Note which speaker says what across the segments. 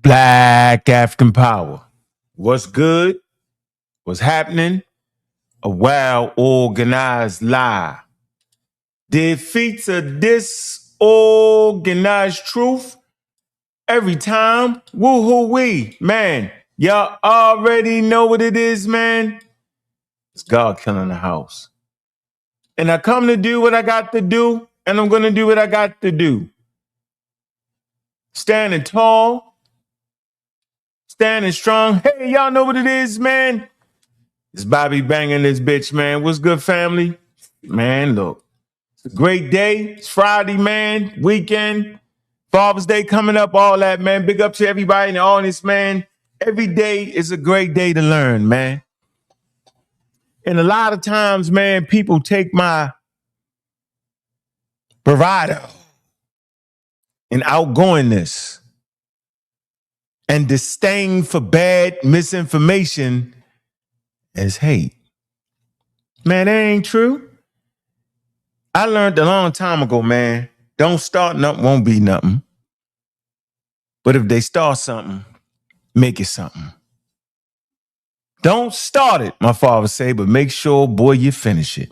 Speaker 1: Black African power. What's good? What's happening? A well-organized lie. Defeats a disorganized truth every time. Woo-hoo-wee. Man, y'all already know what it is, man. It's God killing the house. And I come to do what I got to do, and I'm going to do what I got to do. Standing tall, standing strong. Hey, y'all know what it is, man. It's Bobby banging this bitch, man. What's good, family? Man, look, it's a great day. It's Friday, man. Weekend. Father's Day coming up, all that, man. Big up to everybody in the audience, man. Every day is a great day to learn, man. And a lot of times, man, people take my bravado and outgoingness and disdain for bad misinformation as hate. Man, that ain't true. I learned a long time ago, man, don't start nothing, won't be nothing. But if they start something, make it something. Don't start it, my father say, but make sure, boy, you finish it.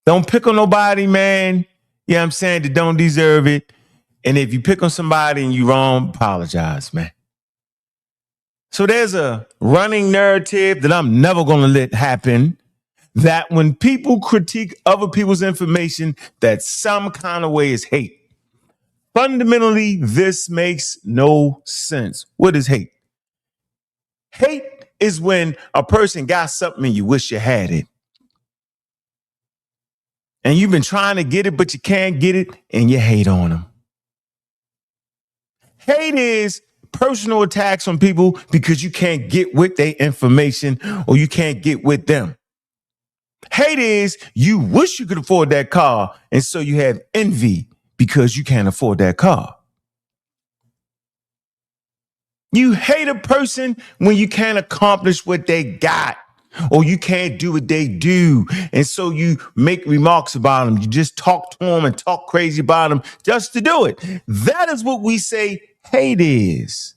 Speaker 1: Don't pick on nobody, man. You know what I'm saying? That don't deserve it. And if you pick on somebody and you wrong, apologize, man. So there's a running narrative that I'm never going to let happen, that when people critique other people's information, that some kind of way is hate. Fundamentally, this makes no sense. What is hate? Hate is when a person got something and you wish you had it. And you've been trying to get it, but you can't get it, and you hate on them. Hate is personal attacks on people because you can't get with their information or you can't get with them. Hate is you wish you could afford that car, and so you have envy because you can't afford that car. You hate a person when you can't accomplish what they got, or you can't do what they do. And so you make remarks about them. You just talk to them and talk crazy about them just to do it. That is what we say hate is.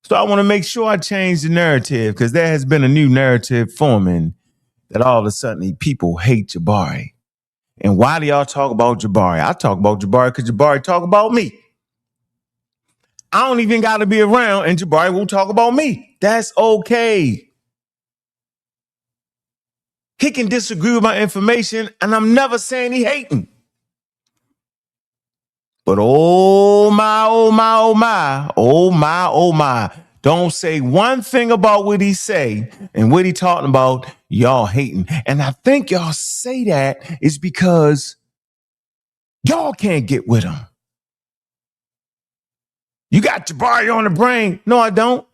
Speaker 1: So I want to make sure I change the narrative, because there has been a new narrative forming that all of a sudden people hate Jabari. And why do y'all talk about Jabari? I talk about Jabari because Jabari talk about me. I don't even got to be around and Jabari will talk about me. That's okay. He can disagree with my information, and I'm never saying he hating. But oh my, oh my, oh my, oh my, oh my. Don't say one thing about what he say and what he talking about, y'all hating. And I think y'all say that is because y'all can't get with him. You got Jabari on the brain. No, I don't.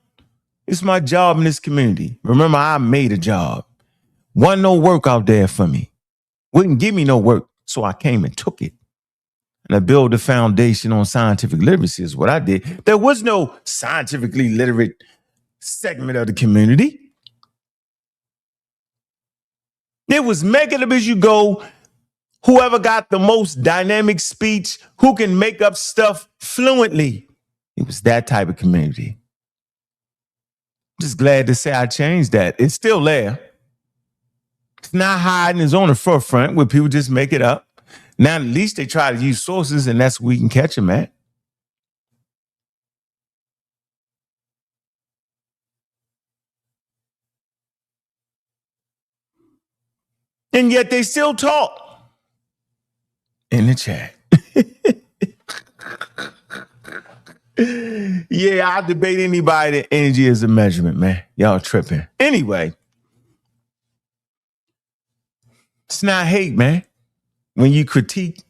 Speaker 1: It's my job in this community. Remember, I made a job. Wasn't no work out there for me. Wouldn't give me no work, so I came and took it. And I built a foundation on scientific literacy is what I did. There was no scientifically literate segment of the community. It was make it up as you go. Whoever got the most dynamic speech, who can make up stuff fluently. It was that type of community. Just glad to say I changed that. It's still there. It's not hiding. It's on the forefront where people just make it up. Now, at least they try to use sources, and that's where we can catch them at. And yet they still talk in the chat. Yeah, I debate anybody that energy is a measurement, man. Y'all tripping. Anyway, it's not hate, man. When you critique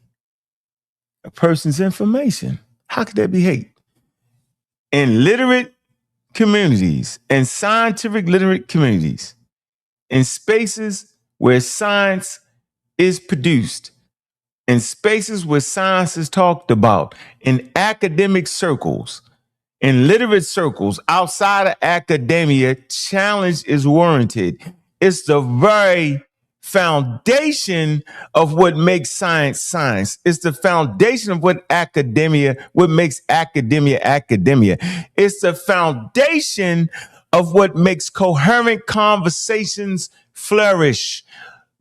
Speaker 1: a person's information, how could that be hate? In literate communities and scientific literate communities, in spaces where science is produced, in spaces where science is talked about, in academic circles, in literate circles, outside of academia, challenge is warranted. It's the very foundation of what makes science science. It's the foundation of what makes academia academia. It's the foundation of what makes coherent conversations flourish.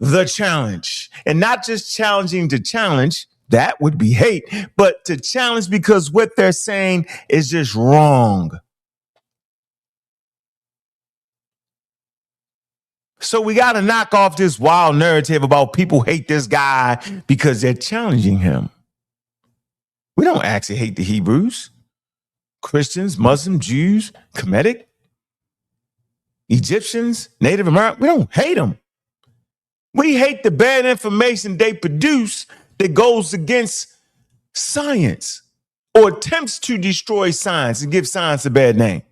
Speaker 1: The challenge. And not just challenging to challenge, that would be hate, but to challenge because what they're saying is just wrong. So we got to knock off this wild narrative about people hate this guy because they're challenging him. We don't actually hate the Hebrews, Christians, Muslims, Jews, Kemetic, Egyptians, Native Americans. We don't hate them. We hate the bad information they produce that goes against science or attempts to destroy science and give science a bad name.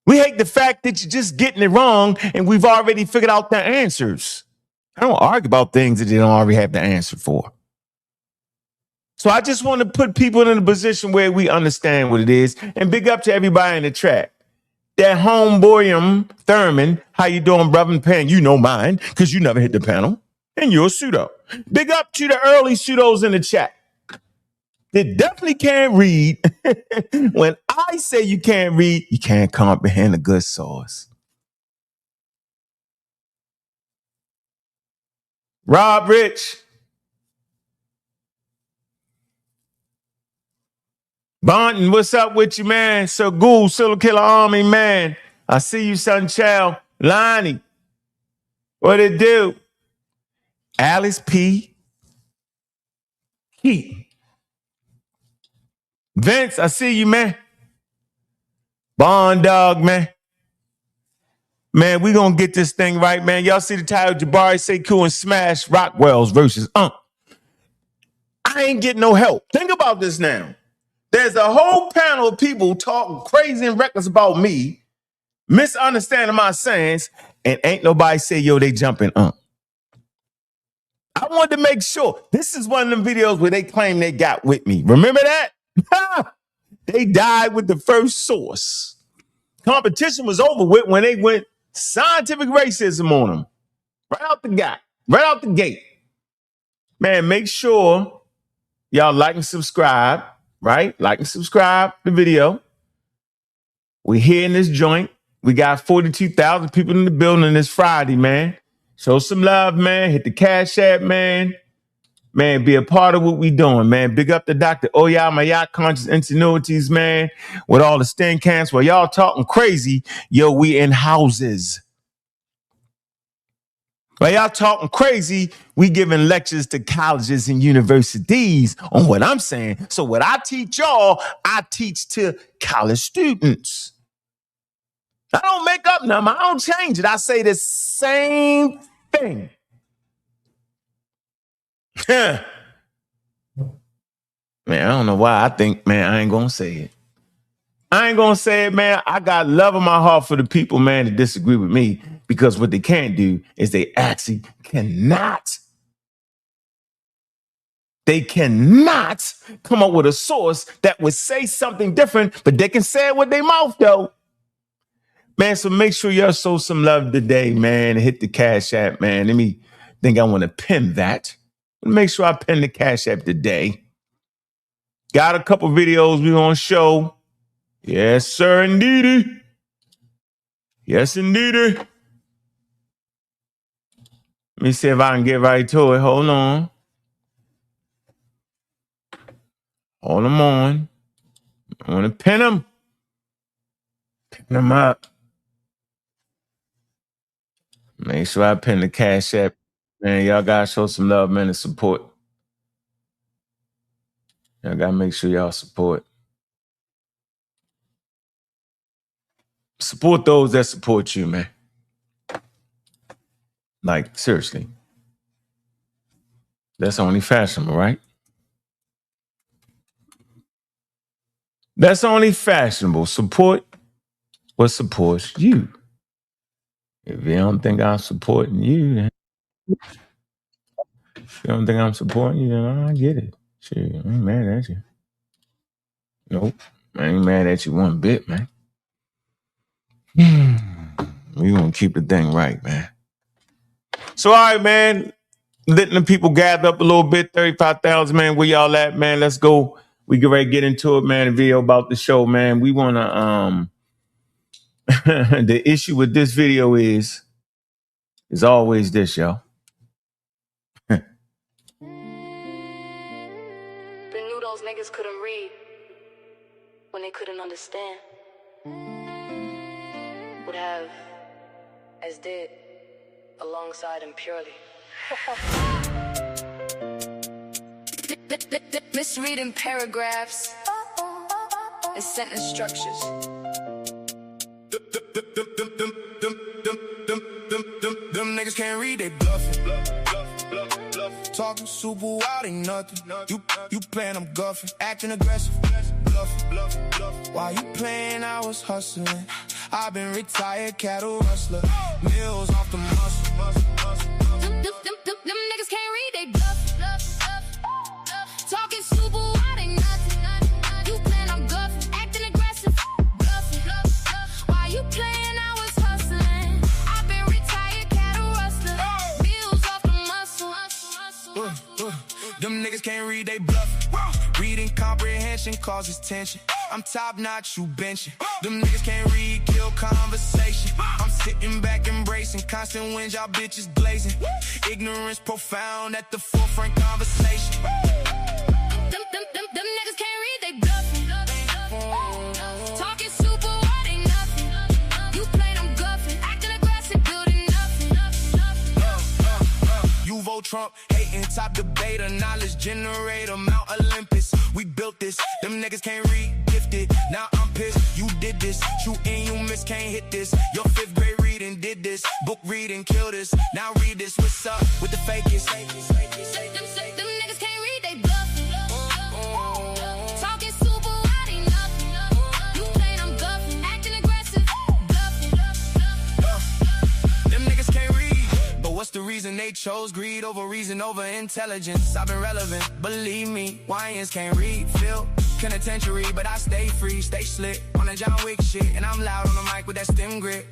Speaker 1: We hate the fact that you're just getting it wrong and we've already figured out the answers. I don't argue about things that they don't already have the answer for. So I just want to put people in a position where we understand what it is, and big up to everybody in the chat. That homeboy Thurman, how you doing, brother? Pan, you know mine, because you never hit the panel, and you're a pseudo. Big up to the early pseudos in the chat. They definitely can't read. When I say you can't read, you can't comprehend a good source. Rob Rich. Bonton, what's up with you, man? Sekou, Silver Killer Army, man. I see you, son child. Lonnie. What it do? Alice P. Keaton. Vince, I see you, man. Bond Dog, man. Man, we gonna get this thing right, man. Y'all see the title, Jabari, Sekou, and Smash Rockwell's versus Ankh. I ain't getting no help. Think about this now. There's a whole panel of people talking crazy and reckless about me, misunderstanding my sayings, and ain't nobody say, yo, they jumping Ankh. I wanted to make sure. This is one of them videos where they claim they got with me. Remember that? They died with the first source. Competition was over with when they went scientific racism on them. Right out the gate. Man, make sure y'all like and subscribe, right? Like and subscribe the video. We're here in this joint. We got 42,000 people in the building this Friday, man. Show some love, man. Hit the Cash App, man. Man, be a part of what we doing, man. Big up to Dr. Oyama Conscious Ingenuities, man. With all the stin cans while y'all talking crazy, yo, we in houses. While y'all talking crazy, we giving lectures to colleges and universities on what I'm saying. So what I teach y'all, I teach to college students. I don't make up nothing. I don't change it. I say the same thing. Man, I don't know why I think, man, I ain't gonna say it. I ain't gonna say it, man. I got love in my heart for the people, man, that disagree with me, because what they can't do is they actually cannot. They cannot come up with a source that would say something different, but they can say it with their mouth, though. Man, so make sure y'all show some love today, man, and hit the Cash App, man. Let me think I want to pin that. Make sure I pin the Cash App today. Got a couple videos we gonna show. Yes, sir, indeedy. Yes, indeedy. Let me see if I can get right to it. Hold on. Hold them on. I want to pin them. Pin them up. Make sure I pin the Cash App. Man, y'all gotta show some love, man, and support. Y'all gotta make sure y'all support. Support those that support you, man. Like, seriously. That's only fashionable, right? That's only fashionable. Support what supports you. If you don't think I'm supporting you, then if you don't think I'm supporting you, then I get it. Shit, I ain't mad at you. Nope. I ain't mad at you one bit, man. We gonna keep the thing right, man. So, all right, man. Letting the people gather up a little bit. 35,000, man. Where y'all at, man? Let's go. We get ready to get into it, man. A video about the show, man. We want to, the issue with this video is always this, y'all.
Speaker 2: They knew those niggas couldn't read when they couldn't understand. Would have, as did, alongside him purely. Misreading paragraphs and sentence structures.
Speaker 3: Them niggas can't read, they bluffing. Talking super wild, ain't nothing. You playing, I'm guffing. Acting aggressive, bluffing. While you playing, I was hustling. I've been retired cattle rustler. Meals off the muscle.
Speaker 2: Them niggas can't read, they bluff. Talking super wild, ain't nothing. You playing, I'm guffing. Acting aggressive, bluffing. While you playing, I was hustling. I've been retired cattle rustler. Meals off the muscle.
Speaker 3: Them niggas can't read, they bluffing. Reading comprehension causes tension. I'm top notch, you benching. Them niggas can't read, kill conversation. I'm sitting back embracing constant winds, y'all bitches glazing. Ignorance profound at the forefront conversation.
Speaker 2: Them niggas can't read, they bluffing. Talking super wild, ain't nothing. You play them guffing. Acting aggressive, building nothing.
Speaker 3: You vote Trump, hating, top debater, knowledge generator, Mount Olympus. We built this, them niggas can't read, gifted. Now I'm pissed, you did this. Shoot in, you miss, can't hit this. Your 5th grade reading did this. Book reading, kill this. Now read this, what's up with the fakest?
Speaker 2: Them niggas can't read, they bluffing. Talking super wild, ain't nothing. You play them guffing. Acting aggressive, bluffing.
Speaker 3: Them niggas can't read. But what's the reason they chose greed over reason over intelligence? I've been relevant, believe me. YNs can't read, feel penitentiary, but I stay free, stay slick on the John Wick shit, and I'm loud on the mic with that stem grip.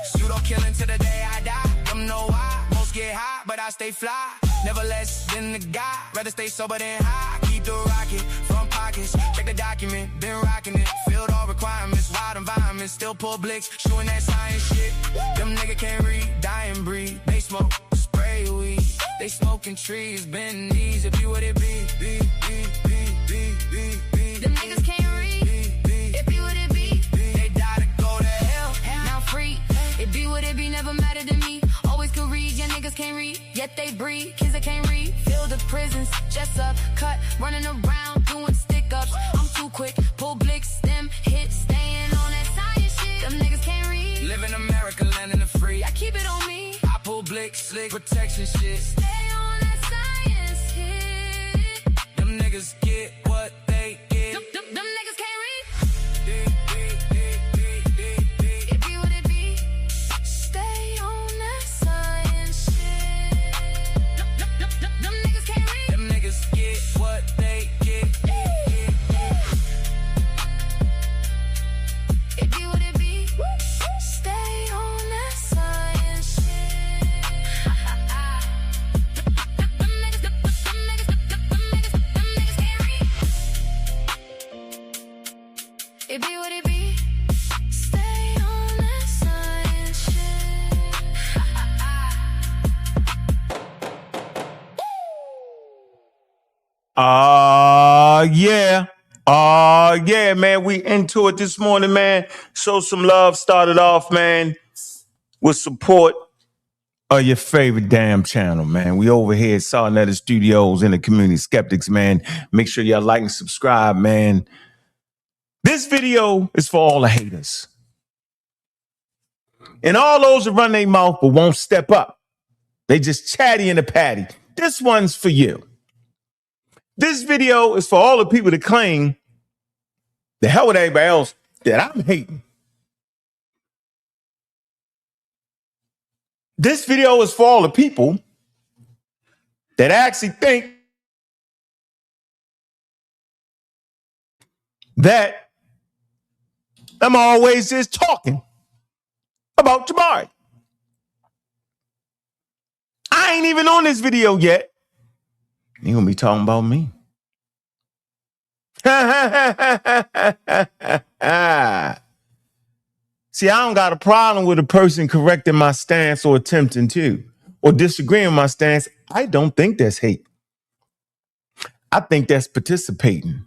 Speaker 3: Pseudo killing till the day I die. Them know why. Most get high, but I stay fly. Never less than the guy. Rather stay sober than high. Keep the rocket from pockets. Check the document, been rocking it. Filled all requirements, wild environment. Still pull blicks, shooting that science shit. Them nigga can't read, die and breathe. They smoke, spray weed. They smoking trees, bend knees. If you would it be.
Speaker 2: Them niggas can't read. It be what it be.
Speaker 3: They die to go to hell.
Speaker 2: Now free. It be what it be, never mattered to me. Always could read, yeah, niggas can't read. Yet they breed, kids that can't read. Fill the prisons, just up, cut, running around, doing stick-ups. I'm too quick, pull blicks, them hits, staying on that science shit. Them niggas can't read.
Speaker 3: Live in America, landing the free.
Speaker 2: I keep it on me.
Speaker 3: I pull blicks, slick, protection shit.
Speaker 2: Stay on that science shit.
Speaker 3: Them niggas get what they get.
Speaker 2: Them niggas can't read. It be what it be. Stay on that science shit. Them niggas can't read.
Speaker 3: Them niggas get what they get.
Speaker 2: It be what it be. Stay on that science shit. Them niggas can't read. It be what it be. Stay on that science shit.
Speaker 1: Yeah, man. We into it this morning, man. Show some love. Started off, man, with support of your favorite damn channel, man. We over here at sa.neter Studios in the Community Skeptics, man. Make sure y'all like and subscribe, man. This video is for all the haters. And all those that run their mouth but won't step up. They just chatty in the patty. This one's for you. This video is for all the people that claim the hell with everybody else that I'm hating. This video is for all the people that actually think that I'm always just talking about Jabari. I ain't even on this video yet. You gonna be talking about me. See, I don't got a problem with a person correcting my stance or attempting to, or disagreeing with my stance. I don't think that's hate. I think that's participating.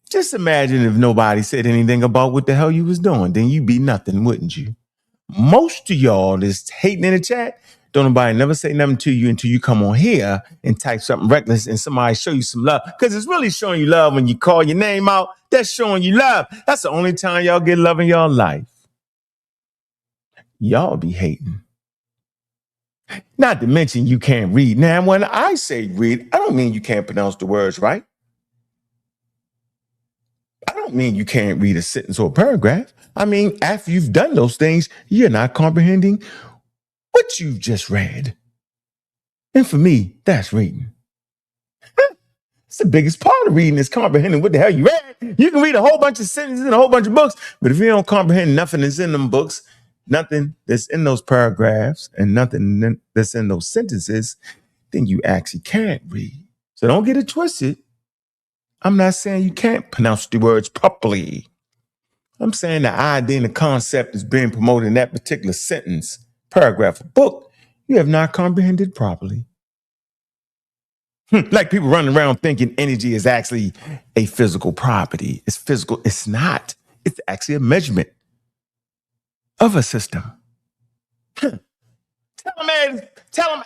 Speaker 1: Just imagine if nobody said anything about what the hell you was doing. Then you'd be nothing, wouldn't you? Most of y'all that's hating in the chat, don't nobody never say nothing to you until you come on here and type something reckless and somebody show you some love. Because it's really showing you love when you call your name out. That's showing you love. That's the only time y'all get love in y'all life. Y'all be hating. Not to mention you can't read. Now, when I say read, I don't mean you can't pronounce the words right. I don't mean you can't read a sentence or a paragraph. I mean, after you've done those things, you're not comprehending what you've just read. And for me, that's reading. It's the biggest part of reading is comprehending what the hell you read. You can read a whole bunch of sentences and a whole bunch of books, but if you don't comprehend nothing that's in them books, nothing that's in those paragraphs, and nothing that's in those sentences, then you actually can't read. So don't get it twisted. I'm not saying you can't pronounce the words properly. I'm saying the idea and the concept is being promoted in that particular sentence, paragraph, or book, you have not comprehended properly. Like people running around thinking energy is actually a physical property. It's physical. It's not. It's actually a measurement of a system. Tell him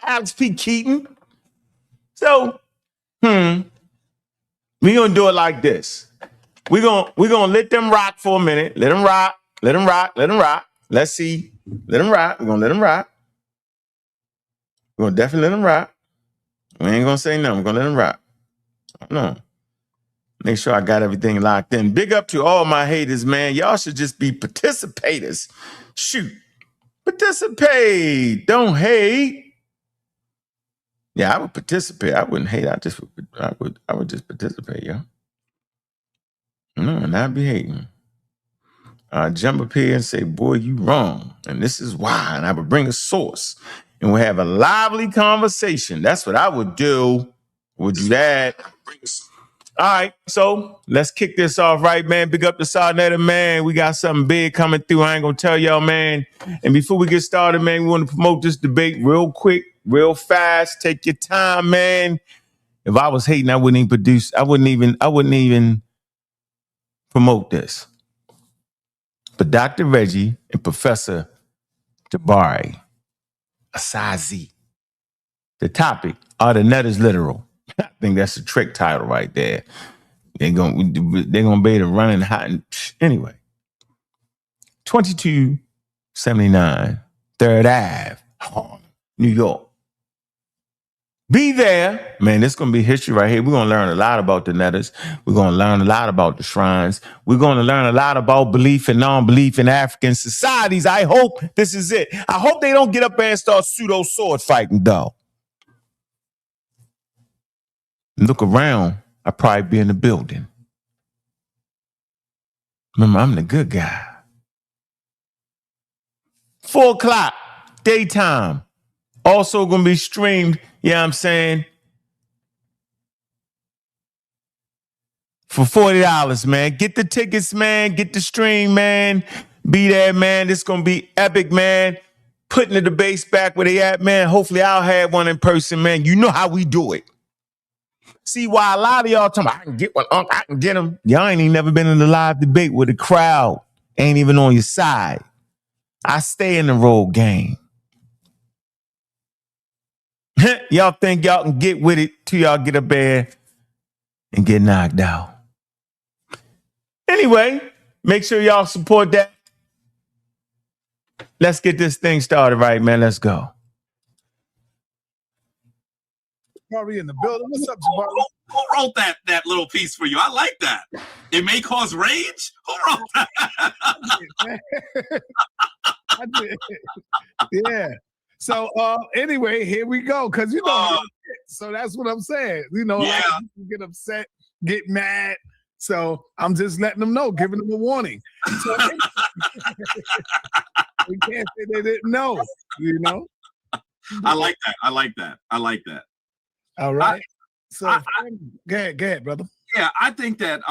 Speaker 1: Alex P. Keaton. So, we're gonna do it like this. We're gonna let them rock for a minute. Let them rock. Let them rock. Let them rock. Let's see. Let them rock. We're gonna let them rock. We're gonna definitely let them rock. We ain't gonna say nothing. We're gonna let them rock. No. Make sure I got everything locked in. Big up to all my haters, man. Y'all should just be participators. Shoot. Participate. Don't hate. Yeah, I would participate. I wouldn't hate. I would just participate, yo. No, not be hating. Jump up here and say, boy, you wrong. And this is why. And I would bring a source. And we'll have a lively conversation. That's what I would do. We'll do that. All right, so let's kick this off, right, man? Big up to sa.neter, man. We got something big coming through. I ain't gonna tell y'all, man. And before we get started, man, we want to promote this debate real quick, real fast. Take your time, man. If I was hating, I wouldn't even produce. I wouldn't even promote this. But Dr. Reggie and Professor Jabari, Asazi. The topic, are the netters literal? I think that's a trick title right there. They're gonna be able to run and hide. Anyway, 2279 3rd Ave, Harlem, New York. Be there. Man, this is going to be history right here. We're going to learn a lot about the netters. We're going to learn a lot about the shrines. We're going to learn a lot about belief and non-belief in African societies. I hope this is it. I hope they don't get up there and start pseudo sword fighting, though. Look around, I'll probably be in the building. Remember, I'm the good guy. 4 o'clock, daytime. Also going to be streamed, you know what I'm saying, for $40, man. Get the tickets, man. Get the stream, man. Be there, man. This going to be epic, man. Putting the debates back where they at, man. Hopefully I'll have one in person, man. You know how we do it. See, why a lot of y'all talking about, I can get one, I can get them. Y'all ain't even never been in a live debate where the crowd ain't even on your side. I stay in the road game. Y'all think y'all can get with it till y'all get up there and get knocked out. Anyway, make sure y'all support that. Let's get this thing started right, man. Let's go.
Speaker 4: Jabari in the building. What's up, Jabari?
Speaker 5: Who wrote that little piece for you? I like that. It may cause rage. Who wrote that?
Speaker 4: I did. Yeah. So anyway, here we go. Cause you know, so that's what I'm saying. You know,
Speaker 5: yeah.
Speaker 4: Like, you get upset, get mad. So I'm just letting them know, giving them a warning. So, we can't say they didn't know, you know.
Speaker 5: I like that. I like that. I like that.
Speaker 4: All right. So go ahead, brother.
Speaker 5: Yeah, I think that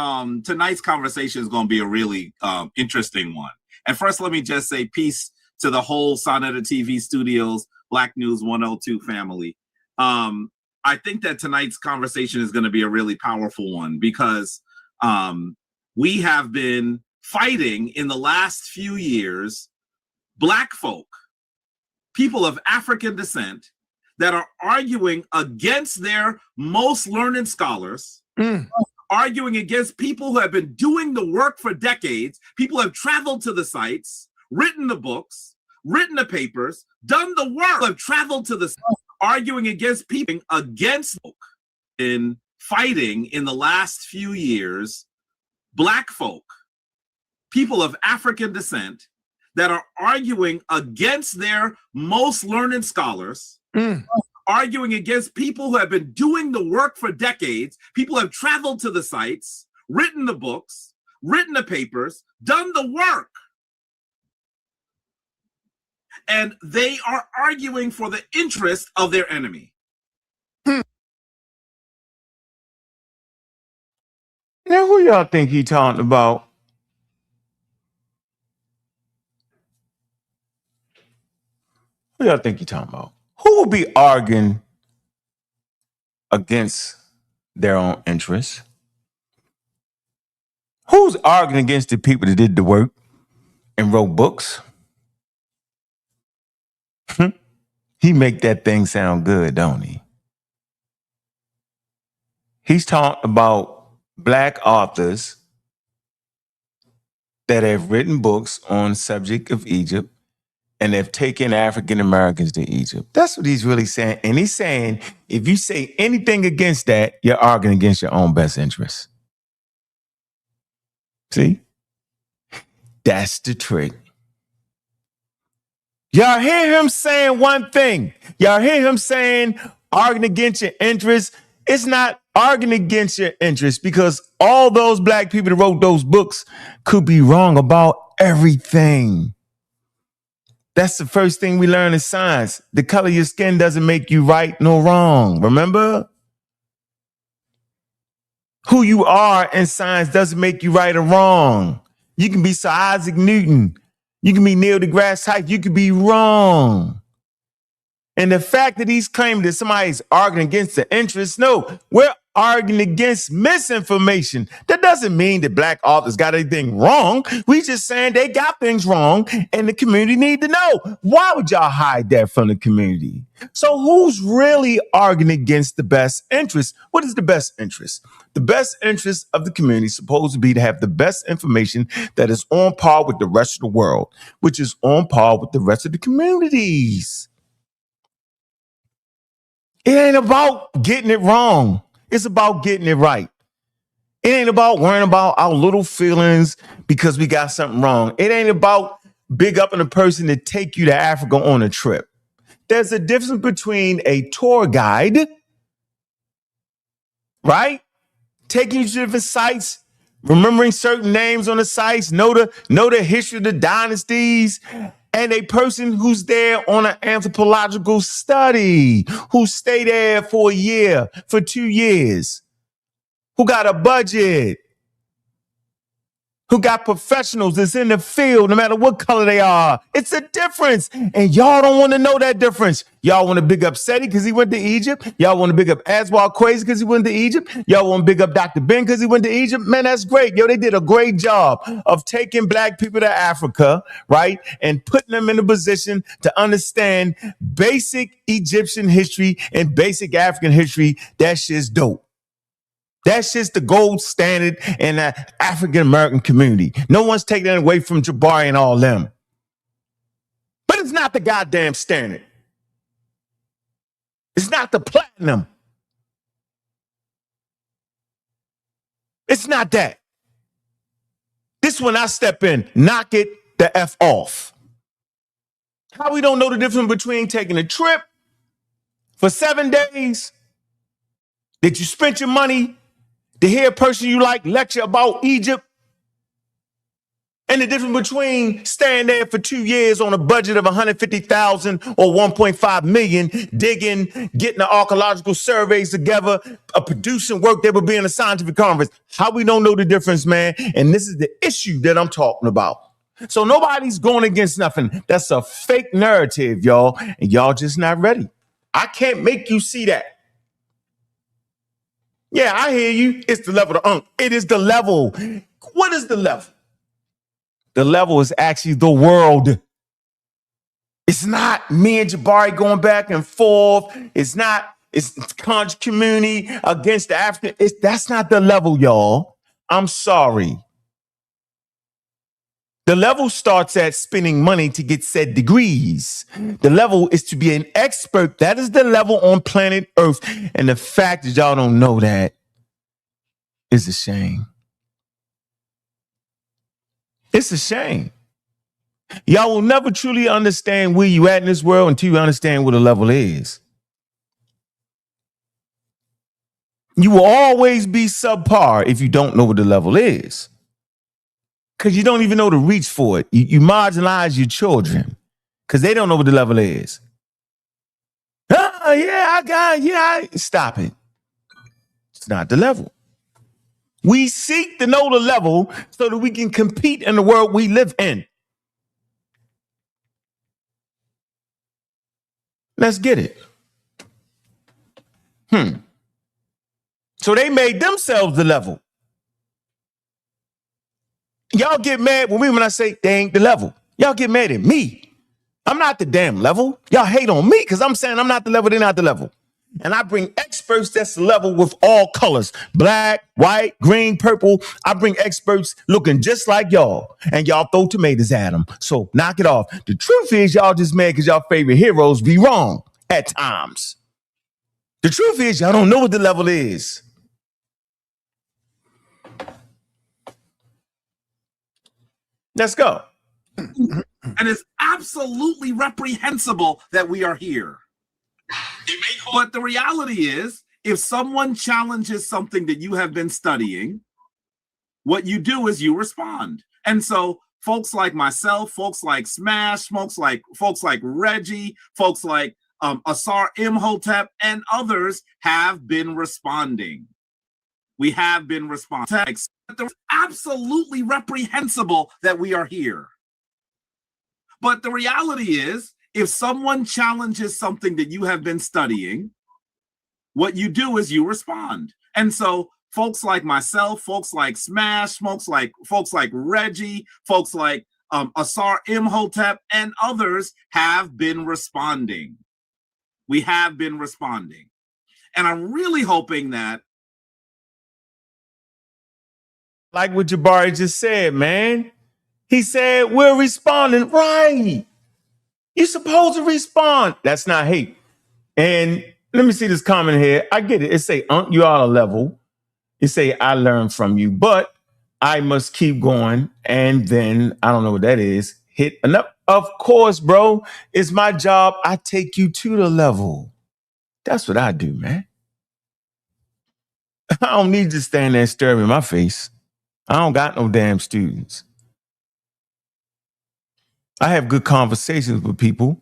Speaker 5: tonight's conversation is going to be a really interesting one. And first, let me just say peace to the whole sa.neter TV Studios Black News 102 family. I think that tonight's conversation is going to be a really powerful one because we have been fighting in the last few years Black folk, people of African descent, that are arguing against their most learned scholars, arguing against people who have been doing the work for decades. People have traveled to the sites, written the books, written the papers, done the work, have traveled to the sites, arguing against people against folk. In fighting in the last few years, Black folk, people of African descent, that are arguing against their most learned scholars, arguing against people who have been doing the work for decades. People have traveled to the sites, written the books, written the papers, done the work. And they are arguing for the interest of their enemy.
Speaker 1: Now, who y'all think he talking about? Who y'all think he talking about? Who will be arguing against their own interests? Who's arguing against the people that did the work and wrote books? He make that thing sound good, don't he? He's talking about Black authors that have written books on the subject of Egypt and have taken African Americans to Egypt. That's what he's really saying. And he's saying, if you say anything against that, you're arguing against your own best interests. See? That's the trick. Y'all hear him saying one thing. Y'all hear him saying, arguing against your interests. It's not arguing against your interests because all those Black people that wrote those books could be wrong about everything. That's the first thing we learn in science. The color of your skin doesn't make you right nor wrong. Remember? Who you are in science doesn't make you right or wrong. You can be Sir Isaac Newton. You can be Neil deGrasse Tyson. You can be wrong. And the fact that he's claiming that somebody's arguing against the interest, no, we're arguing against misinformation. That doesn't mean that Black authors got anything wrong. We just saying they got things wrong and the community need to know. Why would y'all hide that from the community? So who's really arguing against the best interest? What is the best interest? The best interest of the community is supposed to be to have the best information that is on par with the rest of the world, which is on par with the rest of the communities. It ain't about getting it wrong. It's about getting it right. It ain't about worrying about our little feelings because we got something wrong. It ain't about big upping a person to take you to Africa on a trip. There's a difference between a tour guide, right? Taking you to different sites, remembering certain names on the sites, know the history of the dynasties, and a person who's there on an anthropological study, who stay there for a year, for 2 years, who got a budget, who got professionals that's in the field, no matter what color they are. It's a difference. And y'all don't want to know that difference. Y'all want to big up Seti because he went to Egypt. Y'all want to big up Aswad Quazy because he went to Egypt. Y'all want to big up Dr. Ben because he went to Egypt. Man, that's great. Yo, they did a great job of taking Black people to Africa, right? And putting them in a position to understand basic Egyptian history and basic African history. That shit's dope. That's just the gold standard in the African-American community. No one's taking that away from Jabari and all them. But it's not the goddamn standard. It's not the platinum. It's not that. This when I step in, knock it the F off. How we don't know the difference between taking a trip for 7 days that you spent your money to hear a person you like lecture about Egypt And the difference between staying there for 2 years on a budget of $150,000 or $1.5 million, digging, getting the archaeological surveys together, producing work that would be in a scientific conference. How we don't know the difference, man? And this is the issue that I'm talking about. So nobody's going against nothing. That's a fake narrative, y'all. And y'all just not ready. I can't make you see that. Yeah, I hear you. It's the level of the Ankh. It is the level. What is the level? The level is actually the world. It's not me and Jabari going back and forth. It's conscious community against the African. That's not the level, y'all. I'm sorry. The level starts at spending money to get said degrees. The level is to be an expert. That is the level on planet Earth. And the fact that y'all don't know that is a shame. It's a shame. Y'all will never truly understand where you at in this world until you understand what a level is. You will always be subpar if you don't know what the level is. Because you don't even know to reach for it. You marginalize your children because they don't know what the level is. Stop it. It's not the level. We seek to know the level so that we can compete in the world we live in. Let's get it. So they made themselves the level. Y'all get mad with me when I say they ain't the level. Y'all get mad at me. I'm not the damn level. Y'all hate on me because I'm saying I'm not the level, they're not the level. And I bring experts that's the level with all colors. Black, white, green, purple. I bring experts looking just like y'all. And y'all throw tomatoes at them. So knock it off. The truth is y'all just mad because y'all favorite heroes be wrong at times. The truth is y'all don't know what the level is. Let's go.
Speaker 5: And it's absolutely reprehensible that we are here. But the reality is, if someone challenges something that you have been studying, what you do is you respond. And so folks like myself, folks like Smash, folks like Reggie, folks like Asar Imhotep, and others have been responding. We have been responding. It's absolutely reprehensible that we are here. But the reality is, if someone challenges something that you have been studying, what you do is you respond. And so folks like myself, folks like Smash, folks like Reggie, folks like Asar Imhotep, and others have been responding. We have been responding. And I'm really hoping that,
Speaker 1: like what Jabari just said, man. He said, we're responding. Right. You're supposed to respond. That's not hate. And let me see this comment here. I get it. It say, you are a level. It say, I learned from you, but I must keep going. And then, I don't know what that is. Hit enough. Of course, bro. It's my job. I take you to the level. That's what I do, man. I don't need to stand there and stare in my face. I don't got no damn students. I have good conversations with people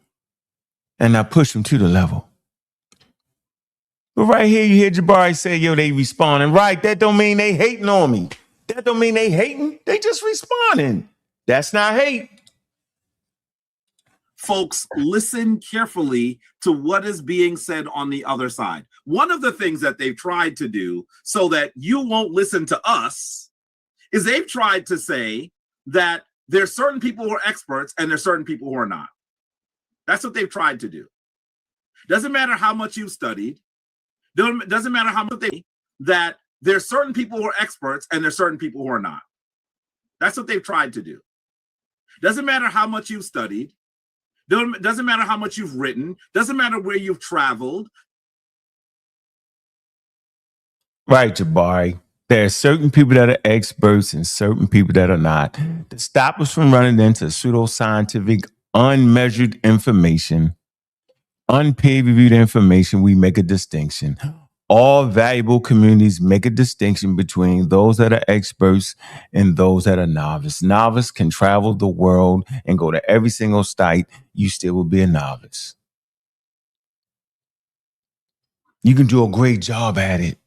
Speaker 1: and I push them to the level. But right here, you hear Jabari say, yo, they responding. Right, that don't mean they hating on me. That don't mean they hating. They just responding. That's not hate.
Speaker 5: folks listen carefully to what is being said on the other side. One of the things that they've tried to do so that you won't listen to us is they've tried to say that there's certain people who are experts and there's certain people who are not. That's what they've tried to do. Doesn't matter how much you've studied. Doesn't matter how much that there's certain people who are experts and there's certain people who are not. That's what they've tried to do. Doesn't matter how much you've studied. Doesn't matter how much you've written. Doesn't matter where you've traveled.
Speaker 1: Right, Jabari. There are certain people that are experts and certain people that are not. To stop us from running into pseudoscientific, unmeasured information, unpeer-reviewed information, we make a distinction. All valuable communities make a distinction between those that are experts and those that are novice. Novice can travel the world and go to every single site. You still will be a novice. You can do a great job at it.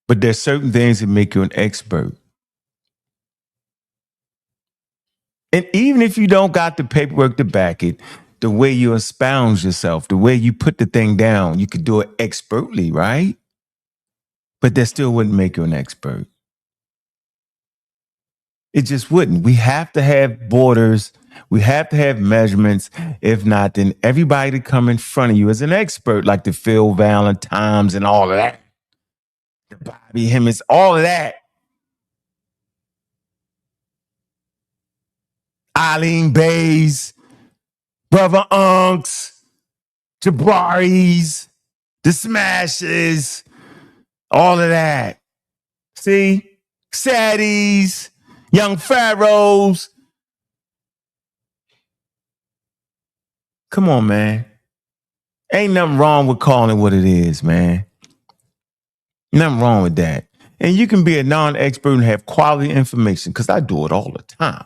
Speaker 1: But there's certain things that make you an expert. And even if you don't got the paperwork to back it, the way you expound yourself, the way you put the thing down, you could do it expertly, right? But that still wouldn't make you an expert. It just wouldn't. We have to have borders. We have to have measurements. If not, then everybody to come in front of you as an expert, like the Phil Valentines and all of that. The Bobby Hemmings, all of that. Eileen Bays, Brother Ankhs, Jabari's, the Smashes, all of that. See? Saddies, Young Pharaohs. Come on, man. Ain't nothing wrong with calling it what it is, man. Nothing wrong with that. And you can be a non-expert and have quality information, because I do it all the time.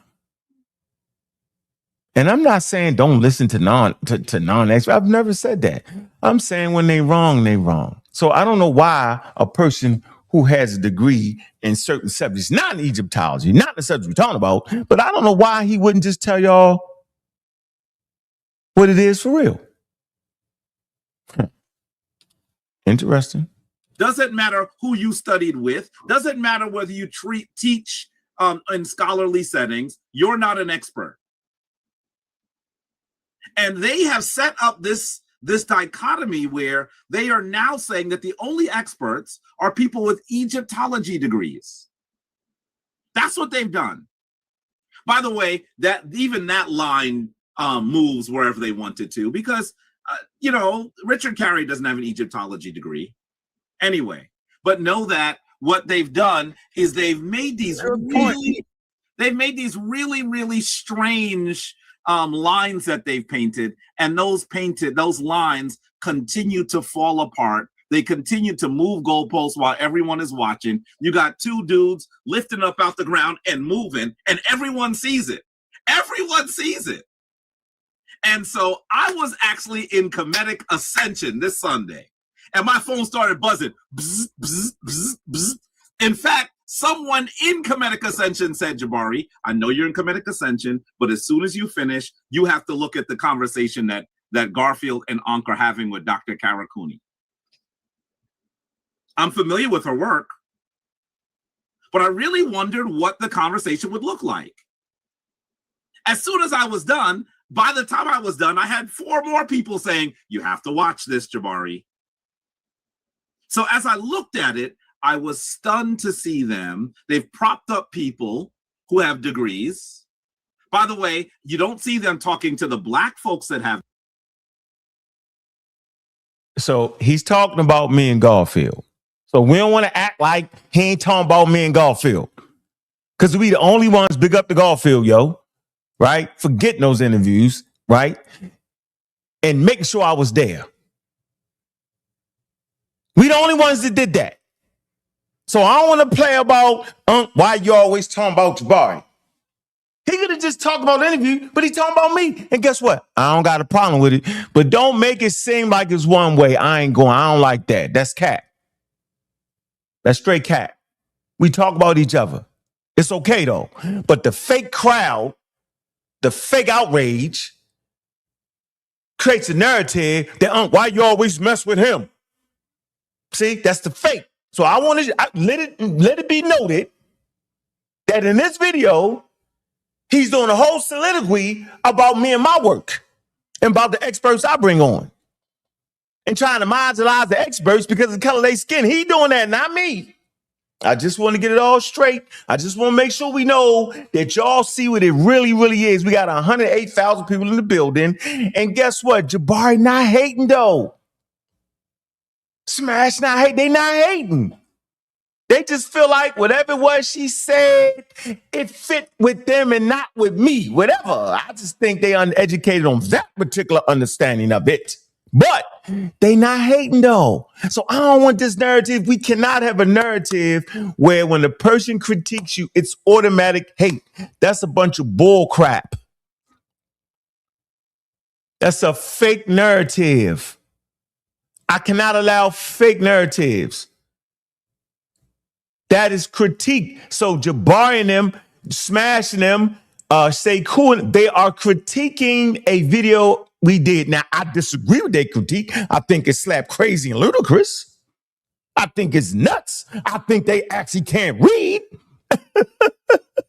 Speaker 1: And I'm not saying don't listen to non-experts. I've never said that. I'm saying when they wrong, they wrong. So I don't know why a person who has a degree in certain subjects, not in Egyptology, not the subject we're talking about, but I don't know why he wouldn't just tell y'all what it is for real. Interesting.
Speaker 5: Doesn't matter who you studied with. Doesn't matter whether you teach in scholarly settings. You're not an expert. And they have set up this dichotomy where they are now saying that the only experts are people with Egyptology degrees. That's what they've done. By the way, that line moves wherever they wanted to, because Richard Carey doesn't have an Egyptology degree anyway. But know that what they've done is they've made these really strange lines that they've painted, and those lines continue to fall apart. They continue to move goalposts while everyone is watching. You got two dudes lifting up out the ground and moving, and everyone sees it. Everyone sees it. And so I was actually in comedic ascension this Sunday, and my phone started buzzing. Bzz, bzz, bzz, bzz. In fact, someone in comedic ascension said, Jabari, I know you're in comedic ascension, but as soon as you finish, you have to look at the conversation that Garfield and Ankh are having with Dr. Karakuni. I'm familiar with her work, but I really wondered what the conversation would look like. As soon as I was done, by the time I was done, I had 4 more people saying, you have to watch this, Jabari. So as I looked at it, I was stunned to see them. They've propped up people who have degrees. By the way, you don't see them talking to the black folks that have.
Speaker 1: So he's talking about me and Garfield. So we don't want to act like he ain't talking about me and Garfield, because we the only ones big up the Garfield, yo. Right? Forgetting those interviews, right? And making sure I was there. We the only ones that did that. So I don't want to play about why you always talking about Jabari. He could have just talked about the interview, but he talking about me. And guess what? I don't got a problem with it. But don't make it seem like it's one way. I ain't going. I don't like that. That's cat. That's straight cat. We talk about each other. It's okay though. But the fake crowd, the fake outrage creates a narrative that why you always mess with him. See, that's the fake. So I want to let it be noted that in this video, he's doing a whole soliloquy about me and my work and about the experts I bring on and trying to marginalize the experts because of the color of their skin. He doing that, not me. I just want to get it all straight. I just want to make sure we know that y'all see what it really, really is. We got 108,000 people in the building. And guess what? Jabari not hating, though. Smash not hating. They not hating. They just feel like whatever it was she said, it fit with them and not with me. Whatever. I just think they uneducated on that particular understanding of it. But They not hating though. So I don't want this narrative. We cannot have a narrative where when the person critiques you, it's automatic hate. That's a bunch of bull crap. That's a fake narrative. I cannot allow fake narratives. That is critique. So Jabari and them, smashing them, Sekou, they are critiquing a video we did. Now, I disagree with their critique. I think it's slap crazy and ludicrous. I think it's nuts. I think they actually can't read.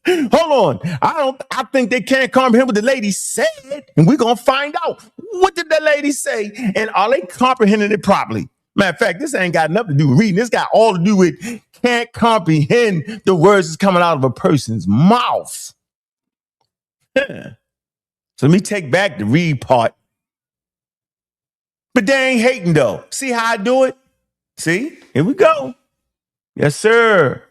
Speaker 1: Hold on. I think they can't comprehend what the lady said. And we're going to find out. What did the lady say? And are they comprehending it properly? Matter of fact, this ain't got nothing to do with reading. This got all to do with can't comprehend the words that's coming out of a person's mouth. So let me take back the read part. But they ain't hating though. See how I do it? See? Here we go. Yes, sir.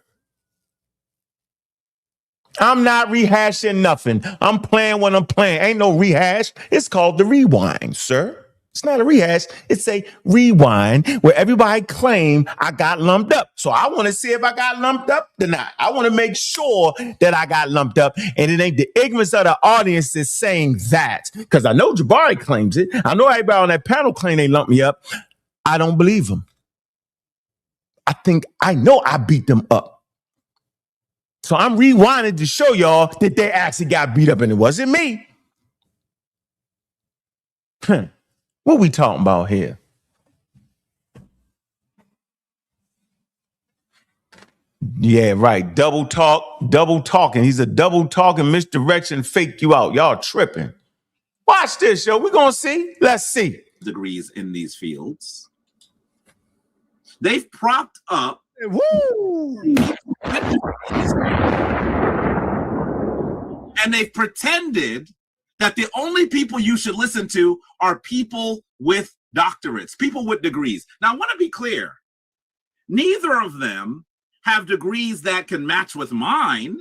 Speaker 1: I'm not rehashing nothing. I'm playing when I'm playing. Ain't no rehash. It's called the rewind, sir. It's not a rehash. It's a rewind where everybody claim I got lumped up. So I want to see if I got lumped up or not. I want to make sure that I got lumped up. And it ain't the ignorance of the audience that's saying that. Because I know Jabari claims it. I know everybody on that panel claim they lumped me up. I don't believe them. I know I beat them up. So I'm rewinding to show y'all that they actually got beat up and it wasn't me. What we talking about here? Yeah, right. Double talking. He's a double talking misdirection, fake you out. Y'all tripping. Watch this, yo. We're going to see. Let's see.
Speaker 5: Degrees in these fields. They've propped up.
Speaker 4: Woo!
Speaker 5: And they've pretended that the only people you should listen to are people with doctorates, people with degrees. Now, I want to be clear. Neither of them have degrees that can match with mine.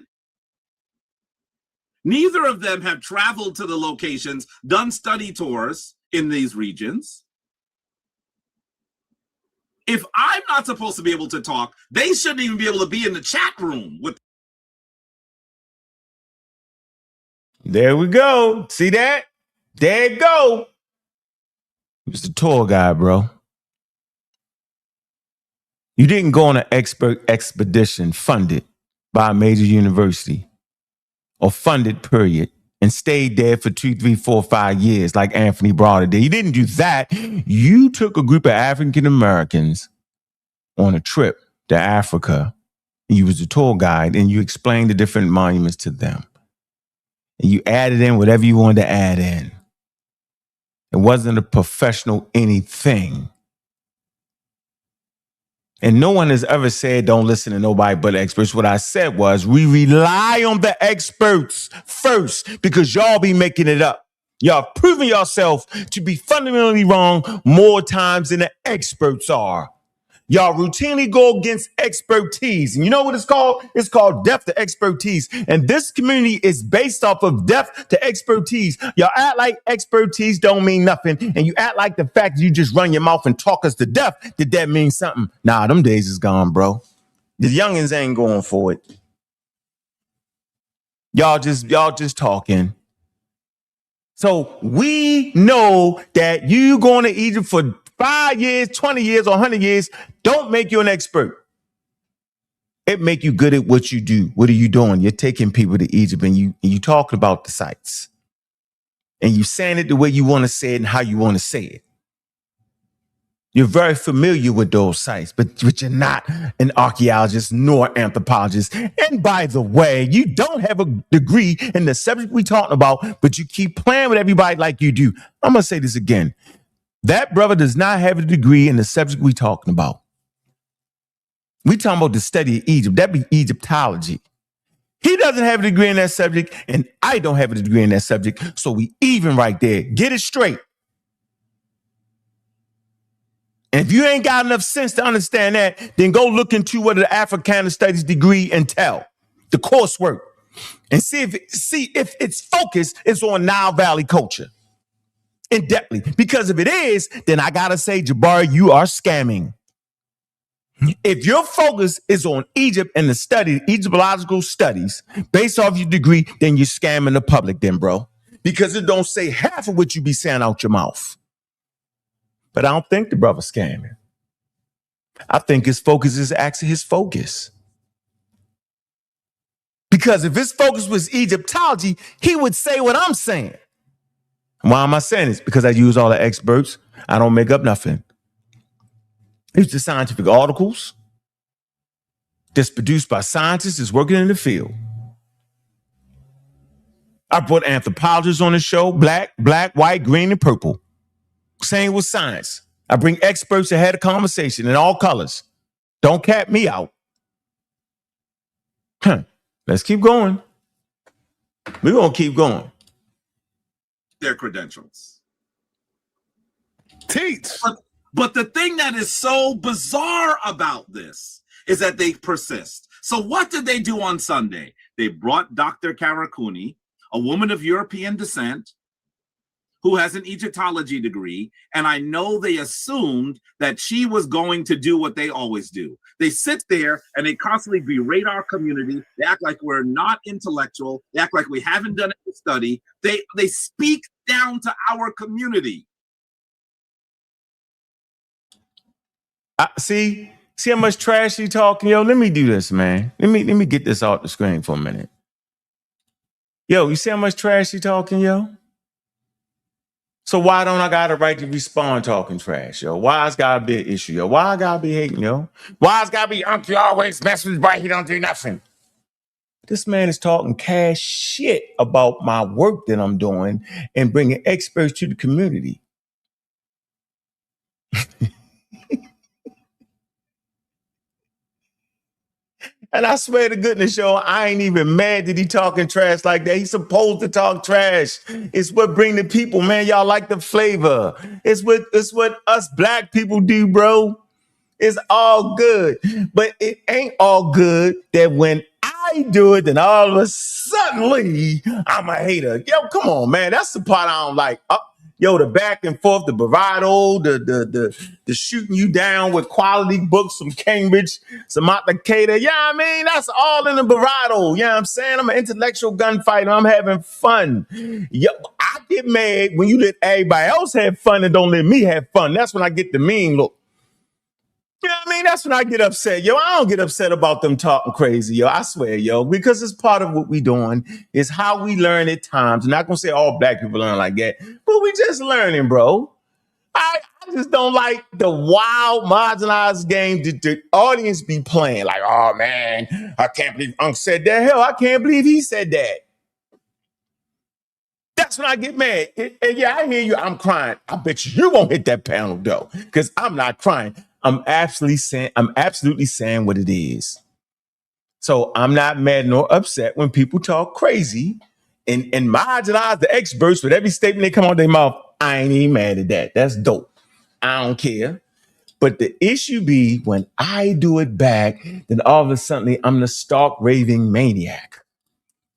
Speaker 5: Neither of them have traveled to the locations, done study tours in these regions. If I'm not supposed to be able to talk, they shouldn't even be able to be in the chat room with.
Speaker 1: There we go. See that? There you go. He was the tour guy, bro. You didn't go on an expert expedition funded by a major university or funded, period, and stayed there for 2, 3, 4, 5 years like Anthony Browder did. You didn't do that. You took a group of African Americans on a trip to Africa. You was the tour guide and you explained the different monuments to them. And you added in whatever you wanted to add in. It wasn't a professional anything. And no one has ever said don't listen to nobody but experts. What I said was we rely on the experts first because y'all be making it up. Y'all proving yourself to be fundamentally wrong more times than the experts are. Y'all routinely go against expertise. And you know what it's called? It's called deaf to expertise. And this community is based off of deaf to expertise. Y'all act like expertise don't mean nothing. And you act like the fact that you just run your mouth and talk us to death, did that mean something? Nah, them days is gone, bro. The youngins ain't going for it. Y'all just talking. So we know that you going to Egypt for 5 years, 20 years, or 100 years, don't make you an expert. It make you good at what you do. What are you doing? You're taking people to Egypt and you talking about the sites. And you saying it the way you want to say it and how you want to say it. You're very familiar with those sites, but you're not an archaeologist nor anthropologist. And by the way, you don't have a degree in the subject we're talking about, but you keep playing with everybody like you do. I'm going to say this again. That brother does not have a degree in the subject we're talking about. We talking about the study of Egypt. That'd be Egyptology. He doesn't have a degree in that subject, and I don't have a degree in that subject. So we even right there. Get it straight. And if you ain't got enough sense to understand that, then go look into what the Africana Studies degree entail, the coursework, and see if its focus is on Nile Valley culture. in depthly. Because if it is, then I gotta say, Jabari, you are scamming. If your focus is on Egypt and the study, Egyptological studies, based off your degree, then you're scamming the public then, bro. Because it don't say half of what you be saying out your mouth. But I don't think the brother's scamming. I think his focus is actually his focus. Because if his focus was Egyptology, he would say what I'm saying. Why am I saying this? Because I use all the experts. I don't make up nothing. These are scientific articles that's produced by scientists that's working in the field. I brought anthropologists on the show, black, white, green, and purple. Same with science. I bring experts that had a conversation in all colors. Don't cap me out. Let's keep going. We're going to keep going.
Speaker 5: Their credentials.
Speaker 4: Teach.
Speaker 5: But the thing that is so bizarre about this is that they persist. So what did they do on Sunday? They brought Dr. Karakuni, a woman of European descent, who has an Egyptology degree, and I know they assumed that she was going to do what they always do. They sit there and they constantly berate our community. They act like we're not intellectual. They act like we haven't done any study. They speak down to our community.
Speaker 1: See how much trash he talking? Yo, let me do this, man. Let me get this off the screen for a minute. Yo, you see how much trash he talking, yo? So why don't I got a right to respond talking trash, yo? Why it's gotta be an issue, yo? Why I gotta be hating, yo? Why it's gotta be Ankh, you always mess with right, he don't do nothing. This man is talking cash shit about my work that I'm doing and bringing experts to the community. And I swear to goodness, yo, I ain't even mad that he talking trash like that. He's supposed to talk trash. It's what bring the people, man. Y'all like the flavor. It's what us black people do, bro. It's all good. But it ain't all good that when I do it, then all of a suddenly I'm a hater. Yo, come on, man. That's the part I don't like. Yo, the back and forth, the bravado, the shooting you down with quality books from Cambridge, some out Decatur. Yeah, I mean, that's all in the bravado. You know what I'm saying? I'm an intellectual gunfighter. I'm having fun. Yo, I get mad when you let everybody else have fun and don't let me have fun. That's when I get the mean look. You know what I mean? That's when I get upset. Yo, I don't get upset about them talking crazy, yo. I swear, yo, because it's part of what we doing. It's how we learn at times. I'm not going to say all black people learn like that, but we just learning, bro. I just don't like the wild, marginalized game that the audience be playing. Like, oh, man, I can't believe Ankh said that. Hell, I can't believe he said that. That's when I get mad. And yeah, I hear you. I'm crying. I bet you won't hit that panel, though, because I'm not crying. I'm absolutely saying what it is. So I'm not mad nor upset when people talk crazy and marginalize the experts with every statement they come out their mouth. I ain't even mad at that. That's dope. I don't care. But the issue be when I do it back, then all of a sudden I'm the stark raving maniac.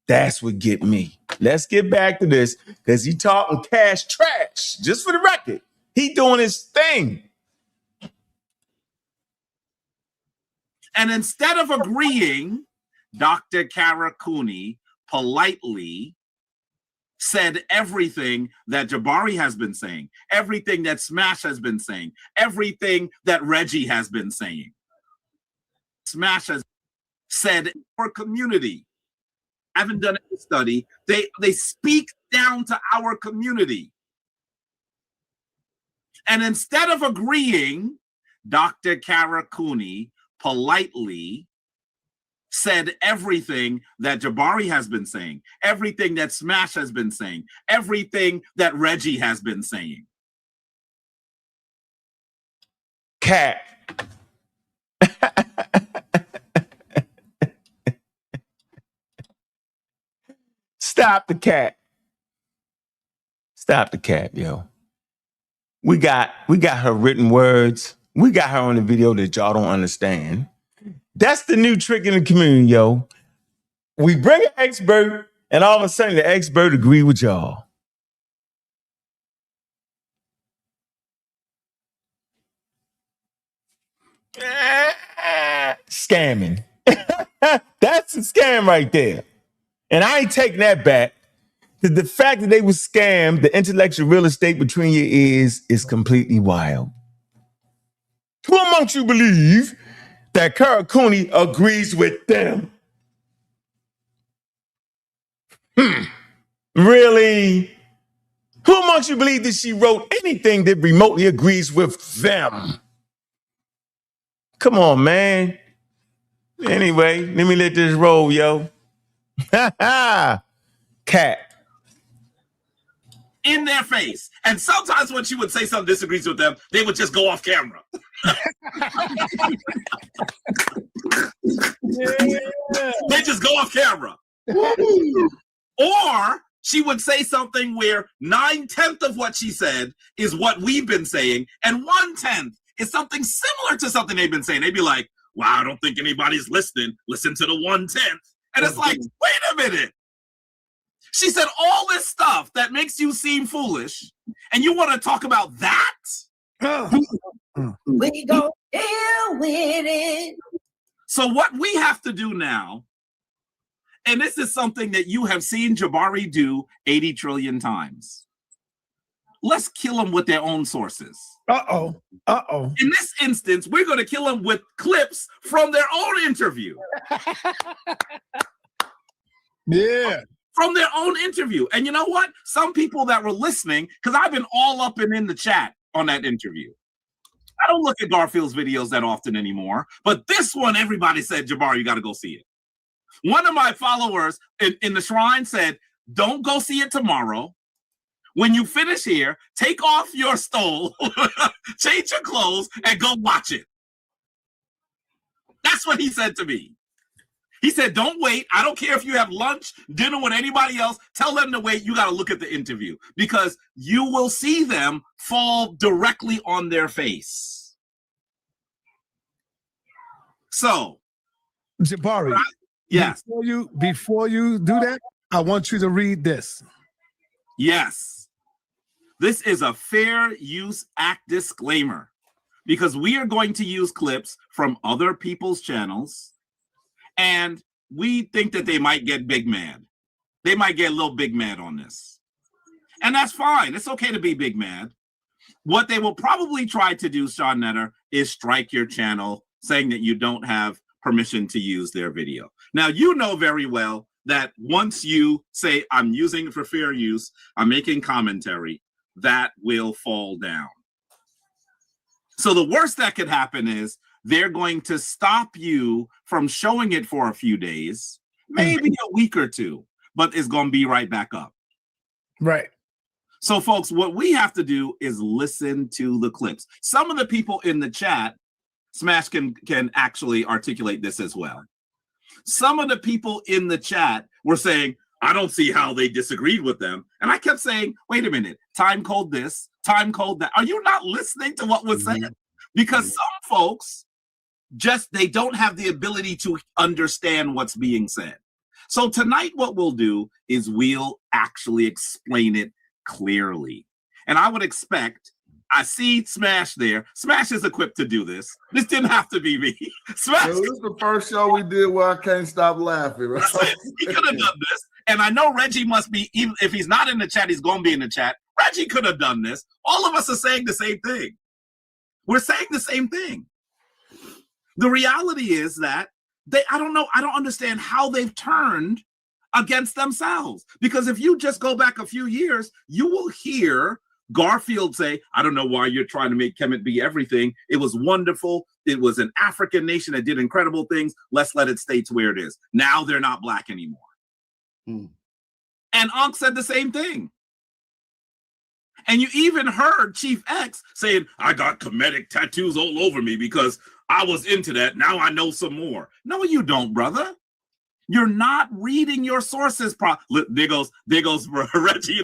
Speaker 1: That's what get me. Let's get back to this because he talking cash trash. Just for the record, he doing his thing.
Speaker 5: And instead of agreeing, Dr. Karakuni politely said everything that Jabari has been saying, everything that Smash has been saying, everything that Reggie has been saying. Smash has said our community. Haven't done any study. They speak down to our community. And instead of agreeing, Dr. Karakuni politely said everything that Jabari has been saying, everything that Smash has been saying, everything that Reggie has been saying.
Speaker 1: Cat. Stop the cat. Stop the cat, yo. We got her written words. We got her on the video that y'all don't understand. That's the new trick in the community, yo. We bring an expert, and all of a sudden the expert agree with y'all. Scamming. That's a scam right there. And I ain't taking that back. The fact that they were scammed, the intellectual real estate between your ears is completely wild. Who amongst you believe that Karakuni agrees with them? Really? Who amongst you believe that she wrote anything that remotely agrees with them? Come on, man. Anyway, let me let this roll, yo. Ha ha. Cat.
Speaker 5: In their face. And sometimes when she would say something disagrees with them, they would just go off camera. They just go off camera. Or she would say something where 9/10 of what she said is what we've been saying, and 1/10 is something similar to something they've been saying. They'd be like, wow, I don't think anybody's listening. Listen to the 1/10. And it's like, wait a minute. She said all this stuff that makes you seem foolish, and you want to talk about that?
Speaker 6: We go deal with it.
Speaker 5: So what we have to do now, and this is something that you have seen Jabari do 80 trillion times. Let's kill them with their own sources.
Speaker 4: Uh-oh. Uh-oh.
Speaker 5: In this instance, we're going to kill them with clips from their own interview.
Speaker 4: Yeah.
Speaker 5: From their own interview. And you know what? Some people that were listening, because I've been all up and in the chat on that interview. I don't look at Garfield's videos that often anymore, but this one, everybody said, Jabari, you got to go see it. One of my followers in the shrine said, don't go see it tomorrow. When you finish here, take off your stole, change your clothes, and go watch it. That's what he said to me. He said, don't wait. I don't care if you have lunch, dinner with anybody else. Tell them to wait. You got to look at the interview because you will see them fall directly on their face. So,
Speaker 4: Jabari,
Speaker 5: yes.
Speaker 4: Before you do that, I want you to read this.
Speaker 5: Yes. This is a Fair Use Act disclaimer because we are going to use clips from other people's channels. And we think that they might get big mad. They might get a little big mad on this. And that's fine. It's okay to be big mad. What they will probably try to do, sa.neter, is strike your channel saying that you don't have permission to use their video. Now, you know very well that once you say, I'm using it for fair use, I'm making commentary, that will fall down. So the worst that could happen is they're going to stop you from showing it for a few days, maybe a week or two, but it's going to be right back up.
Speaker 4: Right.
Speaker 5: So, folks, what we have to do is listen to the clips. Some of the people in the chat, Smash can actually articulate this as well. Some of the people in the chat were saying, I don't see how they disagreed with them. And I kept saying, wait a minute, time code this, time code that. Are you not listening to what was said? Because some folks they don't have the ability to understand what's being said. So tonight what we'll do is we'll actually explain it clearly. And I would expect, I see Smash there. Smash is equipped to do this. This didn't have to be me. Smash.
Speaker 7: This is the first show we did where I can't stop laughing. Right?
Speaker 5: He could have done this. And I know Reggie must be, even if he's not in the chat, he's going to be in the chat. Reggie could have done this. All of us are saying the same thing. We're saying the same thing. The reality is that I don't understand how they've turned against themselves. Because if you just go back a few years, you will hear Garfield say, I don't know why you're trying to make Kemet be everything. It was wonderful. It was an African nation that did incredible things. Let's let it stay to where it is. Now they're not black anymore. And Ankh said the same thing. And you even heard Chief X saying, I got Kemetic tattoos all over me because I was into that. Now I know some more. No, you don't, brother. You're not reading your sources. There goes Reggie.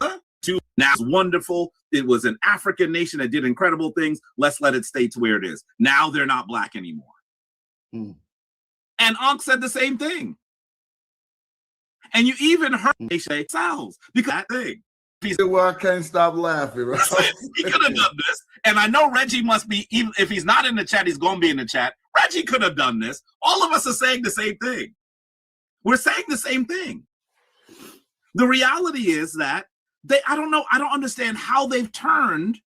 Speaker 5: Now it's wonderful. It was an African nation that did incredible things. Let's let it stay to where it is. Now they're not black anymore. And Ankh said the same thing. And you even heard they say sounds because that thing.
Speaker 7: Well, I can't stop laughing. Right?
Speaker 5: He could have done this. And I know Reggie must be, even if he's not in the chat, he's going to be in the chat. Reggie could have done this. All of us are saying the same thing. We're saying the same thing. The reality is that I don't understand how they've turned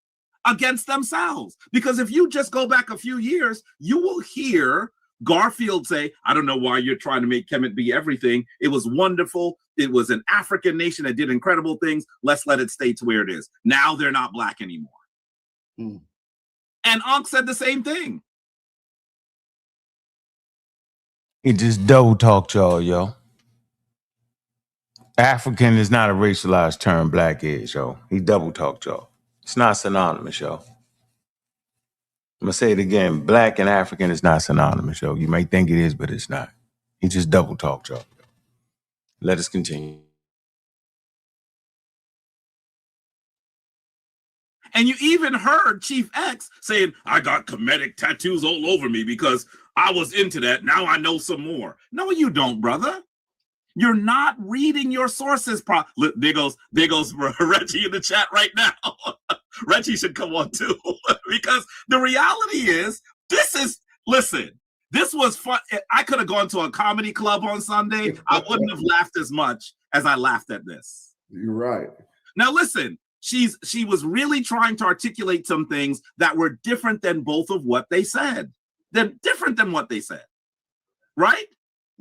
Speaker 5: against themselves. Because if you just go back a few years, you will hear Garfield say, I don't know why you're trying to make Kemet be everything. It was wonderful. It was an African nation that did incredible things. Let's let it stay to where it is. Now they're not black anymore. And Ankh said the same thing.
Speaker 1: He just double talked y'all, yo. African is not a racialized term, black is, yo. He double talked y'all. It's not synonymous, yo. I'm gonna say it again. Black and African is not synonymous, yo. You may think it is, but it's not. He just double talked y'all. Let us continue.
Speaker 5: And you even heard Chief X saying, I got Kemetic tattoos all over me because I was into that. Now I know some more. No, you don't, brother. You're not reading your sources. Look, there goes Reggie in the chat right now. Reggie should come on too. Because the reality is, listen, this was fun. I could have gone to a comedy club on Sunday. I wouldn't have laughed as much as I laughed at this.
Speaker 7: You're right.
Speaker 5: Now listen, she was really trying to articulate some things that were different than both of what they said. They're different than what they said. Right?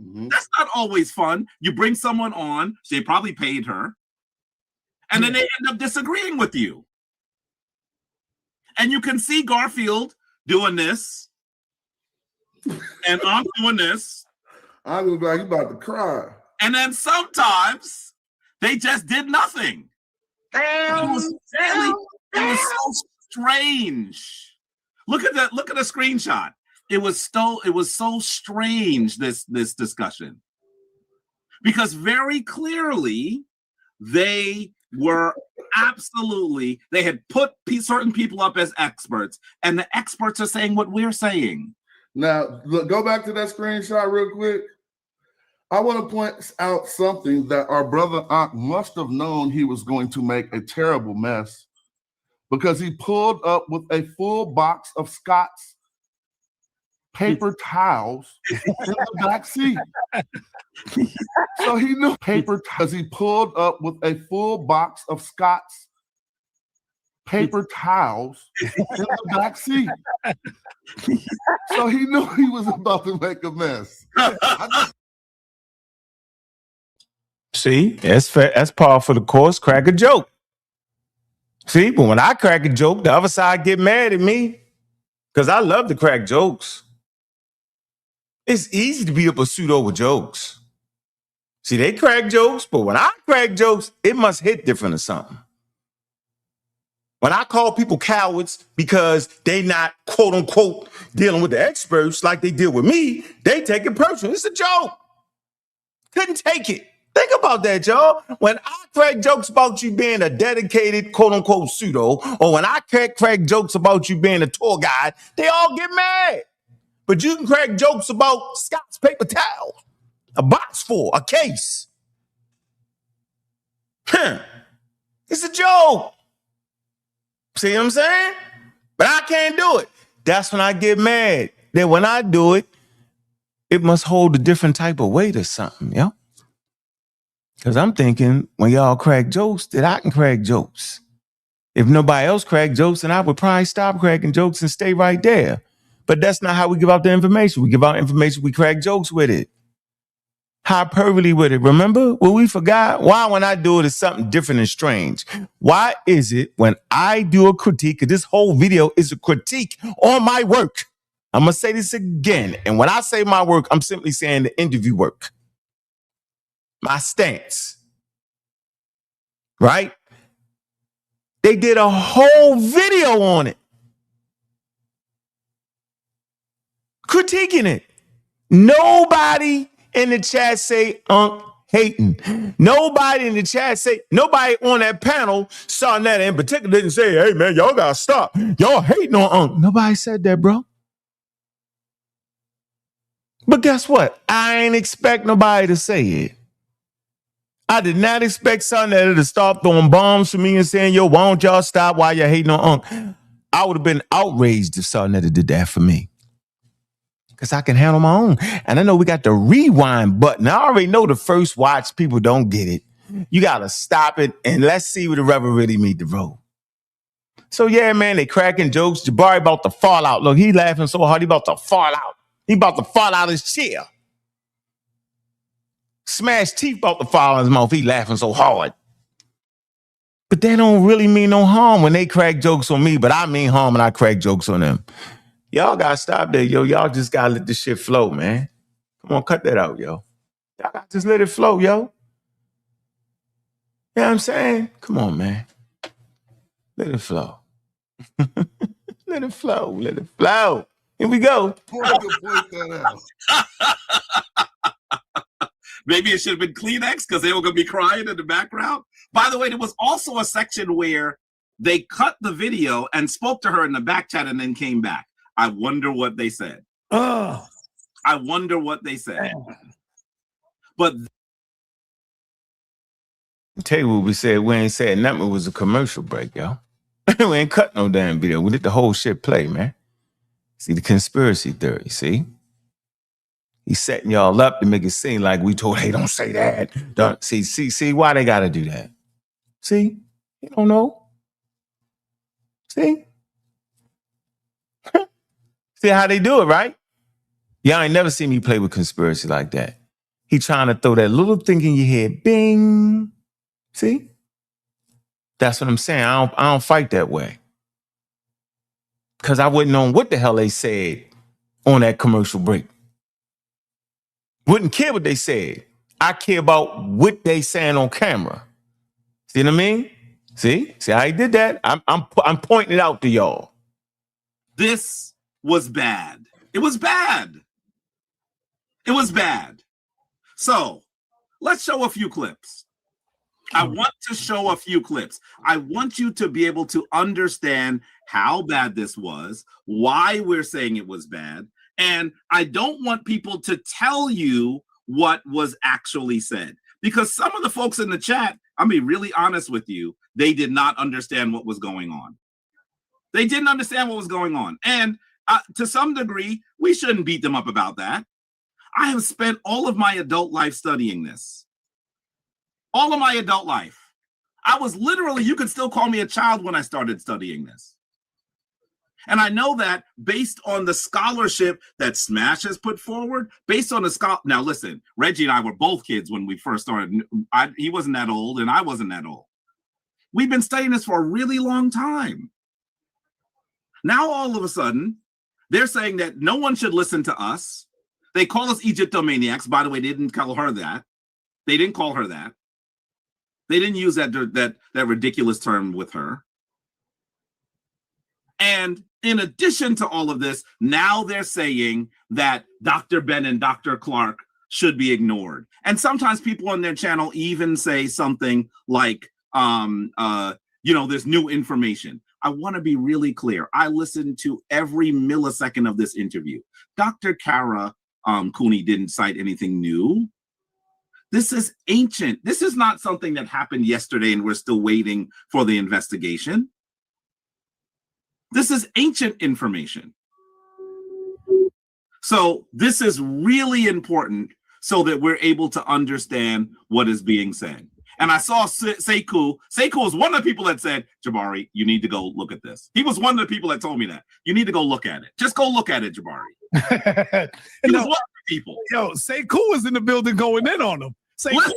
Speaker 5: That's not always fun. You bring someone on, they probably paid her, and then they end up disagreeing with you. And you can see Garfield doing this, and I'm doing this.
Speaker 7: I was like, you about to cry.
Speaker 5: And then sometimes they just did nothing. It was so strange. Look at the screenshot. It was so strange, this discussion, because very clearly they were they had put certain people up as experts, and the experts are saying what we're saying.
Speaker 7: Now, look, go back to that screenshot real quick. I want to point out something that our brother Ankh must have known he was going to make a terrible mess, because he pulled up with a full box of Scott's paper towels in the back seat. So he knew because he pulled up with a full box of Scott's paper towels in the back seat. So he knew he was about to make a mess.
Speaker 1: See, that's par for the course. Crack a joke. See, but when I crack a joke, the other side get mad at me because I love to crack jokes. It's easy to be a pursuit over jokes. See, they crack jokes, but when I crack jokes, it must hit different or something. When I call people cowards because they not, quote unquote, dealing with the experts like they deal with me, they take it personal. It's a joke. Couldn't take it. Think about that, y'all. When I crack jokes about you being a dedicated, quote unquote, pseudo, or when I crack jokes about you being a tour guide, they all get mad. But you can crack jokes about Scott's paper towel, a box full, a case. It's a joke. See what I'm saying? But I can't do it. That's when I get mad. Then when I do it, it must hold a different type of weight or something, yo. Because I'm thinking when y'all crack jokes, that I can crack jokes. If nobody else cracked jokes, then I would probably stop cracking jokes and stay right there. But that's not how we give out the information. We give out information, we crack jokes with it. Hyperbole with it. Remember what we forgot? Why when I do it is something different and strange? Why is it when I do a critique, this whole video is a critique on my work? I'm going to say this again. And when I say my work, I'm simply saying the interview work. My stance. Right? They did a whole video on it. Critiquing it. Nobody in the chat say Ankh hating. Nobody in the chat say, nobody on that panel, sa.neter in particular, didn't say, hey man, y'all gotta stop. Y'all hating on Ankh. Nobody said that, bro. But guess what? I ain't expect nobody to say it. I did not expect sa.neter to start throwing bombs for me and saying, yo, why don't y'all stop while you're hating on Ankh? I would have been outraged if sa.neter did that for me. because I can handle my own. And I know we got the rewind button. I already know the first watch people don't get it. You got to stop it and let's see where the rubber really meet the road. So yeah, man, they cracking jokes. Jabari about to fall out. Look, he laughing so hard, he about to fall out. He about to fall out his chair. Smash teeth about to fall out his mouth. He laughing so hard. But they don't really mean no harm when they crack jokes on me, but I mean harm when I crack jokes on them. Y'all gotta stop there, yo. Y'all just gotta let this shit flow, man. Come on, cut that out, yo. Y'all gotta just let it flow, yo. You know what I'm saying? Come on, man. Let it flow. Let it flow. Let it flow. Here we go.
Speaker 5: Maybe it should have been Kleenex because they were going to be crying in the background. By the way, there was also a section where they cut the video and spoke to her in the back chat and then came back. I wonder what they said.
Speaker 4: Oh,
Speaker 5: I wonder what they said. But
Speaker 1: tell you what we said. We ain't said nothing. It was a commercial break, yo. We ain't cut no damn video. We let the whole shit play, man. See the conspiracy theory, see? He's setting y'all up to make it seem like we told, hey, don't say that. Don't see why they gotta do that. See? You don't know. See? See how they do it, right? Y'all ain't never seen me play with conspiracy like that. He trying to throw that little thing in your head. Bing. See? That's what I'm saying. I don't fight that way. Because I wouldn't know what the hell they said on that commercial break. Wouldn't care what they said. I care about what they saying on camera. See what I mean? See how he did that? I'm pointing it out to y'all.
Speaker 5: this was bad. It was bad. It was bad. So let's show a few clips. I want to show a few clips. I want you to be able to understand how bad this was, why we're saying it was bad. And I don't want people to tell you what was actually said, because some of the folks in the chat, I'll be really honest with you, they did not understand what was going on. They didn't understand what was going on. And to some degree, we shouldn't beat them up about that. I have spent all of my adult life studying this. All of my adult life. I was literally, you could still call me a child when I started studying this. And I know that based on the scholarship that Smash has put forward, based on the now listen, Reggie and I were both kids when we first started. He wasn't that old and I wasn't that old. We've been studying this for a really long time. Now all of a sudden, they're saying that no one should listen to us. They call us Egyptomaniacs. By the way, they didn't call her that. They didn't call her that. They didn't use that ridiculous term with her. And in addition to all of this, now they're saying that Dr. Ben and Dr. Clark should be ignored. And sometimes people on their channel even say something like, there's new information. I want to be really clear. I listened to every millisecond of this interview. Dr. Kara Cooney didn't cite anything new. This is ancient. This is not something that happened yesterday and we're still waiting for the investigation. This is ancient information. So this is really important so that we're able to understand what is being said. And I saw Sekou. Sekou was one of the people that said, Jabari, you need to go look at this. He was one of the people that told me that. You need to go look at it. Just go look at it, Jabari. He was one of the people.
Speaker 4: Yo, Sekou was in the building going in on him.
Speaker 5: Listen.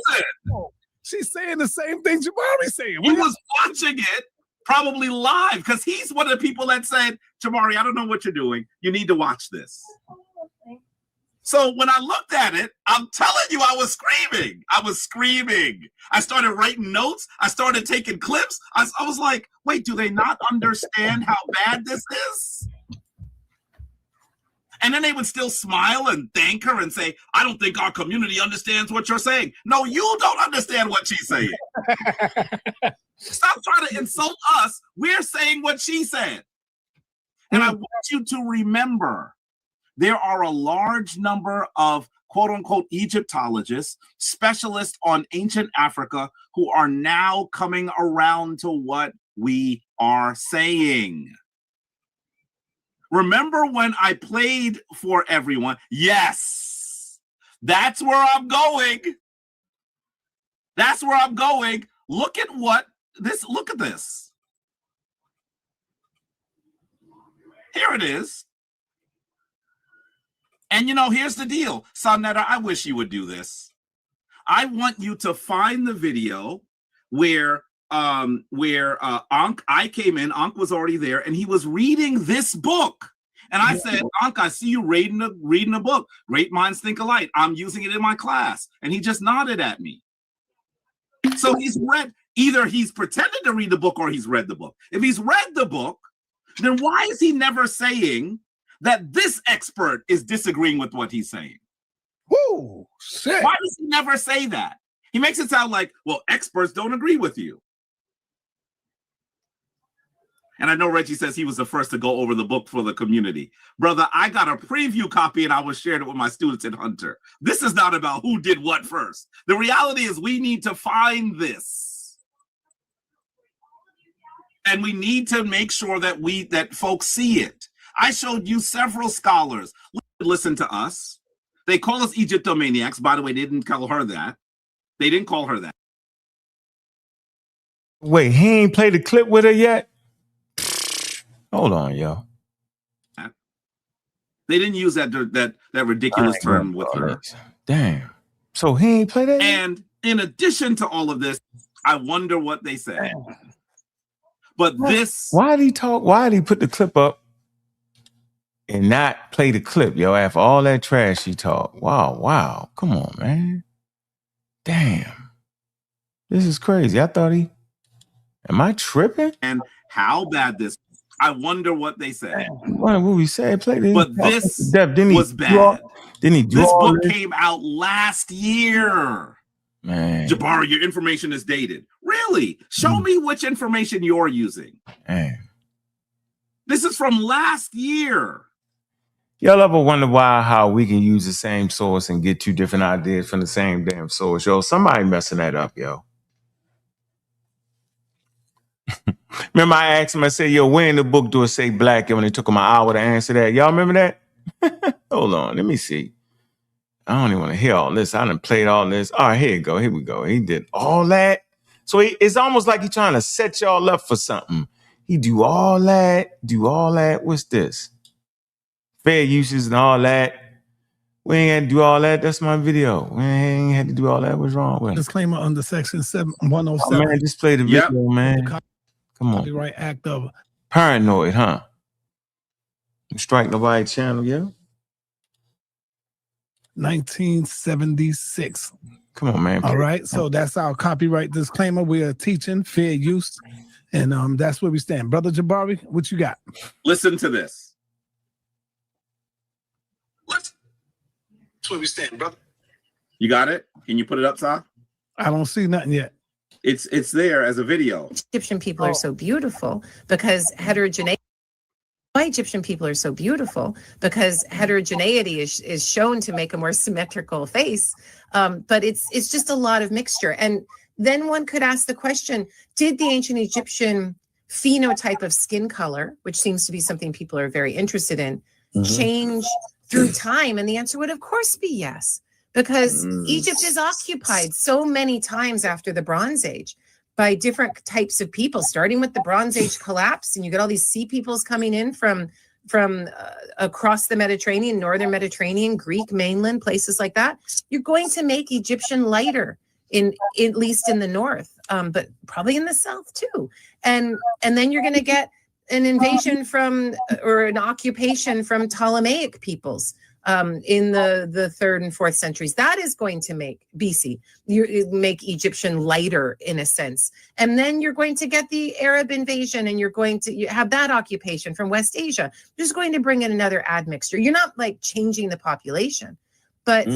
Speaker 4: She's saying the same thing Jabari's saying.
Speaker 5: He was watching it probably live because he's one of the people that said, Jabari, I don't know what you're doing. You need to watch this. So when I looked at it, I'm telling you, I was screaming. I was screaming. I started writing notes. I started taking clips. I was like, wait, do they not understand how bad this is? And then they would still smile and thank her and say, I don't think our community understands what you're saying. No, you don't understand what she's saying. Stop trying to insult us. We're saying what she said. And I want you to remember, there are a large number of quote unquote Egyptologists, specialists on ancient Africa, who are now coming around to what we are saying. Remember when I played for everyone? Yes, that's where I'm going. That's where I'm going. Look at this. Look at this. Here it is. And here's the deal. sa.neter, I wish you would do this. I want you to find the video where Ankh, I came in, Ankh was already there, and he was reading this book. And I said, Ankh, I see you reading a book. Great minds think alike. I'm using it in my class. And he just nodded at me. So either he's pretended to read the book or he's read the book. If he's read the book, then why is he never saying that this expert is disagreeing with what he's saying?
Speaker 4: Whoa, shit.
Speaker 5: Why does he never say that? He makes it sound like, well, experts don't agree with you. And I know Reggie says he was the first to go over the book for the community. Brother, I got a preview copy and I was sharing it with my students in Hunter. This is not about who did what first. The reality is we need to find this. And we need to make sure that folks see it. I showed you several scholars. Listen to us. They call us Egyptomaniacs. By the way, they didn't call her that. They didn't call her that.
Speaker 1: Wait, he ain't played the clip with her yet? Hold on, yo.
Speaker 5: They didn't use that ridiculous term with her.
Speaker 1: Damn. So he ain't played that yet?
Speaker 5: And in addition to all of this, I wonder what they say. But
Speaker 1: why did he talk? Why did he put the clip up and not play the clip, yo, after all that trash he talked? Wow. Come on, man. Damn. This is crazy. Am I tripping?
Speaker 5: And how bad this, I wonder what they say.
Speaker 1: What we said, play this.
Speaker 5: But this was bad. This book came out last year.
Speaker 1: Man.
Speaker 5: Jabari, your information is dated. Really? Show me which information you're using.
Speaker 1: Man.
Speaker 5: This is from last year.
Speaker 1: Y'all ever wonder how we can use the same source and get two different ideas from the same damn source? Yo, somebody messing that up, yo. Remember I asked him, I said, yo, where in the book do it say black? And when it took him an hour to answer that. Y'all remember that? Hold on, let me see. I don't even want to hear all this. I done played all this. All right, here we go. He did all that. So it's almost like he's trying to set y'all up for something. He do all that. What's this? Fair uses and all that. We ain't had to do all that. That's my video. We ain't had to do all that. What's wrong with it?
Speaker 4: Disclaimer under section 107.
Speaker 1: Oh, man, just play the video, man. Come on.
Speaker 4: Copyright Act of
Speaker 1: Paranoid, huh? Strike Nobody channel, yeah?
Speaker 4: 1976.
Speaker 1: Come on, man.
Speaker 4: All right. So that's our copyright disclaimer. We are teaching fair use. And that's where we stand. Brother Jabari, what you got?
Speaker 5: Listen to this.
Speaker 4: That's where we stand, brother.
Speaker 5: You got it? Can you put it up, Sa?
Speaker 4: I don't see nothing yet.
Speaker 5: It's there as a video.
Speaker 8: Egyptian people are so beautiful because heterogeneity. Why Egyptian people are so beautiful because heterogeneity is shown to make a more symmetrical face, but it's just a lot of mixture. And then one could ask the question: did the ancient Egyptian phenotype of skin color, which seems to be something people are very interested in, change through time? And the answer would, of course, be yes, because Egypt is occupied so many times after the Bronze Age by different types of people, starting with the Bronze Age collapse, and you get all these sea peoples coming in from across the Mediterranean, northern Mediterranean, Greek mainland, places like that. You're going to make Egyptian lighter, at least in the north, but probably in the south too. And then you're going to get an invasion or an occupation from Ptolemaic peoples in the 3rd and 4th centuries. That is going to make BC, make Egyptian lighter in a sense. And then you're going to get the Arab invasion, and you're going to have that occupation from West Asia. You're just going to bring in another admixture. You're not like changing the population, but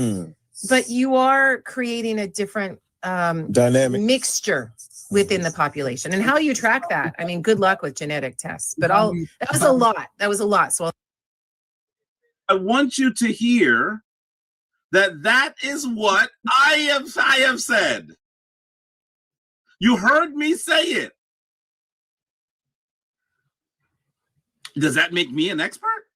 Speaker 8: you are creating a different
Speaker 1: dynamic
Speaker 8: mixture within the population. And how you track that, I mean, good luck with genetic tests. But that was a lot. So
Speaker 5: I want you to hear that is what I have said. You heard me say it. Does that make me an expert?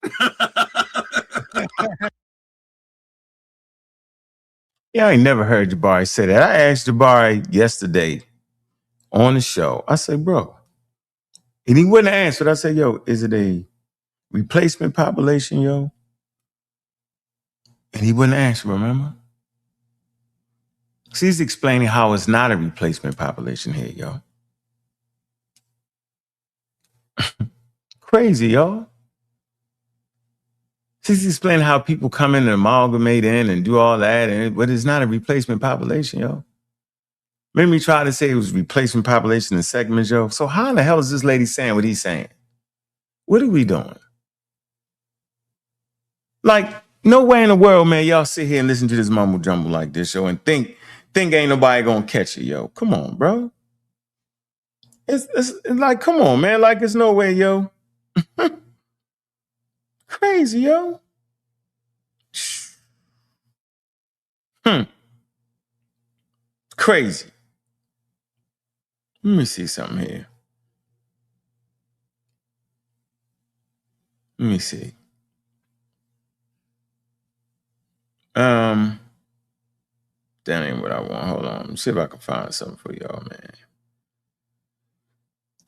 Speaker 1: Yeah, I ain't never heard Jabari say that. I asked Jabari yesterday on the show. I said, bro, and he wouldn't answer. I said, yo, is it a replacement population, yo? And he wouldn't answer, remember? She's explaining how it's not a replacement population here, yo. Crazy, yo. She's explaining how people come in and amalgamate in and do all that, but it's not a replacement population, yo. Made me try to say it was replacement population in segments, yo. So how in the hell is this lady saying what he's saying? What are we doing? Like, no way in the world, man, y'all sit here and listen to this mumble jumble like this, yo, and think ain't nobody gonna catch it, yo. Come on, bro. It's like, come on, man. Like, it's no way, yo. Crazy, yo. Crazy. Let me see something here. Let me see. That ain't what I want. Hold on. Let me see if I can find something for y'all, man.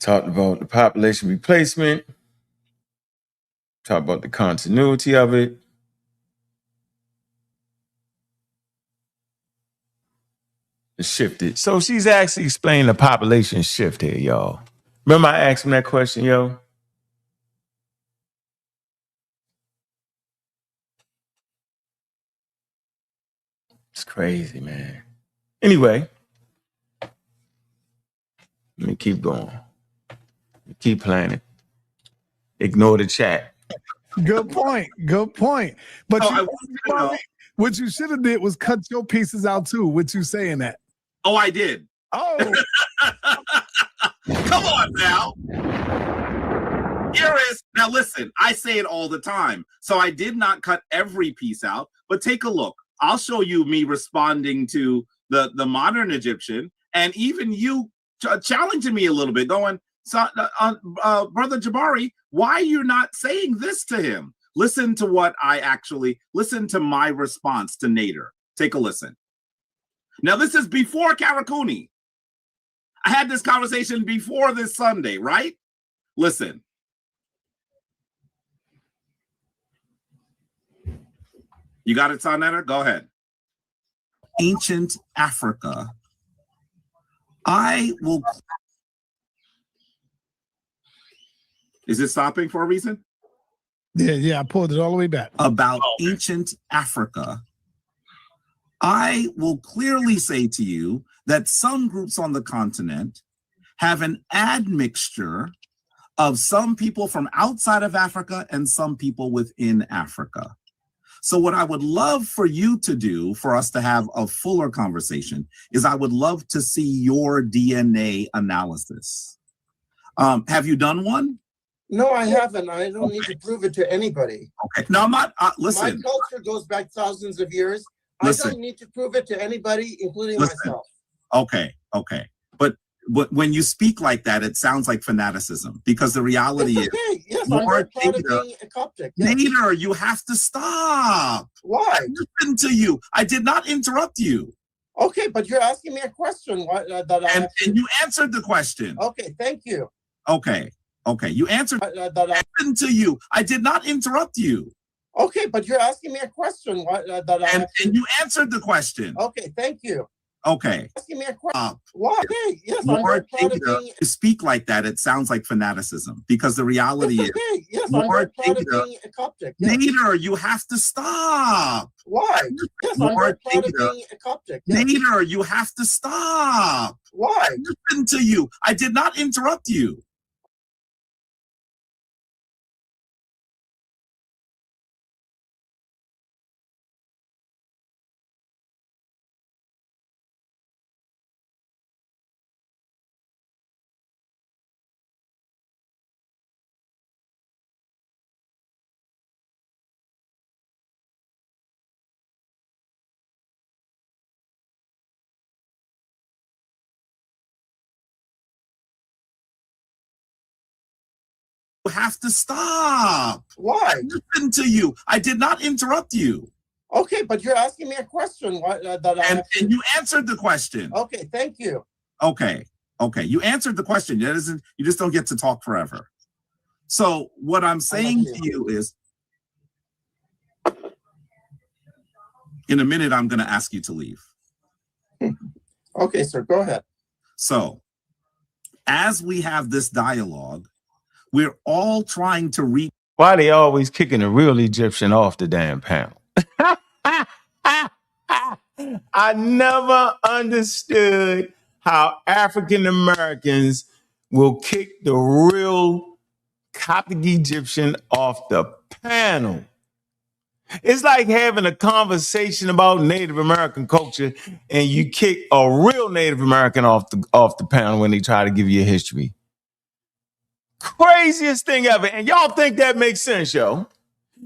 Speaker 1: Talked about the population replacement. Talk about the continuity of it. It shifted. So she's actually explaining the population shift here, y'all. Remember I asked him that question, yo? It's crazy, man. Anyway, let me keep going. Keep planning. Ignore the chat.
Speaker 4: Good point. Good point. But
Speaker 5: Oh,
Speaker 4: you,
Speaker 5: I want you to know.
Speaker 4: what you should have did was cut your pieces out too. With you saying that.
Speaker 5: Oh, I did.
Speaker 4: Oh,
Speaker 5: Come on now. Here is, now listen, I say it all the time. So I did not cut every piece out, but take a look. I'll show you me responding to the modern Egyptian, and even you challenging me a little bit, going, so, Brother Jabari, why you're not saying this to him? Listen to what listen to my response to Nader. Take a listen. Now, this is before Karakuni. I had this conversation before this Sunday, right? Listen. You got it, sa.neter? Go ahead. Ancient Africa. Is it stopping for a reason?
Speaker 4: yeah. I pulled it all the way back.
Speaker 5: About ancient Africa. I will clearly say to you that some groups on the continent have an admixture of some people from outside of Africa and some people within Africa. So what I would love for you to do, for us to have a fuller conversation, is I would love to see your DNA analysis. Have you done one?
Speaker 9: No, I haven't. I don't need to prove it to anybody.
Speaker 5: Okay. No, I'm not. Listen.
Speaker 9: My culture goes back thousands of years.
Speaker 5: Listen.
Speaker 9: I don't need to prove it to anybody, including myself.
Speaker 5: Okay. But when you speak like that, it sounds like fanaticism, because the reality is,
Speaker 9: yes, I'm very proud of being a Coptic. Yes.
Speaker 5: Nader, you have to stop.
Speaker 9: Why?
Speaker 5: I listened to you. I did not interrupt you.
Speaker 9: Okay, but you're asking me a question
Speaker 5: and you answered the question.
Speaker 9: Okay, thank you.
Speaker 5: Okay, you answered. I listened to you. I did not interrupt you.
Speaker 9: Okay, but you're asking me a question
Speaker 5: and you answered the question.
Speaker 9: Okay, thank you.
Speaker 5: Okay.
Speaker 9: Asking me a question. Why? Okay, yes, I'm very proud of being.
Speaker 5: To speak like that, it sounds like fanaticism, because the reality is,
Speaker 9: yes, I'm very proud of being a Coptic. Yes.
Speaker 5: Nader, you have to stop.
Speaker 9: Why? Yes, I'm very proud of being a Coptic. Yes.
Speaker 5: Nader, you have to stop.
Speaker 9: Why?
Speaker 5: I listened to you. I did not interrupt you. You have to stop.
Speaker 9: Why?
Speaker 5: I listened to you. I did not interrupt you.
Speaker 9: Okay, but you're asking me a question
Speaker 5: And you answered the question.
Speaker 9: Okay, thank you.
Speaker 5: Okay, you answered the question. You just don't get to talk forever. So what I'm saying to you is, in a minute, I'm going to ask you to leave.
Speaker 9: Okay, sir, go ahead.
Speaker 5: So as we have this dialogue, we're all trying to reach.
Speaker 1: Why they always kicking a real Egyptian off the damn panel? I never understood how African Americans will kick the real Coptic Egyptian off the panel. It's like having a conversation about Native American culture and you kick a real Native American off the panel when they try to give you a history. Craziest thing ever. And y'all think that makes sense, yo?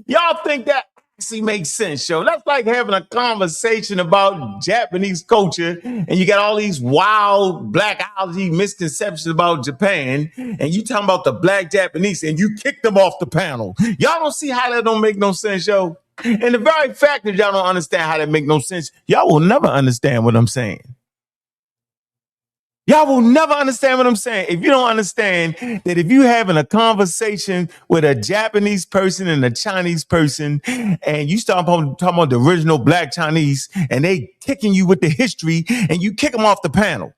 Speaker 1: Y'all think that actually makes sense, yo? That's like having a conversation about Japanese culture and you got all these wild blackology misconceptions about Japan and you talking about the black Japanese and you kick them off the panel. Y'all don't see how that don't make no sense, yo? And the very fact that y'all don't understand how that make no sense, y'all will never understand what I'm saying. Y'all will never understand what I'm saying if you don't understand that if you having a conversation with a Japanese person and a Chinese person and you start talking about the original black Chinese and they kicking you with the history and you kick them off the panel.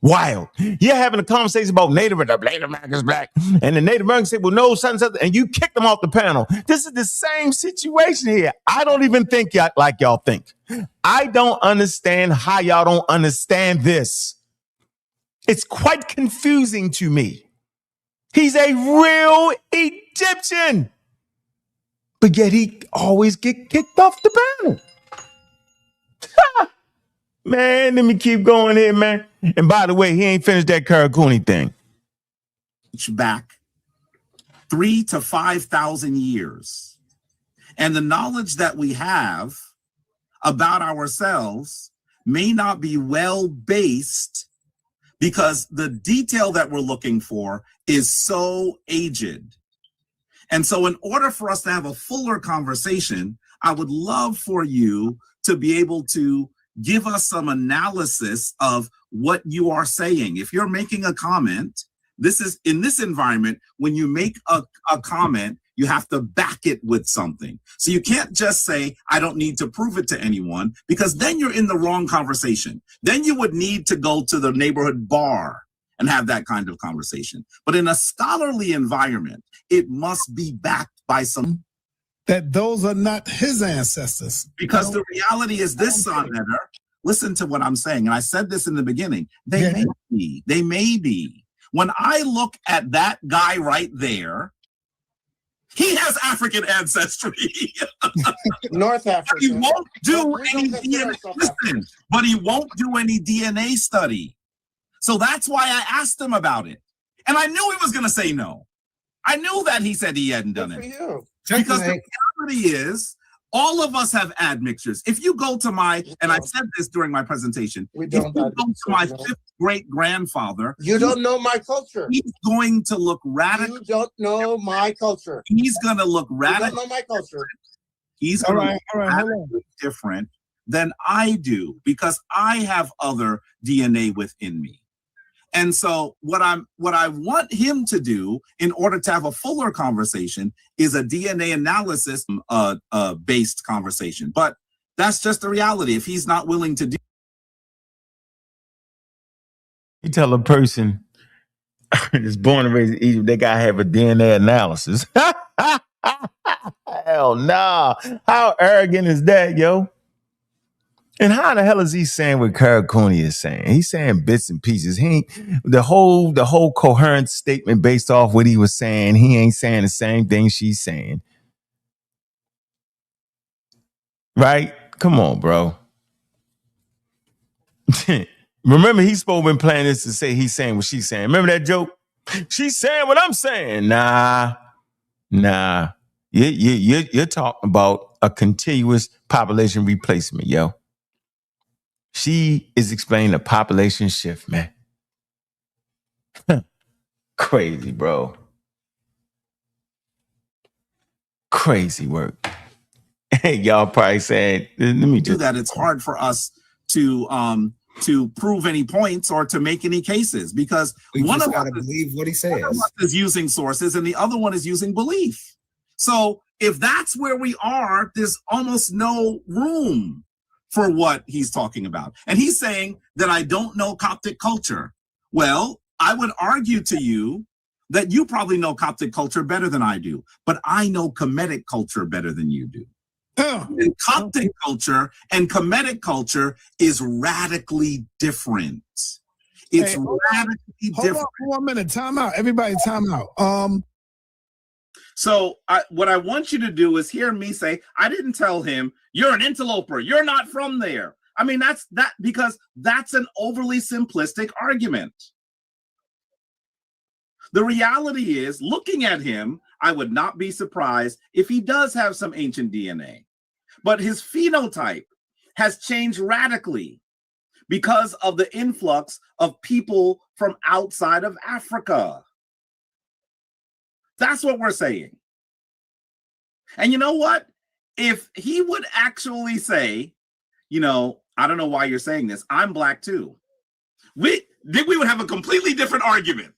Speaker 1: Wild. You're having a conversation about Native Americans black and the Native Americans say, well, no, something, and you kick them off the panel. This is the same situation here. I don't even think y'all think. I don't understand how y'all don't understand this. It's quite confusing to me. He's a real Egyptian, but yet he always get kicked off the panel. Man, let me keep going here, man. And by the way, he ain't finished that Karakuni thing.
Speaker 5: Back 3,000 to 5,000 years. And the knowledge that we have about ourselves may not be well based because the detail that we're looking for is so aged. And so in order for us to have a fuller conversation, I would love for you to be able to give us some analysis of what you are saying. If you're making a comment, this is in this environment, when you make a comment, you have to back it with something. So you can't just say, I don't need to prove it to anyone, because then you're in the wrong conversation. Then you would need to go to the neighborhood bar and have that kind of conversation. But in a scholarly environment, it must be backed by some.
Speaker 4: That those are not his ancestors.
Speaker 5: Because the reality is this, sa.neter, listen to what I'm saying. And I said this in the beginning. They may be. When I look at that guy right there, he has African ancestry.
Speaker 9: North Africa.
Speaker 5: He won't do any DNA. Listen, but he won't do any DNA study. So that's why I asked him about it. And I knew he was going to say no. I knew that he said he hadn't done it. Because the reality is, all of us have admixtures. If you go to my, and I said this during my presentation, if you go to my fifth great grandfather,
Speaker 9: you don't know my culture.
Speaker 5: He's going to look radical.
Speaker 9: You don't know my culture.
Speaker 5: He's going to look radical.
Speaker 9: You don't know my culture.
Speaker 5: He's going to look radically different than I do, because I have other DNA within me. And so what I want him to do in order to have a fuller conversation is a DNA analysis based conversation. But that's just the reality. If he's not willing to do.
Speaker 1: You tell a person that's born and raised in Egypt, they gotta have a DNA analysis. Hell nah. How arrogant is that, yo? And how the hell is he saying what Karakuni is saying? He's saying bits and pieces. He ain't the whole coherent statement based off what he was saying. He ain't saying the same thing she's saying. Right? Come on, bro. Remember, he's supposed to been playing this to say he's saying what she's saying. Remember that joke? She's saying what I'm saying. Nah. You're talking about a continuous population replacement, yo. She is explaining the population shift, man. Crazy, bro. Crazy work. Hey, y'all probably said, let me
Speaker 5: do that. It's hard for us to prove any points or to make any cases because one of us
Speaker 10: believe what he says.
Speaker 5: Is using sources and the other one is using belief. So if that's where we are, there's almost no room for what he's talking about. And he's saying that I don't know Coptic culture. Well, I would argue to you that you probably know Coptic culture better than I do, but I know Kemetic culture better than you do. And Coptic culture and Kemetic culture is radically different. It's radically different.
Speaker 4: Hold on 1 minute. Time out. Everybody, time out.
Speaker 5: So what I want you to do is hear me say, I didn't tell him, you're an interloper. You're not from there. I mean, because that's an overly simplistic argument. The reality is, looking at him, I would not be surprised if he does have some ancient DNA. But his phenotype has changed radically because of the influx of people from outside of Africa. That's what we're saying. And you know what? If he would actually say, you know, I don't know why you're saying this, I'm black too, we would have a completely different argument.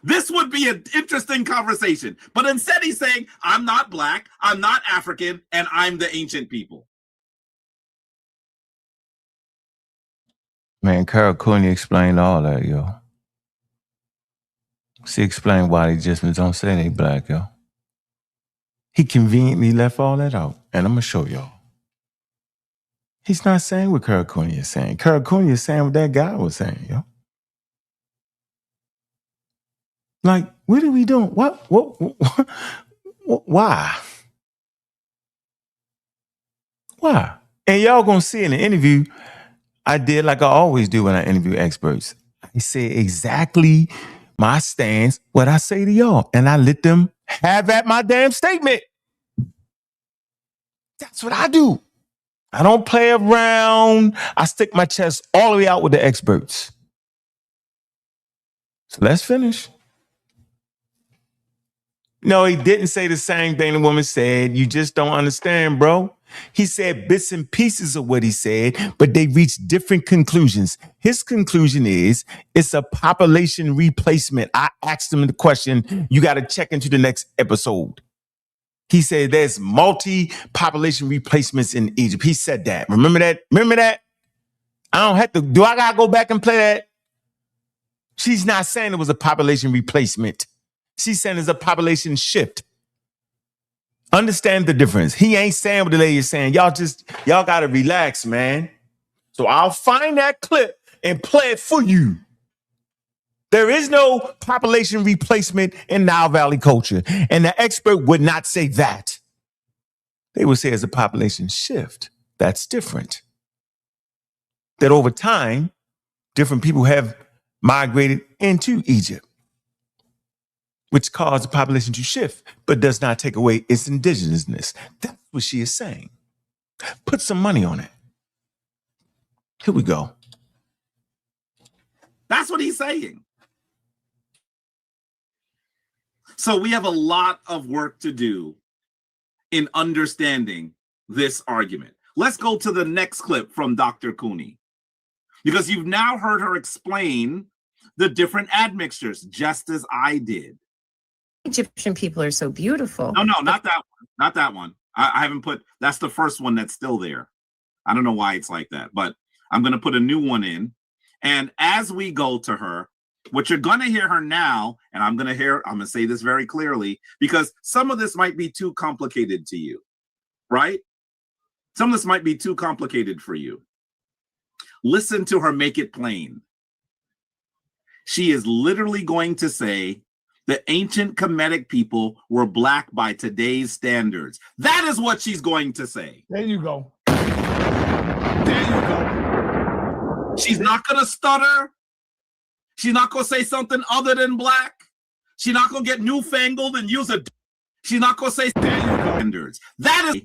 Speaker 5: This would be an interesting conversation. But instead he's saying, I'm not black, I'm not African, and I'm the ancient people.
Speaker 1: Man, Carol Cooney explained all that, yo. She explained why they just don't say they black, yo. He conveniently left all that out, and I'm going to show y'all. He's not saying what Carol Cooney is saying. Carol Cooney is saying what that guy was saying, yo. Like, what are we doing? What? Why? Why? And y'all gonna see in the interview, I did like I always do when I interview experts. I say exactly my stance, what I say to y'all, and I let them have at my damn statement. That's what I do. I don't play around. I stick my chest all the way out with the experts. So let's finish. No, he didn't say the same thing the woman said. You just don't understand, bro. He said bits and pieces of what he said, but they reached different conclusions. His conclusion is it's a population replacement. I asked him the question, you got to check into the next episode. He said there's multi-population replacements in Egypt. He said that. Remember that? Remember that? I don't have to. Do I got to go back and play that? She's not saying it was a population replacement. She's saying it's a population shift. Understand the difference. He ain't saying what the lady is saying. Y'all got to relax, man. So I'll find that clip and play it for you. There is no population replacement in Nile Valley culture. And the expert would not say that. They would say it's a population shift. That's different. That over time, different people have migrated into Egypt, which caused the population to shift, but does not take away its indigenousness. That's what she is saying. Put some money on it. Here we go.
Speaker 5: That's what he's saying. So we have a lot of work to do in understanding this argument. Let's go to the next clip from Dr. Cooney, because you've now heard her explain the different admixtures, just as I did.
Speaker 8: Egyptian people are so beautiful.
Speaker 5: No, not that one. Not that one. I haven't put, that's the first one that's still there. I don't know why it's like that, but I'm going to put a new one in. And as we go to her, what you're going to hear her now, and I'm going to say this very clearly, because some of this might be too complicated to you, right? Some of this might be too complicated for you. Listen to her make it plain. She is literally going to say the ancient Kemetic people were black by today's standards. That is what she's going to say.
Speaker 4: There you go. There you go.
Speaker 5: She's not going to stutter. She's not going to say something other than black. She's not going to get newfangled and use a... She's not going to say standards. That is...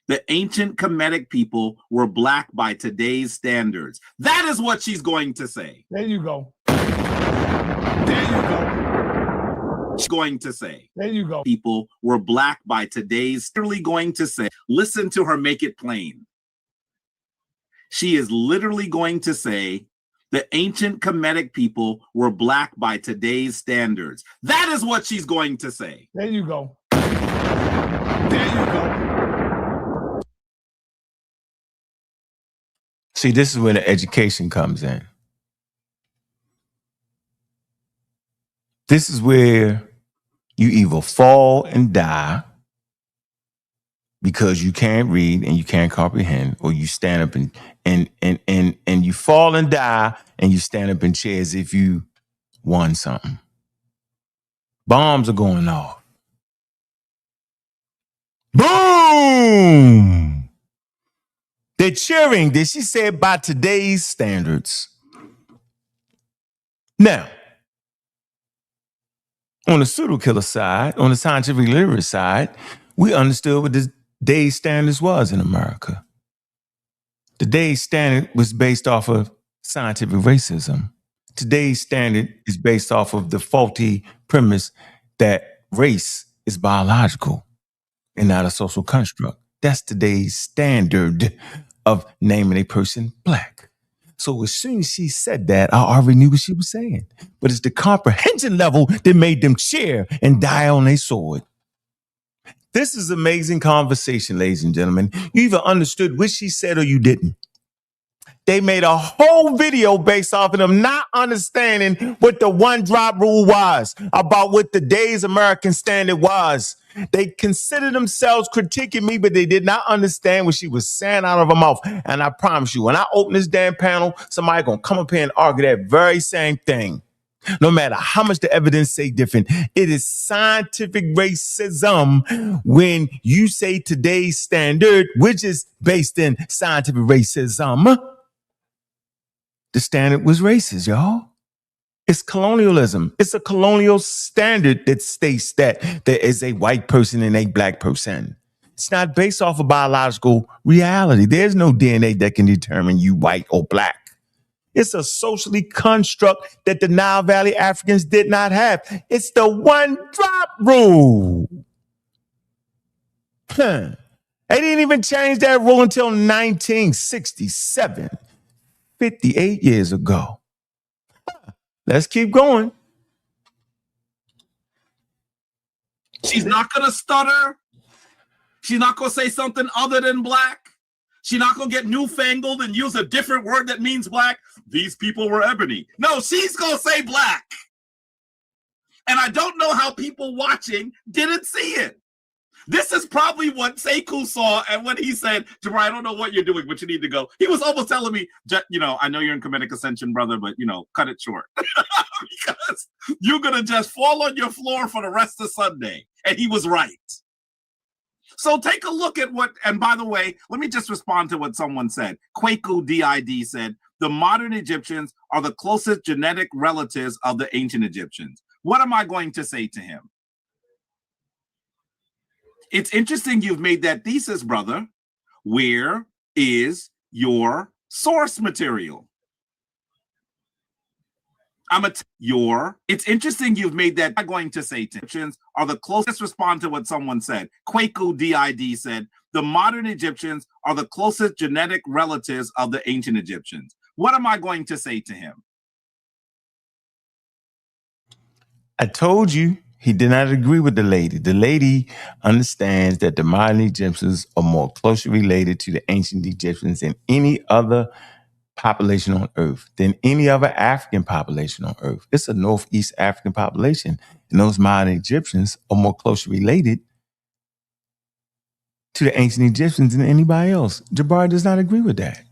Speaker 5: The ancient Kemetic people were black by today's standards. That is what she's going to say.
Speaker 4: There you go. There you go.
Speaker 5: She's going to say,
Speaker 4: there you go.
Speaker 5: People were black by today's, literally going to say, listen to her make it plain. She is literally going to say, the ancient Kemetic people were black by today's standards. That is what she's going to say.
Speaker 4: There you go. There you go.
Speaker 1: See, this is where the education comes in. This is where you either fall and die because you can't read and you can't comprehend, or you stand up and you fall and die and you stand up in chairs if you won something. Bombs are going off. Boom! They're cheering this. She said by today's standards. Now, on the pseudo killer side, on the scientific literate side, we understood what today's standards was in America. Today's standard was based off of scientific racism. Today's standard is based off of the faulty premise that race is biological and not a social construct. That's today's standard of naming a person black. So as soon as she said that, I already knew what she was saying. But it's the comprehension level that made them cheer and die on their sword. This is amazing conversation, ladies and gentlemen. You either understood what she said or you didn't. They made a whole video based off of them not understanding what the one drop rule was, about what today's American standard was. They considered themselves critiquing me, but they did not understand what she was saying out of her mouth. And I promise you, when I open this damn panel, somebody gonna come up here and argue that very same thing. No matter how much the evidence say different, it is scientific racism when you say today's standard, which is based in scientific racism. The standard was racist, y'all. It's colonialism. It's a colonial standard that states that there is a white person and a black person. It's not based off of biological reality. There's no DNA that can determine you white or black. It's a socially construct that the Nile Valley Africans did not have. It's the one drop rule. They didn't even change that rule until 1967, 58 years ago. Let's keep going.
Speaker 5: She's not going to stutter. She's not going to say something other than black. She's not going to get newfangled and use a different word that means black. These people were ebony. No, she's going to say black. And I don't know how people watching didn't see it. This is probably what Sekou saw, and when he said, Jabari, I don't know what you're doing, but you need to go. He was almost telling me, I know you're in Comedic Ascension, brother, but, cut it short. Because you're going to just fall on your floor for the rest of Sunday. And he was right. So take a look at what, and by the way, let me just respond to what someone said. Sekou DID said, the modern Egyptians are the closest genetic relatives of the ancient Egyptians. What am I going to say to him? It's interesting you've made that thesis, brother. Where is your source material? It's interesting you've made that. I'm going to say Egyptians are the closest. Respond to what someone said. Sekou DID said, the modern Egyptians are the closest genetic relatives of the ancient Egyptians. What am I going to say to him?
Speaker 1: I told you he did not agree with the lady. The lady understands that the modern Egyptians are more closely related to the ancient Egyptians than any other population on earth, than any other African population on earth. It's a Northeast African population, and those modern Egyptians are more closely related to the ancient Egyptians than anybody else. Jabari does not agree with that.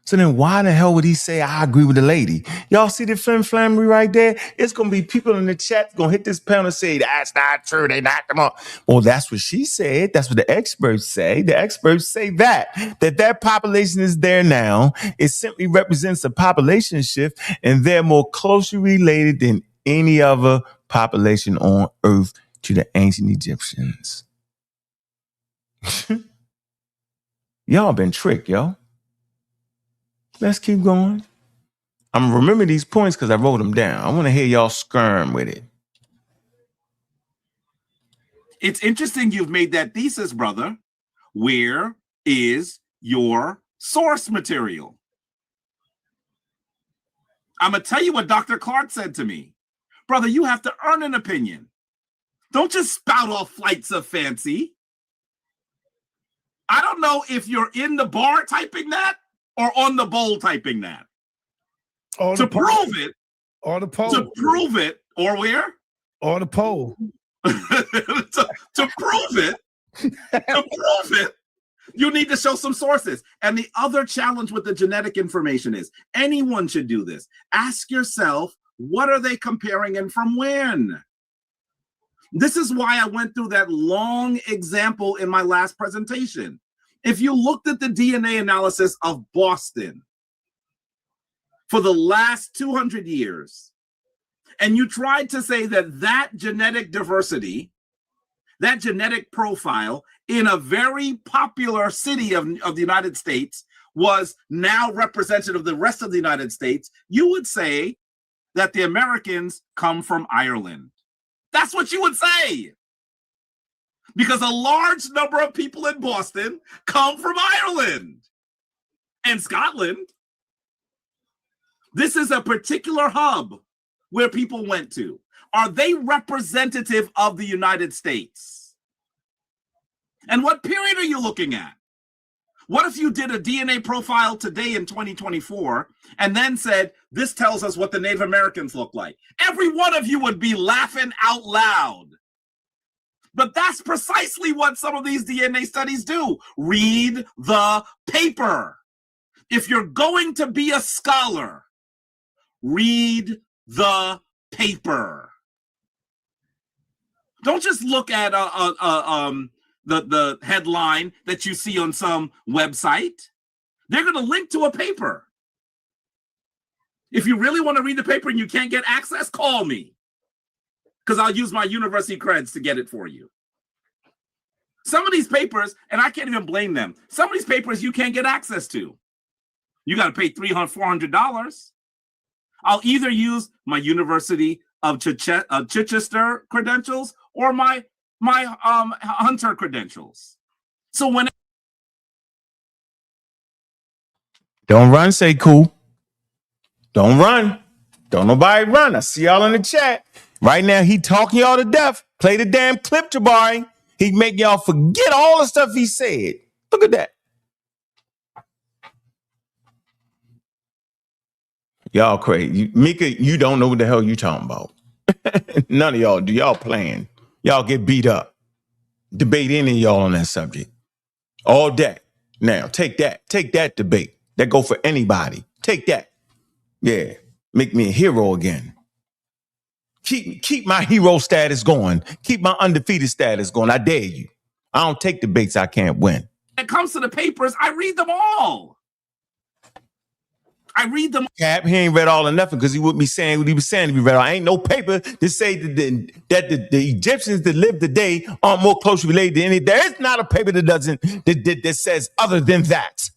Speaker 1: So then why the hell would he say, I agree with the lady? Y'all see the flammery right there? It's going to be people in the chat going to hit this panel and say, that's not true. They knocked them off. Well, that's what she said. That's what the experts say. The experts say that population is there now. It simply represents a population shift, and they're more closely related than any other population on earth to the ancient Egyptians. Y'all been tricked, yo. Let's keep going. I'm going to remember these points because I wrote them down. I want to hear y'all skirm with it.
Speaker 5: It's interesting you've made that thesis, brother. Where is your source material? I'm going to tell you what Dr. Clark said to me. Brother, you have to earn an opinion. Don't just spout off flights of fancy. I don't know if you're in the bar typing that or on the bowl typing that. To prove it.
Speaker 4: Or the poll.
Speaker 5: To prove it. Or where?
Speaker 4: Or the poll.
Speaker 5: to prove it. To prove it. You need to show some sources. And the other challenge with the genetic information is anyone should do this. Ask yourself, what are they comparing and from when? This is why I went through that long example in my last presentation. If you looked at the DNA analysis of Boston for the last 200 years, and you tried to say that that genetic diversity, that genetic profile in a very popular city of the United States was now representative of the rest of the United States, you would say that the Americans come from Ireland. That's what you would say. Because a large number of people in Boston come from Ireland and Scotland. This is a particular hub where people went to. Are they representative of the United States? And what period are you looking at? What if you did a DNA profile today in 2024 and then said, this tells us what the Native Americans look like? Every one of you would be laughing out loud. But that's precisely what some of these DNA studies do. Read the paper. If you're going to be a scholar, read the paper. Don't just look at the headline that you see on some website. They're going to link to a paper. If you really want to read the paper and you can't get access, call me. Because I'll use my university creds to get it for you. Some of these papers, and I can't even blame them, some of these papers you can't get access to. You got to pay $300, $400. I'll either use my University of Chichester credentials or my Hunter credentials. So when
Speaker 1: Don't run, Sekou. Don't run. Don't nobody run. I see y'all in the chat. Right now, he talking y'all to death. Play the damn clip, Jabari. He make y'all forget all the stuff he said. Look at that. Y'all crazy. Mika, you don't know what the hell you talking about. None of y'all do. Y'all playing. Y'all get beat up. Debate any of y'all on that subject. All day. Now, take that. Take that debate. That go for anybody. Take that. Yeah. Make me a hero again. Keep my hero status going. Keep my undefeated status going. I dare you. I don't take debates I can't win.
Speaker 5: it comes to the papers, I read them all. I read them.
Speaker 1: Cap, he ain't read all or nothing because he wouldn't be saying what he was saying to be read all. I ain't no paper to say that the Egyptians that live today aren't more closely related to any. There is not a paper that says other than that.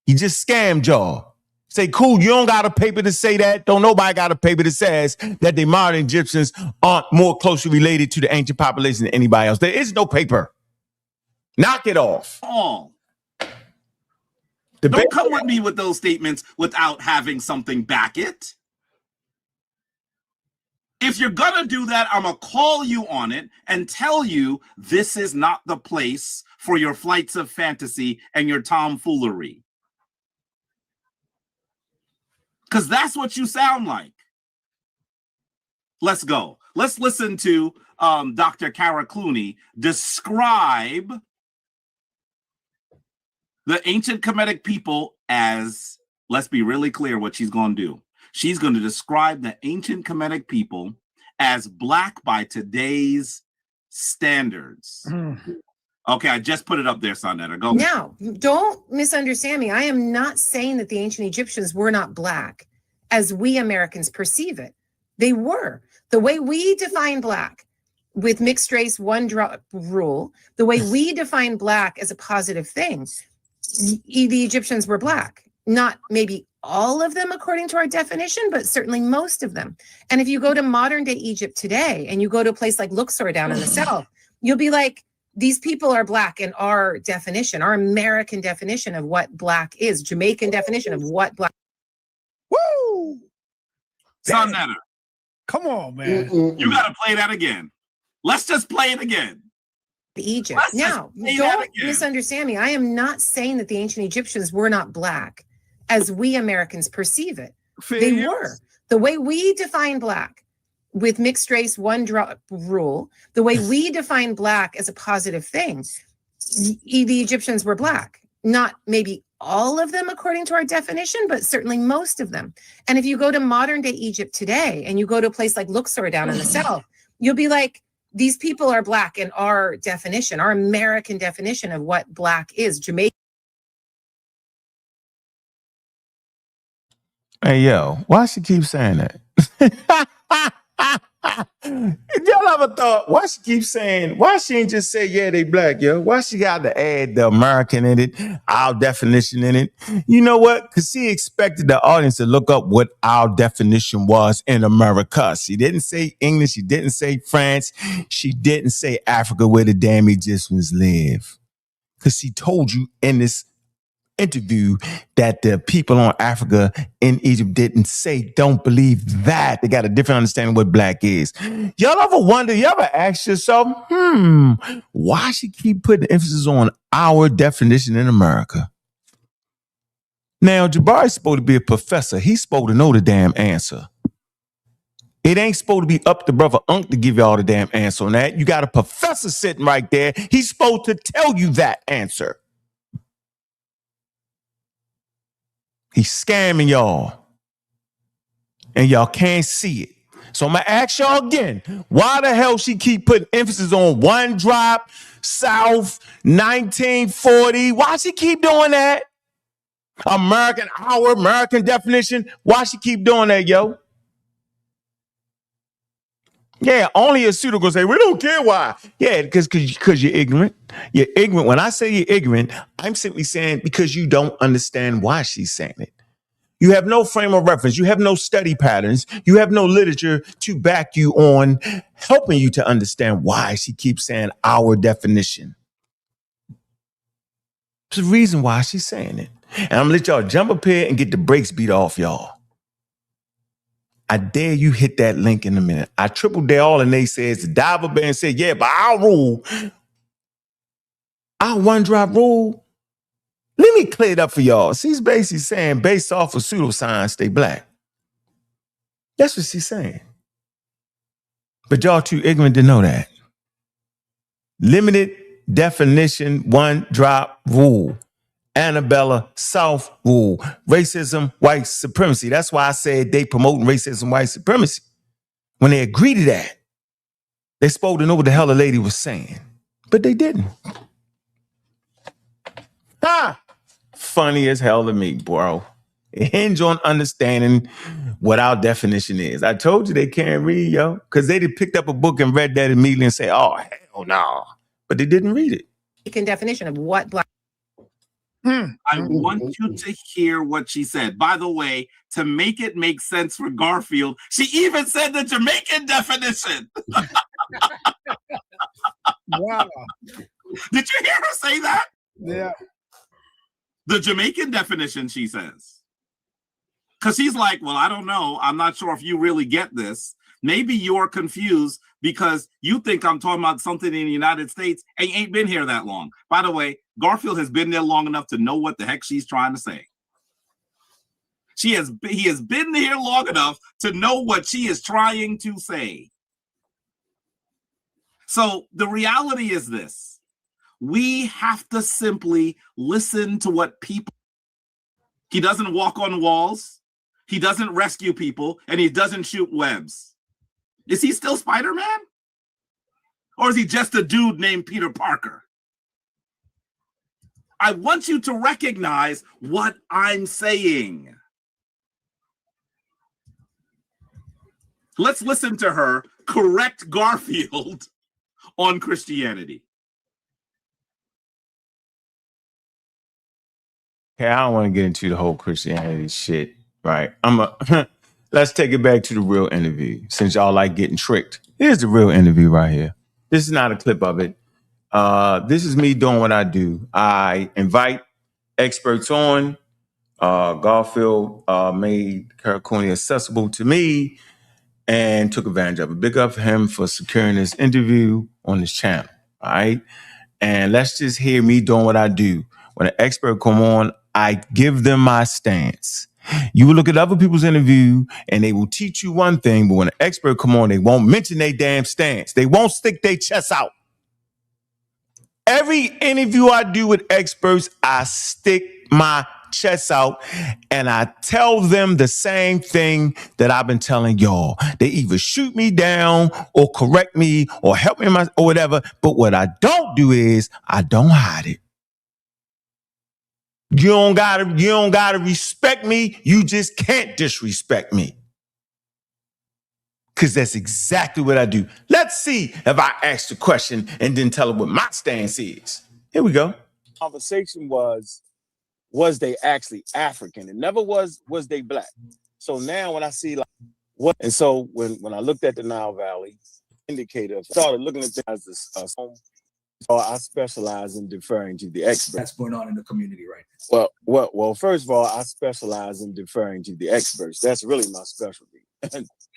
Speaker 1: He just scammed y'all. Say, cool, you don't got a paper to say that. Don't nobody got a paper that says that the modern Egyptians aren't more closely related to the ancient population than anybody else. There is no paper. Knock it off.
Speaker 5: All. Don't come with me with those statements without having something back it. If you're going to do that, I'm going to call you on it and tell you this is not the place for your flights of fantasy and your tomfoolery. Because that's what you sound like. Let's go. Let's listen to Dr. Cara Clooney describe the ancient Kemetic people as, let's be really clear what she's going to do. She's going to describe the ancient Kemetic people as black by today's standards. Okay, I just put it up there, sa.neter. Go.
Speaker 8: Now, don't misunderstand me. I am not saying that the ancient Egyptians were not black as we Americans perceive it. They were. The way we define black with mixed race one drop rule, the way we define black as a positive thing, the Egyptians were black. Not maybe all of them according to our definition, but certainly most of them. And if you go to modern day Egypt today and you go to a place like Luxor down in the south, you'll be like, these people are black in our definition, our American definition of what black is, Jamaican definition of what black.
Speaker 4: Woo!
Speaker 5: sa.neter.
Speaker 4: Come on, man.
Speaker 5: You got to play that again. Let's just play it again.
Speaker 8: Egypt. Now, don't misunderstand me. I am not saying that the ancient Egyptians were not black as we Americans perceive it. They were. The way we define black with mixed race one drop rule, the way we define black as a positive thing, the Egyptians were black. Not maybe all of them according to our definition, but certainly most of them. And if you go to modern day Egypt today and you go to a place like Luxor down in the south, you'll be like, these people are black in our definition, our American definition of what black is. Jamaican.
Speaker 1: Hey, yo, why she keep saying that? Y'all ever thought, why she keep saying, why she ain't just say, yeah, they black, yo? Why she got to add the American in it, our definition in it? You know what? Because she expected the audience to look up what our definition was in America. She didn't say English. She didn't say France. She didn't say Africa where the damn Egyptians live. Because she told you in this interview that the people on Africa in Egypt didn't say, don't believe that. They got a different understanding of what black is. Y'all ever wonder, you ever ask yourself, why she keep putting emphasis on our definition in America? Now, Jabari's supposed to be a professor. He's supposed to know the damn answer. It ain't supposed to be up to brother Ankh to give y'all the damn answer on that. You got a professor sitting right there. He's supposed to tell you that answer. He's scamming y'all. And y'all can't see it. So I'm going to ask y'all again, why the hell she keep putting emphasis on one drop, South, 1940? Why she keep doing that? Our American definition. Why she keep doing that, yo? Yeah, only a pseudo gonna say, we don't care why. Yeah, because you're ignorant. You're ignorant. When I say you're ignorant, I'm simply saying because you don't understand why she's saying it. You have no frame of reference. You have no study patterns. You have no literature to back you on helping you to understand why she keeps saying our definition. There's a reason why she's saying it. And I'm gonna let y'all jump up here and get the brakes beat off y'all. I dare you hit that link in a minute. I triple dare all the naysayers to dive up there and say, yeah, but our rule, our one drop rule, let me clear it up for y'all. She's basically saying based off of pseudoscience, they black. That's what she's saying. But y'all too ignorant to know that. Limited definition, one drop rule. Annabella South rule. Racism, white supremacy. That's why I said they promoting racism, white supremacy. When they agree to that, they supposed to know what the hell the lady was saying. But they didn't. Funny as hell to me, bro. It hinge on understanding what our definition is. I told you they can't read, yo. Because they did picked up a book and read that immediately and say, oh, hell no. But they didn't read it.
Speaker 8: Definition of what black.
Speaker 5: I want you to hear what she said. By the way, to make it make sense for Garfield, she even said the Jamaican definition.
Speaker 4: Wow.
Speaker 5: Did you hear her say that?
Speaker 4: Yeah.
Speaker 5: The Jamaican definition, she says. Because she's like, well, I don't know. I'm not sure if you really get this. Maybe you're confused because you think I'm talking about something in the United States and you ain't been here that long. By the way, Garfield has been there long enough to know what the heck she's trying to say. He has been here long enough to know what she is trying to say. So the reality is this. We have to simply listen to what people. He doesn't walk on walls. He doesn't rescue people, and he doesn't shoot webs. Is he still Spider-Man? Or is he just a dude named Peter Parker? I want you to recognize what I'm saying. Let's listen to her correct Garfield on Christianity.
Speaker 1: Okay, I don't want to get into the whole Christianity shit, right? Let's take it back to the real interview. Since y'all like getting tricked, here's the real interview right here. This is not a clip of it. This is me doing what I do. I invite experts on. Garfield made Karakuni accessible to me and took advantage of it. Big up for him for securing this interview on this channel. All right. And let's just hear me doing what I do. When an expert come on, I give them my stance. You will look at other people's interview and they will teach you one thing, but when an expert come on, they won't mention their damn stance. They won't stick their chest out. Every interview I do with experts, I stick my chest out and I tell them the same thing that I've been telling y'all. They either shoot me down or correct me or help me or whatever. But what I don't do is I don't hide it. You don't gotta respect me. You just can't disrespect me. Because that's exactly what I do. Let's see if I ask the question and then tell them what my stance is. Here we go.
Speaker 10: Conversation was they actually African? It never was they black? So now when I see like what, and so when I looked at the Nile Valley indicator, started looking at things as this, so I specialize in deferring to the experts.
Speaker 11: That's going on in the community right now.
Speaker 10: Well, first of all, I specialize in deferring to the experts. That's really my specialty.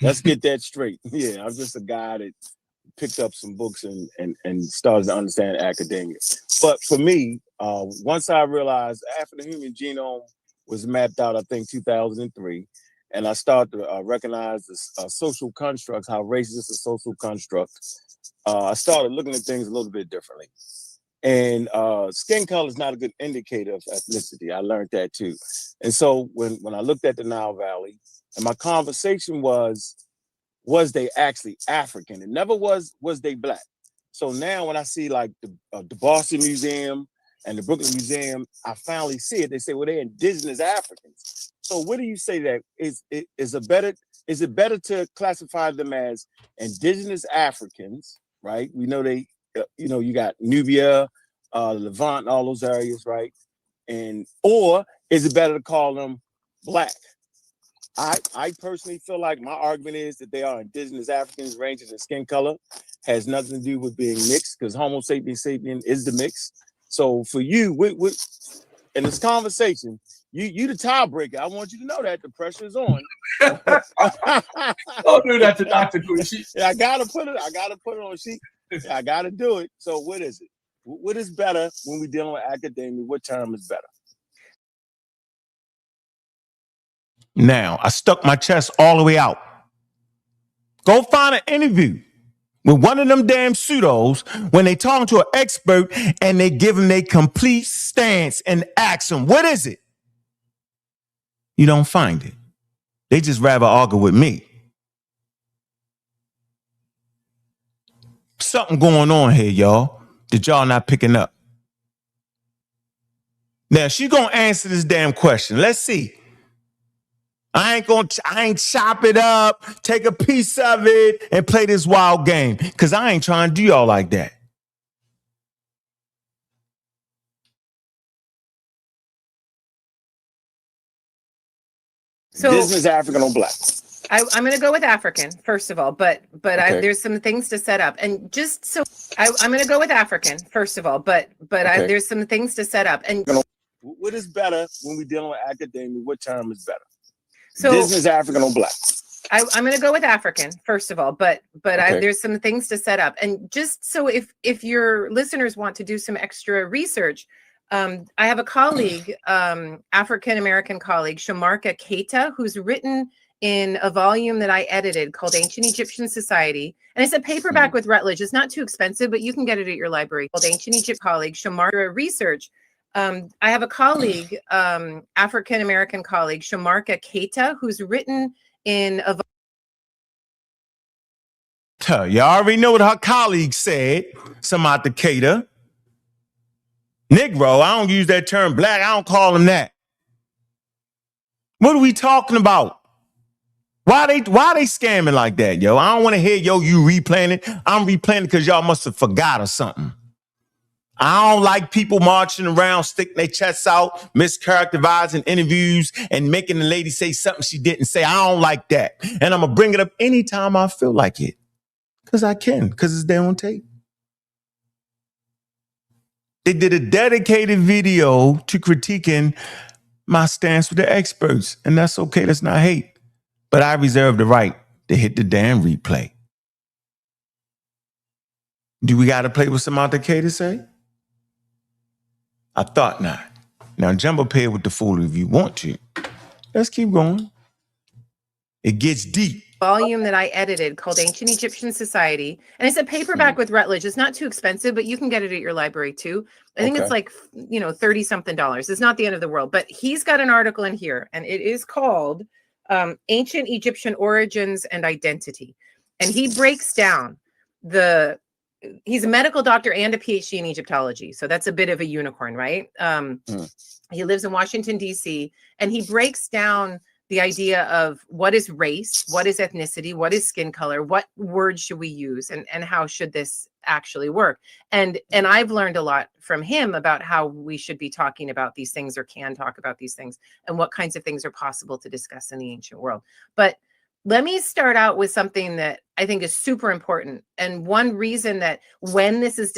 Speaker 10: Let's get that straight. Yeah, I'm just a guy that picked up some books and started to understand academia. But for me, once I realized after the human genome was mapped out, I think 2003, and I started to recognize the social constructs, how race is a social construct, I started looking at things a little bit differently. And skin color is not a good indicator of ethnicity. I learned that too. And so when I looked at the Nile Valley, and my conversation was they actually African? It never was they black? So now when I see like the Boston Museum and the Brooklyn Museum, I finally see it. They say, well, they're indigenous Africans. So what do you say that is it better to classify them as indigenous Africans, right? We know they, you got Nubia, Levant, all those areas, right? Or is it better to call them black? I personally feel like my argument is that they are indigenous Africans, ranges in skin color, has nothing to do with being mixed, because Homo sapiens sapien is the mix. So for you, in this conversation, you the tiebreaker. I want you to know that the pressure is on.
Speaker 11: Don't do that to Dr. Gucci.
Speaker 10: I gotta put it on sheet. I gotta do it. So what is it? What is better when we're dealing with academia? What term is better?
Speaker 1: Now, I stuck my chest all the way out. Go find an interview with one of them damn pseudos when they talking to an expert and they give them their complete stance and ask them, what is it? You don't find it. They just rather argue with me. Something going on here, y'all, that y'all not picking up. Now, she gonna answer this damn question. Let's see. I ain't chop it up, take a piece of it, and play this wild game. Because I ain't trying to do y'all like that.
Speaker 8: So
Speaker 10: Business African or black?
Speaker 8: I'm going to go with African, first of all, but
Speaker 10: Okay.
Speaker 8: there's some things to set up. And just so I'm going to go with African, first of all, but
Speaker 10: Okay.
Speaker 8: there's some things to set up. And
Speaker 10: What is better when we're dealing with academia? What term is better?
Speaker 8: so
Speaker 10: Business African or black?
Speaker 8: I'm going to go with African, first of all, but
Speaker 10: Okay.
Speaker 8: there's some things to set up. And just so if your listeners want to do some extra research, I have a colleague, African-American colleague, Shamarka Keita, who's written in a volume that I edited called Ancient Egyptian Society. And it's a paperback with Routledge. It's not too expensive, but you can get it at your library. Called Ancient Egypt colleague, Shamarka Research. I have a colleague, African-American colleague, Shamarka Keita, who's written in a
Speaker 1: You already know what her colleague said. Samantha Keita. Negro, I don't use that term. Black, I don't call him that. What are we talking about? Why they scamming like that, yo? I don't want to hear, you replaying it. I'm replaying it because y'all must have forgot or something. I don't like people marching around, sticking their chests out, mischaracterizing interviews, and making the lady say something she didn't say. I don't like that. And I'm going to bring it up anytime I feel like it. Because I can, because it's there on tape. They did a dedicated video to critiquing my stance with the experts. And that's okay. That's not hate. But I reserve the right to hit the damn replay. Do we got to play what sa.neter say? I thought not. Now jump up here with the foolery if you want to. Let's keep going. It gets deep.
Speaker 8: Volume that I edited called Ancient Egyptian Society. And it's a paperback with Rutledge. It's not too expensive, but you can get it at your library too. I think it's like, $30-something. It's not the end of the world. But he's got an article in here, and it is called Ancient Egyptian Origins and Identity. And he breaks down he's a medical doctor and a PhD in Egyptology. So that's a bit of a unicorn, right? He lives in Washington, D.C., and he breaks down the idea of what is race, what is ethnicity, what is skin color, what words should we use, and how should this actually work. And I've learned a lot from him about how we should be talking about these things or can talk about these things and what kinds of things are possible to discuss in the ancient world. But let me start out with something that I think is super important. And one reason that when this is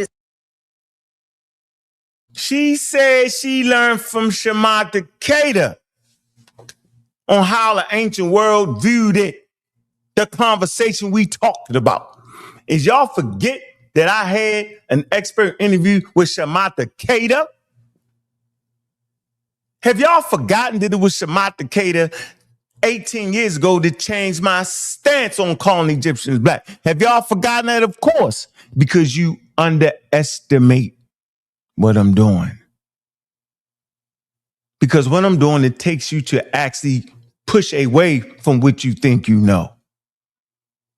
Speaker 1: she said she learned from sa.neter on how the ancient world viewed it. The conversation we talked about. Is y'all forget that I had an expert interview with sa.neter? Have y'all forgotten that it was sa.neter 18 years ago that changed my stance on calling Egyptians black? Have y'all forgotten that? Of course, because you underestimate what I'm doing. Because what I'm doing, it takes you to actually push away from what you think you know.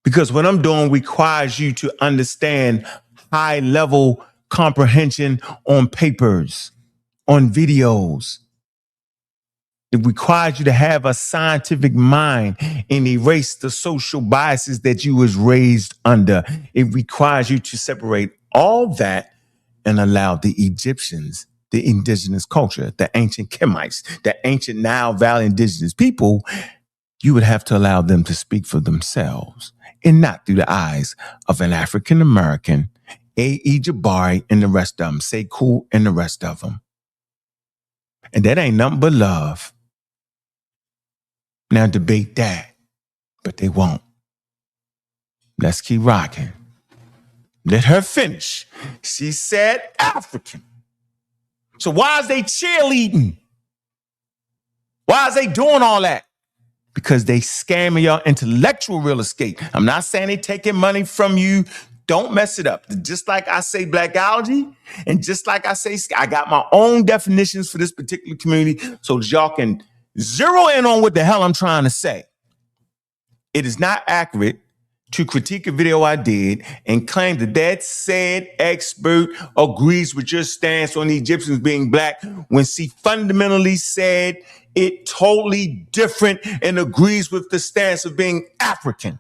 Speaker 1: Because what I'm doing requires you to understand high-level comprehension on papers, on videos. It requires you to have a scientific mind and erase the social biases that you was raised under. It requires you to separate all that and allow the Egyptians, the indigenous culture, the ancient Kemites, the ancient Nile Valley indigenous people, you would have to allow them to speak for themselves and not through the eyes of an African-American, A.E. Jabari and the rest of them, Sekou and the rest of them. And that ain't nothing but love. Now debate that, but they won't. Let's keep rocking. Let her finish. She said African. So why is they cheerleading? Why is they doing all that? Because they scamming your intellectual real estate. I'm not saying they taking money from you. Don't mess it up. Just like I say blackology, and just like I say, I got my own definitions for this particular community so that y'all can zero in on what the hell I'm trying to say. It is not accurate to critique a video I did and claim that that said expert agrees with your stance on the Egyptians being black when she fundamentally said it totally different and agrees with the stance of being African.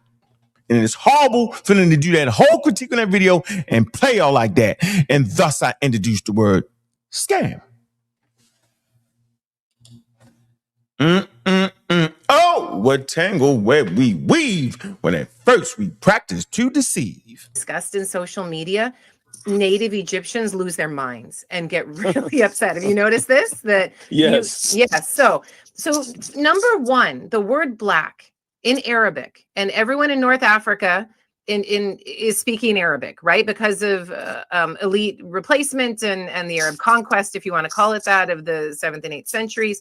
Speaker 1: And it's horrible for them to do that whole critique on that video and play y'all like that. And thus I introduced the word scam. Oh, what tangle web we weave when at first we practice to deceive.
Speaker 8: Discussed in social media, native Egyptians lose their minds and get really upset. Have you noticed this? That
Speaker 10: yes.
Speaker 8: Yes. So number one, the word black in Arabic, and everyone in North Africa is speaking Arabic, right? Because of elite replacement and the Arab conquest, if you want to call it that, of the 7th and 8th centuries.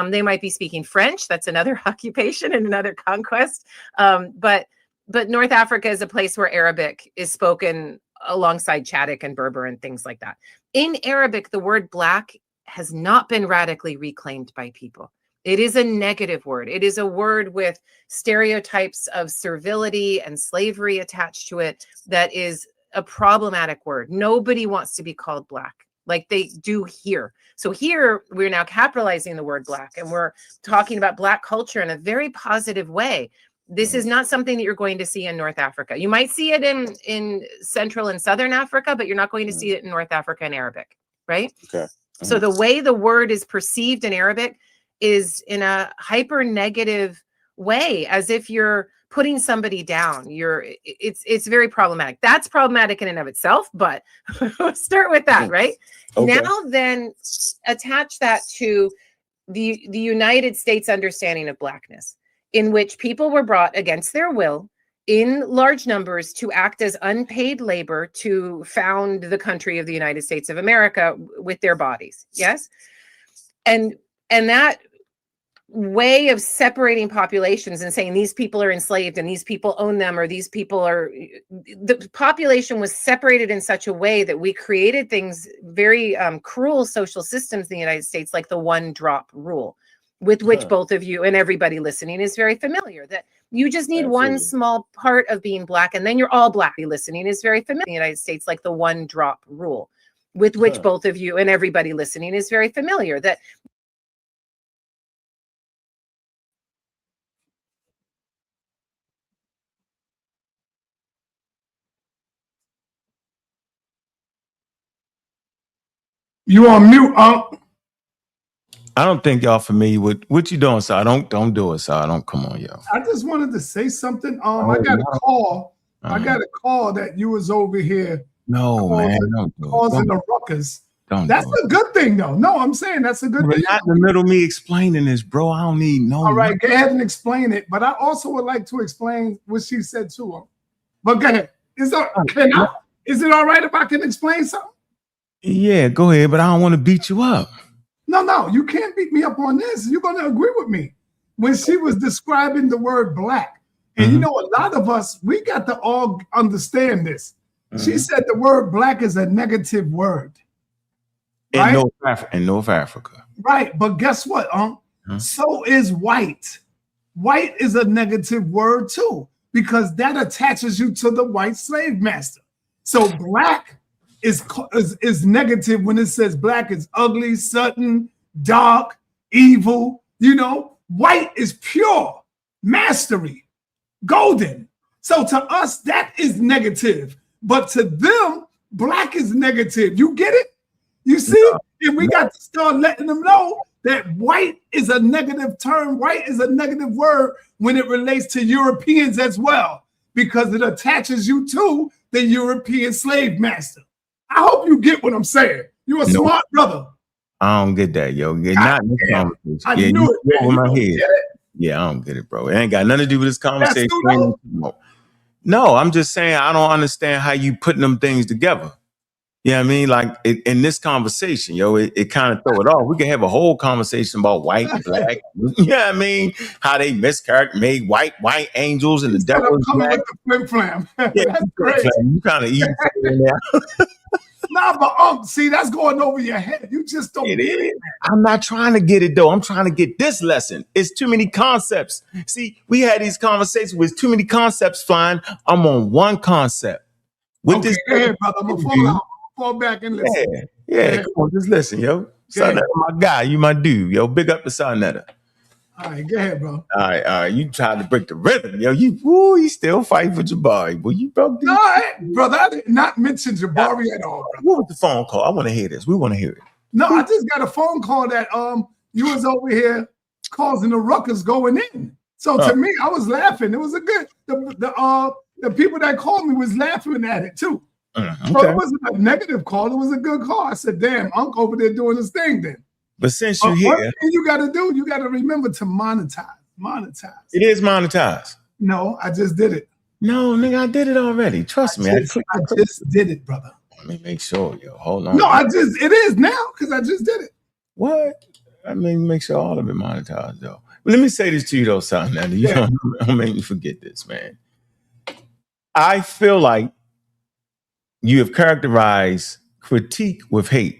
Speaker 8: They might be speaking French. That's another occupation and another conquest. But North Africa is a place where Arabic is spoken alongside Chadic and Berber and things like that. In Arabic, the word black has not been radically reclaimed by people. It is a negative word. It is a word with stereotypes of servility and slavery attached to it that is a problematic word. Nobody wants to be called black like they do here. So here we're now capitalizing the word black and we're talking about black culture in a very positive way. This is not something that you're going to see in North Africa. You might see it in Central and Southern Africa, but you're not going to see it in North Africa and Arabic, right?
Speaker 10: Okay.
Speaker 8: So the way the word is perceived in Arabic is in a hyper negative way, as if you're putting somebody down, it's very problematic. That's problematic in and of itself, but start with that, right? Okay. Now then attach that to the United States understanding of Blackness, in which people were brought against their will in large numbers to act as unpaid labor to found the country of the United States of America with their bodies. Yes. And that way of separating populations and saying these people are enslaved and these people own them, or these people are, the population was separated in such a way that we created things, very cruel social systems in the United States, like the one drop rule, with which both of you and everybody listening is very familiar, that you just need one small part of being Black and then you're all Black. Listening is very familiar in the United States, like the one drop rule, with which both of you and everybody listening is very familiar, that
Speaker 4: you on mute, Unc.
Speaker 1: I don't think y'all familiar with what you doing, sir. Don't do it, sir. Don't come on, yo.
Speaker 4: I just wanted to say something. I got a call. I got a call that you was over here.
Speaker 1: No, man,
Speaker 4: causing a ruckus. That's a good thing, though. No, I'm saying that's a good thing.
Speaker 1: Not in the middle of me explaining this, bro. I don't need no.
Speaker 4: All right, go ahead and explain it. But I also would like to explain what she said to him. But go ahead. Is it all right if I can explain something?
Speaker 1: Yeah, go ahead. But I don't want to beat you up.
Speaker 4: No, you can't beat me up on this. You're going to agree with me. When she was describing the word Black, and you know, a lot of us, we got to all understand this. She said the word Black is a negative word.
Speaker 1: In North Africa.
Speaker 4: Right, but guess what, so is white. White is a negative word too, because that attaches you to the white slave master. So Black is negative when it says Black is ugly, sudden, dark, evil. You know, white is pure, mastery, golden. So to us, that is negative. But to them, Black is negative. You get it? You see? And we got to start letting them know that white is a negative term. White is a negative word when it relates to Europeans as well, because it attaches you to the European slave master. I hope you get what I'm saying. You're a smart brother.
Speaker 1: I don't get that, yo. Not in this conversation.
Speaker 4: I knew it, man.
Speaker 1: My head. Yeah, I don't get it, bro. It ain't got nothing to do with this conversation. No, I'm just saying I don't understand how you putting them things together. You know what I mean? Like in this conversation, yo, it kind of throw it off. We can have a whole conversation about white and Black. You know what I mean? How they made white angels and the devil is Black.
Speaker 4: With the flim flam. That's great.
Speaker 1: You kind of eat in there.
Speaker 4: Nah, but see, that's going over your head. You just don't get it.
Speaker 1: I'm not trying to get it, though. I'm trying to get this lesson. It's too many concepts. See, we had these conversations with too many concepts flying. I'm on one concept. With
Speaker 4: this, go ahead, brother. I'm going to fall back and listen.
Speaker 1: Yeah, come on, just listen, yo. sa.neter, my guy. You my dude, yo. Big up to sa.neter.
Speaker 4: All right, go ahead, bro.
Speaker 1: All right. You tried to break the rhythm, yo. You still fighting for Jabari, boy. You broke this.
Speaker 4: No, brother, I did not mention Jabari at all, brother.
Speaker 1: What was the phone call? I want to hear this. We want to hear it.
Speaker 4: No, I just got a phone call that you was over here causing the ruckus going in. So to me, I was laughing. It was a good. The people that called me was laughing at it too.
Speaker 1: Okay.
Speaker 4: So it wasn't a negative call. It was a good call. I said, "Damn, Unc over there doing his thing." Then.
Speaker 1: But since you're here,
Speaker 4: what thing you got to do, you got to remember to monetize.
Speaker 1: It is monetized.
Speaker 4: No, I just did it.
Speaker 1: No, nigga, I did it already. Trust me.
Speaker 4: I just did it, brother.
Speaker 1: Let me make sure, yo. Hold on.
Speaker 4: No, it is now because I just did it.
Speaker 1: What? I mean, make sure all of it monetized, though. But let me say this to you, though, sa.neter. You don't make me forget this, man. I feel like you have characterized critique with hate.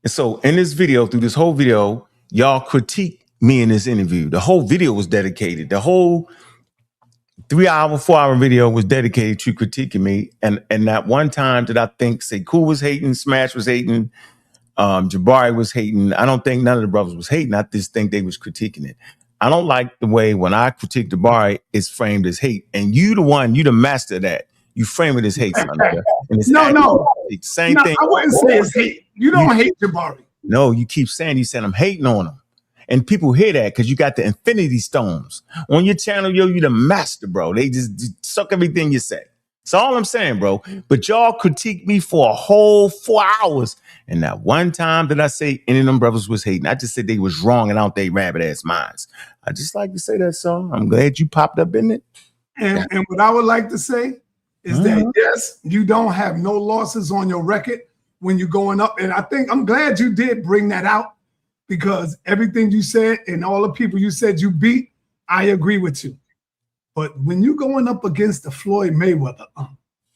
Speaker 1: And so in this video, through this whole video, y'all critique me in this interview. The whole video was dedicated. The whole 3-hour, 4-hour video was dedicated to critiquing me. And that one time that I think Sekou was hating, Smash was hating, Jabari was hating. I don't think none of the brothers was hating. I just think they was critiquing it. I don't like the way when I critique Jabari, it's framed as hate. And you the master of that. You frame it as hate.
Speaker 4: No.
Speaker 1: Same thing.
Speaker 4: I wouldn't say it's hate. You don't hate Jabari.
Speaker 1: No, you keep saying, I'm hating on him. And people hear that because you got the infinity stones. On your channel, yo, you the master, bro. They just suck everything you say. That's all I'm saying, bro. But y'all critique me for a whole 4 hours. And that one time that I say any of them brothers was hating, I just said they was wrong and out they rabbit ass minds. I just like to say that, so I'm glad you popped up in it.
Speaker 4: And what I would like to say is that, yes, you don't have no losses on your record when you're going up. And I think I'm glad you did bring that out, because everything you said and all the people you said you beat, I agree with you. But when you're going up against the Floyd Mayweather,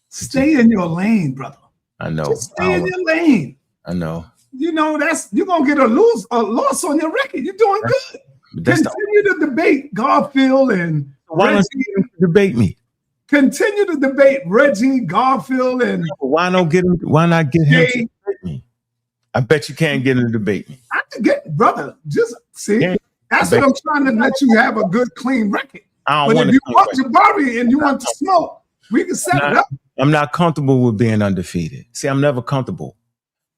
Speaker 4: stay in your lane, brother.
Speaker 1: I know.
Speaker 4: Just stay in your lane.
Speaker 1: I know.
Speaker 4: You know, you're gonna get a loss on your record. You're doing good. Continue to debate Garfield and
Speaker 1: why don't you debate me?
Speaker 4: Continue to debate Reggie, Garfield, and
Speaker 1: why not get him to debate me? I bet you can't get him to debate me.
Speaker 4: I can get, brother. Just see, that's what I'm trying to let you have a good, clean record. But if you want Jabari and you want to smoke, we can set it up.
Speaker 1: I'm not comfortable with being undefeated. See, I'm never comfortable.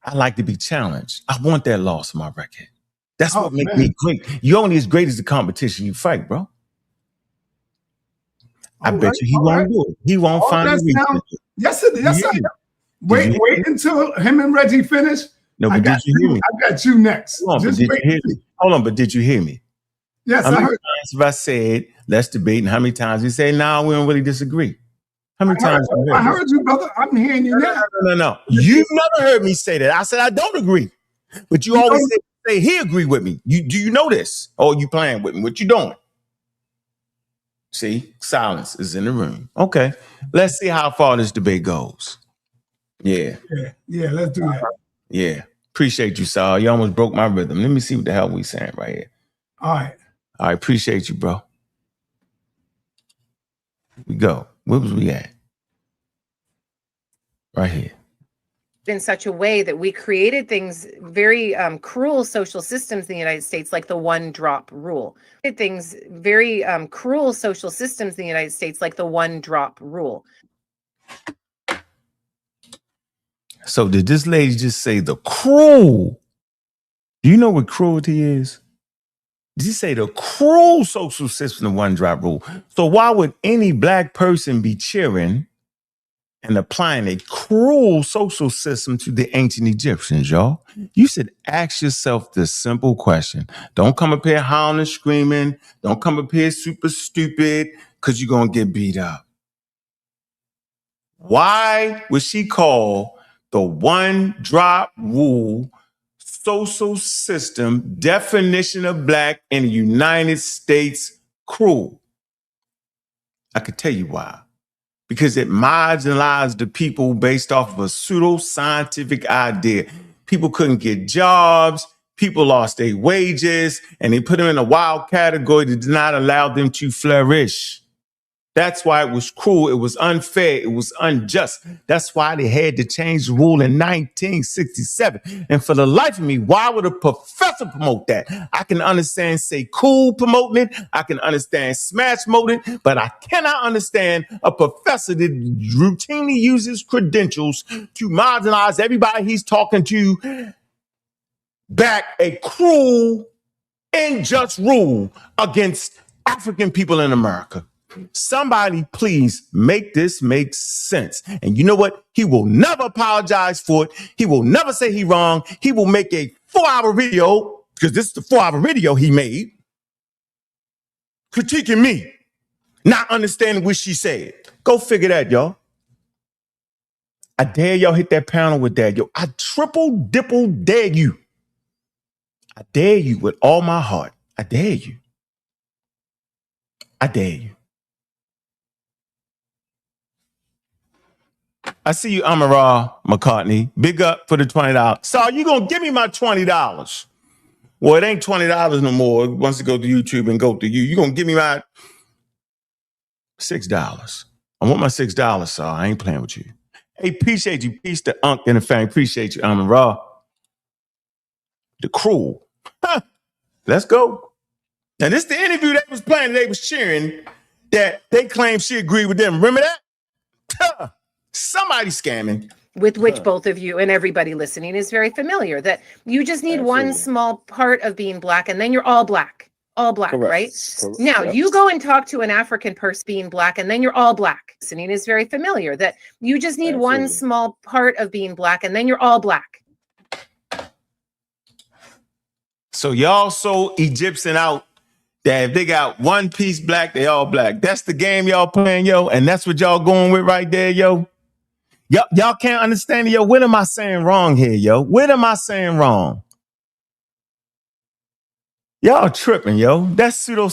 Speaker 1: I like to be challenged. I want that loss on my record. That's what makes me great. You're only as great as the competition you fight, bro. I bet you he won't do it. He won't find a reason.
Speaker 4: Yes, it is. Wait until him and Reggie finish.
Speaker 1: No, but did you hear me?
Speaker 4: I got you next.
Speaker 1: Hold on, but did you hear me?
Speaker 4: Yes,
Speaker 1: how many
Speaker 4: I heard.
Speaker 1: times have I said, let's debate, and how many times we say, no, we don't really disagree? How many times?
Speaker 4: I heard you, brother. I'm hearing you now.
Speaker 1: No. You've never heard me say that. I said, I don't agree. But you always say he agree with me. Do you know this? Or you playing with me? What you doing? See, silence is in the room. Okay, let's see how far this debate goes. Yeah,
Speaker 4: let's do that.
Speaker 1: Yeah, appreciate you, Saul. You almost broke my rhythm. Let me see what the hell we saying right here.
Speaker 4: All right,
Speaker 1: appreciate you, bro. We go. Where was we at? Right here.
Speaker 8: In such a way that we created things, very cruel social systems in the United States, like the one-drop rule. Things very cruel social systems in the United States, like the one-drop rule.
Speaker 1: So did this lady just say the cruel? Do you know what cruelty is? Did you say the cruel social system, the one-drop rule? So why would any black person be cheering and applying a cruel social system to the ancient Egyptians, y'all? You should ask yourself this simple question. Don't come up here howling and screaming. Don't come up here super stupid, because you're going to get beat up. Why would she call the one-drop rule social system definition of black in the United States cruel? I could tell you why. Because it marginalized the people based off of a pseudo-scientific idea. People couldn't get jobs, people lost their wages, and they put them in a wild category that did not allow them to flourish. That's why it was cruel, it was unfair, it was unjust. That's why they had to change the rule in 1967. And for the life of me, why would a professor promote that? I can understand Sekou promoting it, I can understand Smash promoting it, but I cannot understand a professor that routinely uses credentials to marginalize everybody he's talking to back a cruel, unjust rule against African people in America. Somebody please make this make sense. And you know what? He will never apologize for it. He will never say he wrong. He will make a 4-hour video, because this is the 4-hour video he made, critiquing me, not understanding what she said. Go figure that, y'all. I dare y'all hit that panel with that, yo. I triple dipple dare you. I dare you with all my heart. I dare you. I dare you. I see you, Amara McCartney. Big up for the $20. So you gonna give me my $20? Well, it ain't $20 no more. Once you go to YouTube and go to you, gonna give me my $6. I want my $6, so I ain't playing with you. Hey, appreciate you. Peace to Ankh and the family. Appreciate you, Amara. The cruel. Huh. Let's go. Now, this is the interview they was playing. They was cheering that they claimed she agreed with them. Remember that? Huh. Somebody scamming.
Speaker 8: with which both of you and everybody listening is very familiar, that you just need one small part of being black and then you're all black, right? Now you go and talk to an African person being black and then you're all black. Listening is very familiar, that you just need one small part of being black and then you're all black.
Speaker 1: So y'all so Egyptian out that if they got one piece black, they all black. That's the game y'all playing, yo. And that's what y'all going with right there, yo. Y'all can't understand it, yo. What am I saying wrong here, yo? What am I saying wrong? Y'all tripping, yo. That's pseudo.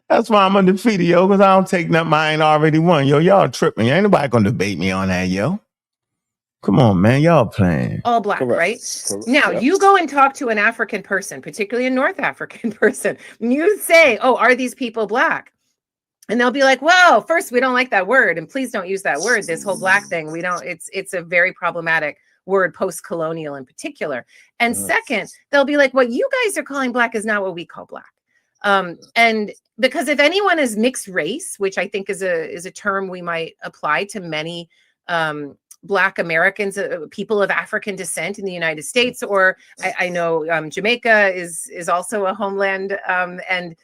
Speaker 1: That's why I'm undefeated, yo, because I don't take nothing I ain't already won. Yo, y'all tripping. Ain't nobody gonna debate me on that, yo. Come on, man. Y'all playing.
Speaker 8: All black, right? Now, you go and talk to an African person, particularly a North African person. And you say, oh, are these people black? And they'll be like, well, first, we don't like that word. And please don't use that word. This whole black thing, we don't, it's a very problematic word, post-colonial in particular. And second, they'll be like, what you guys are calling black is not what we call black. And because if anyone is mixed race, which I think is a term we might apply to many Black Americans, people of African descent in the United States, or I know Jamaica is also a homeland, and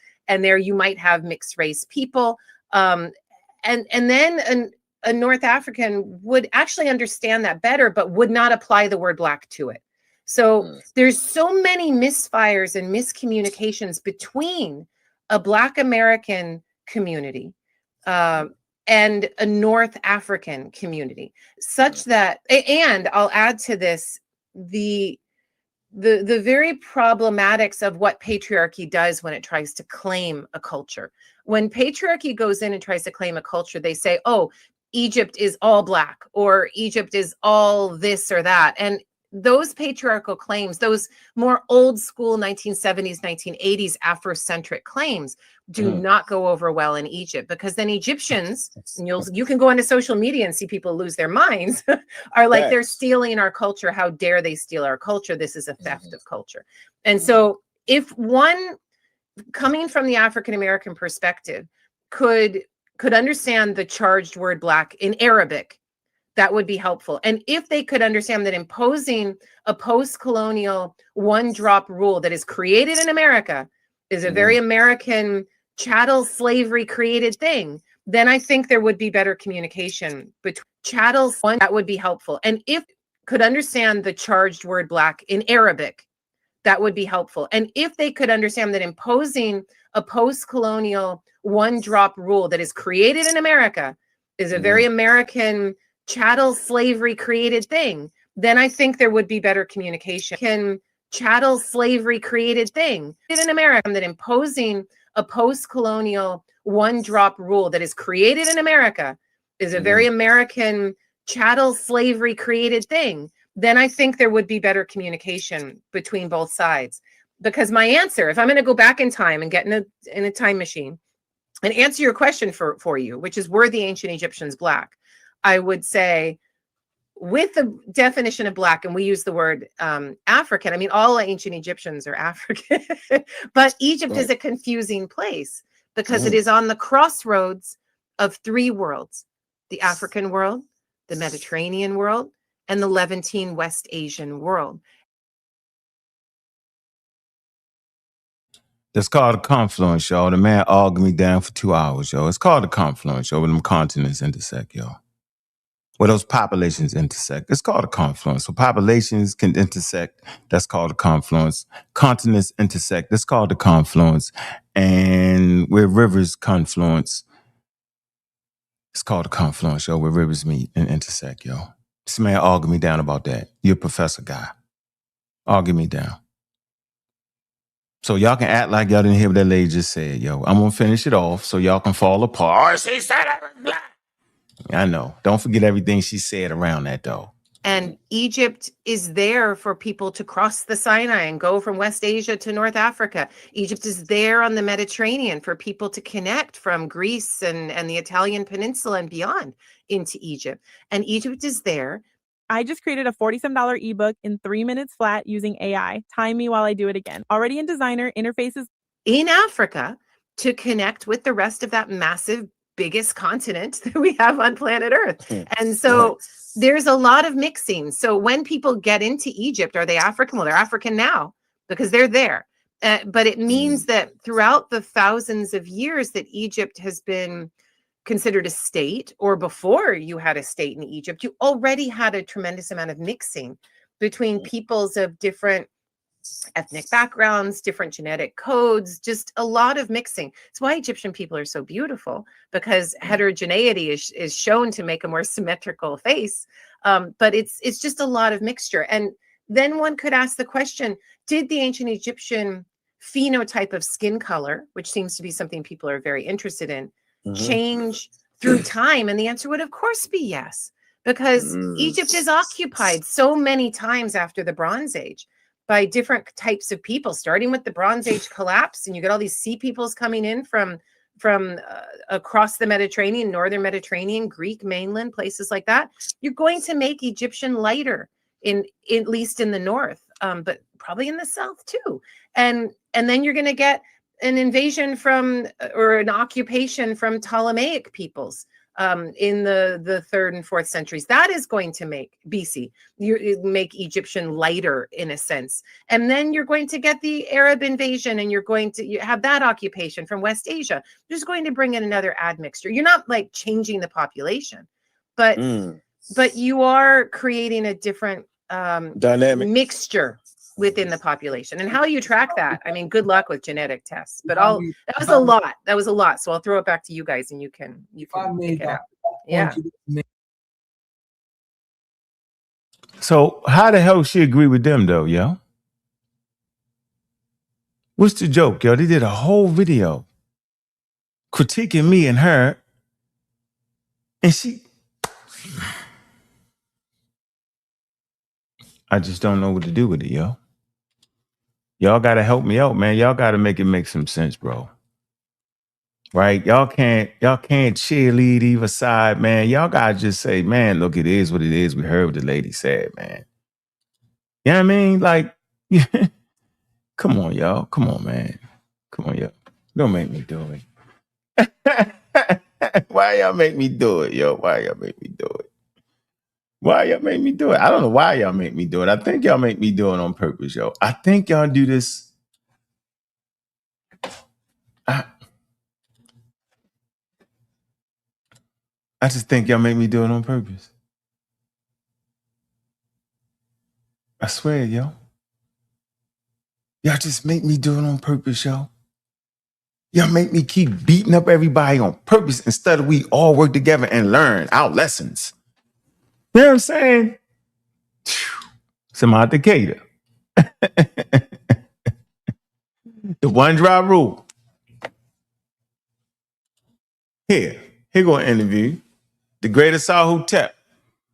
Speaker 8: there you might have mixed race people, and then a North African would actually understand that better, but would not apply the word black to it. So there's so many misfires and miscommunications between a Black American community and a North African community, such that, and I'll add to this, the very problematics of what patriarchy does when it tries to claim a culture. When patriarchy goes in and tries to claim a culture, they say, oh, Egypt is all Black, or Egypt is all this or that. And those patriarchal claims, those more old school 1970s, 1980s Afrocentric claims do not go over well in Egypt, because then Egyptians, and you can go onto social media and see people lose their minds, are like, they're stealing our culture. How dare they steal our culture? This is a theft of culture. And so if one coming from the African-American perspective could understand the charged word black in Arabic, that would be helpful. And if they could understand that imposing a post-colonial one-drop rule that is created in America is a very American chattel slavery created thing, then I think there would be better communication between chattels. That would be helpful. And if could understand the charged word black in Arabic, that would be helpful. And if they could understand that imposing a post-colonial one-drop rule that is created in America is a very American chattel slavery created thing, then I think there would be better communication. Chattel slavery created thing in America, that imposing a post-colonial one-drop rule that is created in America is a very American chattel slavery created thing, then I think there would be better communication between both sides. Because my answer, if I'm going to go back in time and get in a time machine and answer your question for you, which is, were the ancient Egyptians Black? I would say, with the definition of Black, and we use the word African, I mean, all ancient Egyptians are African, but Egypt is a confusing place because it is on the crossroads of three worlds: the African world, the Mediterranean world, and the Levantine West Asian world.
Speaker 1: That's called a confluence, y'all. The man argued me down for 2 hours, yo. It's called a confluence, yo, when them continents intersect, yo. Where those populations intersect. It's called a confluence. So populations can intersect. That's called a confluence. Continents intersect. That's called a confluence. And where rivers confluence, it's called a confluence, yo, where rivers meet and intersect, yo. This man argued me down about that. You're a professor guy. Argue me down. So y'all can act like y'all didn't hear what that lady just said, yo. I'm going to finish it off so y'all can fall apart. Oh, she said I was Black. I know. Don't forget everything she said around that, though.
Speaker 8: And Egypt is there for people to cross the Sinai and go from West Asia to North Africa. Egypt is there on the Mediterranean for people to connect from Greece and the Italian peninsula and beyond into Egypt. And Egypt is there.
Speaker 12: I just created a $47 ebook in 3 minutes flat using AI. Time me while I do it again. Already in Designer, interfaces
Speaker 8: in Africa to connect with the rest of that massive, biggest continent that we have on planet Earth. And so there's a lot of mixing. So when people get into Egypt, are they African? Well, they're African now because they're there. But it means that throughout the thousands of years that Egypt has been considered a state, or before you had a state in Egypt, you already had a tremendous amount of mixing between peoples of different ethnic backgrounds, different genetic codes, just a lot of mixing. It's why Egyptian people are so beautiful, because heterogeneity is shown to make a more symmetrical face. But it's just a lot of mixture. And then one could ask the question, did the ancient Egyptian phenotype of skin color, which seems to be something people are very interested in, change through time? And the answer would of course be yes, because Egypt is occupied so many times after the Bronze Age by different types of people, starting with the Bronze Age collapse, and you get all these sea peoples coming in from across the Mediterranean, northern Mediterranean, Greek mainland, places like that. You're going to make Egyptian lighter, at least in the north, but probably in the south too. And then you're going to get an invasion from, or an occupation from Ptolemaic peoples in the 3rd and 4th centuries. That is going to make BC, make Egyptian lighter in a sense. And then you're going to get the Arab invasion, and you're going to have that occupation from West Asia. You're just going to bring in another admixture. You're not like changing the population, but you are creating a different
Speaker 10: dynamic
Speaker 8: mixture within the population. And how you track that, I mean, good luck with genetic tests. But that was a lot. That was a lot. So I'll throw it back to you guys, and you can pick it out. Yeah.
Speaker 1: So how the hell she agree with them though, yo? What's the joke, yo? They did a whole video critiquing me and her, and I just don't know what to do with it, yo. Y'all gotta help me out, man. Y'all gotta make it make some sense, bro. Right? Y'all can't cheerlead either side, man. Y'all gotta just say, man, look, it is what it is. We heard what the lady said, man. You know what I mean? Like, come on, y'all. Come on, man. Come on, y'all. Don't make me do it. Why y'all make me do it, yo? Why y'all make me do it? Why y'all make me do it? I don't know why y'all make me do it. I think y'all make me do it on purpose, yo. I think y'all do this. I just think y'all make me do it on purpose. I swear, yo. Y'all just make me do it on purpose, yo. Y'all make me keep beating up everybody on purpose instead of we all work together and learn our lessons. You know what I'm saying? Sa.neter. The one drop rule. Here go an interview. The greater sa.neter.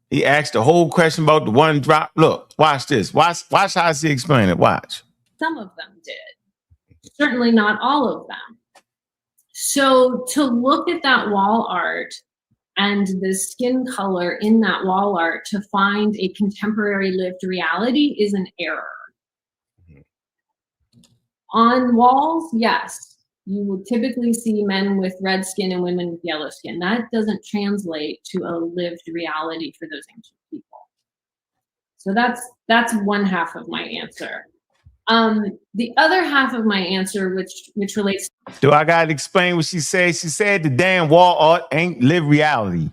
Speaker 1: He asked the whole question about the one drop. Look, watch this. Watch how she explain it. Watch.
Speaker 13: Some of them did. Certainly not all of them. So to look at that wall art and the skin color in that wall art to find a contemporary lived reality is an error. On walls, yes, you would typically see men with red skin and women with yellow skin. That doesn't translate to a lived reality for those ancient people. So that's one half of my answer. The other half of my answer, which relates.
Speaker 1: Do I gotta explain what she said? She said the damn wall art ain't live reality.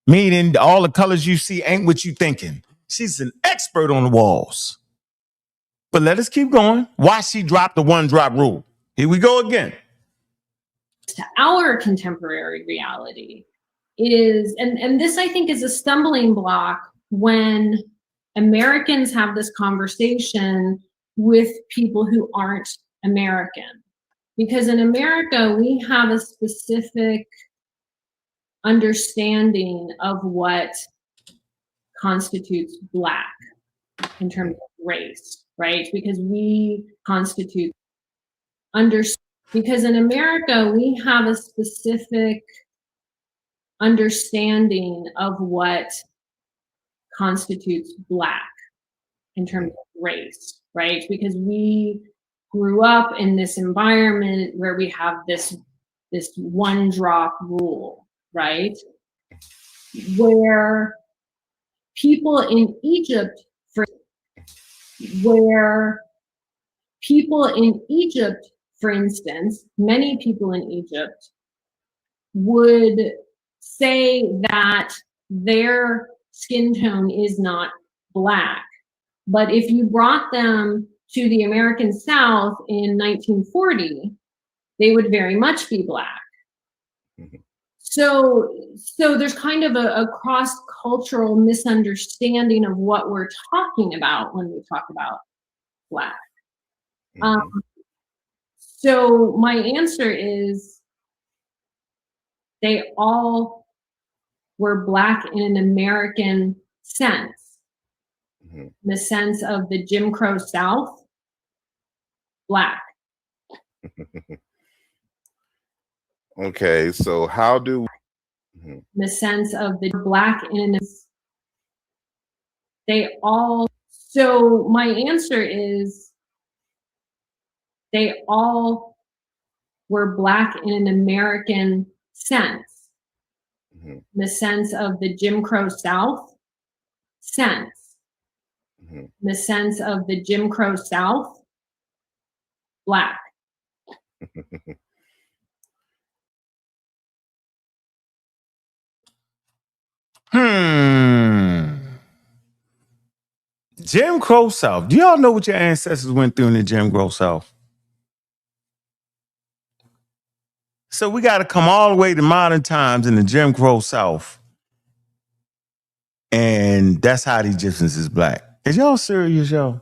Speaker 1: Meaning all the colors you see ain't what you thinking. She's an expert on the walls. But let us keep going. Why she dropped the one drop rule? Here we go again.
Speaker 13: To our contemporary reality is, and this I think is a stumbling block when Americans have this conversation with people who aren't American. Because in America, we have a specific understanding of what constitutes Black in terms of race, right? Because we constitute because in America, we have a specific understanding of what constitutes Black in terms of race, right? Because we grew up in this environment where we have this one drop rule, right? Where people in Egypt, for instance, many people in Egypt would say that their skin tone is not black. But if you brought them to the American South in 1940, they would very much be black.
Speaker 7: Mm-hmm.
Speaker 13: So there's kind of a cross-cultural misunderstanding of what we're talking about when we talk about black.
Speaker 7: Mm-hmm.
Speaker 13: So my answer is they all were black in an American sense. In the sense of the Jim Crow South, black.
Speaker 7: Okay, so how do
Speaker 13: In the sense of the black in they all, so my answer is they all were black in an American sense. In the sense of the Jim Crow South sense. In the sense of the Jim Crow South, black.
Speaker 1: Jim Crow South. Do y'all know what your ancestors went through in the Jim Crow South? So we got to come all the way to modern times in the Jim Crow South. And that's how the Egyptians is black. Is y'all serious, yo?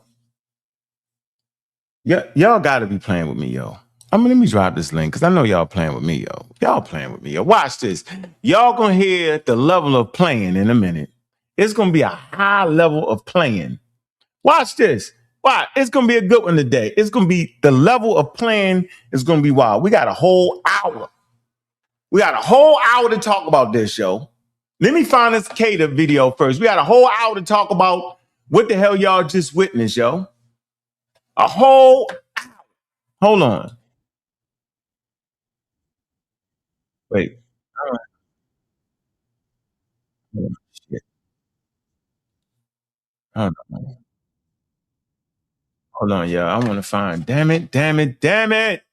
Speaker 1: Y'all got to be playing with me, yo. I mean, let me drop this link because I know y'all playing with me, yo. Y'all playing with me, yo. Watch this. Y'all going to hear the level of playing in a minute. It's going to be a high level of playing. Watch this. Wow, it's going to be a good one today. It's going to be, the level of playing is going to be wild. We got a whole hour. We got a whole hour to talk about this, yo. Let me find this Cater video first. We got a whole hour to talk about what the hell y'all just witnessed, yo. A whole hour. Hold on. Wait. All right. Oh, shit. Hold on. Hold on, yo. I want to find. Damn it. Damn it. Damn it.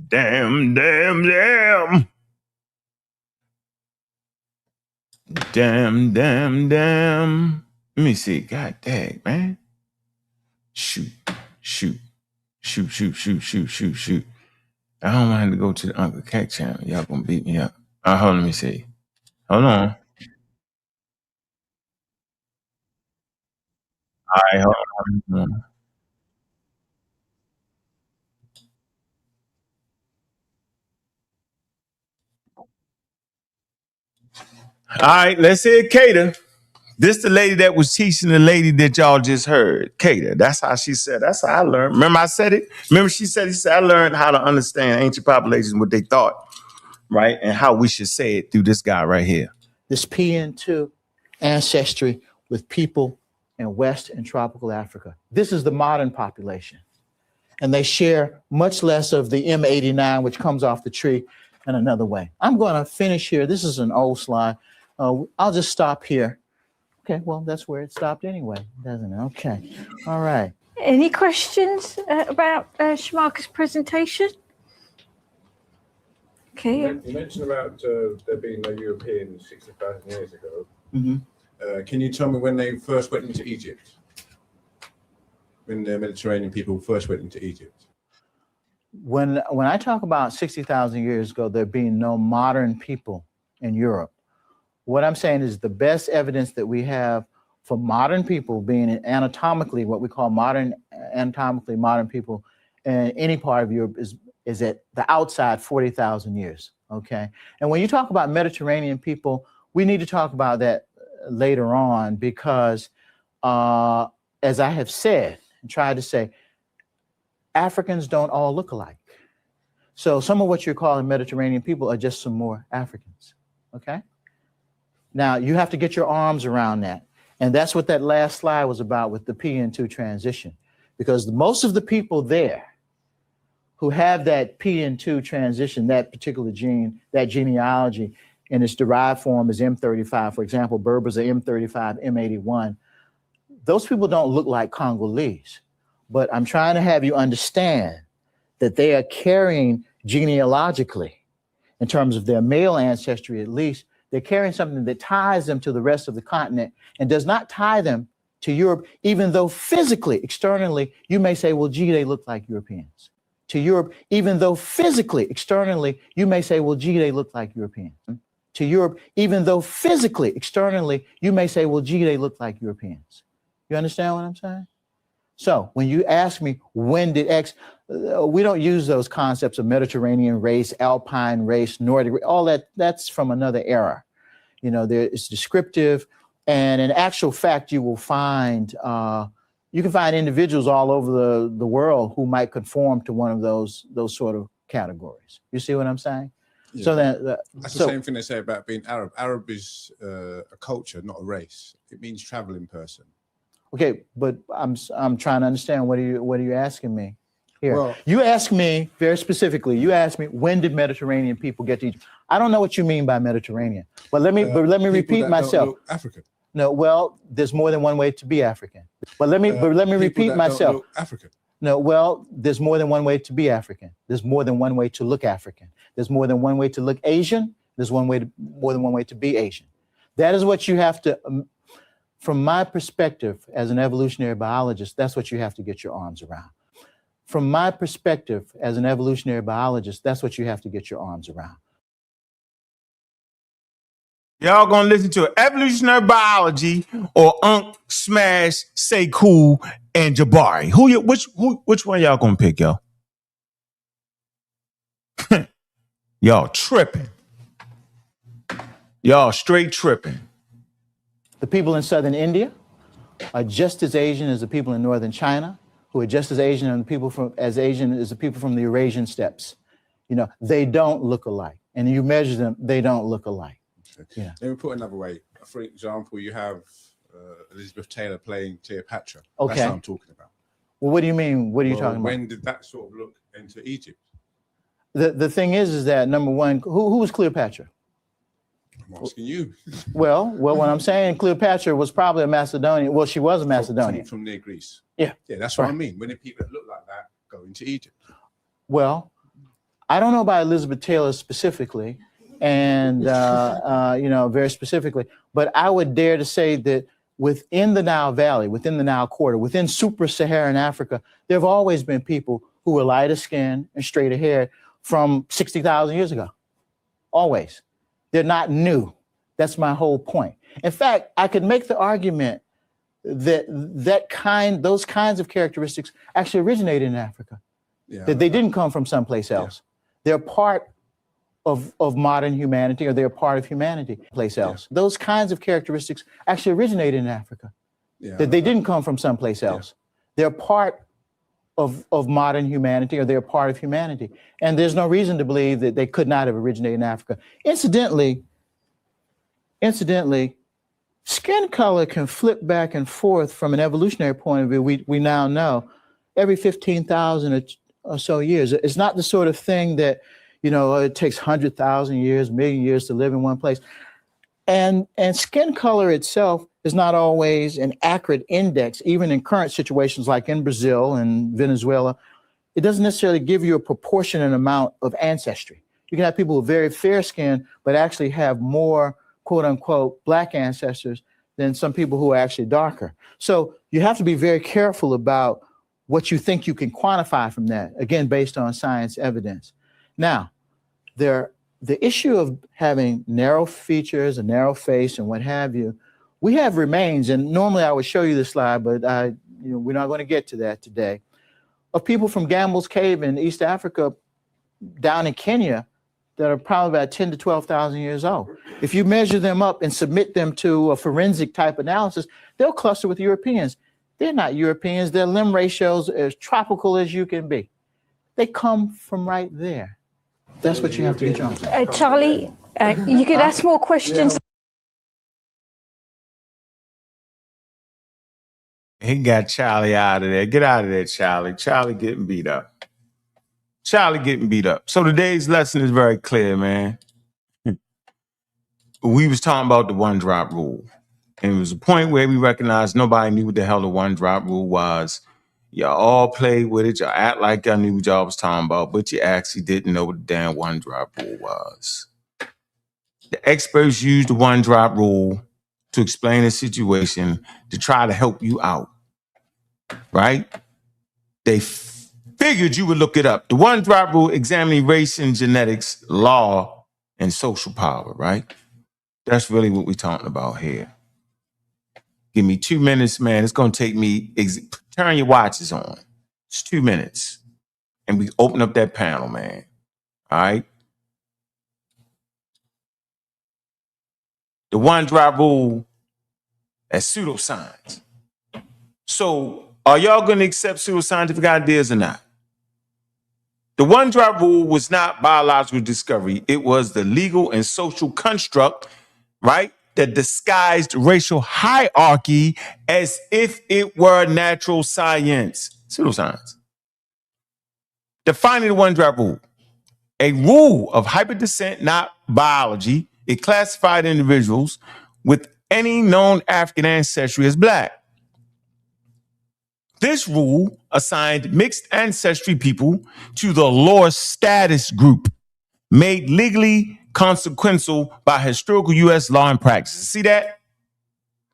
Speaker 1: Damn, damn, damn. Damn, damn, damn. Let me see. God dang, man. Shoot. I don't want to go to the Uncle Cat channel. Y'all gonna beat me up. Hold on, let me see. Hold on. All right, hold on. All right, let's hear Cater. This the lady that was teaching the lady that y'all just heard. Cater. That's how she said. That's how I learned. Remember I said it? Remember she said, I learned how to understand ancient populations, what they thought, right? And how we should say it through this guy right here.
Speaker 14: This PN2 ancestry with people in West and tropical Africa. This is the modern population. And they share much less of the M89, which comes off the tree in another way. I'm going to finish here. This is an old slide. I'll just stop here. Okay, well, that's where it stopped anyway, doesn't it? Okay, all right.
Speaker 15: Any questions about Shamarka's presentation? Okay.
Speaker 11: You mentioned about there being no Europeans 60,000 years ago.
Speaker 14: Mm-hmm.
Speaker 11: Can you tell me when they first went into Egypt? When the Mediterranean people first went into Egypt?
Speaker 14: When I talk about 60,000 years ago, there being no modern people in Europe, what I'm saying is the best evidence that we have for modern people being anatomically, what we call anatomically modern people in any part of Europe is at the outside 40,000 years, okay? And when you talk about Mediterranean people, we need to talk about that later on because as I have said and tried to say, Africans don't all look alike. So some of what you're calling Mediterranean people are just some more Africans, okay? Now, you have to get your arms around that. And that's what that last slide was about with the PN2 transition. because most of the people there who have that PN2 transition, that particular gene, that genealogy in its derived form is M35. For example, Berbers are M35, M81. Those people don't look like Congolese, but I'm trying to have you understand that they are carrying genealogically, in terms of their male ancestry at least, they're carrying something that ties them to the rest of the continent and does not tie them to Europe, even though physically, externally, you may say, well, gee, they look like Europeans. To Europe, even though physically, externally, you may say, well, gee, they look like Europeans. To Europe, even though physically, externally, you may say, well, gee, they look like Europeans. You understand what I'm saying? So when you ask me, when did X, we don't use those concepts of Mediterranean race, Alpine race, Nordic, all that, that's from another era. You know, it's descriptive, and in actual fact, you will find, you can find individuals all over the world who might conform to one of those sort of categories. You see what I'm saying?
Speaker 11: Yeah.
Speaker 14: So then,
Speaker 11: that's the same thing they say about being Arab. Arab is a culture, not a race. It means traveling person.
Speaker 14: Okay, but I'm trying to understand, what are you asking me here?
Speaker 11: Well,
Speaker 14: you ask me very specifically. You asked me, when did Mediterranean people get to Egypt? I don't know what you mean by Mediterranean, but let me repeat myself.
Speaker 11: African.
Speaker 14: No, well, there's more than one way to be African. But let me repeat myself.
Speaker 11: African.
Speaker 14: No, well, there's more than one way to be African. There's more than one way to look African. There's more than one way to look Asian. There's more than one way to be Asian. That is what you have to, from my perspective as an evolutionary biologist, that's what you have to get your arms around. From my perspective as an evolutionary biologist, that's what you have to get your arms around.
Speaker 1: Y'all gonna listen to evolutionary biology or Ankh, Smash, Sekou, and Jabari? Which one y'all gonna pick, y'all? Y'all tripping. Y'all straight tripping.
Speaker 14: The people in southern India are just as Asian as the people in northern China, who are just as Asian as the people from the Eurasian steppes. You know, they don't look alike. And you measure them, they don't look alike. Yeah.
Speaker 11: Let me put it another way. For example, you have Elizabeth Taylor playing Cleopatra.
Speaker 14: Okay.
Speaker 11: That's what I'm talking about.
Speaker 14: Well, what do you mean? What are you talking about?
Speaker 11: When did that sort of look into Egypt?
Speaker 14: The thing is that, number one, who was Cleopatra?
Speaker 11: I'm asking you.
Speaker 14: Well, what I'm saying, Cleopatra was probably a Macedonian. Well, she was a Macedonian.
Speaker 11: From near Greece.
Speaker 14: Yeah.
Speaker 11: Yeah, that's what I mean. When did people that look like that go into Egypt?
Speaker 14: Well, I don't know about Elizabeth Taylor specifically, and you know, very specifically, but I would dare to say that within the Nile Valley, within the Nile Quarter, within super-Saharan Africa, there have always been people who were lighter skinned and straighter haired from 60,000 years ago. Always. They're not new. That's my whole point. In fact, I could make the argument that those kinds of characteristics actually originated in Africa. Yeah, that they didn't come from someplace else. Yeah. They're part of modern humanity, or they're part of humanity someplace else. Yeah. Those kinds of characteristics actually originated in Africa. Yeah, that they didn't come from someplace else. Yeah. They're part of modern humanity, or they're part of humanity. And there's no reason to believe that they could not have originated in Africa. Incidentally, skin color can flip back and forth from an evolutionary point of view. We now know every 15,000 or so years. It's not the sort of thing that, you know, it takes 100,000 years, million years to live in one place. And skin color itself is not always an accurate index, even in current situations like in Brazil and Venezuela. It doesn't necessarily give you a proportionate amount of ancestry. You can have people with very fair skin, but actually have more, quote unquote, black ancestors than some people who are actually darker. So you have to be very careful about what you think you can quantify from that, again, based on science evidence. Now, the issue of having narrow features, a narrow face, and what have you, we have remains, and normally I would show you this slide, but we're not going to get to that today, of people from Gambel's Cave in East Africa down in Kenya that are probably about 10 to 12,000 years old. If you measure them up and submit them to a forensic type analysis, they'll cluster with Europeans. They're not Europeans. Their limb ratios are as tropical as you can be. They come from right there. That's what you have to get on.
Speaker 15: Charlie, you could ask more questions.
Speaker 1: He got Charlie out of there. Get out of there, Charlie. Charlie getting beat up. Charlie getting beat up. So today's lesson is very clear, man. We was talking about the one drop rule. And it was a point where we recognized nobody knew what the hell the one drop rule was. Y'all all played with it. Y'all act like y'all knew what y'all was talking about, but you actually didn't know what the damn one drop rule was. The experts used the one drop rule to explain the situation to try to help you out, right? They figured you would look it up. The one drop rule examining race and genetics, law, and social power, right? That's really what we're talking about here. Give me 2 minutes, man. It's going to take me, turn your watches on. It's 2 minutes. And we open up that panel, man. All right? The one drop rule as pseudoscience. So are y'all going to accept pseudoscientific ideas or not? The one drop rule was not biological discovery. It was the legal and social construct, right, that disguised racial hierarchy as if it were natural science. Pseudoscience. Defining the one drop rule. A rule of hyperdescent, not biology. It classified individuals with any known African ancestry as black. This rule assigned mixed ancestry people to the lower status group, made legally consequential by historical U.S. law and practice. See that?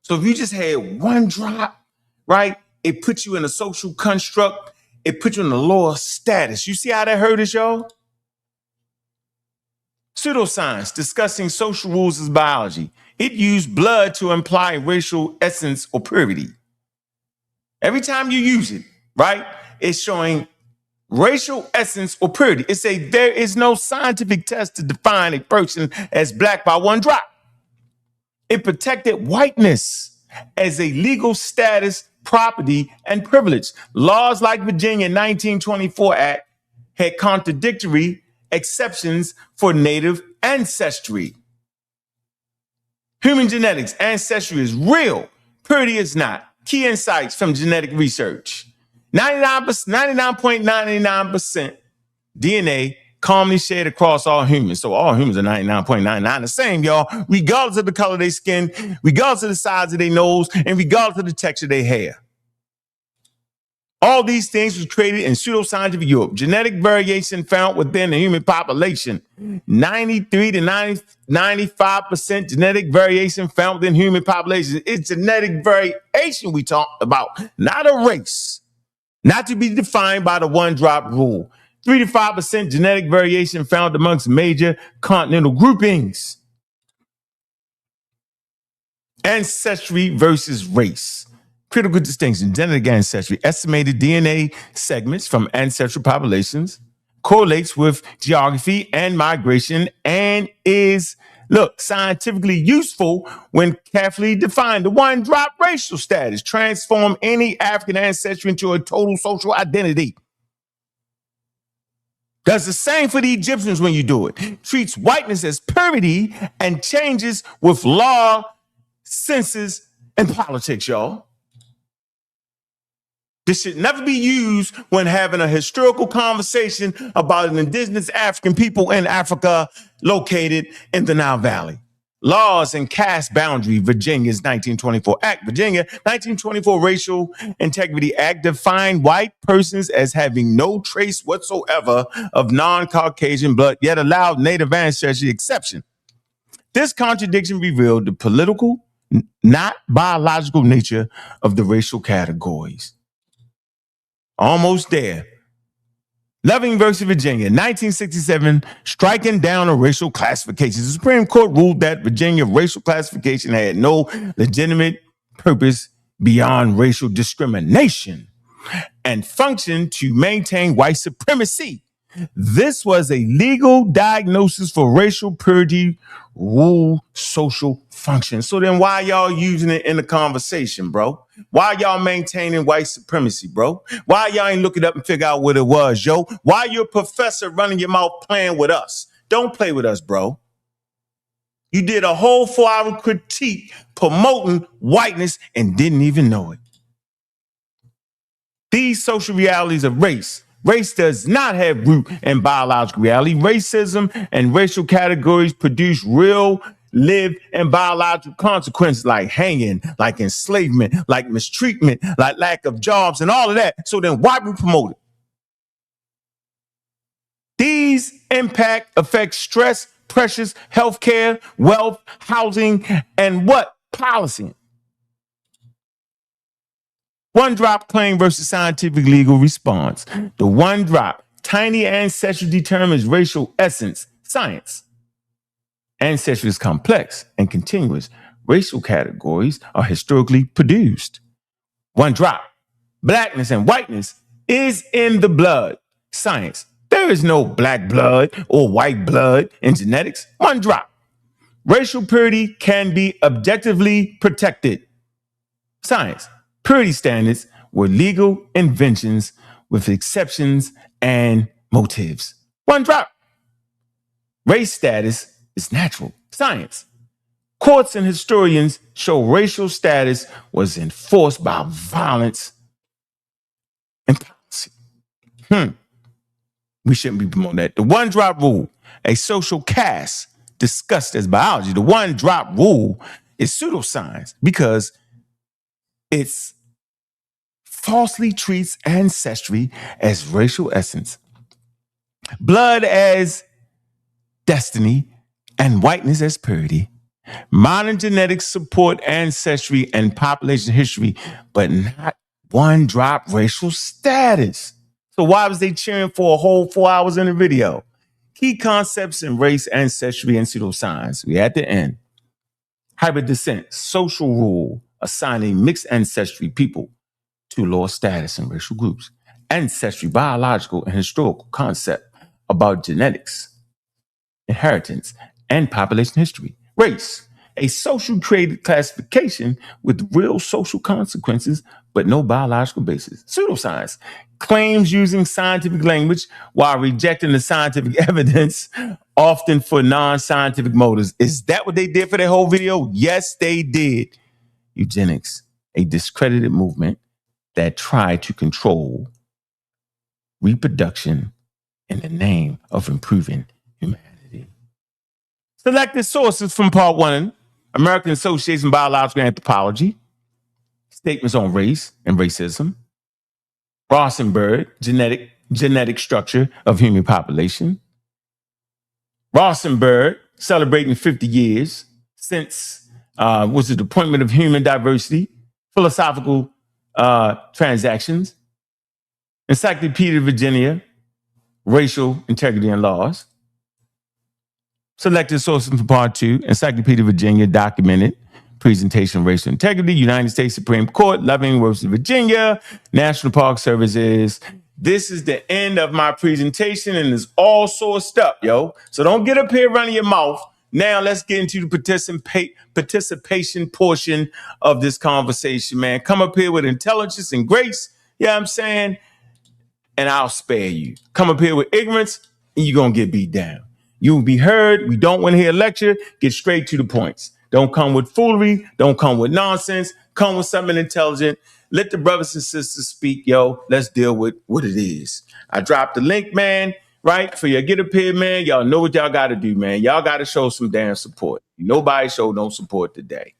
Speaker 1: So if you just had one drop, right, it puts you in a social construct. It puts you in a lower status. You see how that hurt us, y'all? Pseudoscience, discussing social rules as biology. It used blood to imply racial essence or purity. Every time you use it, right, it's showing racial essence or purity. It says there is no scientific test to define a person as black by one drop. It protected whiteness as a legal status, property, and privilege. Laws like Virginia 1924 Act had contradictory exceptions for native ancestry. Human genetics, ancestry is real, purity is not. Key insights from genetic research. 99.99% DNA commonly shared across all humans. So all humans are 99.99 the same, y'all, regardless of the color of their skin, regardless of the size of their nose, and regardless of the texture of their hair. All these things was created in pseudoscientific Europe. Genetic variation found within the human population. 93 to 95% genetic variation found within human populations. It's genetic variation we talk about, not a race. Not to be defined by the one drop rule. 3 to 5% genetic variation found amongst major continental groupings. Ancestry versus race. Critical distinction, genetic ancestry. Estimated DNA segments from ancestral populations correlates with geography and migration and is, look, scientifically useful when carefully defined. The one drop racial status transform any African ancestry into a total social identity. Does the same for the Egyptians when you do it. Treats whiteness as purity and changes with law, census, and politics, y'all. This should never be used when having a historical conversation about an indigenous African people in Africa located in the Nile Valley. Laws and caste boundary, Virginia's 1924 Act. Virginia 1924 Racial Integrity Act defined white persons as having no trace whatsoever of non-Caucasian blood, yet allowed native ancestry exception. This contradiction revealed the political, not biological nature of the racial categories. Almost there. Loving versus Virginia, 1967, striking down a racial classification. The Supreme Court ruled that Virginia racial classification had no legitimate purpose beyond racial discrimination and functioned to maintain white supremacy. This was a legal diagnosis for racial purity, rule, social function. So then why y'all using it in the conversation, bro? Why y'all maintaining white supremacy, bro? Why y'all ain't look it up and figure out what it was, yo? Why you a professor running your mouth playing with us? Don't play with us, bro. You did a whole 4-hour critique promoting whiteness and didn't even know it. these social realities of race. Race does not have root in biological reality. Racism and racial categories produce real, lived, and biological consequences like hanging, like enslavement, like mistreatment, like lack of jobs, and all of that. So then why we promote it? These impact affect stress, pressures, healthcare, wealth, housing, and what? Policy. One drop claim versus scientific legal response. The one drop, tiny ancestry determines racial essence, science. Ancestry is complex and continuous. Racial categories are historically produced. One drop, blackness and whiteness is in the blood, science. There is no black blood or white blood in genetics. One drop. Racial purity can be objectively protected. Science. Purity standards were legal inventions with exceptions and motives. One drop. Race status is natural. Science. Courts and historians show racial status was enforced by violence and policy. We shouldn't be promoting that. The one drop rule, a social caste discussed as biology. The one drop rule is pseudoscience because it's falsely treats ancestry as racial essence, blood as destiny, and whiteness as purity. Modern genetics support ancestry and population history, but not one drop racial status. So why was they cheering for a whole 4 hours in the video? Key concepts in race, ancestry, and pseudoscience. We at the end. Hybrid descent, social rule, assigning mixed ancestry people to lower status in racial groups. Ancestry, biological and historical concept about genetics, inheritance, and population history. Race, a social created classification with real social consequences, but no biological basis. Pseudoscience, claims using scientific language while rejecting the scientific evidence, often for non-scientific motives. Is that what they did for their whole video? Yes, they did. Eugenics, a discredited movement that tried to control reproduction in the name of improving humanity. Selected sources from Part 1, American Association of Biological Anthropology, statements on race and racism, Rosenberg, genetic structure of human population, Rosenberg, celebrating 50 years since was the appointment of human diversity, philosophical transactions, Encyclopedia of Virginia, racial integrity and laws. Selected sources from Part 2, Encyclopedia of Virginia, documented presentation of racial integrity, United States Supreme Court, Loving versus Virginia, National Park Services. This is the end of my presentation and it's all sourced up, yo. So don't get up here running your mouth. Now let's get into the participation portion of this conversation, man. Come up here with intelligence and grace, you know what I'm saying? And I'll spare you. Come up here with ignorance and you're going to get beat down. You will be heard. We don't want to hear a lecture. Get straight to the points. Don't come with foolery. Don't come with nonsense. Come with something intelligent. Let the brothers and sisters speak, yo. Let's deal with what it is. I dropped the link, man, right? For your get up here, man. Y'all know what y'all got to do, man. Y'all got to show some damn support. Nobody showed no support today.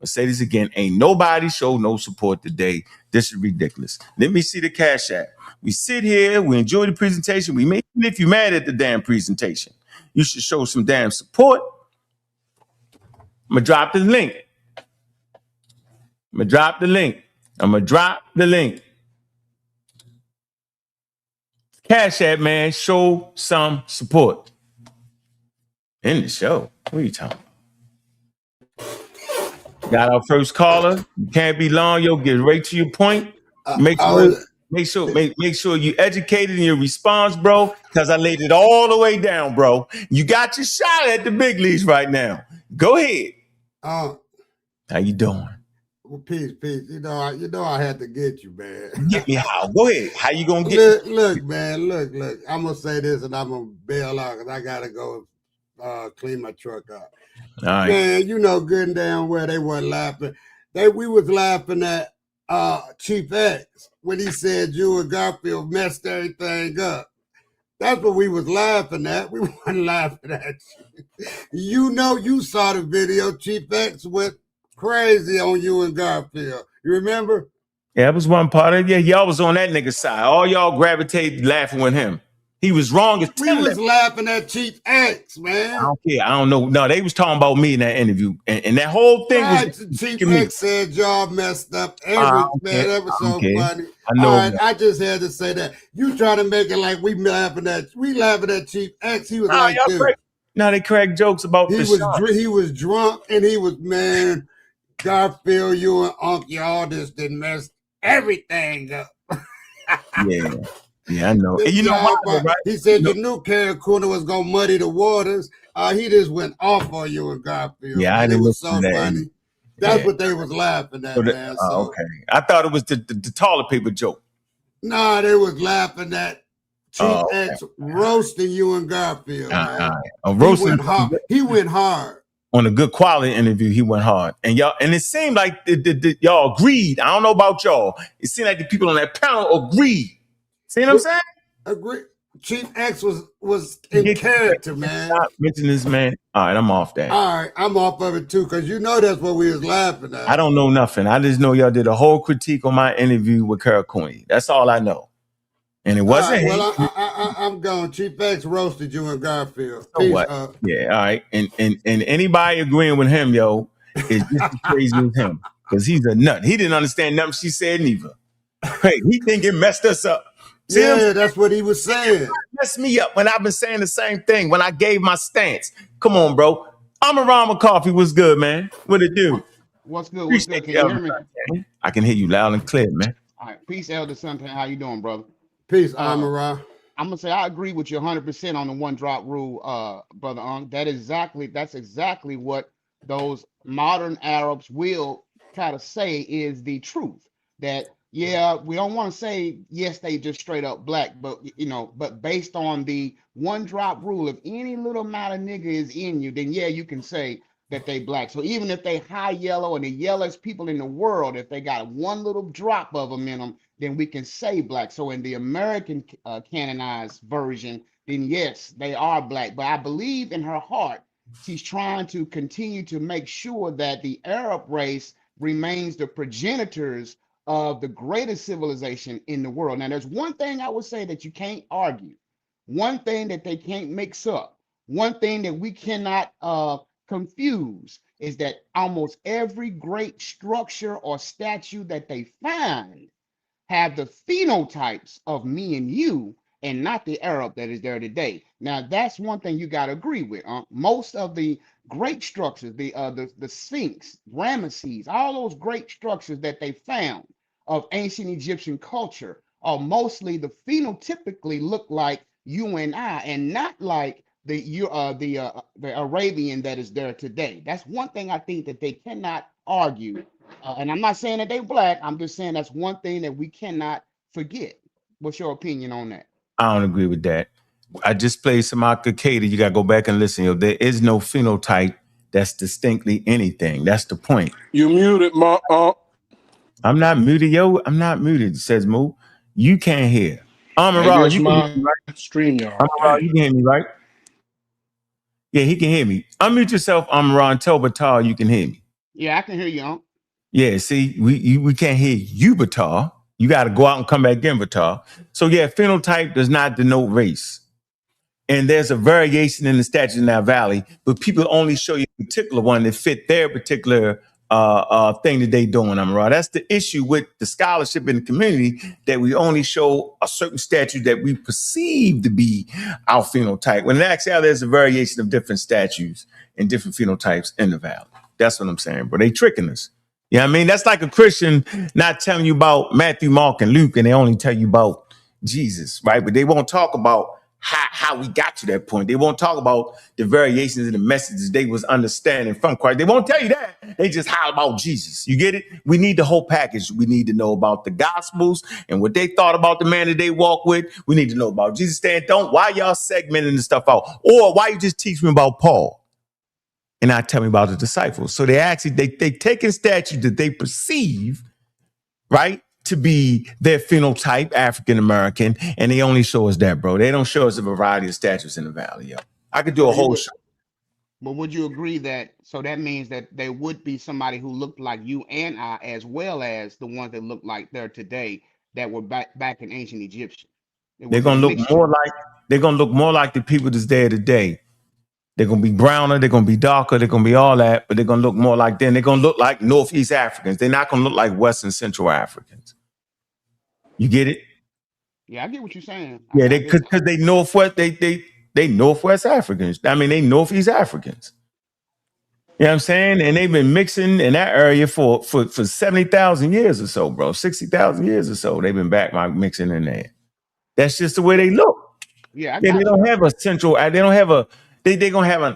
Speaker 1: I'll say this again. Ain't nobody showed no support today. This is ridiculous. Let me see the Cash App. We sit here. We enjoy the presentation. Even if you're mad at the damn presentation, you should show some damn support. I'm going to drop the link. I'm going to drop the link. Cash App, man, show some support. In the show. What are you talking about? Got our first caller. You can't be long, yo. Get right to your point. Make sure you educated in your response, bro, because I laid it all the way down, bro. You got your shot at the big leagues right now. Go ahead. How you doing?
Speaker 16: Well, peace. You know I had to get you, man.
Speaker 1: Get me how? Go ahead. How you gonna get?
Speaker 16: Look, man. Look. I'm gonna say this, and I'm gonna bail out because I gotta go clean my truck up.
Speaker 1: All right.
Speaker 16: Man, you know good and damn well they weren't laughing. We was laughing at Chief X when he said you and Garfield messed everything up. That's what we was laughing at. We weren't laughing at you. You know, you saw the video. Chief X went crazy on you and Garfield. You remember?
Speaker 1: Yeah, that was one part of it. Yeah, y'all was on that nigga's side. All y'all gravitated laughing with him. He was wrong as
Speaker 16: We was laughing at Chief X, man.
Speaker 1: I don't care. I don't know. No, they was talking about me in that interview. And that whole thing was
Speaker 16: Chief X said y'all messed up man. That was so funny.
Speaker 1: I know.
Speaker 16: All right, I just had to say that. You trying to make it like we laughing at Chief X. He was like this.
Speaker 1: No, they crack jokes about
Speaker 16: he was drunk and he was, man, Garfield, you and Ankh, y'all just didn't mess everything up.
Speaker 1: Yeah, I know. And you know why, right?
Speaker 16: He said you knew Karakuna was gonna muddy the waters. He just went off on you and Garfield.
Speaker 1: Yeah, I didn't
Speaker 16: was so
Speaker 1: that.
Speaker 16: funny. That's what they was laughing at, man. So,
Speaker 1: okay. I thought it was the toilet paper joke.
Speaker 16: Nah, they was laughing at Chief X roasting you and Garfield.
Speaker 1: Roasting.
Speaker 16: He went hard.
Speaker 1: On a good quality interview, he went hard. And it seemed like y'all agreed. I don't know about y'all. It seemed like the people on that panel agreed. See what I'm saying?
Speaker 16: Agree. Chief X was in character, man.
Speaker 1: Stop mentioning this, man. All right, I'm off that.
Speaker 16: All right, I'm off of it too, because you know that's what we was laughing at.
Speaker 1: I don't know nothing. I just know y'all did a whole critique on my interview with Karakuni. That's all I know. And it wasn't.
Speaker 16: Right, well, I'm gone. Chief X roasted you and Garfield.
Speaker 1: So what? Yeah, all right. And anybody agreeing with him, yo, is just as crazy as him. Because he's a nut. He didn't understand nothing she said neither. Hey, he think it messed us up. See
Speaker 16: that's what he was saying.
Speaker 1: Messed me up when I've been saying the same thing when I gave my stance. Come on, bro. I'm around with coffee. What's good, man? What it do?
Speaker 17: What's good? What's good? Can you hear me?
Speaker 1: I can hear you loud and clear, man.
Speaker 17: All right. Peace, Elder Son. How you doing, brother?
Speaker 16: Peace, Amara.
Speaker 17: I'm gonna say I agree with you 100% on the one drop rule, brother Ankh. That's exactly what those modern Arabs will try to say is the truth. That we don't want to say yes, they just straight up black, but but based on the one drop rule, if any little amount of nigga is in you, then you can say that they black. So even if they high yellow and the yellowest people in the world, if they got one little drop of them in them, then we can say black. So in the American canonized version, then yes, they are black. But I believe in her heart, she's trying to continue to make sure that the Arab race remains the progenitors of the greatest civilization in the world. Now, there's one thing I would say that you can't argue, one thing that they can't mix up, one thing that we cannot confuse is that almost every great structure or statue that they find have the phenotypes of me and you and not the Arab that is there today. Now, that's one thing you got to agree with. Most of the great structures, the Sphinx, Ramesses, all those great structures that they found of ancient Egyptian culture are mostly the phenotypically look like you and I, and not like the Arabian that is there today. That's one thing I think that they cannot argue. And I'm not saying that they black. I'm just saying that's one thing that we cannot forget. What's your opinion on that?
Speaker 1: I don't agree with that. I just played some Al-Qaeda. You got to go back and listen. Yo, there is no phenotype that's distinctly anything. That's the point.
Speaker 9: You muted, my
Speaker 1: I'm not muted, yo. I'm not muted, says Moo. You can't hear. Amara, you can hear me, right?
Speaker 9: StreamYard.
Speaker 1: Amara, you can hear me, right? Yeah, he can hear me. Unmute yourself, Amara, and tell Batar you can hear me.
Speaker 17: Yeah, I can hear you, Ankh.
Speaker 1: Yeah, see, we can't hear you, Batar. You got to go out and come back in, Batar. So yeah, phenotype does not denote race. And there's a variation in the statue in that valley, but people only show you a particular one that fit their particular thing that they doing, Amara. That's the issue with the scholarship in the community, that we only show a certain statue that we perceive to be our phenotype. When actually there's a variation of different statues and different phenotypes in the valley. That's what I'm saying, bro. They tricking us. You know what I mean? That's like a Christian not telling you about Matthew, Mark, and Luke, and they only tell you about Jesus, right? But they won't talk about how we got to that point. They won't talk about the variations of the messages they was understanding from Christ. They won't tell you that. They just holler about Jesus. You get it? We need the whole package. We need to know about the Gospels and what they thought about the man that they walk with. We need to know about Jesus. Why y'all segmenting the stuff out? Or why you just teach me about Paul and not tell me about the disciples? So they actually, they taking statues that they perceive right? To be their phenotype, African American, and they only show us that, bro. They don't show us a variety of statues in the valley, yo. I could do a whole show.
Speaker 17: But would you agree that so that means that there would be somebody who looked like you and I, as well as the ones that look like they're today that were back in ancient Egyptian?
Speaker 1: They're gonna look more like the people that's there today. They're gonna be browner, they're gonna be darker, they're gonna be all that, but they're gonna look more like them. They're gonna look like Northeast Africans. They're not gonna look like Western Central Africans. You get it?
Speaker 17: Yeah, I get what you're saying.
Speaker 1: Yeah, because they Northwest, they Northwest Africans. I mean, they Northeast Africans. You know what I'm saying? And they've been mixing in that area for 70,000 years or so, bro. 60,000 years or so. They've been back mixing in there. That's just the way they look.
Speaker 17: Yeah,
Speaker 1: they don't have a central. They don't have a. They're gonna have a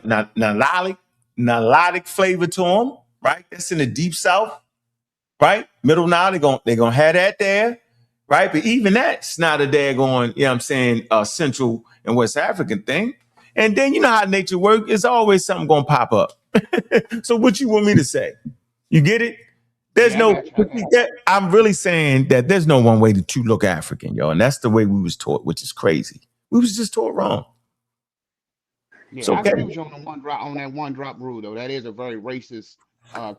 Speaker 1: Nilotic flavor to them, right? That's in the deep south, right? Middle Nile. They're gonna have that there, right? But even that's not a daggone, you know what I'm saying, Central and West African thing. And then you know how nature works. It's always something gonna pop up. So what you want me to say? You get it? There's I'm really saying that there's no one way to look African, yo. And that's the way we was taught, which is crazy. We was just taught wrong.
Speaker 17: Yeah, so, I agree with you on that one drop rule, though. That is a very racist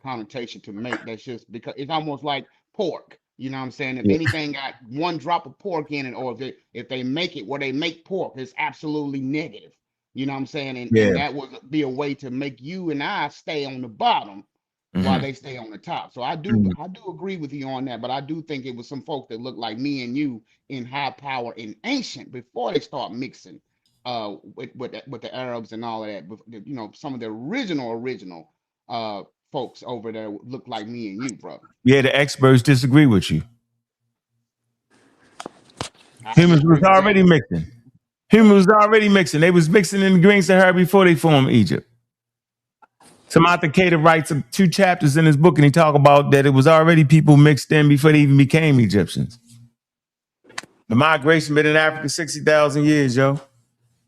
Speaker 17: connotation to make. That's just because it's almost like pork. You know what I'm saying? If anything got one drop of pork in it, or if they make it where they make pork, it's absolutely negative. You know what I'm saying? And that would be a way to make you and I stay on the bottom while they stay on the top. So I do agree with you on that, but I do think it was some folks that looked like me and you in high power in ancient before they start mixing with the Arabs and all of that. You know, some of the original folks over there look like me and you, brother.
Speaker 1: Yeah, the experts disagree with you. Humans was already mixing. Humans was already mixing. They was mixing in the Green Sahara before they formed Egypt. sa.neter writes 2 chapters in his book, and he talk about that it was already people mixed in before they even became Egyptians. The migration been in Africa 60,000 years, yo.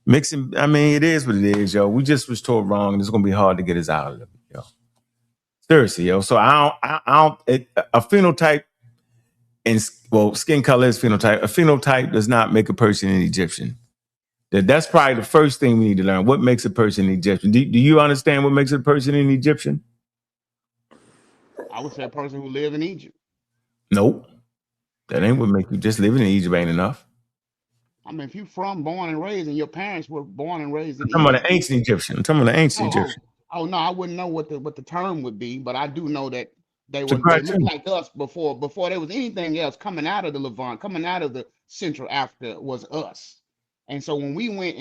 Speaker 1: Mixing, I mean, it is what it is, yo. We just was taught wrong, and it's gonna be hard to get us out of it, yo. Seriously, yo. So a phenotype and skin color is phenotype. A phenotype does not make a person an Egyptian. That's probably the first thing we need to learn. What makes a person an Egyptian? Do you understand what makes a person an Egyptian?
Speaker 17: I would say a person who lived in Egypt.
Speaker 1: Nope. That ain't what makes you. Just living in Egypt ain't enough.
Speaker 17: I mean, if you're born and raised, and your parents were born and raised in
Speaker 1: Egypt. I'm talking about the ancient Egyptian. I'm talking about the ancient Egyptian.
Speaker 17: Oh no, I wouldn't know what the term would be, but I do know that they looked like us before there was anything else coming out of the Levant, coming out of the Central Africa was us. And so when we went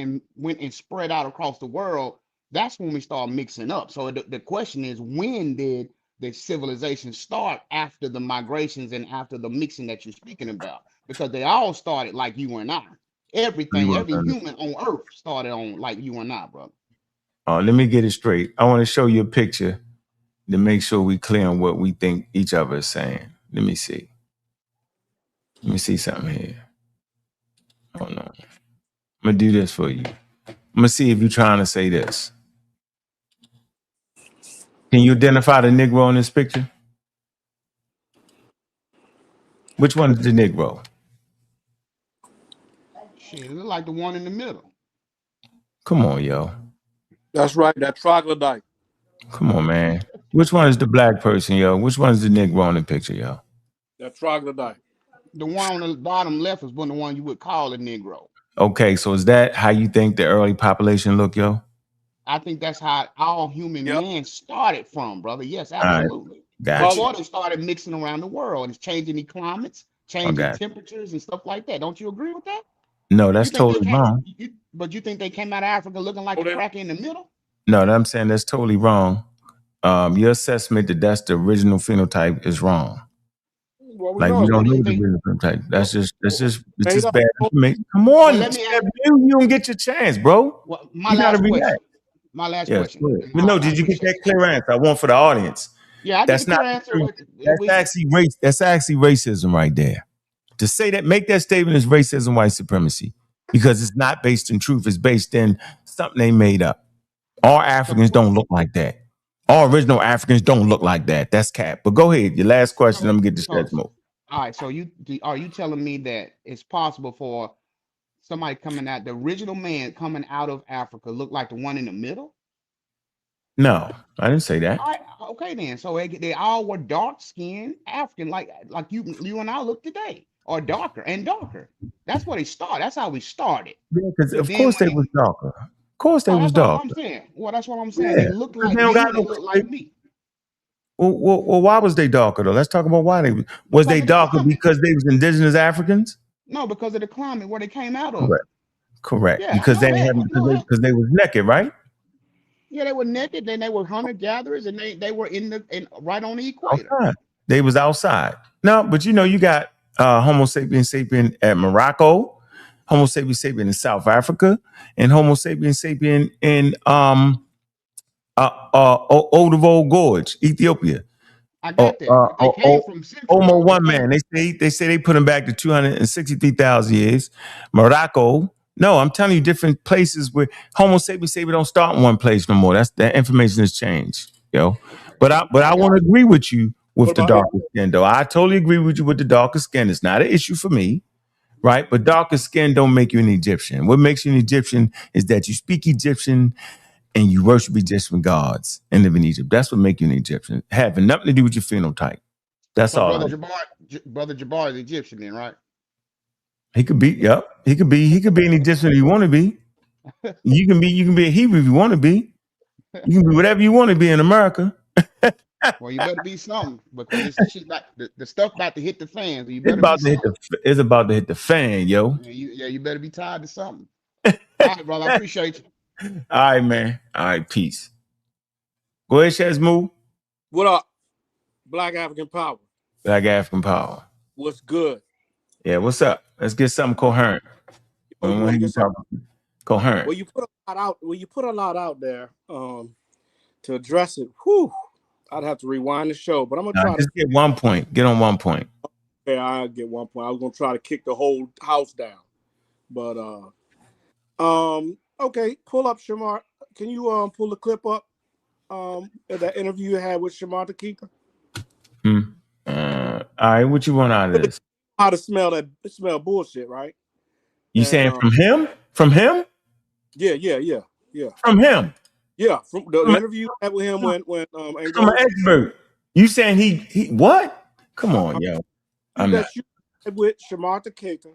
Speaker 17: and spread out across the world, that's when we started mixing up. So the question is, when did the civilization start after the migrations and after the mixing that you're speaking about? Because they all started like you and I. Every human on Earth started on like you and I, brother.
Speaker 1: Oh, let me get it straight. I want to show you a picture to make sure we clear on what we think each other is saying. Let me see. Let me see something here. Oh no. I'm gonna do this for you. I'm gonna see if you're trying to say this. Can you identify the Negro in this picture? Which one is the Negro?
Speaker 17: Shit, it look like the one in the middle.
Speaker 1: Come on, yo.
Speaker 18: That's right, that troglodyte.
Speaker 1: Come on, man. Which one is the black person, yo? Which one is the Negro in the picture, yo?
Speaker 18: That troglodyte.
Speaker 17: The one on the bottom left is the one you would call a Negro.
Speaker 1: Okay, so is that how you think the early population looked, yo?
Speaker 17: I think that's how all human man started from, brother. Yes, absolutely.
Speaker 1: Gotcha.
Speaker 17: Before they started mixing around the world, it's changing the climates, changing temperatures and stuff like that. Don't you agree with that?
Speaker 1: No, that's totally wrong.
Speaker 17: But you think they came out of Africa looking like a cracker in the middle?
Speaker 1: No, I'm saying that's totally wrong. Your assessment that that's the original phenotype is wrong.
Speaker 18: Well,
Speaker 1: like you don't know the original phenotype. That's just bad information. Come on, you don't get your chance, bro.
Speaker 17: Well, my last question.
Speaker 1: But no, did you get that clear answer? I want for the audience.
Speaker 17: Yeah,
Speaker 1: that's not answer. That's actually racism right there. To say that, make that statement is racism, white supremacy, because it's not based in truth. It's based in something they made up. All Africans don't look like that. All original Africans don't look like that. That's cap. But go ahead. Your last question. I'm gonna get to stretch more.
Speaker 17: All right, so are you telling me that it's possible for somebody coming out, the original man coming out of Africa, look like the one in the middle?
Speaker 1: No, I didn't say that.
Speaker 17: All right, okay then. So they all were dark skinned African, like you and I look today, or darker and darker. That's where they started. That's how we started.
Speaker 1: Yeah, because
Speaker 17: But
Speaker 1: of
Speaker 17: then
Speaker 1: course
Speaker 17: when
Speaker 1: they was darker. Of course they was
Speaker 17: that's what I'm
Speaker 1: darker.
Speaker 17: saying. Well, that's what I'm saying.
Speaker 1: Yeah,
Speaker 17: They look
Speaker 1: 'cause
Speaker 17: like
Speaker 1: they don't
Speaker 17: you.
Speaker 1: got
Speaker 17: They
Speaker 1: no.
Speaker 17: look like me.
Speaker 1: Well, why was they darker though? Let's talk about why they was
Speaker 17: Because
Speaker 1: they
Speaker 17: of the
Speaker 1: darker
Speaker 17: climate.
Speaker 1: because they was indigenous Africans?
Speaker 17: No, because of the climate where they came out of.
Speaker 1: Correct.
Speaker 17: Yeah, I
Speaker 1: Because
Speaker 17: know
Speaker 1: they
Speaker 17: that.
Speaker 1: had
Speaker 17: I know that.
Speaker 1: because they was naked, right?
Speaker 17: Yeah, they were naked. Then they were hunter gatherers, and they were in right on the equator.
Speaker 1: Outside. They was outside. No, but you got Homo sapiens sapien at Morocco, Homo sapiens sapien in South Africa, and Homo sapiens sapien in Olduvai Gorge, Ethiopia.
Speaker 17: I got that, but they came from Central
Speaker 1: Homo
Speaker 17: though.
Speaker 1: one man. They say they put him back to 263,000 years. Morocco. No, I'm telling you, different places where Homo sapiens sapien don't start in one place no more. That information has changed, yo. But I want to agree with you with the darker skin, though. I totally agree with you with the darker skin. It's not an issue for me, right? But darker skin don't make you an Egyptian. What makes you an Egyptian is that you speak Egyptian and you worship Egyptian gods and live in Egypt. That's what makes you an Egyptian. Having nothing to do with your phenotype. That's
Speaker 17: So
Speaker 1: all.
Speaker 17: brother Jabari is Egyptian then, right?
Speaker 1: He could be. Yep. He could be an Egyptian if you want to be. You can be a Hebrew if you want to be. You can be whatever you want to be in America.
Speaker 17: Well, you better be something because the stuff about to hit the fans. You better
Speaker 1: It's about to hit the fan, yo.
Speaker 17: you better be tied to something. All right, brother. I appreciate you.
Speaker 1: All right, man. All right, peace. Go ahead, Shazmoo.
Speaker 18: What up? Black African Power.
Speaker 1: Black African Power.
Speaker 18: What's good?
Speaker 1: Yeah, what's up? Let's get something coherent. Coherent.
Speaker 18: Well, you put a lot out there to address it. Whew. I'd have to rewind the show, but I'm gonna try
Speaker 1: to get 1 point. Get on 1 point.
Speaker 18: Okay, I'll get 1 point. I was gonna try to kick the whole house down, but okay. Pull up Shamar. Can you pull the clip up? That interview you had with Shamar Takika.
Speaker 1: All right, what you want out of this?
Speaker 18: How to smell bullshit, right?
Speaker 1: You saying from him? From him?
Speaker 18: Yeah.
Speaker 1: From him?
Speaker 18: Yeah, from the interview I had with him when
Speaker 1: from an expert. You saying he what? Come on, yo. I'm not.
Speaker 18: You with Shamar Takika.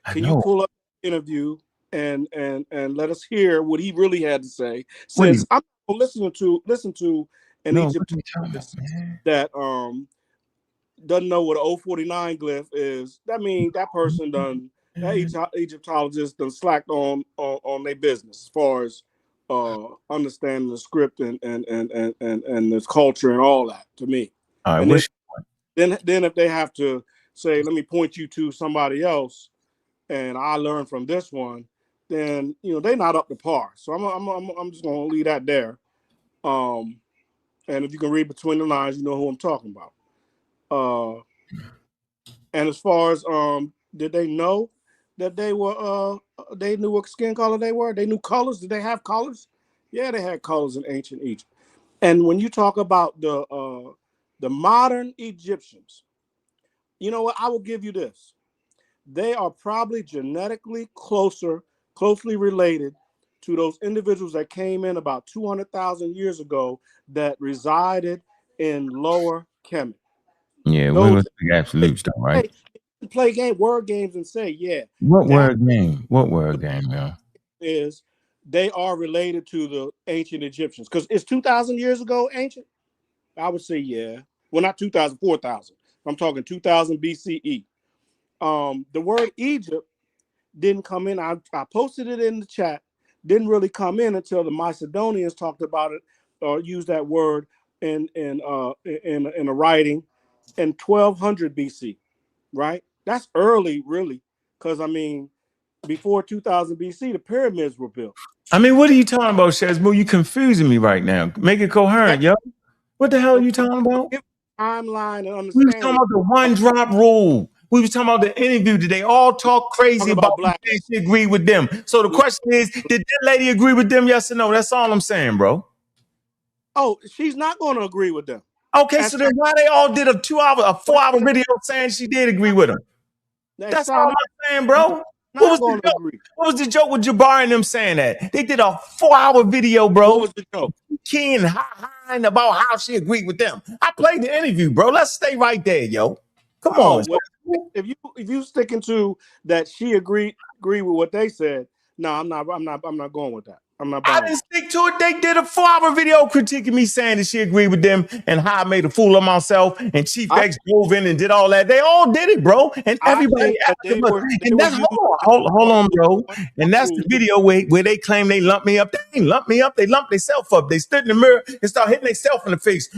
Speaker 18: Can you pull up the interview and let us hear what he really had to say? Since I'm listening to an Egyptologist that doesn't know what an 049 glyph is. That means that person that Egyptologist done slacked on their business as far as understanding the script and this culture and all that to me.
Speaker 1: All right,
Speaker 18: then if they have to say, let me point you to somebody else and I learned from this one, then they're not up to par. So I'm just gonna leave that there. And if you can read between the lines, you know who I'm talking about. And as far as did they know that they knew what skin color they were? They knew colors. Did they have colors? Yeah, they had colors in ancient Egypt. And when you talk about the modern Egyptians, you know what? I will give you this. They are probably genetically closely related to those individuals that came in about 200,000 years ago that resided in Lower Kemet.
Speaker 1: Yeah, we was the absolutes though, right?
Speaker 18: Play word games and say, yeah.
Speaker 1: What word game? What word game, yo?
Speaker 18: Is they are related to the ancient Egyptians. Because it's 2,000 years ago ancient? I would say, yeah. Well, not 2,000, 4,000. I'm talking 2000 BCE. The word Egypt didn't come in. I posted it in the chat. Didn't really come in until the Macedonians talked about it or used that word in a writing in 1200 BC, right? That's early, really, because before 2000 BC, the pyramids were built.
Speaker 1: What are you talking about, Shazmoo? You confusing me right now. Make it coherent, yo. What the hell are you talking about?
Speaker 18: Timeline and understanding.
Speaker 1: We was talking about the one drop rule. We was talking about the interview. Did they all talk crazy about black? She agreed with them. So the question is, did that lady agree with them? Yes or no? That's all I'm saying, bro.
Speaker 18: Oh, she's not going to agree with them.
Speaker 1: Okay, so then why they all did a 4-hour video saying she did agree with him? That's all I'm saying, bro. What was the joke? What was the joke with Jabari and them saying that? They did a 4-hour video, bro.
Speaker 18: What was the joke?
Speaker 1: Keying high about how she agreed with them. I played the interview, bro. Let's stay right there, yo. Come on.
Speaker 18: Well, if you sticking to that, she agreed with what they said. No, I'm not going with that. I'm not.
Speaker 1: I didn't stick to it. They did a 4-hour video critiquing me saying that she agreed with them and how I made a fool of myself. And Chief X drove in and did all that. They all did it, bro. And everybody. Hold on, bro. And that's the video where they claim they lumped me up. They ain't lumped me up. They lumped themselves up. They stood in the mirror and started hitting themselves in the face.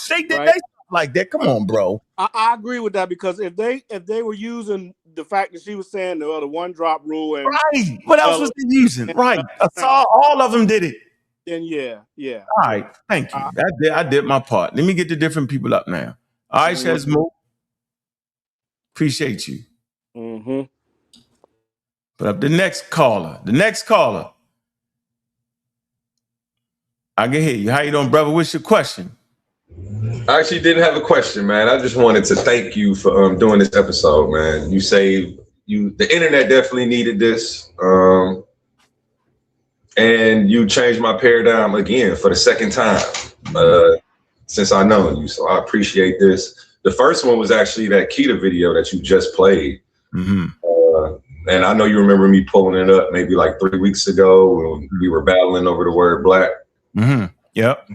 Speaker 1: They did they like that. Come on, bro.
Speaker 18: I agree with that, because if they were using the fact that she was saying the one drop rule and
Speaker 1: right, what else was they using? Right, I saw all of them did it.
Speaker 18: Then yeah.
Speaker 1: All right, thank you. I did my part. Let me get the different people up now. All right, Shazmo. Appreciate you.
Speaker 18: Mm-hmm.
Speaker 1: Put up the next caller. I can hear you. How you doing, brother? What's your question?
Speaker 19: I actually didn't have a question, man. I just wanted to thank you for doing this episode, man. The internet definitely needed this. And you changed my paradigm again for the second time since I know you. So I appreciate this. The first one was actually that Keita video that you just played.
Speaker 1: Mm-hmm.
Speaker 19: And I know you remember me pulling it up maybe like 3 weeks ago when we were battling over the word black.
Speaker 1: Mm-hmm. Yep.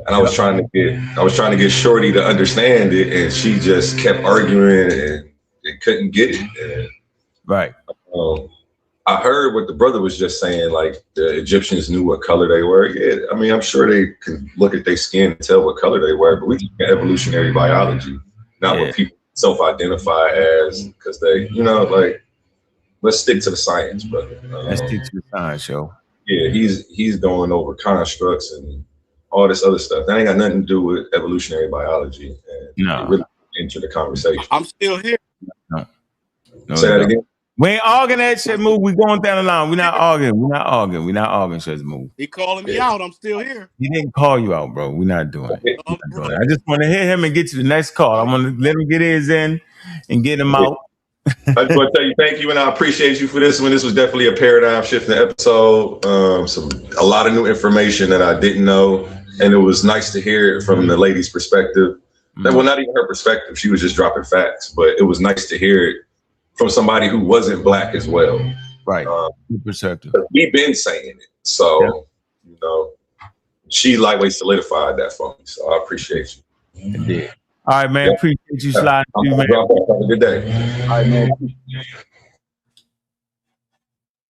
Speaker 19: And I was trying to get Shorty to understand it, and she just kept arguing and couldn't get it. And,
Speaker 1: right.
Speaker 19: I heard what the brother was just saying, like the Egyptians knew what color they were. Yeah, I mean, I'm sure they can look at their skin and tell what color they were, but we look at evolutionary biology, not what people self-identify as, because they, let's stick to the science, brother.
Speaker 1: Let's stick to the science, yo.
Speaker 19: Yeah, he's going over constructs and all this other stuff. That ain't got nothing to do with evolutionary biology. And
Speaker 1: no.
Speaker 19: Really enter the conversation.
Speaker 18: I'm still here.
Speaker 1: No,
Speaker 19: say that again.
Speaker 1: We ain't arguing that shit, move. We going down the line. We're not arguing, shit, move.
Speaker 18: He calling me out. I'm still here.
Speaker 1: He didn't call you out, bro. We're not doing it. I just want to hear him and get to the next call. I want to let him get his in and get him out.
Speaker 19: I just want to tell you thank you, and I appreciate you for this one. This was definitely a paradigm shifting episode. A lot of new information that I didn't know, and it was nice to hear it from the lady's perspective. Well, not even her perspective. She was just dropping facts, but it was nice to hear it from somebody who wasn't black as well.
Speaker 1: Right. Perceptive.
Speaker 19: We've been saying it. So, she lightweight solidified that for me. So I appreciate you.
Speaker 1: Indeed. All right, man. Appreciate you sliding through, man.
Speaker 19: Have a good day.
Speaker 1: All right, man.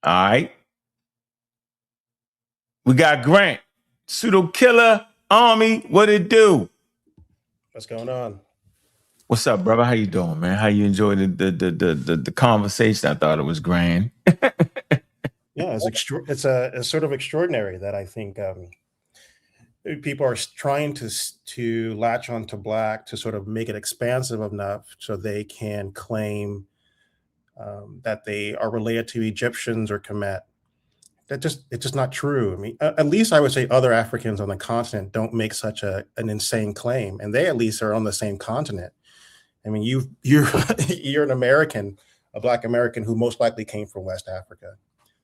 Speaker 1: All right. We got Grant, pseudo killer army. What it do?
Speaker 20: What's going on?
Speaker 1: What's up, brother? How you doing, man? How you enjoyed the conversation? I thought it was grand.
Speaker 20: Yeah, it's a sort of extraordinary that I think people are trying to latch onto black to sort of make it expansive enough so they can claim that they are related to Egyptians or Kemet. It's just not true. I mean, at least I would say other Africans on the continent don't make such an insane claim, and they at least are on the same continent. I mean, you're an American, a Black American who most likely came from West Africa.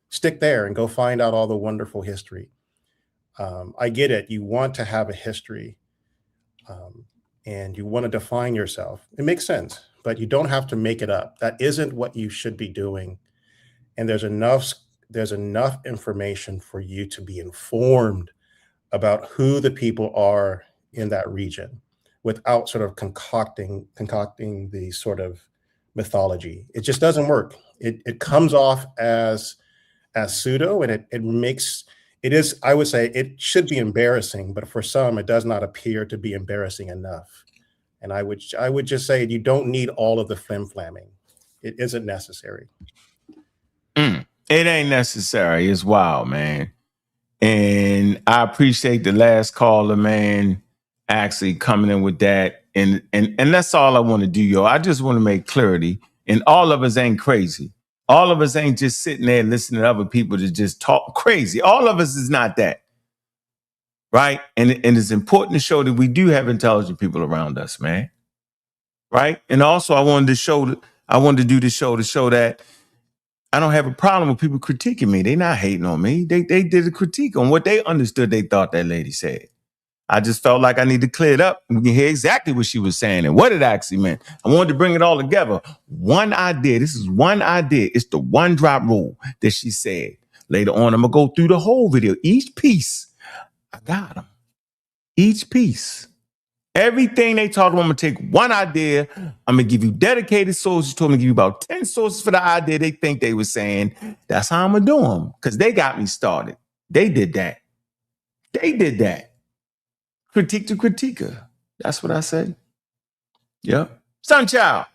Speaker 20: Stick there and go find out all the wonderful history. I get it. You want to have a history and you want to define yourself. It makes sense, but you don't have to make it up. That isn't what you should be doing. And there's enough information for you to be informed about who the people are in that region without sort of concocting the sort of mythology. It just doesn't work. It comes off as pseudo, and it is, I would say it should be embarrassing, but for some, it does not appear to be embarrassing enough. And I would just say you don't need all of the flim-flamming. It isn't necessary.
Speaker 1: It ain't necessary. It's wild, man. And I appreciate the last caller, man, actually coming in with that. And that's all I want to do, yo. I just want to make clarity. And all of us ain't crazy. All of us ain't just sitting there listening to other people to just talk crazy. All of us is not that. right? And it's important to show that we do have intelligent people around us, man. Right? And also I wanted to do the show to show that I don't have a problem with people critiquing me. They not hating on me. They did a critique on what they understood they thought that lady said. I just felt like I need to clear it up and we can hear exactly what she was saying and what it actually meant. I wanted to bring it all together. One idea. This is one idea. It's the one drop rule that she said. Later on, I'm going to go through the whole video. Each piece, I got them. Each piece. Everything they talked about, I'm going to take one idea. I'm going to give you dedicated sources. I'm going to give you about 10 sources for the idea they think they were saying. That's how I'm going to do them because they got me started. They did that. They did that. Critique to critiquer. That's what I say. Yep. Sunchild.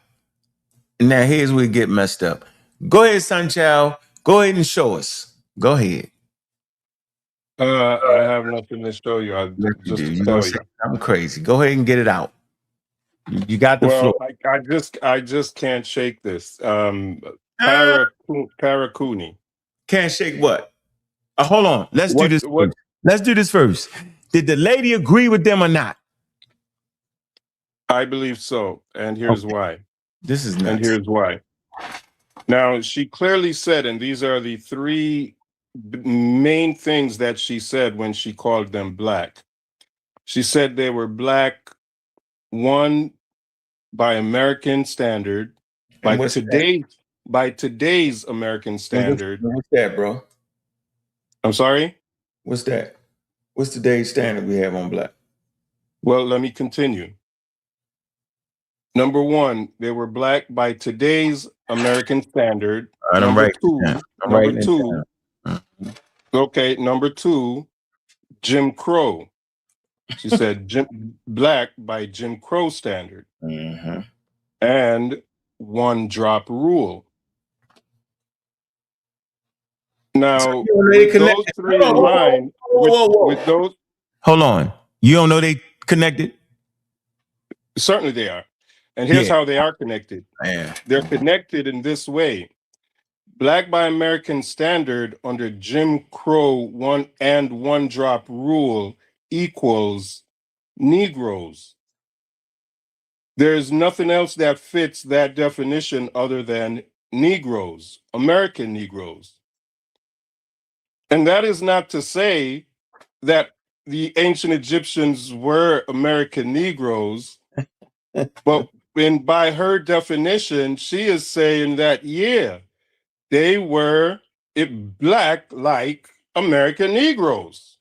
Speaker 1: Now here's where it get messed up. Go ahead, Sunchild. Go ahead and show us. Go ahead.
Speaker 21: I have nothing to show you. Just to tell you.
Speaker 1: I'm crazy. Go ahead and get it out. You got the floor.
Speaker 21: I just can't shake this. Karakuni.
Speaker 1: Can't shake what? Hold on. Let's do this. Let's do this first. Did the lady agree with them or not?
Speaker 21: I believe so, and here's why.
Speaker 1: This is nuts.
Speaker 21: And here's why. Now, she clearly said, and these are the three main things that she said when she called them black. She said they were black, one, by American standard, by today's American standard.
Speaker 1: What's that, bro?
Speaker 21: I'm sorry?
Speaker 1: What's that? What's today's standard we have on black?
Speaker 21: Well, let me continue. Number one, they were black by today's American standard. Number two, Jim Crow. She said black by Jim Crow standard.
Speaker 1: Mm-hmm.
Speaker 21: And one drop rule. Now, with those three in mind, with those.
Speaker 1: Hold on. You don't know they connected?
Speaker 21: Certainly they are. And here's how they are connected.
Speaker 1: Man.
Speaker 21: They're connected in this way. Black by American standard under Jim Crow one drop rule equals Negroes. There's nothing else that fits that definition other than Negroes, American Negroes. And that is not to say that the ancient Egyptians were American Negroes, but by her definition, she is saying that, yeah, they were black like American Negroes.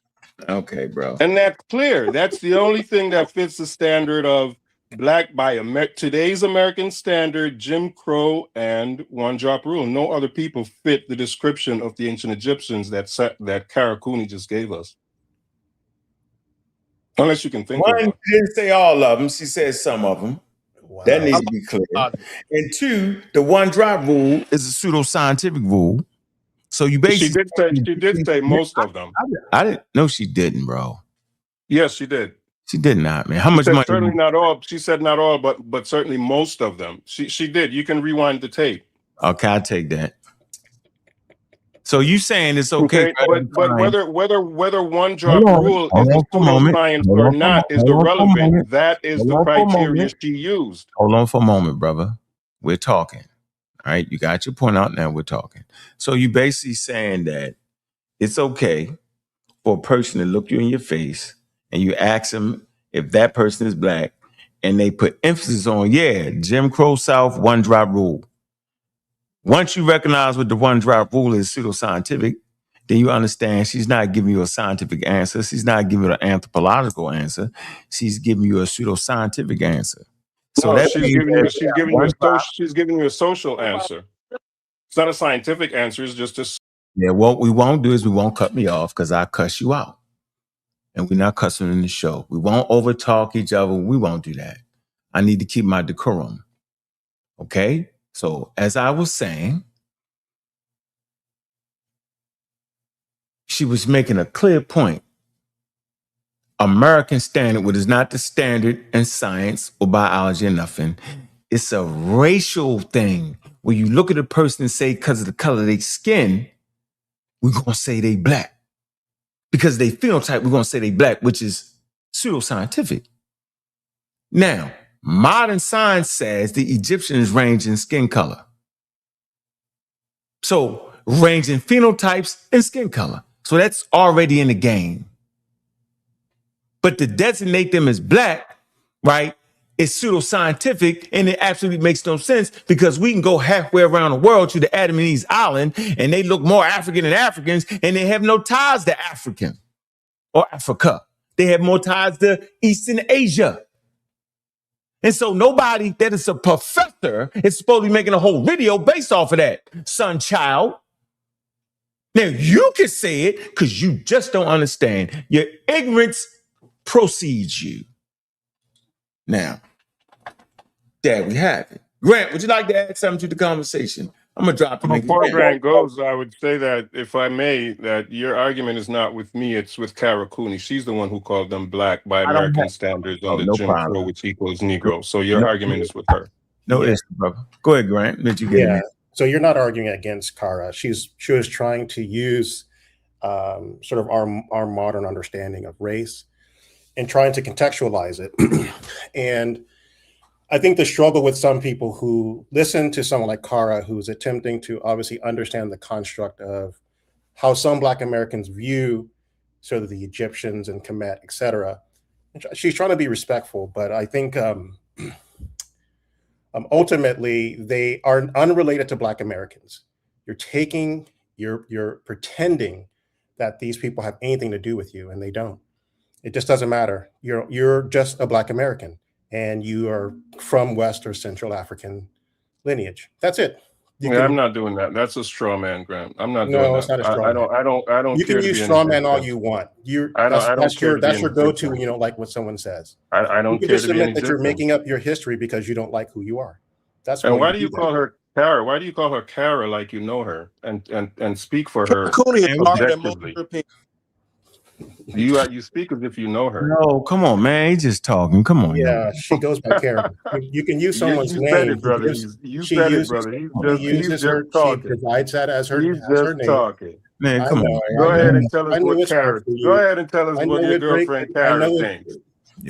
Speaker 1: Okay, bro.
Speaker 21: And that's clear. That's the only thing that fits the standard of black by today's American standard, Jim Crow, and one drop rule. No other people fit the description of the ancient Egyptians that Karakuni just gave us. Unless you can think of one.
Speaker 1: She didn't say all of them. She said some of them. Wow. That needs to be clear. And two, the one drop rule is a pseudoscientific rule. So you basically
Speaker 21: she did say most of them.
Speaker 1: I didn't know she didn't, bro.
Speaker 21: Yes, she did.
Speaker 1: She did not, man. How much money?
Speaker 21: Certainly not all. She said not all, but certainly most of them. She did. You can rewind the tape.
Speaker 1: Okay, I'll take that. So you saying it's okay?
Speaker 21: But whether one drop rule is a pseudoscience or not is irrelevant. That is the criteria she used.
Speaker 1: Hold on for a moment, brother. We're talking. All right, you got your point out now. We're talking. So you basically saying that it's okay for a person to look you in your face and you ask them if that person is black, and they put emphasis on, Jim Crow South one drop rule. Once you recognize what the one drop rule is pseudoscientific, then you understand she's not giving you a scientific answer. She's not giving you an anthropological answer. She's giving you a pseudoscientific answer. So
Speaker 21: no, she's giving you a social answer. It's not a scientific answer. It's just a.
Speaker 1: Yeah, what we won't do is we won't cut me off because I cuss you out. And we're not cussing in the show. We won't overtalk each other. We won't do that. I need to keep my decorum. Okay? So as I was saying, she was making a clear point. American standard, what is not the standard in science or biology or nothing. It's a racial thing. When you look at a person and say, because of the color of their skin, we're going to say they black. because they phenotype, we're going to say they black, which is pseudoscientific. Now, modern science says the Egyptians range in skin color. So, range in phenotypes and skin color. So that's already in the game. But to designate them as black, right, is pseudoscientific, and it absolutely makes no sense because we can go halfway around the world to the Adam and Eve's island and they look more African than Africans and they have no ties to African or Africa. They have more ties to Eastern Asia. And so nobody that is a professor is supposed to be making a whole video based off of that, son child. Now, you can say it because you just don't understand. Your ignorance precedes you. Now, there we have it. Grant, would you like to add something to the conversation? I'm going to drop it.
Speaker 21: Before Grant goes, I would say that, if I may, that your argument is not with me, it's with Kara Cooney. She's the one who called them black by American standards under Jim Crow, which equals Negro. So your argument is with her.
Speaker 1: No issue, brother. Go ahead, Grant. Let you get in.
Speaker 20: So you're not arguing against Kara. She was trying to use sort of our modern understanding of race and trying to contextualize it. And I think the struggle with some people who listen to someone like Kara, who's attempting to obviously understand the construct of how some Black Americans view sort of the Egyptians and Kemet, et cetera. She's trying to be respectful, but I think ultimately they are unrelated to Black Americans. You're pretending that these people have anything to do with you, and they don't. It just doesn't matter. You're just a Black American, and you are from West or Central African lineage. That's it.
Speaker 21: I'm not doing that. That's a straw man, Grant. I'm not doing that.
Speaker 20: No, it's not a straw man.
Speaker 21: I don't.
Speaker 20: You can use straw man all you want. That's your go-to when you don't like what someone says.
Speaker 21: I don't
Speaker 20: care. You can just admit that you're making up your history because you don't like who you are. That's
Speaker 21: and why do you call her Kara? Why do you call her Kara like you know her and speak for her objectively? You speak as if you know her.
Speaker 1: No, come on, man. He's just talking. Come on.
Speaker 20: Yeah, she goes by Karen. You can use someone's name.
Speaker 21: Said it, brother. You said it, brother. He's just talking.
Speaker 20: She provides that as her,
Speaker 21: he's just
Speaker 20: name.
Speaker 21: Talking.
Speaker 1: Man, come on.
Speaker 21: Go ahead and tell us what Kara. Go ahead and tell us what your girlfriend Kara thinks.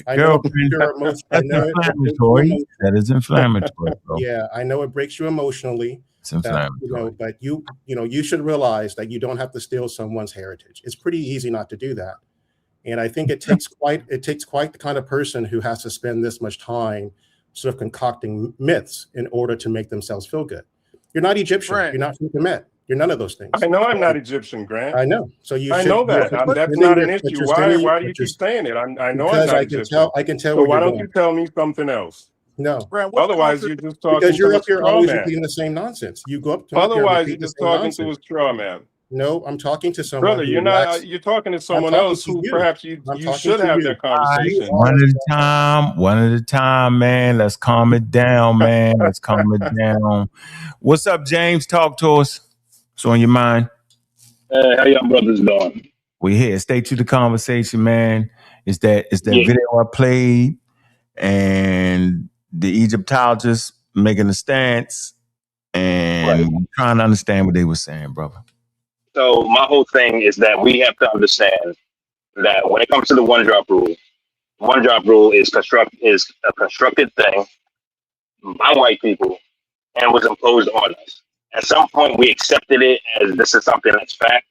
Speaker 1: Inflammatory. That is inflammatory, bro.
Speaker 20: Yeah, I know it breaks you emotionally.
Speaker 1: It's inflammatory.
Speaker 20: But you should realize that you don't have to steal someone's heritage. It's pretty easy not to do that. And I think it takes quite the kind of person who has to spend this much time sort of concocting myths in order to make themselves feel good. You're not Egyptian. Right. You're not from Kemet. You're none of those things.
Speaker 21: I know I'm not Egyptian, Grant.
Speaker 20: I know. So
Speaker 21: I know that. That's not an issue. Why do you keep saying it? I know I'm not Egyptian.
Speaker 20: I can tell.
Speaker 21: So why don't you tell me something else?
Speaker 20: No.
Speaker 21: Otherwise, you're just talking
Speaker 20: because you're up here always
Speaker 21: man.
Speaker 20: repeating the same nonsense. You go up to
Speaker 21: otherwise you're just talking to a straw man.
Speaker 20: No, I'm talking to someone.
Speaker 21: Brother, you're not. You're talking to someone else who perhaps you should have that conversation.
Speaker 1: One at a time, man. Let's calm it down, man. Let's calm it down. What's up, James? Talk to us. What's on your mind?
Speaker 3: How y'all brothers doing?
Speaker 1: We here. Stay to the conversation, man. It's that video I played, and the Egyptologists making a stance and trying to understand what they were saying, brother.
Speaker 3: So my whole thing is that we have to understand that when it comes to the one-drop rule is a constructed thing by white people and was imposed on us. At some point, we accepted it as this is something that's fact.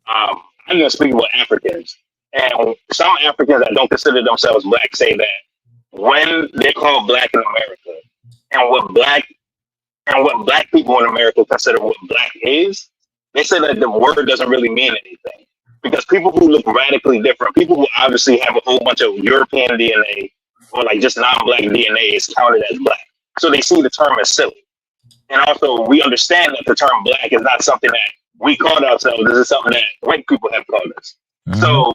Speaker 3: I'm going to speak about Africans. And some Africans that don't consider themselves black say that when they're called black in America and what black people in America consider what black is, they say that the word doesn't really mean anything because people who look radically different, people who obviously have a whole bunch of European DNA or like just non-black DNA is counted as black. So they see the term as silly. And also we understand that the term black is not something that we called ourselves. This is something that white people have called us. Mm-hmm. So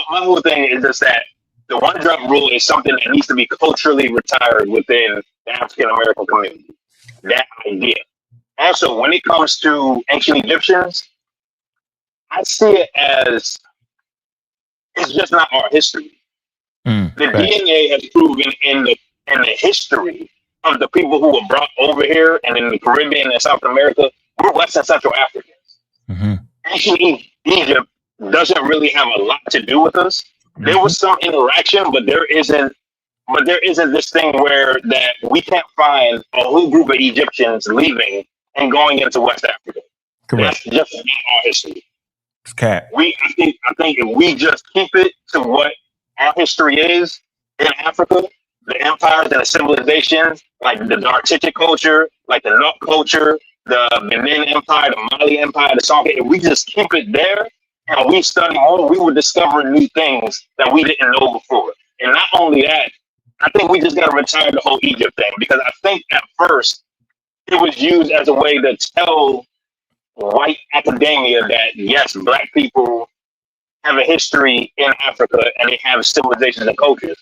Speaker 3: my whole thing is just that the one-drop rule is something that needs to be culturally retired within the African-American community. That idea. Also, when it comes to ancient Egyptians, I see it as it's just not our history. The DNA has proven in the history of the people who were brought over here and in the Caribbean and South America, we're West and Central Africans. Mm-hmm. Ancient Egypt doesn't really have a lot to do with us. There was some interaction, but there isn't this thing where that we can't find a whole group of Egyptians leaving and going into West Africa.
Speaker 1: Correct.
Speaker 3: That's just not our history.
Speaker 1: It's cat.
Speaker 3: I think if we just keep it to what our history is in Africa, the empires and the civilizations, like the Dartitic culture, like the Nok culture, the Benin Empire, the Mali Empire, the Songhai, if we just keep it there and we study more, we would discover new things that we didn't know before. And not only that, I think we just got to retire the whole Egypt thing, because I think at first it was used as a way to tell white academia that yes, black people have a history in Africa and they have civilizations and cultures.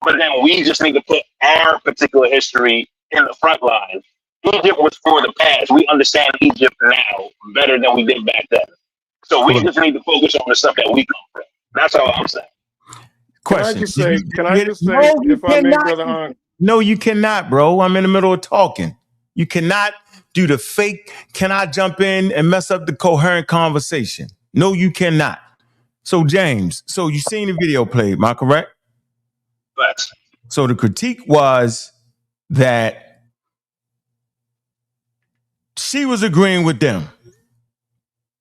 Speaker 3: But then we just need to put our particular history in the front line. Egypt was for the past. We understand Egypt now better than we did back then. So we just need to focus on the stuff that we come from. That's all I'm saying.
Speaker 1: Question.
Speaker 21: Can I just say, if I may, Brother Ankh?
Speaker 1: No, you cannot, bro. I'm in the middle of talking. You cannot do the fake, can I jump in and mess up the coherent conversation? No, you cannot. So, James, so you seen the video played, am I correct?
Speaker 3: Right.
Speaker 1: So the critique was that she was agreeing with them,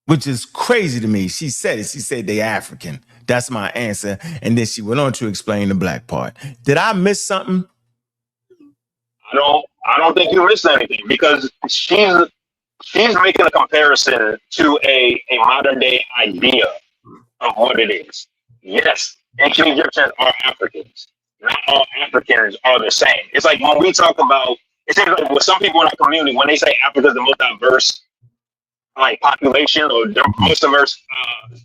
Speaker 1: which is crazy to me. She said it. She said they African. That's my answer. And then she went on to explain the black part. Did I miss something?
Speaker 3: I don't think you missed anything, because she's making a comparison to a modern day idea of what it is. Yes, ancient Egyptians are Africans. Not all Africans are the same. It's like when we talk about, it seems like with some people in our community, when they say Africa is the most diverse population or the most diverse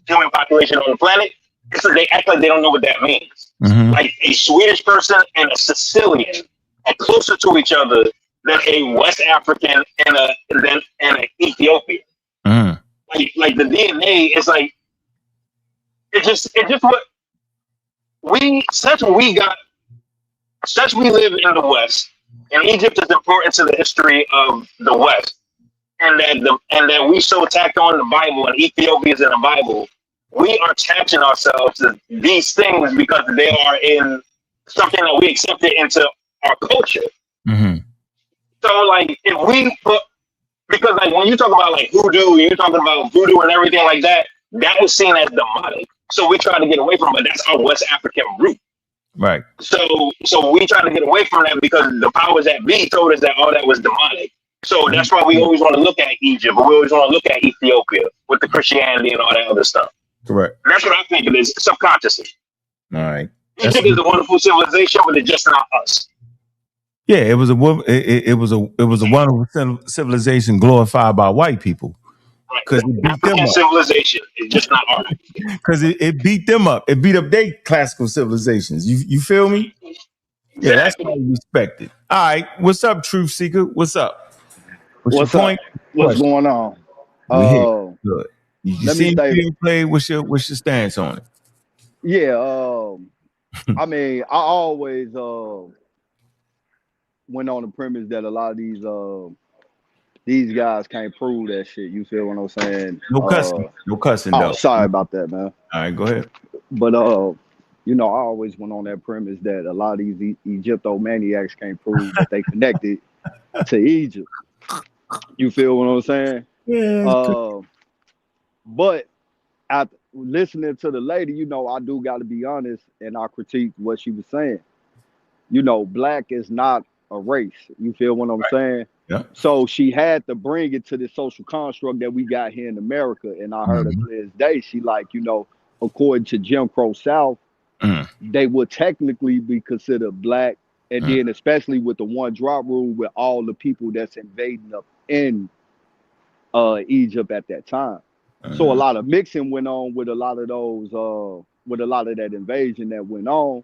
Speaker 3: human population on the planet, it's like they act like they don't know what that means.
Speaker 1: Mm-hmm.
Speaker 3: Like a Swedish person and a Sicilian are closer to each other than a West African and an Ethiopian.
Speaker 1: Mm.
Speaker 3: Like the DNA is like it's just what since we live in the West, and Egypt is important to the history of the West, and that we so tacked on the Bible, and Ethiopia is in the Bible, we are attaching ourselves to these things because they are in something that we accepted into our culture.
Speaker 1: Mm-hmm.
Speaker 3: So if we put, because when you talk about hoodoo, you're talking about voodoo and everything like that, that was seen as demonic. So we try to get away from it. That's our West African root.
Speaker 1: Right.
Speaker 3: So we try to get away from that because the powers that be told us that all that was demonic. So that's why we always want to look at Egypt, but we always want to look at Ethiopia with the Christianity and all that other stuff.
Speaker 1: Correct.
Speaker 3: And that's what I think it is subconsciously.
Speaker 1: All right.
Speaker 3: Egypt is a wonderful civilization, but it's just not us.
Speaker 1: Yeah, it was a wonderful civilization glorified by white people. Because it beat them up.
Speaker 3: Civilization is just not ours.
Speaker 1: Because it beat them up. It beat up their classical civilizations. You feel me? Yeah, that's why we respect it. All right, what's up, Truth Seeker? What's up? What's your point?
Speaker 2: What's going on?
Speaker 1: Good. You see the video play? What's your stance on it?
Speaker 2: Yeah, I mean, I always went on the premise that a lot of these guys can't prove that shit. You feel what I'm saying?
Speaker 1: No cussing. No cussing, though.
Speaker 2: Sorry about that, man.
Speaker 1: All right, go ahead.
Speaker 2: But I always went on that premise that a lot of these Egyptomaniacs can't prove that they connected to Egypt. You feel what I'm saying?
Speaker 1: Yeah.
Speaker 2: But after listening to the lady, I do got to be honest, and I critique what she was saying. Black is not a race. You feel what I'm saying?
Speaker 1: Yeah.
Speaker 2: So she had to bring it to the social construct that we got here in America. And I heard her clear as day. She according to Jim Crow South, they would technically be considered black. And then especially with the one drop rule with all the people that's invading up in Egypt at that time. So a lot of mixing went on with a lot of those, with a lot of that invasion that went on.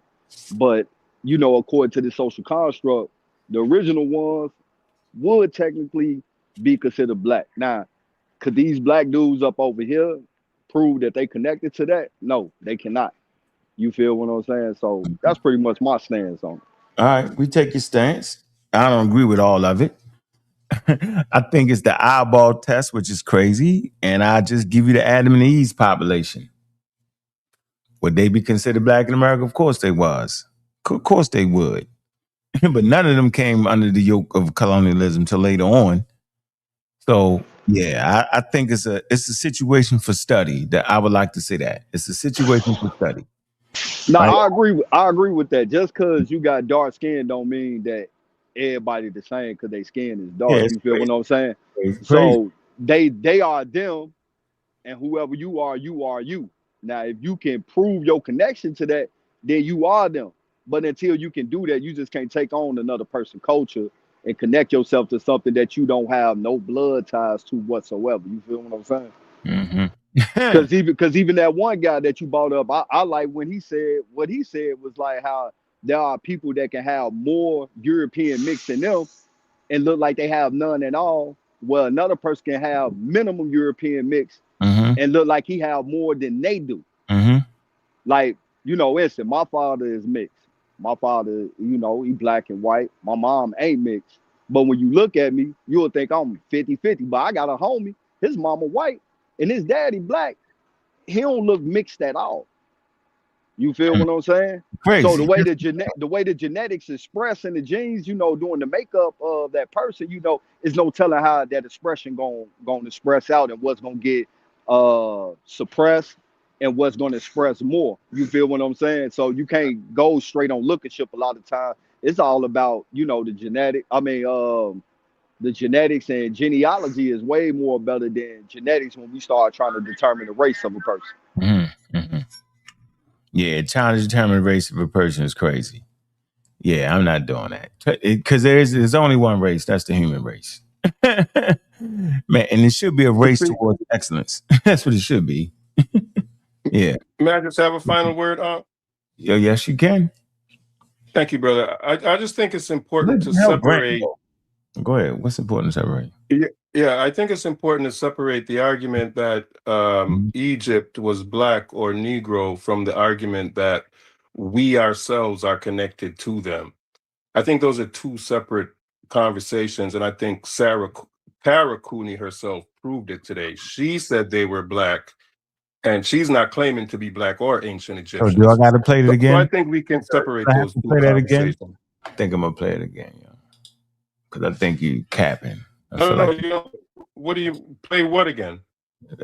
Speaker 2: But, according to the social construct, the original ones would technically be considered black. Now, could these black dudes up over here prove that they connected to that? No, they cannot. You feel what I'm saying? So that's pretty much my stance on it.
Speaker 1: All right, we take your stance. I don't agree with all of it. I think it's the eyeball test, which is crazy. And I just give you the Adam and Eve's population. Would they be considered black in America? Of course they was. Of course they would. But none of them came under the yoke of colonialism till later on. So yeah, I think it's a situation for study. That I would like to say that it's a situation for study.
Speaker 2: No,
Speaker 1: Right?
Speaker 2: I agree with that. Just because you got dark skin don't mean that everybody the same because their skin is
Speaker 1: Yeah,
Speaker 2: dark.
Speaker 1: it's
Speaker 2: You feel
Speaker 1: crazy.
Speaker 2: what I'm saying?
Speaker 1: It's crazy.
Speaker 2: So they are them, and whoever you are you. Now, if you can prove your connection to that, then you are them. But until you can do that, you just can't take on another person's culture and connect yourself to something that you don't have no blood ties to whatsoever. You feel what I'm saying?
Speaker 1: Mm-hmm.
Speaker 2: Because even that one guy that you brought up, I like when he said what he said was like how there are people that can have more European mix in them and look like they have none at all. Well, another person can have minimum European mix
Speaker 1: Mm-hmm.
Speaker 2: and look like he have more than they do.
Speaker 1: Mm-hmm.
Speaker 2: Like, instant, my father is mixed. My father, he black and white. My mom ain't mixed. But when you look at me, you'll think I'm 50-50. But I got a homie, his mama white and his daddy black. He don't look mixed at all. You feel what I'm saying?
Speaker 1: Crazy.
Speaker 2: So the way the genetics express in the genes, doing the makeup of that person, is no telling how that expression gonna express out and what's gonna get suppressed and what's gonna express more. You feel what I'm saying? So you can't go straight on lookership a lot of times. It's all about, the genetic. The genetics and genealogy is way more better than genetics when we start trying to determine the race of a person.
Speaker 1: Mm-hmm. Mm-hmm. Yeah, trying to determine the race of a person is crazy. Yeah, I'm not doing that because there's only one race. That's the human race, man. And it should be a race towards excellence. That's what it should be. Yeah.
Speaker 21: May I just have a final word,
Speaker 1: Yo, yes, you can.
Speaker 21: Thank you, brother. I just think it's important to separate.
Speaker 1: Go ahead. What's important to separate?
Speaker 21: Yeah, I think it's important to separate the argument that Egypt was black or Negro from the argument that we ourselves are connected to them. I think those are two separate conversations, and I think Tara Cooney herself proved it today. She said they were black, and she's not claiming to be black or ancient
Speaker 1: So
Speaker 21: Egyptians.
Speaker 1: do I got to play it again?
Speaker 21: So I think we can separate
Speaker 1: Do I have
Speaker 21: those
Speaker 1: to
Speaker 21: two
Speaker 1: play that again?
Speaker 21: conversations.
Speaker 1: I think I'm gonna play it again, because I think you capping.
Speaker 21: What do you play? What again?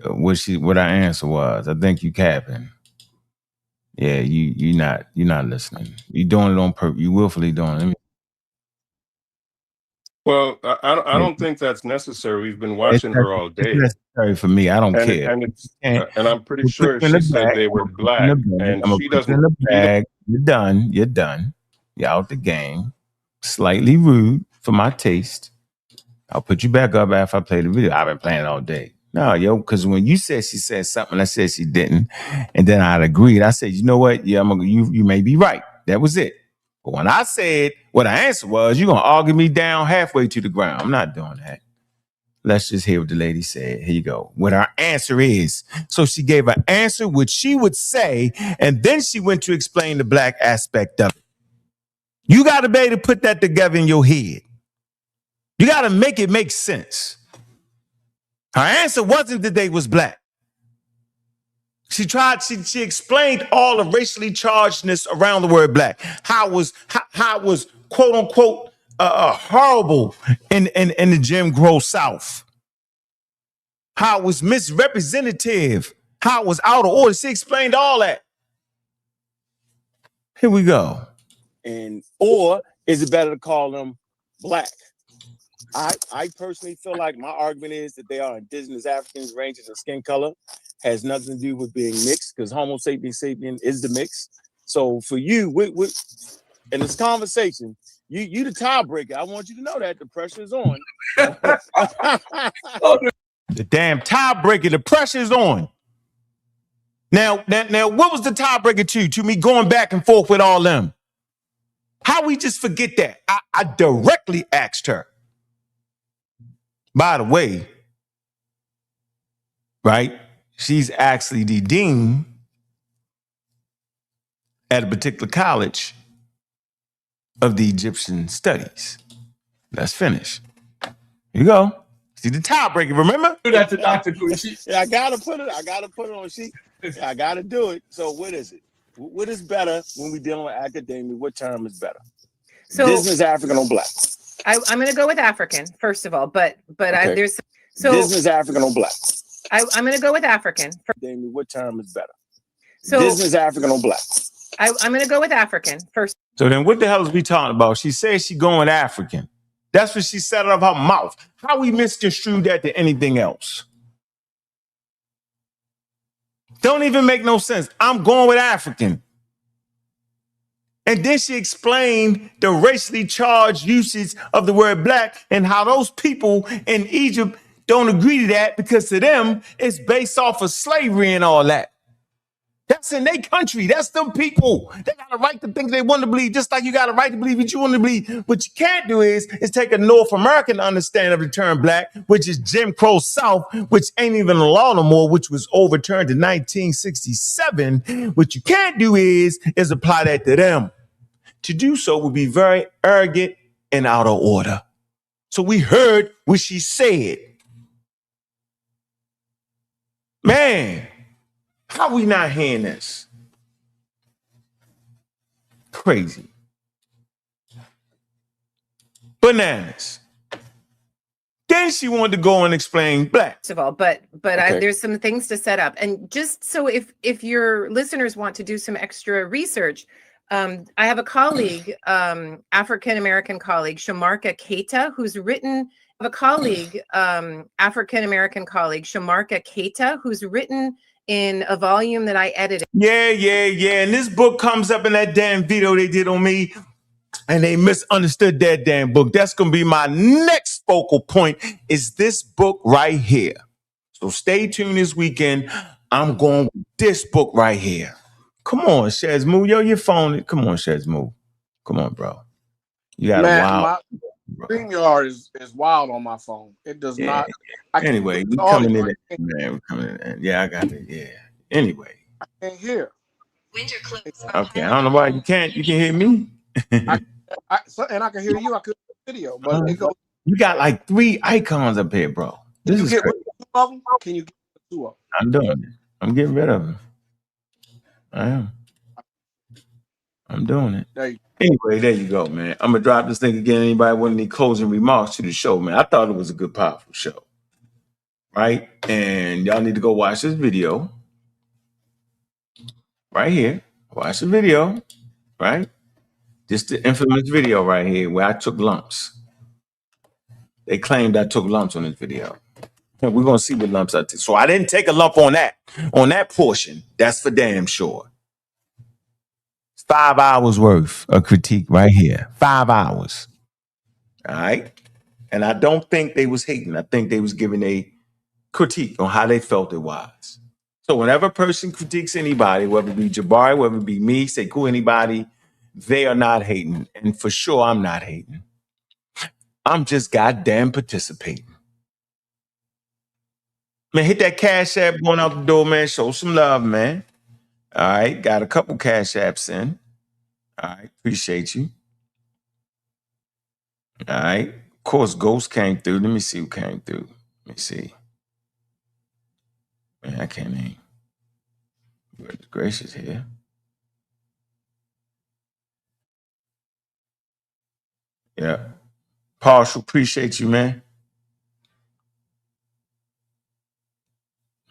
Speaker 1: What our answer was. I think you capping. Yeah, you're not listening. You doing it on purpose. You willfully doing it.
Speaker 21: Well, I don't think that's necessary. We've been watching her all day.
Speaker 1: It's necessary for me. I don't care.
Speaker 21: And I'm pretty sure she said they were black, and she doesn't.
Speaker 1: In the bag. You're done. You're out the game. Slightly rude for my taste. I'll put you back up after I play the video. I've been playing all day. No, because when you said she said something, I said she didn't, and then I agreed. I said, you know what? Yeah, you may be right. That was it. But when I said what the answer was, you're gonna argue me down halfway to the ground. I'm not doing that. Let's just hear what the lady said. Here you go. What our answer is. So she gave an answer which she would say, and then she went to explain the black aspect of it. You got to be able to put that together in your head. You got to make it make sense. Her answer wasn't that they was black. She explained all the racially chargedness around the word black. How it was quote unquote horrible in the Jim Crow South. How it was misrepresentative. How it was out of order. She explained all that. Here we go.
Speaker 10: Or is it better to call them black? I personally feel like my argument is that they are indigenous Africans, ranges of skin color, has nothing to do with being mixed, because Homo sapiens sapien is the mix. So for you, in this conversation, you the tiebreaker. I want you to know that the pressure is on.
Speaker 1: The damn tiebreaker, the pressure is on. Now, what was the tiebreaker to me going back and forth with all them? How we just forget that? I directly asked her. By the way, right? She's actually the dean at a particular college of the Egyptian studies. Let's finish. Here you go. See the tiebreaker, remember?
Speaker 21: Do that to Dr. Cooney.
Speaker 10: I gotta put it on sheet. I gotta do it. So what is it? What is better when we're dealing with academia? What term is better?
Speaker 8: So
Speaker 10: business, African, or black?
Speaker 8: I'm going to go with African first of all, but
Speaker 10: Okay.
Speaker 8: there's so
Speaker 10: business, African, or black?
Speaker 8: I'm going to go with African.
Speaker 10: Academia, what term is better?
Speaker 8: So
Speaker 10: business, African, or black?
Speaker 8: I'm going to go with African first.
Speaker 1: So then what the hell is we talking about? She says she going African. That's what she said out of her mouth. How we misconstrued that to anything else? Don't even make no sense. I'm going with African. And then she explained the racially charged usage of the word black and how those people in Egypt don't agree to that because to them, it's based off of slavery and all that. That's in their country. That's them people. They got a right to think they want to believe, just like you got a right to believe what you want to believe. What you can't do is take a North American understanding of the term black, which is Jim Crow South, which ain't even a law no more, which was overturned in 1967. What you can't do is apply that to them. To do so would be very arrogant and out of order. So we heard what she said. Man, how we not hearing this? Crazy. Bananas. Then she wanted to go and explain black.
Speaker 8: First of all, but
Speaker 1: Okay.
Speaker 8: there's some things to set up. And just so if your listeners want to do some extra research, I have a colleague, African-American colleague, Shamarka Keita, who's written African-American colleague, Shamarka Keita, who's written in a volume that I edited.
Speaker 1: Yeah. And this book comes up in that damn video they did on me, and they misunderstood that damn book. That's going to be my next focal point, is this book right here. So stay tuned this weekend. I'm going with this book right here. Come on, Shaz, move. Yo, your phone. Come on, Shaz, move. Come on, bro. You got a wild.
Speaker 6: My StreamYard is wild on my phone. It does not.
Speaker 1: Anyway, we coming in, man. We're coming in. Yeah, I got it. Yeah. Anyway.
Speaker 6: I can't hear.
Speaker 1: Okay, I don't know why you can't. You can hear me.
Speaker 6: And I can hear you. I could hear the video, but it goes.
Speaker 1: You got like 3 icons up here, bro. This is crazy.
Speaker 6: 2 of them? Can you get 2 of them?
Speaker 1: I'm doing it. I'm getting rid of them. I am. I'm doing it. Anyway, there you go, man. I'm gonna drop this thing again. Anybody want any closing remarks to the show, man? I thought it was a good, powerful show, right? And y'all need to go watch this video right here. Watch the video, right? This the infamous video right here where I took lumps. They claimed I took lumps on this video. And we're gonna see what lumps I took. So I didn't take a lump on that portion. That's for damn sure. 5 hours worth of critique right here. 5 hours. All right. And I don't think they was hating. I think they was giving a critique on how they felt it was. So whenever a person critiques anybody, whether it be Jabari, whether it be me, Sekou, anybody, they are not hating. And for sure, I'm not hating. I'm just goddamn participating. Man, hit that Cash App going out the door, man. Show some love, man. All right. Got a couple Cash Apps in. All right. Appreciate you. All right. Of course, Ghost came through. Let me see who came through. Let me see. Man, I can't name. Goodness gracious here. Yeah. Partial, appreciate you, man.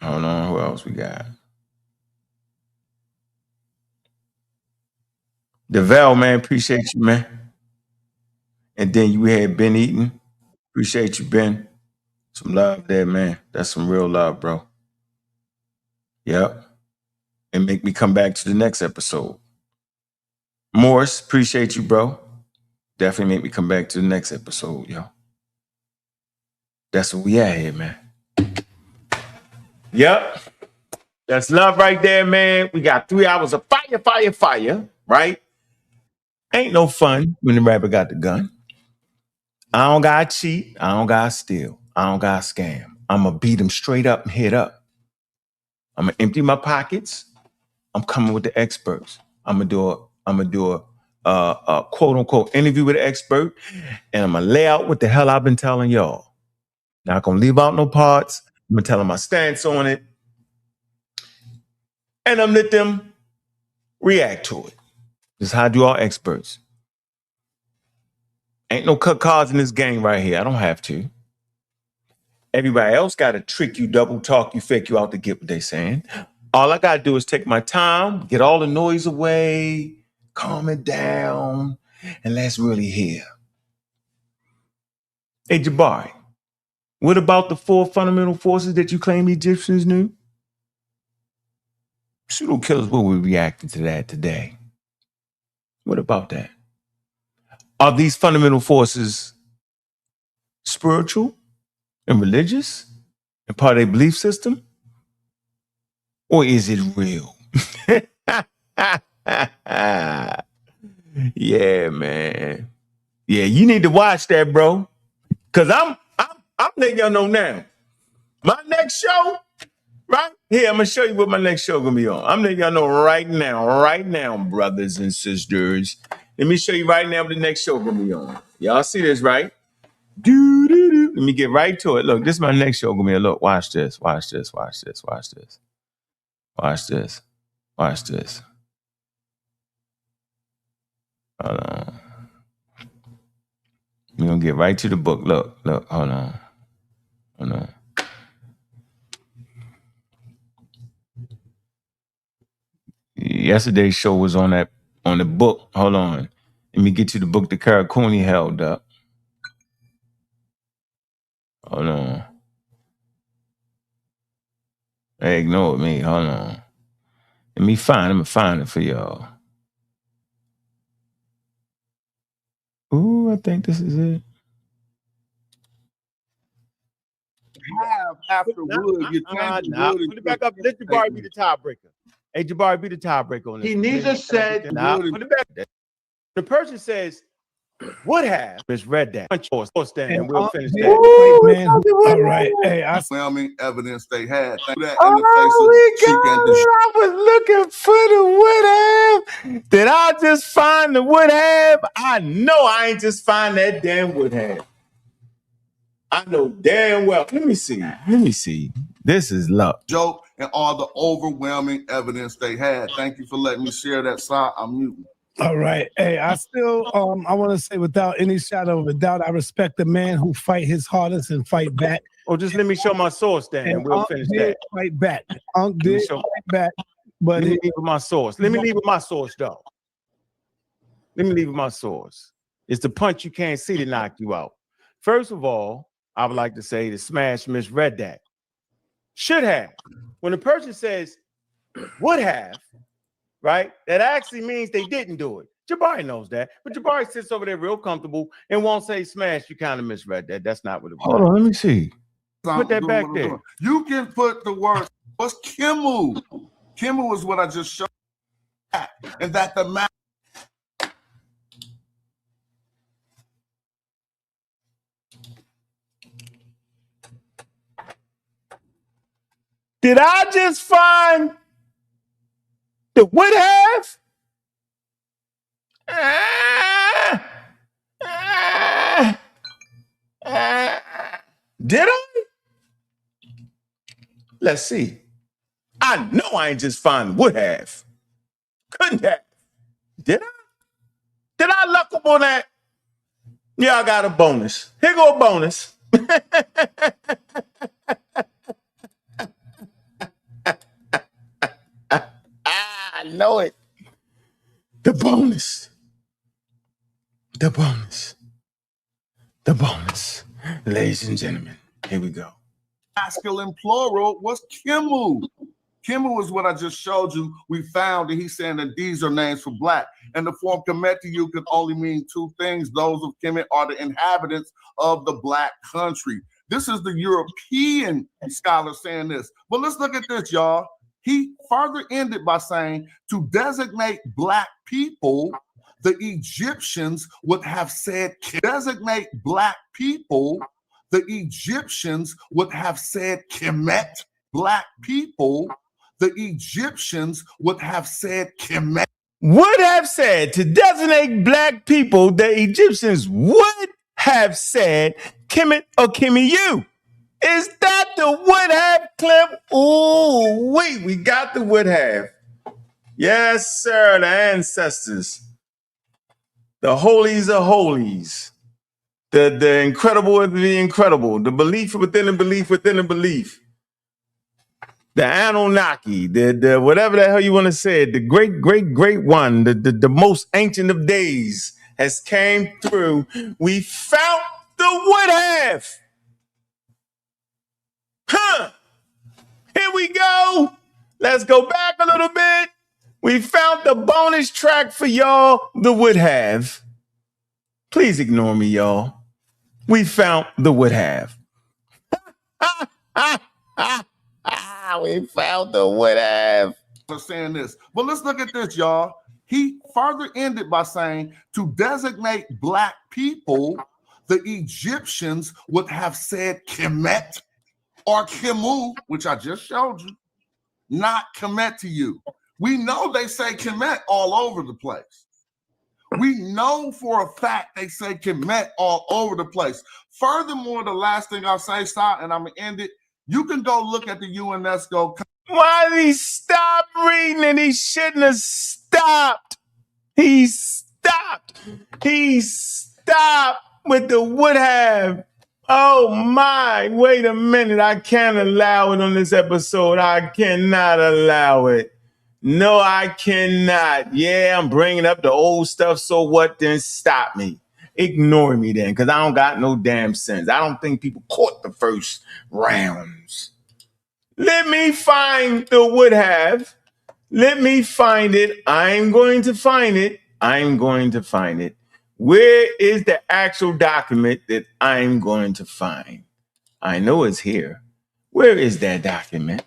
Speaker 1: Hold on, who else we got? DeVal, man, appreciate you, man. And then we had Ben Eaton. Appreciate you, Ben. Some love there, man. That's some real love, bro. Yep. And make me come back to the next episode. Morris, appreciate you, bro. Definitely make me come back to the next episode, yo. That's what we at here, man. Yep. That's love right there, man. We got 3 hours of fire, right? Ain't no fun when the rapper got the gun. I don't got to cheat. I don't got to steal. I don't got to scam. I'm going to beat him straight up and hit up. I'm going to empty my pockets. I'm coming with the experts. I'm going to do a quote unquote interview with an expert, and I'm going to lay out what the hell I've been telling y'all. Not going to leave out no parts. I'm going to tell them my stance on it. And I'm let them react to it. This is how I do all experts. Ain't no cut cards in this game right here. I don't have to. Everybody else got to trick you, double talk you, fake you out to get what they're saying. All I got to do is take my time, get all the noise away, calm it down, and let's really hear. Hey, Jabari, what about the 4 fundamental forces that you claim Egyptians knew? Pseudo killers will be reacting to that today. What about that? Are these fundamental forces spiritual and religious and part of their belief system? Or is it real? Yeah, man. Yeah, you need to watch that, bro. Cause I'm letting y'all know now. My next show, right here, I'm gonna show you what my next show gonna be on. I'm letting y'all know right now, brothers and sisters. Let me show you right now what the next show gonna be on. Y'all see this, right? Let me get right to it. Look, this is my next show gonna be. Look, watch this. Watch this. Watch this. Watch this. Watch this. Watch this. Hold on. We're gonna get right to the book. Look, hold on. Hold on. Yesterday's show was on the book. Hold on. Let me get you the book that Karakuni held up. Hold on. Hey, ignore me. Hold on. Let me find it for y'all. Ooh, I think this is it.
Speaker 7: After Wood, you can't
Speaker 1: put it back up. Let Jabari be the tiebreaker. Hey, Jabari, be the tiebreaker on this.
Speaker 2: He neither said.
Speaker 1: Put it back there. The person says, would have misread that. And we'll finish that.
Speaker 4: Man, all right. Hey,
Speaker 7: overwhelming evidence they had. Thank that in the face of
Speaker 1: I was looking for the would have. Did I just find the would have? I know I ain't just find that damn would have. I know damn well. Let me see. This is luck.
Speaker 7: Joke and all the overwhelming evidence they had. Thank you for letting me share that side. I'm muting.
Speaker 4: All right. Hey, I still I want to say without any shadow of a doubt, I respect the man who fight his hardest and fight back.
Speaker 1: Oh, just let me show my source then, and we'll finish that.
Speaker 4: Fight back. Ankh did fight back, but
Speaker 1: let me leave with my source. Let me leave with my source, though. Let me leave with my source. It's the punch you can't see to knock you out. First of all, I would like to say the Smash misread that. Should have. When a person says would have, right? That actually means they didn't do it. Jabari knows that, but Jabari sits over there real comfortable and won't say Smash. You kind of misread that. That's not what it was. Hold on, let me see. Put that back there.
Speaker 7: You can put the word. What's Kimu? Kimu is what I just showed. And that the map.
Speaker 1: Did I just find the would have? Did I? Let's see. I know I ain't just find would have. Couldn't have. Did I? Did I luck up on that? Yeah, I got a bonus. Here go a bonus. I know it. The bonus. The bonus. The bonus. Ladies and gentlemen, here we go.
Speaker 7: Masculine plural was Kimu. Kimu is what I just showed you. We found that he's saying that these are names for black. And the form Kemetu could only mean two things. Those of Kemet are the inhabitants of the black country. This is the European scholar saying this. But let's look at this, y'all. He further ended by saying to designate black people, the Egyptians would have said, designate black people, the Egyptians would have said Kemet. Black people, the Egyptians would have said Kemet.
Speaker 1: Would have said to designate black people, the Egyptians would have said Kemet or Kemiyu. Is that the would have clip? Ooh, we got the would have. Yes, sir, the ancestors. The holies of holies. The incredible of the incredible. The belief within the belief within the belief. The Anunnaki, the whatever the hell you want to say it, the great, great, great one, the most ancient of days has came through. We found the wood half. Huh. Here we go. Let's go back a little bit. We found the bonus track for y'all, the would have. Please ignore me, y'all. We found the would have. We found the would have.
Speaker 7: For saying this. But let's look at this, y'all. He further ended by saying to designate black people, the Egyptians would have said Kemet or Kemu, which I just showed you, not Kemet to you. We know they say Kemet all over the place. We know for a fact they say Kemet all over the place. Furthermore, the last thing I'll say, Sa, and I'm going to end it, you can go look at the UNESCO.
Speaker 1: Why did he stop reading and he shouldn't have stopped? He stopped. He stopped with the would have. Oh my, wait a minute. I can't allow it on this episode. I cannot allow it. No, I cannot. Yeah, I'm bringing up the old stuff. So what? Then stop me. Ignore me then, because I don't got no damn sense. I don't think people caught the first rounds. Let me find the would have. Let me find it. I'm going to find it. I'm going to find it. Where is the actual document that I'm going to find? I know it's here. Where is that document?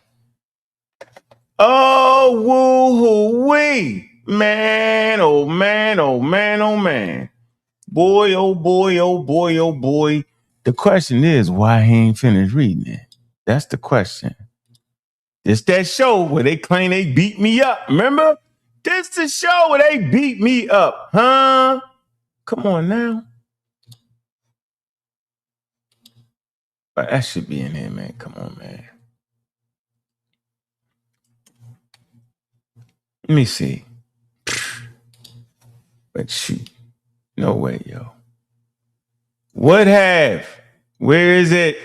Speaker 1: Oh, woo-hoo-wee. Man, oh man, oh man, oh man. Boy, oh boy, oh boy, oh boy. The question is why he ain't finished reading it. That's the question. It's that show where they claim they beat me up. Remember? This the show where they beat me up. Huh? Come on now. But that should be in here, man. Come on, man. Let me see. But shoot. No way, yo. What have? Where is it?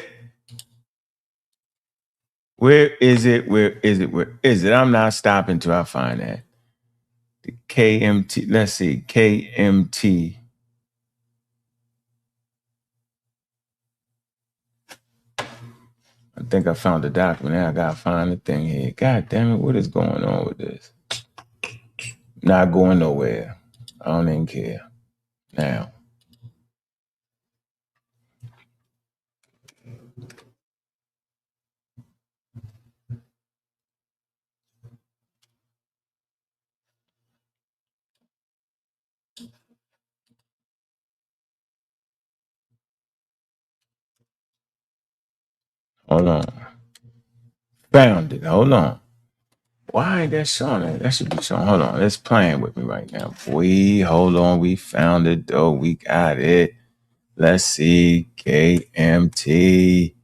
Speaker 1: Where is it? Where is it? Where is it? I'm not stopping till I find that. The KMT. Let's see. KMT. I think I found the document. Now I gotta find the thing here. God damn it, what is going on with this? Not going nowhere. I don't even care. Now. Hold on. Found it. Hold on. Why ain't that showing it? That should be showing. Hold on. It's playing with me right now. Hold on. We found it though. We got it. Let's see. KMT.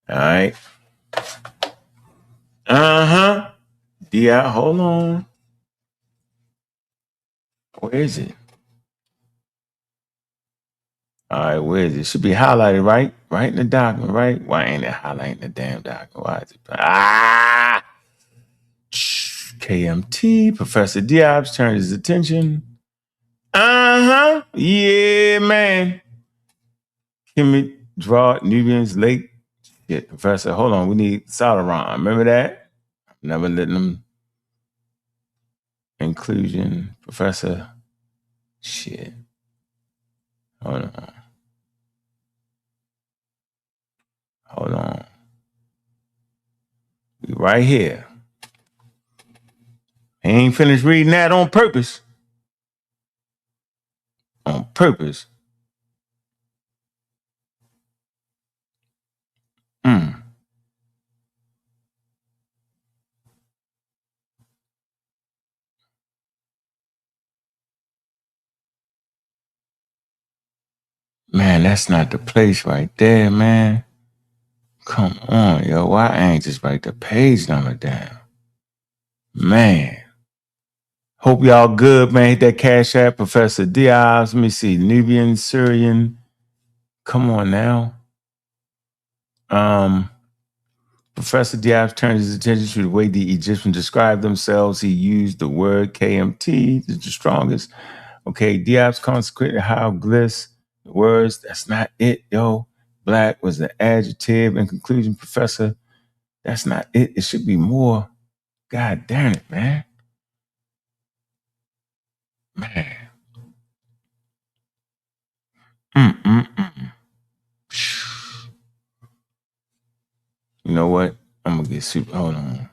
Speaker 1: All right. Uh-huh. Yeah, hold on. Where is it? All right, where is it? It should be highlighted, right? Right in the document, right? Why ain't it highlighting the damn document? Why is it? KMT, Professor Diab's turned his attention. Uh-huh. Yeah, man. Kemet, draw, Nubians, Lake. Shit, Professor, hold on. We need Sauron. Remember that? Never letting them. Inclusion, Professor. Shit. Hold on. Hold on. We right here. He ain't finished reading that on purpose. On purpose. Man, that's not the place right there, man. Come on, yo. Why ain't just write the page number down? Man. Hope y'all good, man. Hit that Cash App, Professor Diaz. Let me see. Nubian, Syrian. Come on now. Professor Diaz turned his attention to the way the Egyptians described themselves. He used the word KMT, the strongest. Okay, Diaz consecrated hieroglyphs, the words. That's not it, yo. Black was the adjective. In conclusion, Professor, that's not it. It should be more. God damn it, man. Man. You know what? I'm gonna get super. Hold on.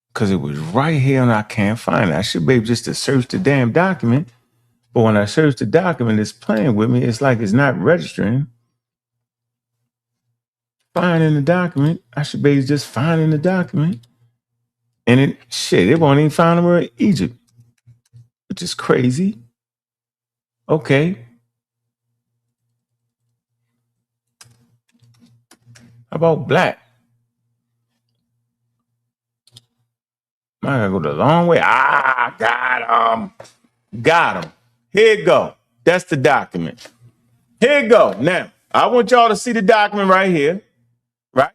Speaker 1: Because it was right here and I can't find it. I should be able just to search the damn document. But when I search the document, it's playing with me. It's like it's not registering. Finding the document. I should be just finding the document. And it won't even find the word Egypt, which is crazy. Okay. How about black? I gotta go the long way. Got him. Got him. Here you go. That's the document. Here you go. Now, I want y'all to see the document right here. Right?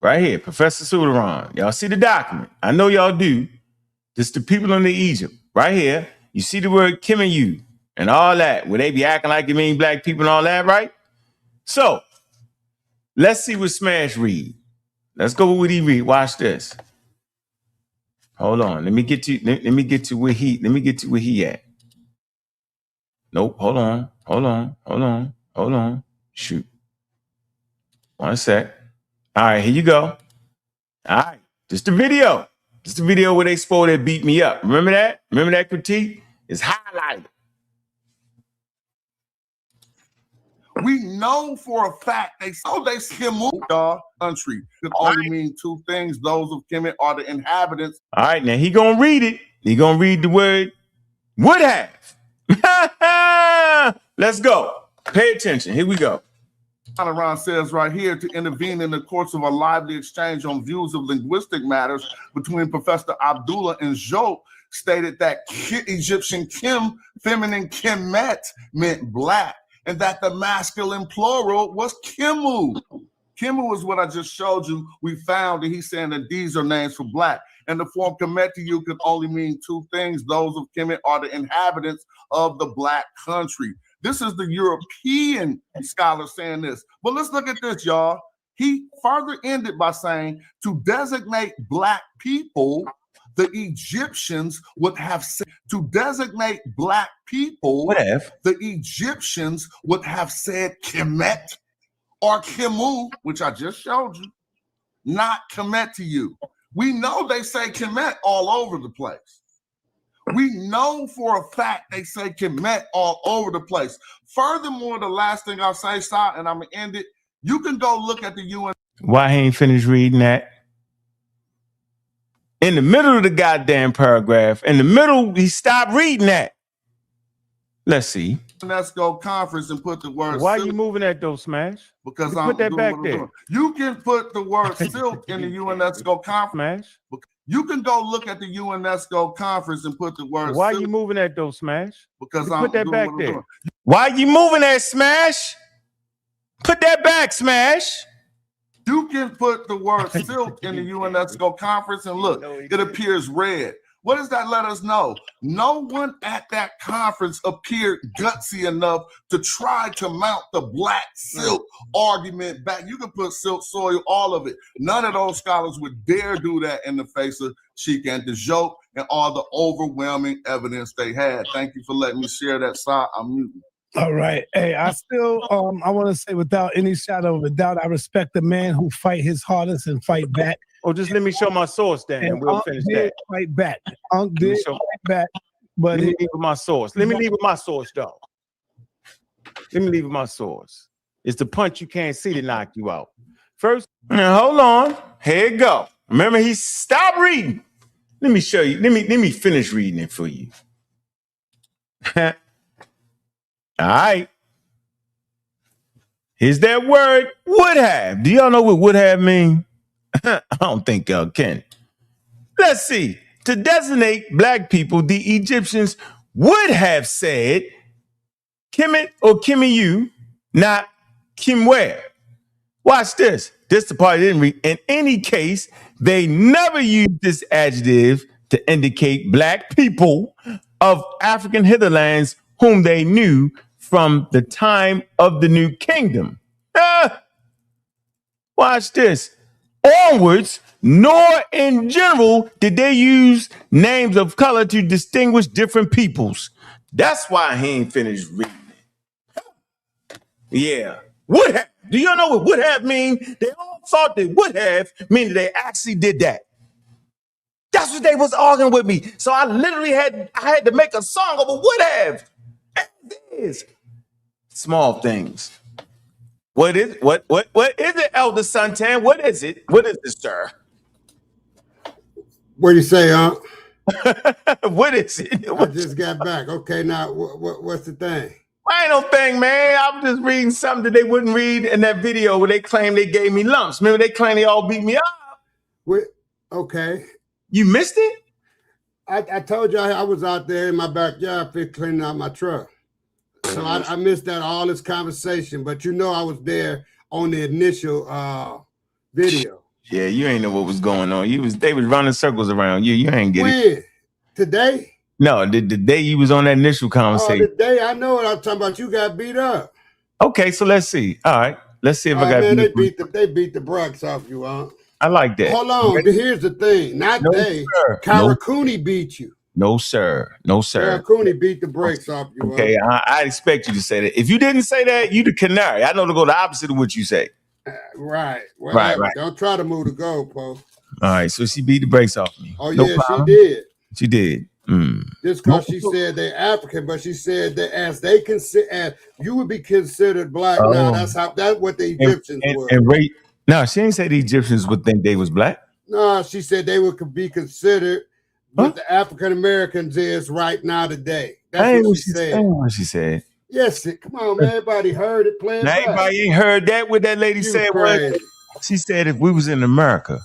Speaker 1: Right here, Professor Sudaron. Y'all see the document. I know y'all do. This the people in the Egypt. Right here. You see the word Kim and you and all that. Where they be acting like it mean black people and all that, right? So, let's see what Smash read. Let's go with what he read. Watch this. Hold on. Let me get to where he at. Nope. Hold on. Shoot. 1 sec. All right, here you go. All right. Just the video. Just the video where they spoke that beat me up. Remember that? Remember that critique? It's highlighted.
Speaker 7: We know for a fact they Skimmu, y'all, country. Could only mean two things. Those of Kemet are the inhabitants.
Speaker 1: All right, now he gonna read it. He gonna read the word would have. Let's go. Pay attention. Here we go.
Speaker 7: Around says right here to intervene in the course of a lively exchange on views of linguistic matters between Professor Abdullah and Joe, stated that Egyptian Kim, feminine Kemet, meant black, and that the masculine plural was Kimu. Kimu is what I just showed you. We found that he's saying that these are names for black. And the form Kemetu could only mean two things. Those of Kemet are the inhabitants of the black country. This is the European scholar saying this. But let's look at this, y'all. He further ended by saying to designate black people, the Egyptians would have said to designate black people, the Egyptians would have said Kemet or Kimu, which I just showed you, not Kemetu. We know they say Kemet all over the place. We know for a fact they say Kemet all over the place. Furthermore, the last thing I'll say, Sa, and I'm going to end it, you can go look at the UN.
Speaker 1: Why he ain't finished reading that? In the middle of the goddamn paragraph, in the middle, he stopped reading that. Let's see.
Speaker 7: UNESCO conference and put the word.
Speaker 1: Why are you moving that though, Smash?
Speaker 7: Because
Speaker 1: I'm put that back there.
Speaker 7: You can put the word silk in the UNESCO conference.
Speaker 1: Smash.
Speaker 7: You can go look at the UNESCO conference and put the word.
Speaker 1: Why are you moving that though, Smash?
Speaker 7: Because
Speaker 1: put that back there. Why are you moving that, Smash? Put that back, Smash.
Speaker 7: You can put the word silk in the UNESCO conference and look, it appears red. What does that let us know? No one at that conference appeared gutsy enough to try to mount the black silk argument back. You can put silk soil, all of it. None of those scholars would dare do that in the face of Sheik and Dijon and all the overwhelming evidence they had. Thank you for letting me share that side. I'm muting.
Speaker 5: All right. Hey, I still I want to say without any shadow of a doubt, I respect the man who fight his hardest and fight back.
Speaker 1: Oh, just let me show my source then, and we'll finish that.
Speaker 5: Fight back. Ankh did fight back, but
Speaker 1: let me leave with my source. Let me leave with my source, though. Let me leave with my source. It's the punch you can't see to knock you out. First, hold on. Here you go. Remember, he stopped reading. Let me show you. Let me finish reading it for you. All right. Here's that word, would have. Do y'all know what would have mean? I don't think y'all can. Let's see. To designate black people, the Egyptians would have said Kemet or Kimiyu, not Kimware. Watch this. This the part I didn't read. In any case, they never used this adjective to indicate black people of African hitherlands whom they knew from the time of the New Kingdom. Watch this. Onwards, nor in general did they use names of color to distinguish different peoples. That's why he ain't finished reading it. Yeah. Would have. Do you know what would have mean? They all thought they would have, meaning they actually did that. That's what they was arguing with me. So I literally had to make a song of a would have. It is small things. What is it, Elder Suntan? What is it? What is it, sir?
Speaker 16: What do you say, huh?
Speaker 1: What is it?
Speaker 16: I just got back. Okay, now what's the thing?
Speaker 1: I ain't no thing, man. I was just reading something that they wouldn't read in that video where they claim they gave me lumps. Remember, they claim they all beat me up.
Speaker 16: Okay.
Speaker 1: You missed it?
Speaker 16: I told you I was out there in my backyard cleaning out my truck. So I missed that all this conversation, but you know I was there on the initial video.
Speaker 1: Yeah, you ain't know what was going on. They was running circles around you. You ain't get it.
Speaker 16: When? Today?
Speaker 1: No, the day you was on that initial conversation.
Speaker 16: Oh, the day I know what I'm talking about. You got beat up.
Speaker 1: Okay, so let's see. All right, let's see if I got
Speaker 16: beat. They beat the brakes off you, huh?
Speaker 1: I like that.
Speaker 16: Hold on. Okay. Here's the thing. Karakuni beat you.
Speaker 1: No, sir. No, sir.
Speaker 16: Karakuni beat the brakes off you.
Speaker 1: Okay, I expect you to say that. If you didn't say that, you the canary. I know to go the opposite of what you say.
Speaker 16: Right.
Speaker 1: Right.
Speaker 16: Don't try to move the goalpost.
Speaker 1: All right, so she beat the brakes off me.
Speaker 16: Oh, no problem. She did.
Speaker 1: She did.
Speaker 16: Just because she said they're African, but she said that as you would be considered black now. That's what the Egyptians were.
Speaker 1: No, she didn't say the Egyptians would think they was black.
Speaker 16: No, she said they would be considered what the African Americans is right now today. That's what she said.
Speaker 1: That's what she said.
Speaker 16: Yes, come on, man. Everybody heard it. Play it back.
Speaker 1: Everybody ain't heard that. What that lady said was, she said if we was in America,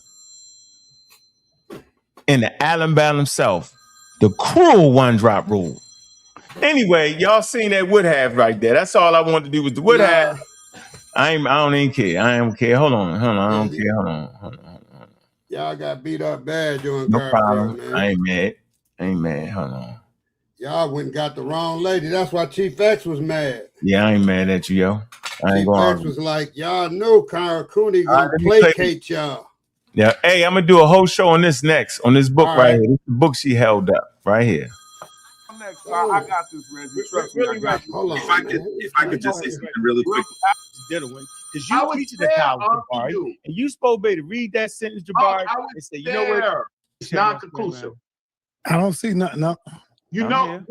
Speaker 1: in the Alabama South, the cruel one-drop rule. Anyway, y'all seen that would have right there. That's all I wanted to do was the would have. I don't even care. I don't care. Hold on. I don't care. Hold on.
Speaker 16: Y'all got beat up bad during
Speaker 1: no problem.
Speaker 16: Man.
Speaker 1: I ain't mad. Hold on.
Speaker 16: Y'all went and got the wrong lady. That's why Chief X was mad.
Speaker 1: Yeah, I ain't mad at you, yo.
Speaker 16: Chief X was like, y'all know Karakuni gonna placate y'all.
Speaker 1: Yeah. Hey, I'm gonna do a whole show on this next, on this book right here. This is the book she held up right here.
Speaker 7: I got this, Reggie. Trust me, I got this.
Speaker 16: Hold on.
Speaker 12: If I could just say something really quick.
Speaker 1: Because you teach the college, Jabari, and you supposed to be able to read that sentence, Jabari, and say, you know what?
Speaker 12: It's not conclusive.
Speaker 5: I don't see nothing. No.
Speaker 12: You know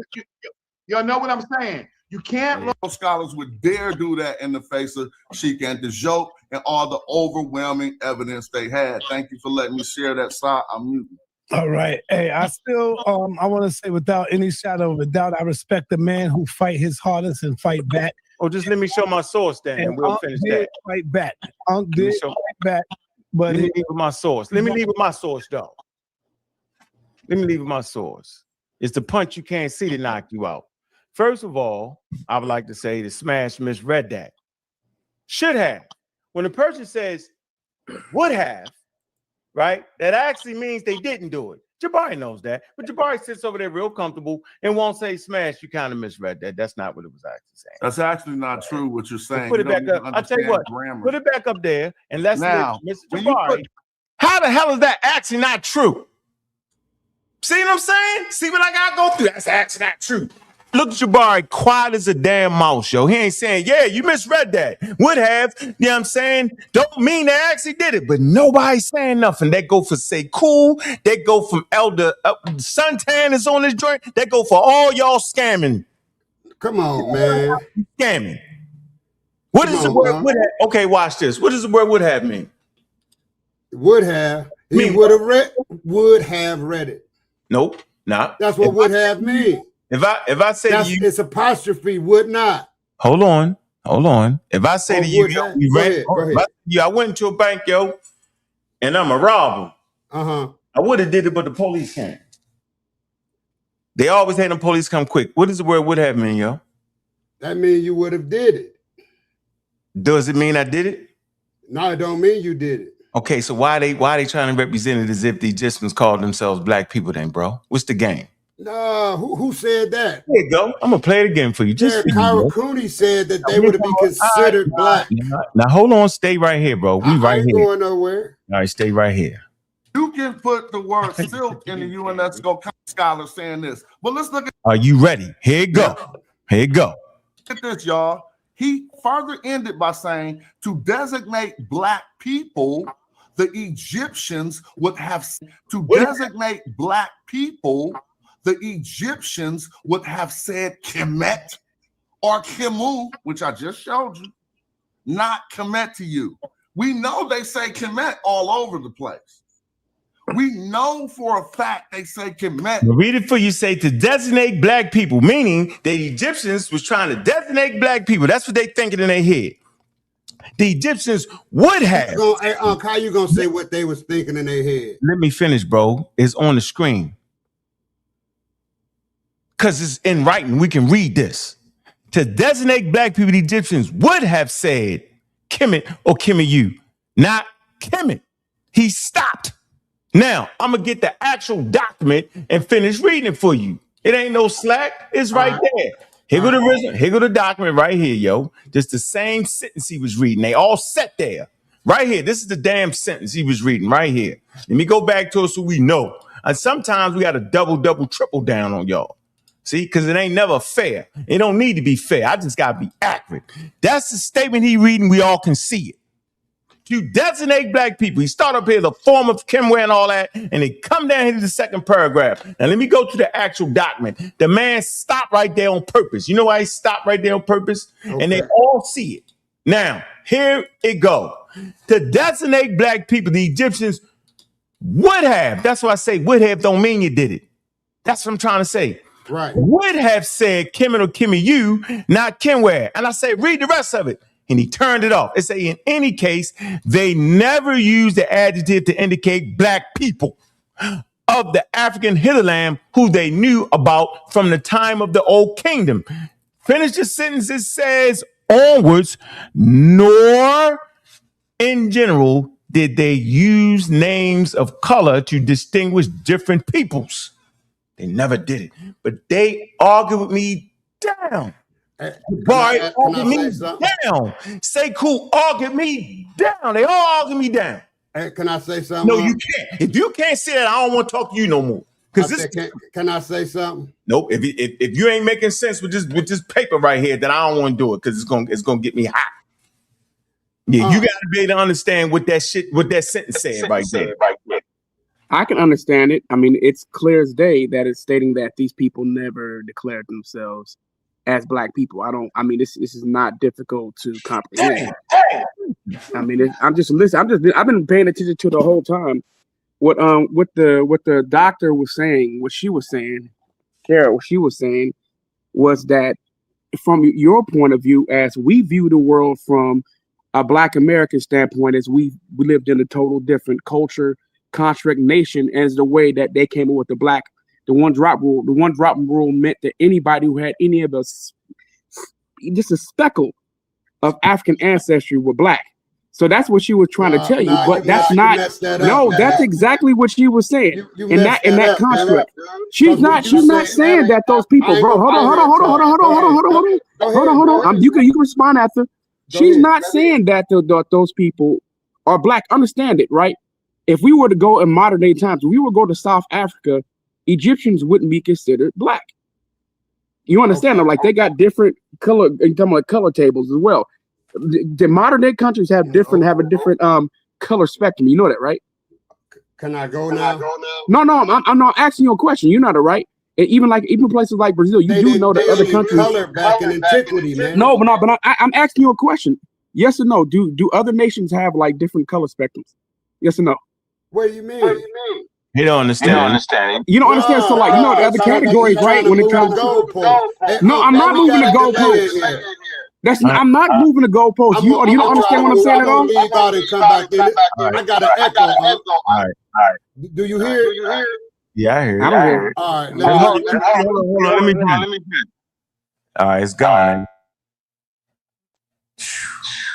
Speaker 12: what I'm saying? You can't look.
Speaker 7: Scholars would dare do that in the face of Sheik and the joke and all the overwhelming evidence they had. Thank you for letting me share that side. I'm muting.
Speaker 5: All right. Hey, I still I want to say without any shadow of a doubt, I respect the man who fight his hardest and fight back.
Speaker 1: Oh, just let me show my source then, and we'll finish that.
Speaker 5: Fight back. Ankh did fight back. But
Speaker 1: let me leave with my source. Let me leave with my source, though. Let me leave with my source. It's the punch you can't see to knock you out. First of all, I would like to say the Smash misread that. Should have. When a person says would have, right, that actually means they didn't do it. Jabari knows that, but Jabari sits over there real comfortable and won't say Smash. You kind of misread that. That's not what it was actually saying.
Speaker 7: That's actually not true what you're saying.
Speaker 1: Put it back up. I'll tell you what.
Speaker 7: Grammar.
Speaker 1: Put it back up there and let's
Speaker 7: now,
Speaker 1: Mr. Jabari. How the hell is that actually not true? See what I'm saying? See what I gotta go through? That's actually not true. Look at Jabari, quiet as a damn mouse, yo. He ain't saying, yeah, you misread that. Would have, you know what I'm saying? Don't mean they actually did it, but nobody's saying nothing. That go for Sekou. That go from Elder Suntan is on this joint. That go for all y'all scamming.
Speaker 16: Come on, man.
Speaker 1: Scamming. What is the word would have? Okay, watch this. What does the word would have mean?
Speaker 16: Would have. He would have read it.
Speaker 1: Nope, not.
Speaker 16: That's what would have mean.
Speaker 1: If I say to you,
Speaker 16: it's apostrophe would not.
Speaker 1: Hold on. If I say to you, yo,
Speaker 16: go ahead.
Speaker 1: I went into a bank, yo. and I'm a robber.
Speaker 16: Uh-huh.
Speaker 1: I would have did it, but the police came. They always had the police come quick. What does the word would have mean, yo?
Speaker 16: That means you would have did it.
Speaker 1: Does it mean I did it?
Speaker 16: No, it don't mean you did it.
Speaker 1: Okay, so why they trying to represent it as if the Egyptians called themselves black people then, bro? What's the game?
Speaker 16: No, who said that?
Speaker 1: There you go. I'm gonna play it again for you. Just
Speaker 16: Kyra Cooney said that they would be considered black.
Speaker 1: Now hold on, stay right here, bro. We right
Speaker 16: I ain't
Speaker 1: here.
Speaker 16: going nowhere.
Speaker 1: All right, stay right here.
Speaker 7: You can put the word silk in the UNESCO scholar saying this. But let's look at
Speaker 1: Are you ready? Here it go. Here it go.
Speaker 7: Look at this, y'all. He further ended by saying to designate black people, the Egyptians would have designate black people, the Egyptians would have said Kemet or Kemu, which I just showed you, not Kemet to you. We know they say Kemet all over the place. We know for a fact they say Kemet.
Speaker 1: Read it for you. Say to designate black people, meaning the Egyptians was trying to designate black people. That's what they thinking in their head. The Egyptians would have.
Speaker 16: Hey, Unc, how you gonna say what they was thinking in their head?
Speaker 1: Let me finish, bro. It's on the screen. Because it's in writing. We can read this. To designate black people, the Egyptians would have said Kemet or Kemiyu, not Kemet. He stopped. Now, I'm going to get the actual document and finish reading it for you. It ain't no slack. It's right there. Here go the original. Here go the document right here, yo. Just the same sentence he was reading. They all set there. Right here. This is the damn sentence he was reading right here. Let me go back to it so we know. And sometimes we got to double, triple down on y'all. See, because it ain't never fair. It don't need to be fair. I just got to be accurate. That's the statement he reading. We all can see it. To designate black people. He start up here, the form of Kimware and all that, and they come down here to the second paragraph. Now, let me go to the actual document. The man stopped right there on purpose. You know why he stopped right there on purpose? Okay. And they all see it. Now, here it go. To designate black people, the Egyptians would have. That's why I say would have don't mean you did it. That's what I'm trying to say.
Speaker 16: Right.
Speaker 1: Would have said Kemet or Kemiyu, not Kimware. And I say, read the rest of it. And he turned it off. It say, in any case, they never used the adjective to indicate black people of the African hinterland who they knew about from the time of the Old Kingdom. Finish the sentence. It says, onwards, nor in general did they use names of color to distinguish different peoples. They never did it. But they argued with me down. Jabari argued me down. Sekou argued me down. They all argued me down.
Speaker 16: Hey, can I say something?
Speaker 1: No, you can't. If you can't say that, I don't want to talk to you no more.
Speaker 16: Can I say something?
Speaker 1: Nope. If you ain't making sense with this paper right here, then I don't want to do it because it's gonna get me hot. Yeah, you gotta be able to understand what that sentence said right there.
Speaker 6: I can understand it. I mean, it's clear as day that it's stating that these people never declared themselves as black people. This is not difficult to comprehend. I mean, I'm just listening. I've been paying attention to the whole time. What the doctor was saying, what she was saying, Kara, what she was saying was that from your point of view, as we view the world from a Black American standpoint, as we lived in a total different culture, construct, nation, as the way that they came up with the one drop rule. The one drop rule meant that anybody who had any of us, just a speckle of African ancestry, were black. So that's what she was trying to tell you, but that's not. That's exactly what she was saying in that construct. She's not saying that those people, bro. Hold on. You can respond after. She's not saying that those people are black. Understand it, right? If we were to go in modern day times, if we were to go to South Africa, Egyptians wouldn't be considered black. You understand? Like they got different color, color tables as well. The modern day countries have a different color spectrum. You know that, right?
Speaker 16: Can I go now?
Speaker 6: No, I'm not asking you a question. You know that, right? And even places like Brazil, you do know that other countries
Speaker 16: color back in antiquity, man.
Speaker 6: No, but I'm asking you a question. Yes or no? Do other nations have like different color spectrums? Yes or no?
Speaker 16: What do you mean?
Speaker 1: You don't understand.
Speaker 6: You don't understand. So, like, you know, the other categories, right? When it comes to, no, I'm not moving the goalposts. I'm not moving the goalpost. You don't understand what I'm saying at all?
Speaker 16: Leave out and come back in it. I got an echo.
Speaker 1: All right.
Speaker 16: Do you hear it?
Speaker 1: Yeah, I hear it.
Speaker 6: I don't hear it.
Speaker 16: All right.
Speaker 1: Hold on. Let me. All right, it's gone.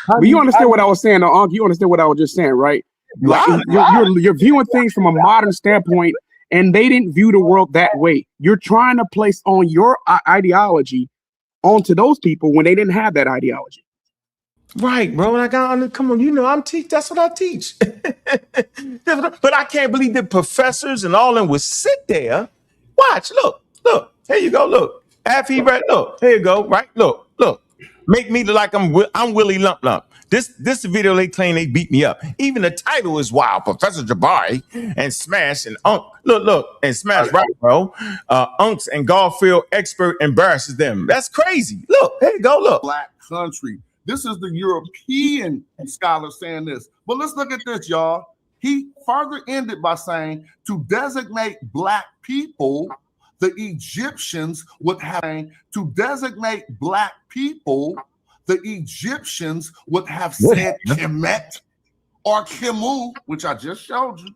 Speaker 6: But you understand what I was saying, though, Ankh? You understand what I was just saying, right? Like you're viewing things from a modern standpoint, and they didn't view the world that way. You're trying to place on your ideology onto those people when they didn't have that ideology.
Speaker 1: Right, bro. And I got come on, you know, I'm teach. That's what I teach. But I can't believe the professors and all of them would sit there. Watch, look. Here you go. Look. After he read, look. Here you go. Right. Look. Make me look like I'm Willie Lump Lump. This video they claim they beat me up. Even the title is wild. Professor Jabari and Smash and Ankh. Look, and Smash, right, bro. Unks and Garfield expert embarrasses them. That's crazy. Look, here you go. Look.
Speaker 7: Black country. This is the European scholar saying this. But let's look at this, y'all. He further ended by saying to designate black people, the Egyptians would have to designate black people. The Egyptians would have said Kemet or Kemu, which I just showed you,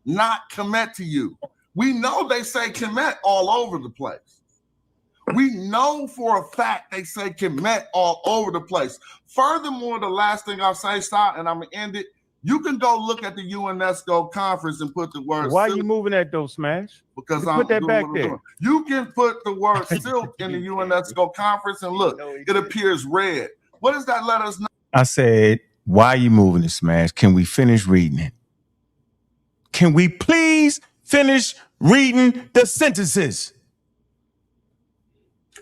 Speaker 7: not Kemet to you. We know they say Kemet all over the place. We know for a fact they say Kemet all over the place. Furthermore, the last thing I'll say, stop, and I'm going to end it. You can go look at the UNESCO conference and put the word
Speaker 1: Why
Speaker 7: silk.
Speaker 1: you moving that though, Smash?
Speaker 7: Because
Speaker 1: put that back there.
Speaker 7: You can put the word silk in the UNESCO conference and look, it appears red. What does that let us know?
Speaker 1: I said, why are you moving the Smash? Can we finish reading it? Can we please finish reading the sentences?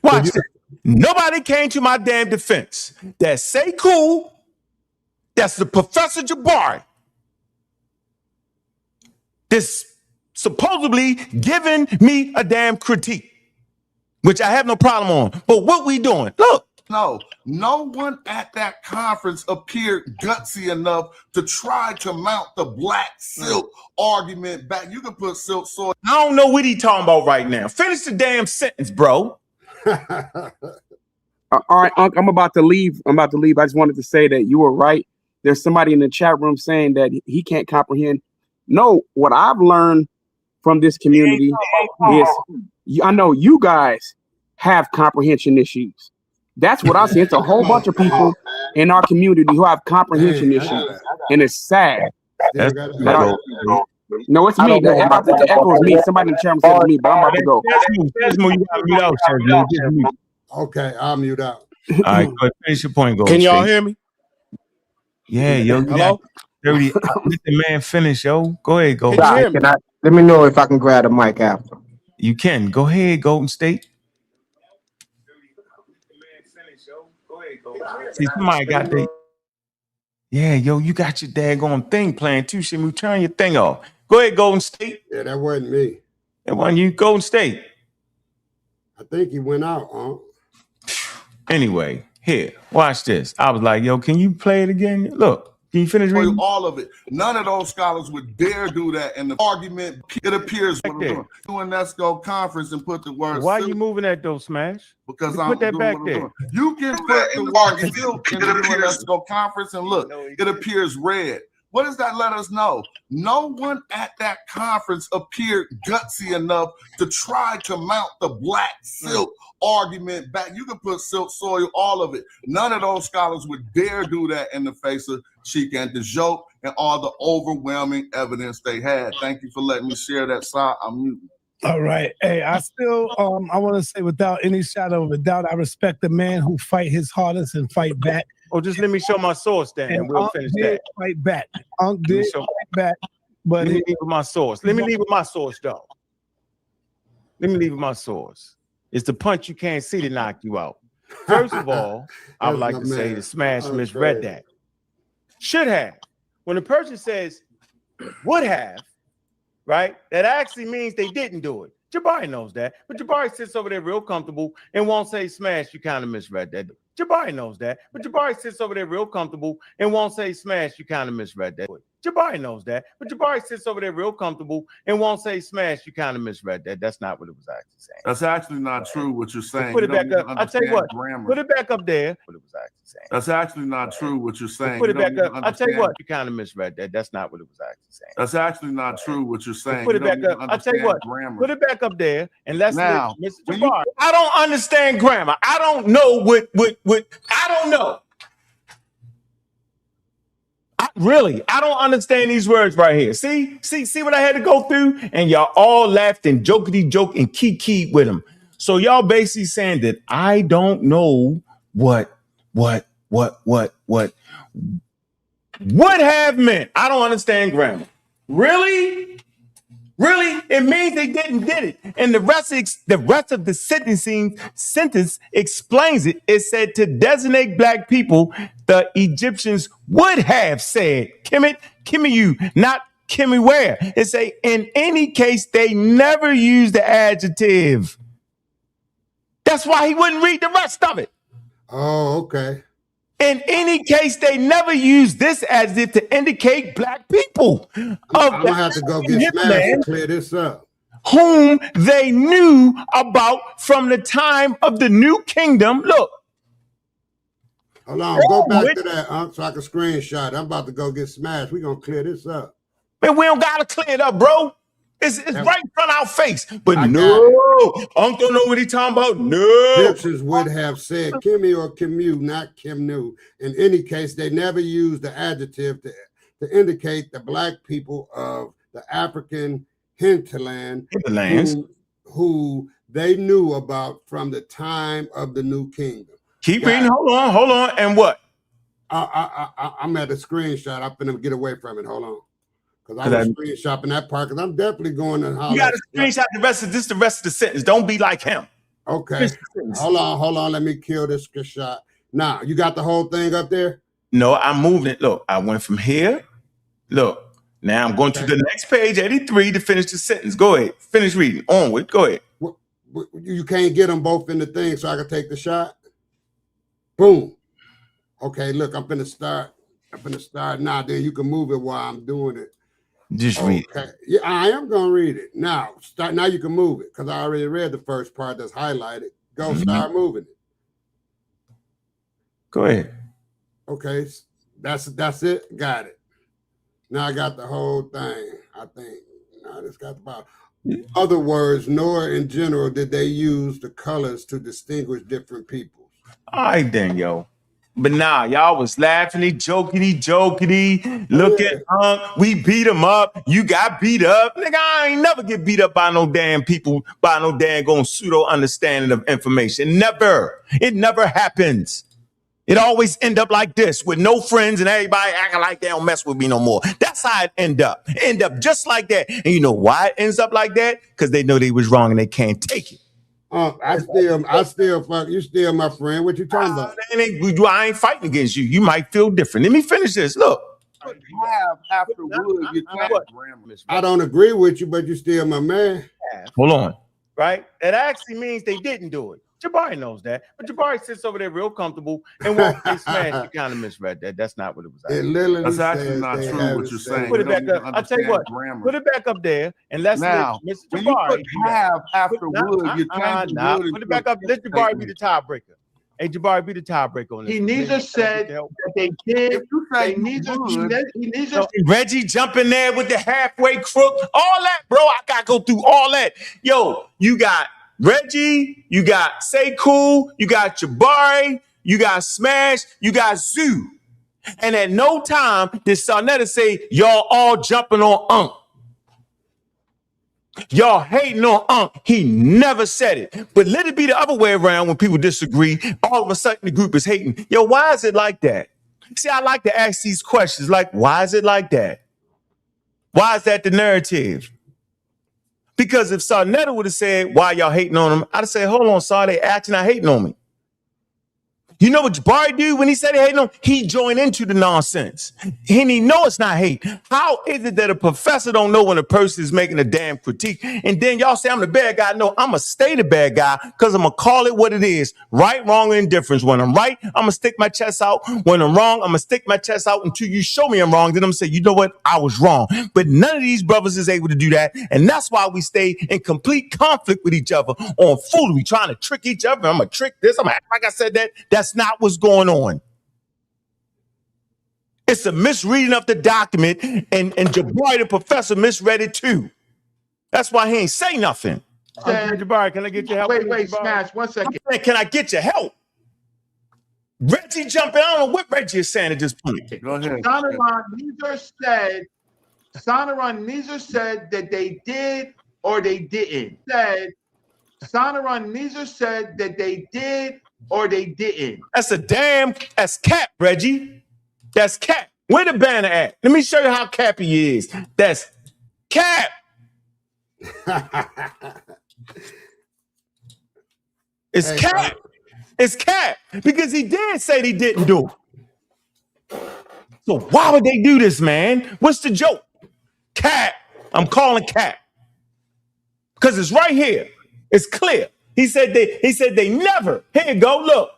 Speaker 1: Watch this. Nobody came to my damn defense. That Sekou, that's the Professor Jabari, this supposedly giving me a damn critique, which I have no problem on. But what we doing? Look.
Speaker 7: No one at that conference appeared gutsy enough to try to mount the black silk argument back. You can put silk soy.
Speaker 1: I don't know what he talking about right now. Finish the damn sentence, bro.
Speaker 6: All right, Ankh, I'm about to leave. I just wanted to say that you were right. There's somebody in the chat room saying that he can't comprehend. No, what I've learned from this community is I know you guys have comprehension issues. That's what I see. It's a whole bunch of people in our community who have comprehension issues, and it's sad. No, it's me. I think the echo is me. Somebody in the chat room said it's me, but I'm about to go.
Speaker 16: Okay, I'll mute out.
Speaker 1: All right, go ahead. Finish your point. Go.
Speaker 18: Can y'all hear me?
Speaker 1: Yeah, yo.
Speaker 18: Hello?
Speaker 1: Let the man finish, yo. Go ahead, go.
Speaker 13: Let me know if I can grab the mic after.
Speaker 1: You can. Go ahead, Golden State. See, somebody got the. Yeah, yo, you got your daggone thing playing too. Should we turn your thing off? Go ahead, Golden State.
Speaker 16: Yeah, that wasn't me.
Speaker 1: That wasn't you, Golden State.
Speaker 16: I think he went out, huh?
Speaker 1: Anyway, here, watch this. I was like, yo, can you play it again? Look, can you finish reading?
Speaker 7: All of it. None of those scholars would dare do that. And the argument, it appears when I'm doing UNESCO conference and put the word.
Speaker 1: Why are you moving that though, Smash?
Speaker 7: Because
Speaker 1: I'm put that back there.
Speaker 7: You can put the word silk in the UNESCO conference and look, it appears red. What does that let us know? No one at that conference appeared gutsy enough to try to mount the black silk argument back. You can put silk soil, all of it. None of those scholars would dare do that in the face of Sheik and Dijon and all the overwhelming evidence they had. Thank you for letting me share that side. I'm muting.
Speaker 5: All right. Hey, I still I want to say without any shadow of a doubt, I respect the man who fight his hardest and fight back.
Speaker 1: Oh, just let me show my source then, and we'll finish that.
Speaker 5: Fight back. Ankh did fight back, but
Speaker 1: let me leave with my source. Let me leave with my source, though. Let me leave with my source. It's the punch you can't see to knock you out. First of all, I would like to say the Smash misread that. Should have. When a person says would have, right, that actually means they didn't do it. Jabari knows that, but Jabari sits over there real comfortable and won't say Smash, you kind of misread that. Jabari knows that, but Jabari sits over there real comfortable and won't say Smash, you kind of misread that. Jabari knows that. But Jabari sits over there real comfortable and won't say smash. You kind of misread that. That's not what it was actually saying.
Speaker 7: That's actually not true what you're saying.
Speaker 1: Put it
Speaker 7: You
Speaker 1: back
Speaker 7: don't
Speaker 1: up. I'll tell you what.
Speaker 7: grammar.
Speaker 1: Put it back up there. What it was actually saying.
Speaker 7: That's actually not true what you're saying.
Speaker 1: Put it
Speaker 7: You don't
Speaker 1: back up.
Speaker 7: even
Speaker 1: I'll tell you what.
Speaker 7: understand-
Speaker 1: You kind of misread that. That's not what it was actually saying.
Speaker 7: That's actually not true what you're saying.
Speaker 1: Put
Speaker 7: You
Speaker 1: it back
Speaker 7: don't
Speaker 1: up.
Speaker 7: even
Speaker 1: I'll tell you what.
Speaker 7: understand grammar.
Speaker 1: Put it back up there and let's
Speaker 7: Now,
Speaker 1: Mr.
Speaker 7: when you-
Speaker 1: Jabari. I don't understand grammar. I don't know what I don't know. I don't understand these words right here. See what I had to go through? And y'all all laughed and jokety joke and kiki with them. So y'all basically saying that I don't know what would have meant. I don't understand grammar. Really? It means they did it. And the rest of the sentence explains it. It said to designate black people, the Egyptians would have said, Kimmy you, not Kimmy where. It say, in any case, they never used the adjective. That's why he wouldn't read the rest of it.
Speaker 16: Oh, okay.
Speaker 1: In any case, they never use this adjective to indicate black people.
Speaker 16: I'm gonna have to go get Smash to clear this up.
Speaker 1: Whom they knew about from the time of the new kingdom. Look.
Speaker 16: Hold on, go back to that, so I can screenshot. I'm about to go get Smash. We're gonna clear this up.
Speaker 1: Man, we don't gotta clear it up, bro. It's right in front of our face. But no, Uncle don't know what he's talking about. No.
Speaker 16: Egyptians would have said Kimmy or Kimu, not Kimnu. In any case, they never used the adjective to indicate the black people of the African hinterland who they knew about from the time of the new kingdom.
Speaker 1: Keep reading. Hold on. And what?
Speaker 16: I'm at a screenshot. I'm gonna get away from it. Hold on. Because I was screenshopping that part, because I'm definitely going to holler.
Speaker 1: You got to screenshot the rest of the sentence. Don't be like him.
Speaker 16: Okay. Hold on. Let me kill this shot. Now, you got the whole thing up there?
Speaker 1: No, I'm moving it. Look, I went from here. Look, now I'm going to the next page, 83, to finish the sentence. Go ahead. Finish reading. Onward. Go ahead.
Speaker 16: You can't get them both in the thing so I can take the shot? Boom. Okay, look, I'm going to start. Now, then you can move it while I'm doing it.
Speaker 1: Just read
Speaker 16: it. Yeah, I am gonna read it. Now you can move it because I already read the first part that's highlighted. Go start moving it.
Speaker 1: Go ahead.
Speaker 16: Okay, that's it. Got it. Now I got the whole thing. I think. Now this got the bottom. Other words, nor in general did they use the colors to distinguish different peoples.
Speaker 1: All right then, yo. But nah, y'all was laughing, jokety. Look at Ankh, we beat him up. You got beat up. Nigga, I ain't never get beat up by no damn people, by no damn pseudo understanding of information. Never. It never happens. It always end up like this with no friends and everybody acting like they don't mess with me no more. That's how it end up. End up just like that. And you know why it ends up like that? Because they know they was wrong and they can't take it.
Speaker 16: I still fuck you. Still my friend. What you talking about?
Speaker 1: I ain't fighting against you. You might feel different. Let me finish this. Look.
Speaker 16: I don't agree with you, but you still my man.
Speaker 1: Hold on. Right? That actually means they didn't do it. Jabari knows that. But Jabari sits over there real comfortable and won't say smash. You kind of misread that. That's not what it was.
Speaker 7: That's actually not true what you're saying.
Speaker 1: Put it back up. I'll tell you what. Put it back up there and let's
Speaker 17: now,
Speaker 1: let Mr.
Speaker 17: when
Speaker 1: Jabari.
Speaker 17: you put have after wood, you're changing wood.
Speaker 1: Put it back up. Let Jabari be the tiebreaker. Hey, Jabari, be the tiebreaker on this.
Speaker 12: He neither said that they did.
Speaker 1: Reggie jumping there with the halfway crook. All that, bro. I got to go through all that. Yo, you got Reggie, you got Sekou, you got Jabari, you got Smash, you got Zoo. And at no time did sa.neter say, y'all all jumping on Ankh. Y'all hating on Ankh. He never said it. But let it be the other way around when people disagree. All of a sudden the group is hating. Yo, why is it like that? See, I like to ask these questions like, why is it like that? Why is that the narrative? Because if sa.neter would have said, why y'all hating on him, I'd have said, hold on, Sa, they acting not hating on me. You know what Jabari do when he said he hated him? He joined into the nonsense. And he know it's not hate. How is it that a professor don't know when a person is making a damn critique? And then y'all say I'm the bad guy. No, I'm going to stay the bad guy because I'm going to call it what it is. Right, wrong, or indifference. When I'm right, I'm going to stick my chest out. When I'm wrong, I'm going to stick my chest out until you show me I'm wrong. Then I'm going to say, you know what? I was wrong. But none of these brothers is able to do that. And that's why we stay in complete conflict with each other on foolery, trying to trick each other. I'm going to trick this. I'm going to act like I said that. That's not what's going on. It's a misreading of the document, and Jabari, the professor, misread it too. That's why he ain't say nothing. Jabari, can I get your help?
Speaker 12: Wait, Smash, 1 second.
Speaker 1: Can I get your help? Reggie jumping. I don't know what Reggie is saying at this point.
Speaker 12: Go ahead. Sonoran neither said that they did or they didn't. Sonoran neither said that they did or they didn't.
Speaker 1: That's cap, Reggie. That's cap. Where the banner at? Let me show you how cappy he is. That's cap. It's cap. It's cap. Because he did say he didn't do it. So why would they do this, man? What's the joke? Cap. I'm calling cap. Because it's right here. It's clear. He said they never. Here you go. Look.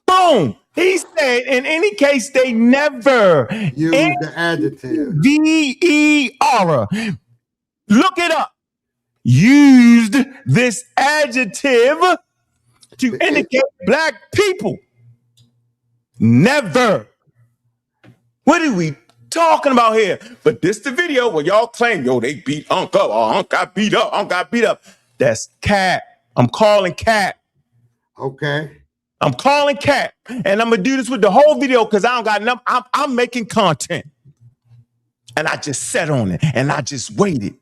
Speaker 1: Boom. He said in any case they never
Speaker 16: use the adjective.
Speaker 1: V-E-R. Look it up. Used this adjective to indicate black people. Never. What are we talking about here? But this the video where y'all claim, yo, they beat Ankh up. Oh, Ankh got beat up. Ankh got beat up. That's cap. I'm calling cap.
Speaker 16: Okay.
Speaker 1: I'm calling cap. And I'm going to do this with the whole video because I don't got enough. I'm making content. And I just sat on it. And I just waited.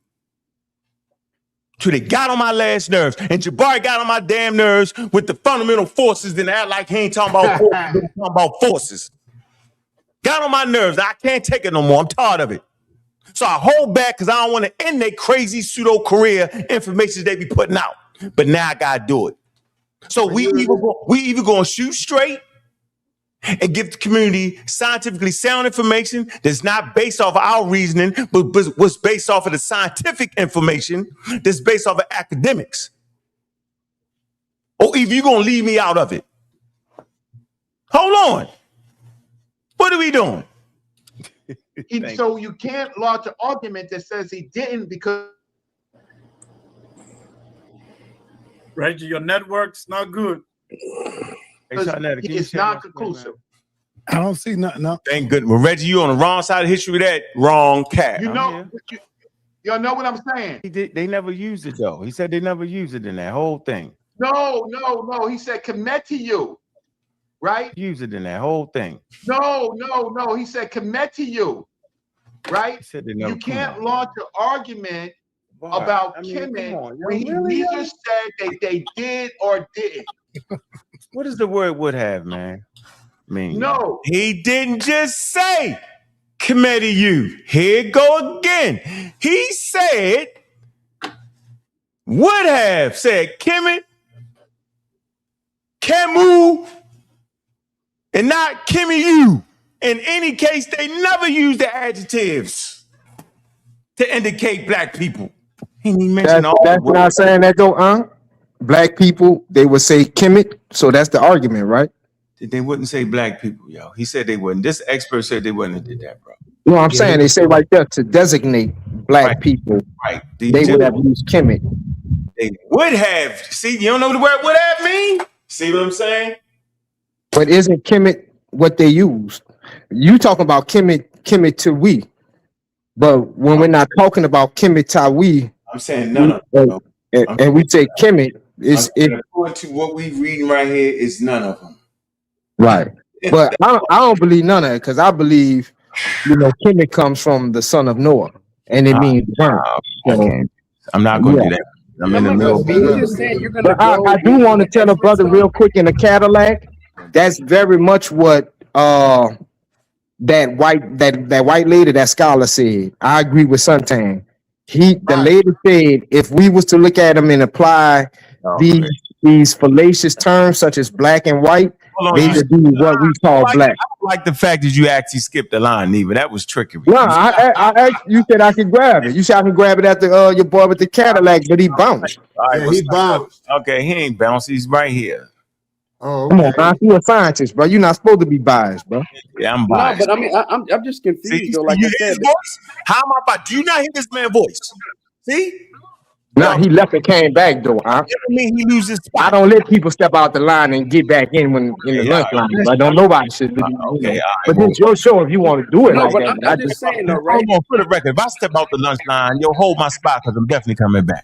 Speaker 1: Till they got on my last nerves. And Jabari got on my damn nerves with the fundamental forces. Then act like he ain't talking about forces. He's talking about forces. Got on my nerves. I can't take it no more. I'm tired of it. So I hold back because I don't want to end their crazy pseudo career information they be putting out. But now I gotta do it. So we either gonna shoot straight and give the community scientifically sound information that's not based off of our reasoning, but was based off of the scientific information that's based off of academics. Or either you're gonna leave me out of it. Hold on. What are we doing?
Speaker 12: So you can't launch an argument that says he didn't because
Speaker 11: Reggie, your network's not good.
Speaker 12: it's not conclusive.
Speaker 5: I don't see nothing. No.
Speaker 1: Thank goodness. Well, Reggie, you on the wrong side of history with that wrong cat.
Speaker 12: You know, y'all know what I'm saying?
Speaker 1: They never used it though. He said they never used it in that whole thing.
Speaker 12: No. He said commit to you, right?
Speaker 1: Use it in that whole thing.
Speaker 12: No. He said commit to you, right?
Speaker 1: He said they never
Speaker 12: you can't launch an argument about Kemet when he neither said that they did or didn't.
Speaker 1: What does the word would have, man? I mean,
Speaker 12: no.
Speaker 1: He didn't just say committee you. Here go again. He said would have said Kemet, Camus, and not Kimmy you. In any case, they never use the adjectives to indicate black people. He mentioned all
Speaker 13: that's not saying that though, black people, they would say Kemet, so that's the argument, right?
Speaker 1: They wouldn't say black people, yo. He said they wouldn't. This expert said they wouldn't have did that, bro.
Speaker 13: No, I'm saying they say right there to designate black people.
Speaker 1: Right.
Speaker 13: They would have used Kemet.
Speaker 1: They would have. See, you don't know what the word would have mean? See what I'm saying?
Speaker 13: But isn't Kemet what they used? You talking about Kemet to we. But when we're not talking about Kemet to we,
Speaker 1: I'm saying none of them.
Speaker 13: And we say Kemet is
Speaker 1: according to what we reading right here is none of them.
Speaker 13: Right. But I don't believe none of it because I believe, Kemet comes from the son of Noah and it means burnt.
Speaker 1: I'm not going to do that. I'm in the middle.
Speaker 13: But I do want to tell a brother real quick in the Cadillac. That's very much what that white lady, that scholar said. I agree with Suntan. The lady said if we was to look at them and apply these fallacious terms such as black and white, they would be what we call black.
Speaker 1: I don't like the fact that you actually skipped the line, Neva. That was trickery.
Speaker 13: No, you said I could grab it. You said I could grab it after your boy with the Cadillac, but he bounced.
Speaker 1: All right,
Speaker 16: Yeah, he bounced.
Speaker 1: Okay, he ain't bounced. He's right here.
Speaker 16: Oh,
Speaker 13: Come on, man. You're a scientist, bro. You're not supposed to be biased, bro.
Speaker 1: Yeah, I'm
Speaker 6: No,
Speaker 1: biased.
Speaker 6: but I mean, I'm just confused though. Like
Speaker 1: you
Speaker 6: I
Speaker 1: hear his
Speaker 6: said,
Speaker 1: voice? How am I about? Do you not hear this man's voice? See?
Speaker 13: No, he left and came back though.
Speaker 1: I mean, he loses.
Speaker 13: I don't let people step out the line and get back in when in the lunch line. But don't nobody should.
Speaker 1: Okay,
Speaker 13: but it's your show if you want to do it
Speaker 6: no,
Speaker 13: like
Speaker 6: but
Speaker 13: that.
Speaker 6: I'm just saying though, right?
Speaker 1: Hold on, for the record, if I step out the lunch line, you'll hold my spot because I'm definitely coming back.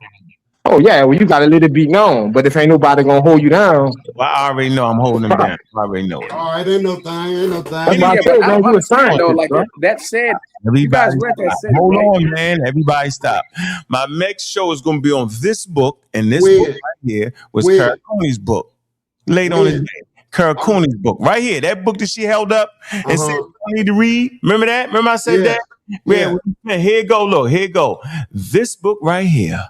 Speaker 13: Oh yeah, well you got to let it be known. But if ain't nobody gonna hold you down,
Speaker 1: well, I already know I'm holding him down. I already know it.
Speaker 16: All right, ain't no thing, ain't no thing.
Speaker 13: That's why I said, man, you a scientist,
Speaker 6: like
Speaker 13: bro.
Speaker 6: that said,
Speaker 1: Everybody
Speaker 6: you guys read that sentence.
Speaker 1: hold
Speaker 6: right?
Speaker 1: on, man. Everybody stop. My next show is going to be on this book, and this book right here was Karakooni's book. Late on his day. Karakooni's book. Right here. That book that she held up and said you don't need to read. Remember that? Remember I said that? Yeah. Here you go. Look, here you go. This book right here.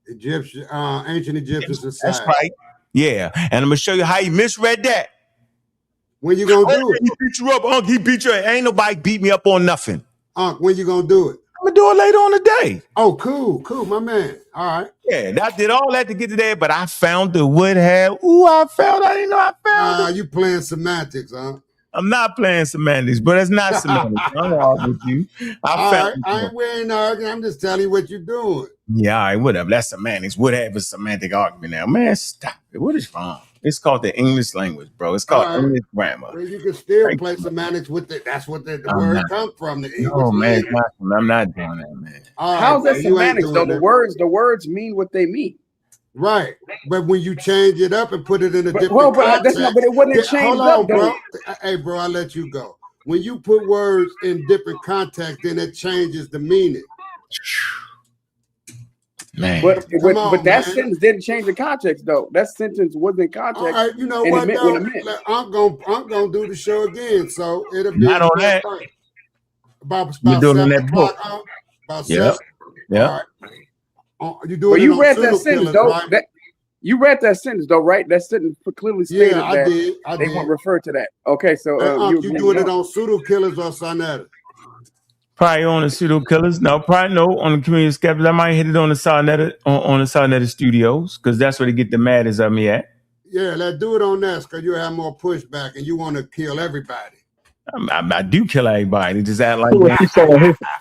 Speaker 16: Egyptian, ancient Egyptian society.
Speaker 1: That's right. Yeah. And I'm going to show you how he misread that.
Speaker 16: When you gonna do it?
Speaker 1: He beat you up, Unc. He beat you up. Ain't nobody beat me up on nothing.
Speaker 16: Unc, when you gonna do it?
Speaker 1: I'm gonna do it later on today.
Speaker 16: Oh, cool, my man. All right.
Speaker 1: Yeah, I did all that to get to there, but I found the wood have. Ooh, I didn't know I found it.
Speaker 16: You playing semantics, huh?
Speaker 1: I'm not playing semantics, but it's not semantics. I'm arguing with you.
Speaker 16: We ain't arguing. I'm just telling you what you're doing.
Speaker 1: Yeah, all right, whatever. That's semantics. Would have a semantic argument now. Man, stop it. What is wrong? It's called the English language, bro. It's called English grammar.
Speaker 16: Well, you can still play semantics with it. That's what the word comes from. The English
Speaker 1: man,
Speaker 16: language.
Speaker 1: I'm not doing that, man.
Speaker 6: How's that semantics though? The words mean what they mean.
Speaker 16: Right, but when you change it up and put it in a different
Speaker 6: context,
Speaker 16: that's
Speaker 6: not, but it wouldn't change
Speaker 16: hold on,
Speaker 6: up,
Speaker 16: bro. Hey, bro, I'll let you go. When you put words in different context, then it changes the meaning.
Speaker 1: Man.
Speaker 6: But that sentence didn't change the context, though. That sentence was in context.
Speaker 16: All right, you know what, though? I'm gonna do the show again, so it'll be
Speaker 1: not on that.
Speaker 16: About
Speaker 1: you're doing that book.
Speaker 16: About
Speaker 1: yeah.
Speaker 16: Yeah. You doing
Speaker 6: well, you read that
Speaker 16: killers,
Speaker 6: sentence, though.
Speaker 16: right?
Speaker 6: You read that sentence, though, right? That sentence clearly stated that
Speaker 16: I
Speaker 6: they
Speaker 16: did.
Speaker 6: won't refer to that. Okay, so
Speaker 16: you doing it on pseudo killers or sa.neter?
Speaker 1: Probably on the pseudo killers. No, probably no on the community skeptics. I might hit it on the sa.neter on the sa.neter studios because that's where they get the maddest of me at.
Speaker 16: Yeah, let's do it on that because you have more pushback and you want to kill everybody.
Speaker 1: I do kill everybody. Just act like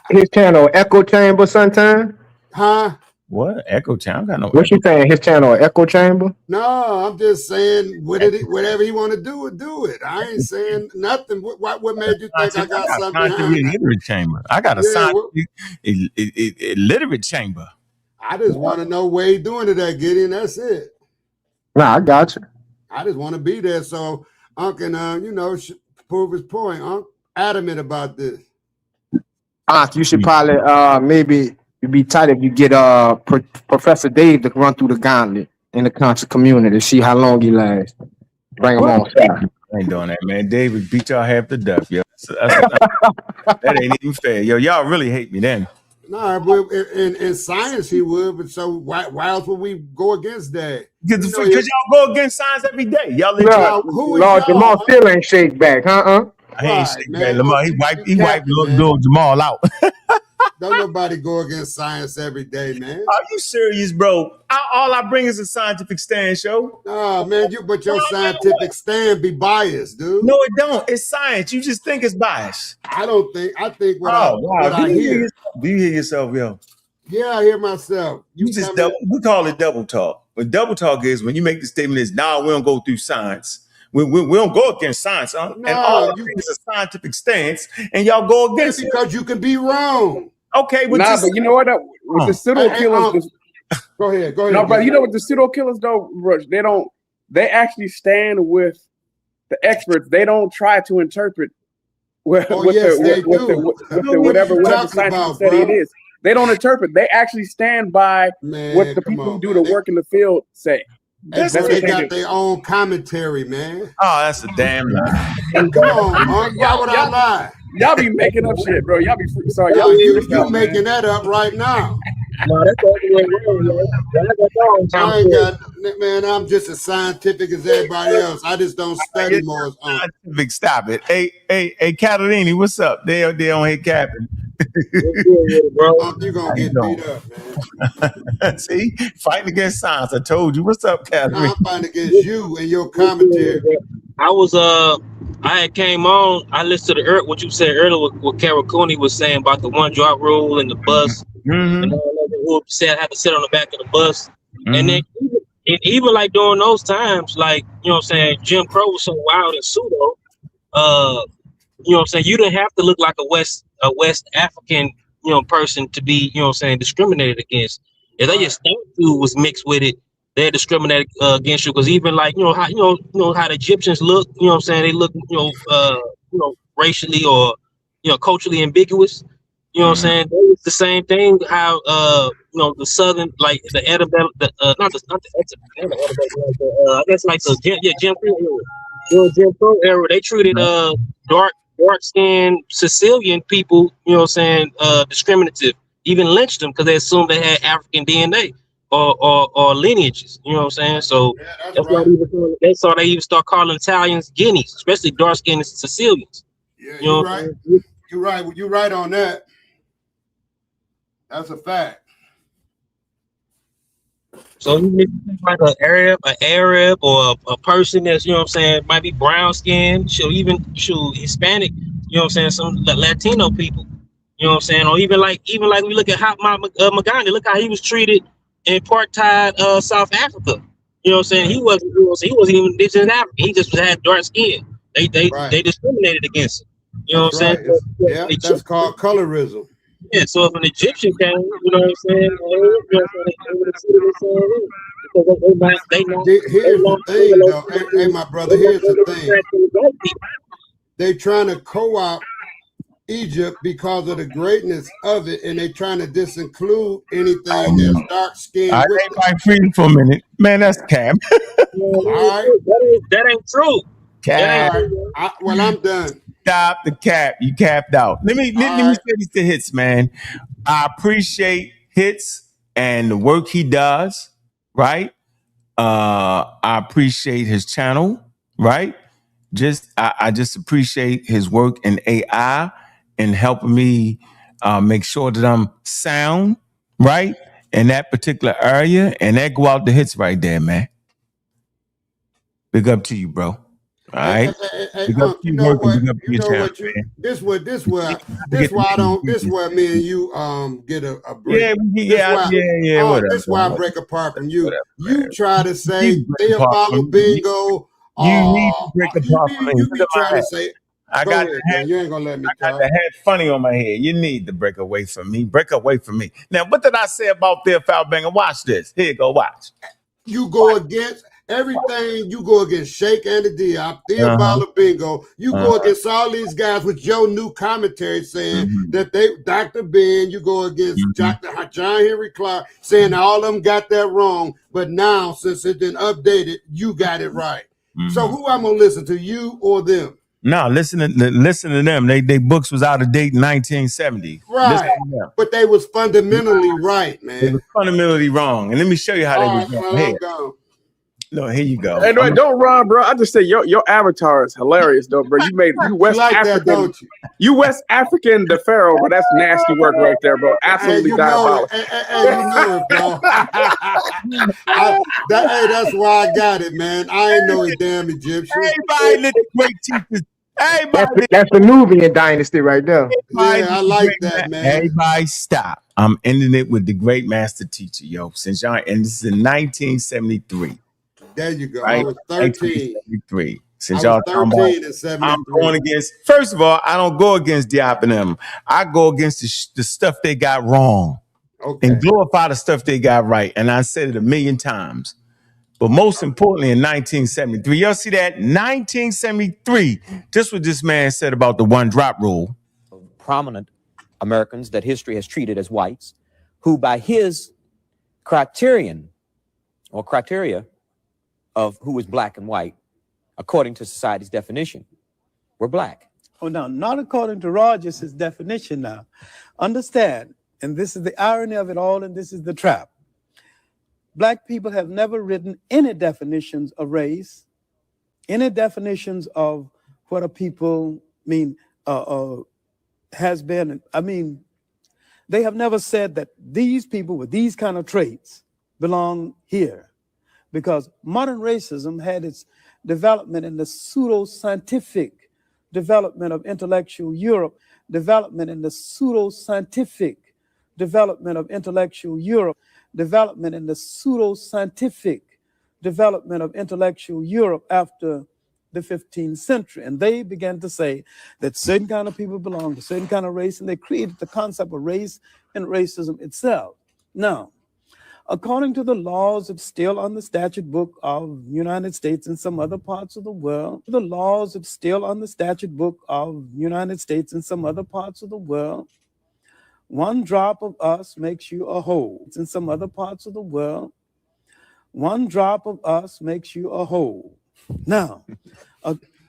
Speaker 13: his channel Echo Chamber sometime.
Speaker 16: Huh?
Speaker 1: What Echo Chamber? I got no.
Speaker 13: What you saying? His channel Echo Chamber?
Speaker 16: No, I'm just saying whatever he want to do it. I ain't saying nothing. What made you think I got something behind it?
Speaker 1: Literate chamber. I got a scientific literate chamber.
Speaker 16: I just want to know where he doing it at, Gideon. That's it.
Speaker 13: Nah, I got you.
Speaker 16: I just want to be there so Unc can prove his point. Unc adamant about this.
Speaker 13: You should probably maybe it'd be tight if you get Professor Dave to run through the gauntlet in the conscious community, see how long he lasts. Bring him on.
Speaker 1: I ain't doing that, man. David beat y'all half to death, yo. That ain't even fair, yo. Y'all really hate me then.
Speaker 16: No, but in science he would, but so why else would we go against that?
Speaker 1: Because y'all go against science every day. Y'all
Speaker 13: Lord Jamal still ain't shake back, huh?
Speaker 1: I ain't shake back. Lamar, he wiped little Jamal out.
Speaker 16: Don't nobody go against science every day, man.
Speaker 1: Are you serious, bro? All I bring is a scientific stand show.
Speaker 16: No, man, but your scientific stand be biased, dude.
Speaker 1: No, it don't. It's science. You just think it's biased.
Speaker 16: I don't think. I think what I hear.
Speaker 1: Do you hear yourself, yo?
Speaker 16: Yeah, I hear myself.
Speaker 1: We call it double talk. What double talk is when you make the statement is, nah, we don't go through science. We don't go against science, huh?
Speaker 16: No,
Speaker 1: and all you is a scientific stance, and y'all go against it.
Speaker 16: Because you can be wrong.
Speaker 1: Okay,
Speaker 6: but you know what? With the pseudo killers,
Speaker 16: go ahead.
Speaker 6: No, but you know what the pseudo killers though, Rush, they actually stand with the experts. They don't try to interpret whatever scientific study it is. They don't interpret. They actually stand by what the people who do the work in the field say.
Speaker 16: That's they got their own commentary, man.
Speaker 1: Oh, that's a damn lie.
Speaker 16: Come on, why would I lie?
Speaker 6: Y'all be making up shit, bro. Y'all be sorry.
Speaker 16: You making that up right now.
Speaker 14: No, that's the other way around, man.
Speaker 16: I ain't got, man, I'm just as scientific as everybody else. I just don't study more.
Speaker 1: Scientific, stop it. Hey, Catalini, what's up? They on here capping.
Speaker 16: You gonna get beat up, man.
Speaker 1: See, fighting against science. I told you. What's up, Catalini?
Speaker 16: I'm fighting against you and your commentary.
Speaker 14: I was I had came on. I listened to what you said earlier. What Carol Cooney was saying about the one drop rule and the bus, and all that. Who said I had to sit on the back of the bus, and then even like during those times, like you know what I'm saying, Jim Crow was so wild and pseudo. You know what I'm saying? You didn't have to look like a West African, you know, person to be, you know what I'm saying, discriminated against. If they just thought you was mixed with it, they're discriminated against you. Because even like, you know how the Egyptians look, you know what I'm saying? They look, you know, racially or, you know, culturally ambiguous. You know what I'm saying? It's the same thing. How you know, the southern, like the Edinburgh, not the I guess like the Jim Crow era. You know, Jim Crow era, they treated dark-skinned Sicilian people, you know what I'm saying, discriminative. Even lynched them because they assumed they had African DNA or lineages. You know what I'm saying? So that's why they even start calling Italians guineas, especially dark-skinned Sicilians.
Speaker 16: Yeah,
Speaker 14: you know,
Speaker 16: you're right. You're right on that. That's a fact.
Speaker 14: So even if you think like an Arab or a person that's, you know what I'm saying, might be brown skinned, even Hispanic, you know what I'm saying, some Latino people, you know what I'm saying, or even like we look at Hot Magani, look how he was treated in apartheid South Africa. You know what I'm saying? He wasn't even indigenous African. He just had dark skin. They discriminated against him. You know what I'm saying?
Speaker 16: Right. Yeah, that's called colorism.
Speaker 14: Yeah, so if an Egyptian came, you know what I'm saying?
Speaker 16: Here's the thing, though. Hey, my brother, here's the thing. They're trying to co-opt Egypt because of the greatness of it, and they're trying to disinclude anything that's dark-skinned.
Speaker 1: I ain't my freedom for a minute. Man, that's Cam.
Speaker 16: All right.
Speaker 14: That ain't true.
Speaker 1: Cap.
Speaker 16: Well, I'm done.
Speaker 1: Stop the cap. You capped out. Let me say this to Hits, man. I appreciate Hits and the work he does, right? I appreciate his channel, right? I just appreciate his work in AI and helping me make sure that I'm sound, right? In that particular area. And that go out the Hits right there, man. Big up to you, bro. All right.
Speaker 16: You know what? This why me and you get a break. This is why I break apart from you. You try to say they follow bingo.
Speaker 1: You need to break apart from me.
Speaker 16: You be trying to say
Speaker 1: you ain't gonna let me. I got the head funny on my head. You need to break away from me. Break away from me. Now, what did I say about their foul banger? Watch this. Here, go watch.
Speaker 16: You go against everything. You go against Shake and the Diop, Theobald Bingo. You go against all these guys with your new commentary saying that Dr. Ben. You go against Dr. John Henry Clark saying all of them got that wrong. But now, since it's been updated, you got it right. So who I'm gonna listen to, you or them?
Speaker 1: No, listen to them. They books was out of date in 1970.
Speaker 16: Right, but they was fundamentally right, man.
Speaker 1: They was fundamentally wrong. And let me show you how they was wrong. No, here you go.
Speaker 6: Hey, don't run, bro. I just say your avatar is hilarious, though, bro. You West
Speaker 16: like
Speaker 6: African,
Speaker 16: that, don't you?
Speaker 6: You West African the Pharaoh, but that's nasty work right there, bro. Absolutely diabolical.
Speaker 16: Hey, you know it, bro. That's why I got it, man. I ain't no damn Egyptian.
Speaker 1: Everybody let the great teachers.
Speaker 13: That's the Nubian dynasty right there.
Speaker 16: Yeah, I like that, man.
Speaker 1: Everybody stop. I'm ending it with the great master teacher, yo. Since y'all, and this is in 1973.
Speaker 16: There you go.
Speaker 1: Right?
Speaker 16: I was 13.
Speaker 1: 1973. Since
Speaker 16: I
Speaker 1: y'all
Speaker 16: was 13 and 73.
Speaker 1: I'm going against. First of all, I don't go against Diop and them. I go against the stuff they got wrong, and glorify the stuff they got right. And I said it a million times. But most importantly, in 1973, y'all see that? 1973. This is what this man said about the one drop rule.
Speaker 22: Prominent Americans that history has treated as whites, who by his criterion or criteria of who is black and white, according to society's definition, were black.
Speaker 23: Oh, no, not according to Rogers' definition now. Understand,
Speaker 9: and this is the irony of it all, and this is the trap. Black people have never written any definitions of race, any definitions of what a people mean, has been. I mean, they have never said that these people with these kind of traits belong here, because modern racism had its development in the pseudo-scientific development of intellectual Europe, development in the pseudo-scientific development of intellectual Europe, development in the pseudo-scientific development of intellectual Europe after the 15th century. And they began to say that certain kind of people belong to certain kind of race, and they created the concept of race and racism itself. Now, according to the laws that's still on the statute book of the United States and some other parts of the world, the laws that's still on the statute book of the United States and some other parts of the world, one drop of us makes you a whole. It's in some other parts of the world, one drop of us makes you a whole. Now,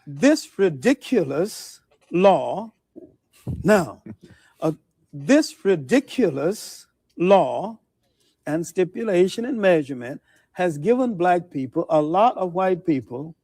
Speaker 9: this ridiculous law, this ridiculous law and stipulation and measurement has given Black people a lot of white people.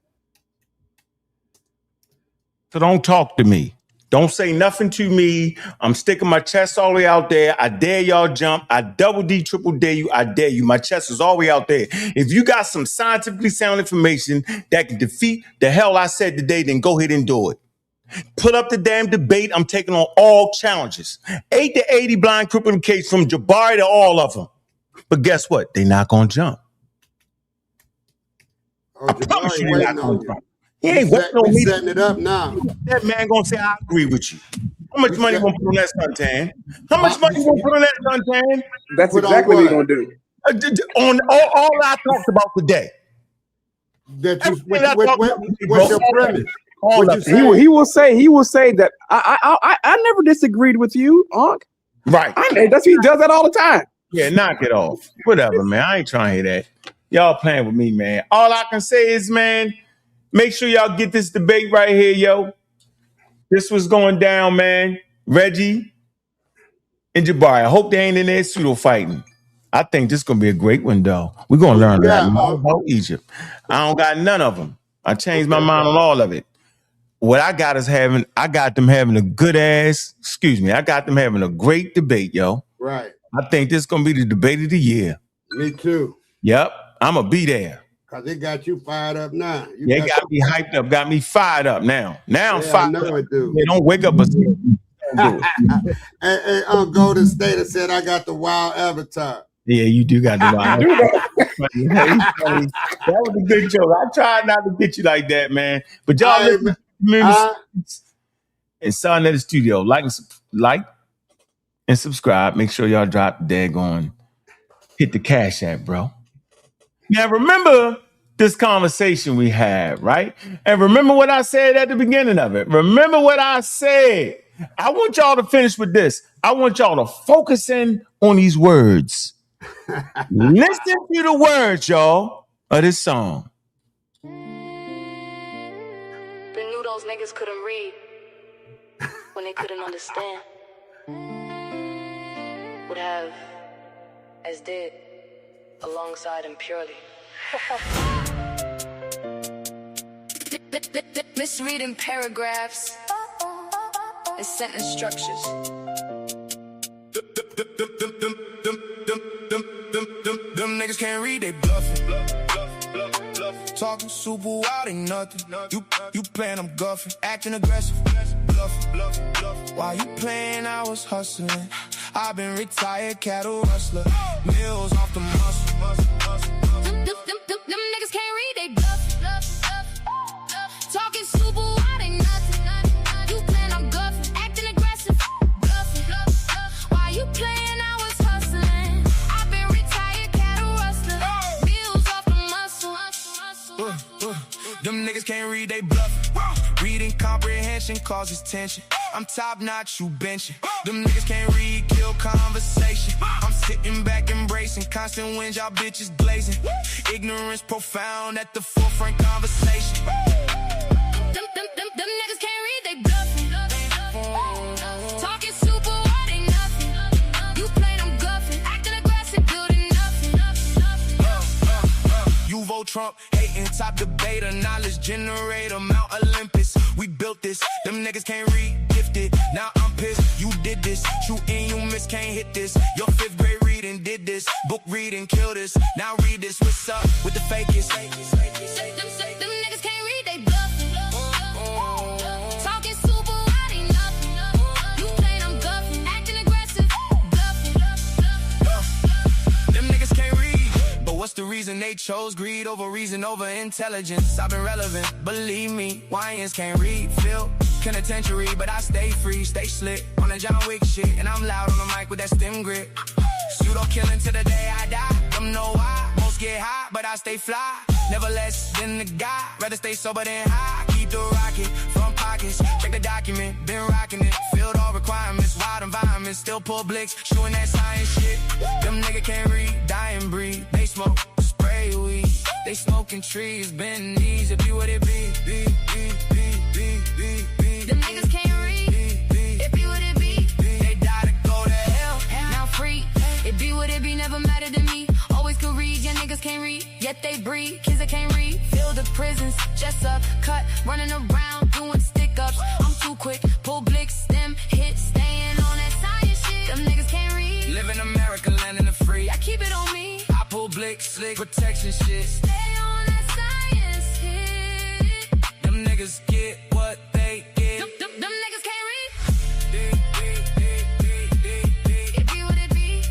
Speaker 1: So don't talk to me. Don't say nothing to me. I'm sticking my chest all the way out there. I dare y'all jump. I double D, triple dare you. I dare you. My chest is all the way out there. If you got some scientifically sound information that can defeat the hell I said today, then go ahead and do it. Put up the damn debate. I'm taking on all challenges. 8 to 80 blind crippled case from Jabari to all of them. But guess what? They not going to jump.
Speaker 16: Oh,
Speaker 1: I promise you they're not going to jump. He
Speaker 16: We
Speaker 1: ain't waiting on me.
Speaker 16: setting it up now.
Speaker 1: That man gonna say, I agree with you. How much money you gonna put on that suntan? How much money you gonna put on that suntan?
Speaker 6: That's exactly what he's gonna do.
Speaker 1: On all I talked about today.
Speaker 16: That you, what's your premise?
Speaker 6: He will say that I never disagreed with you, Ankh.
Speaker 1: Right.
Speaker 6: He does that all the time.
Speaker 1: Yeah, knock it off. Whatever, man. I ain't trying to hear that. Y'all playing with me, man. All I can say is, man, make sure y'all get this debate right here, yo. This was going down, man. Reggie and Jabari. I hope they ain't in there pseudo fighting. I think this is gonna be a great one, though. We're gonna learn a lot more about Egypt. I don't got none of them. I changed my mind on all of it. What I got them having a good ass, I got them having a great debate, yo.
Speaker 16: Right.
Speaker 1: I think this is gonna be the debate of the year.
Speaker 16: Me too.
Speaker 1: Yep, I'm gonna be there.
Speaker 16: Cause it got you fired up now.
Speaker 1: They got me hyped up, got me fired up now. Now I'm fired up.
Speaker 16: It do.
Speaker 1: They don't wake up
Speaker 16: Hey, Golden State said I got the wild avatar.
Speaker 1: Yeah, you do got the wild. That was a good joke. I tried not to get you like that, man. But y'all remember and sa.neter Studio. Like and subscribe. Make sure y'all drop the daggone. Hit the Cash App, bro. Now remember this conversation we had, right? And remember what I said at the beginning of it. Remember what I said. I want y'all to finish with this. I want y'all to focus in on these words. Listen to the words, y'all, of this song.
Speaker 15: They knew those niggas couldn't read when they couldn't understand. Would have, as did, alongside him purely. Misreading paragraphs and sentence structures. Them niggas can't read, they bluffing. Talking super wild, ain't nothing. You playing, I'm guffing. Acting aggressive, bluffing. While you playing, I was hustling. I've been retired cattle rustler. Mills off the muscle. Them niggas can't read, they bluff. Talking super wild, ain't nothing. You playing, I'm guffing. Acting aggressive, bluffing. While you playing, I was hustling. I've been retired cattle rustler. Mills off the muscle. Them niggas can't read, they bluffing. Reading comprehension causes tension. I'm top notch, you benching. Them niggas can't read, kill conversation. I'm sitting back embracing constant winds, y'all bitches glazing. Ignorance profound at the forefront conversation. Them niggas can't read, they bluffing. Talking super wild, ain't nothing. You Trump, hating, top debater, knowledge generator, Mount Olympus. We built this, them niggas can't read, gifted. Now I'm pissed, you did this. True and you miss, can't hit this. Your 5th grade reading did this. Book reading, kill this. Now read this, what's up with the fakest? Them niggas can't read, they bluffing. Talking super, I ain't nothing. You playing, I'm guffing. Acting aggressive, bluffing. Them niggas can't read. But what's the reason they chose greed over reason over intelligence? I've been relevant, believe me. YNs can't read, feel penitentiary, but I stay free, stay slick on the John Wick shit, and I'm loud on the mic with that stem grip. Pseudo killing till the day I die. Don't know why. Most get high, but I stay fly. Never less than the guy. Rather stay sober than high. Keep the rocket from pockets. Check the document, been rocking it. Filled all requirements, wild environments. Still pull blicks, shooting that science shit. Them nigga can't read, die and breathe. They smoke, spray weed. They smoking trees, bend knees. It be what it be. Them niggas can't read. It be what it be. They die to go to hell. Now free. It be what it be, never mattered to me. Always could read, yeah, niggas can't read. Yet they breed, kids that can't read. Fill the prisons, just up, cut, running around, doing stick-ups. I'm too quick, pull blicks, stem, hit, staying on that science shit. Them niggas can't read. Live in America, landing the free. I keep it on me. I pull blicks, slick, protection shit. Stay on that science shit. Them niggas get what they get. Them niggas can't read. It be what it be.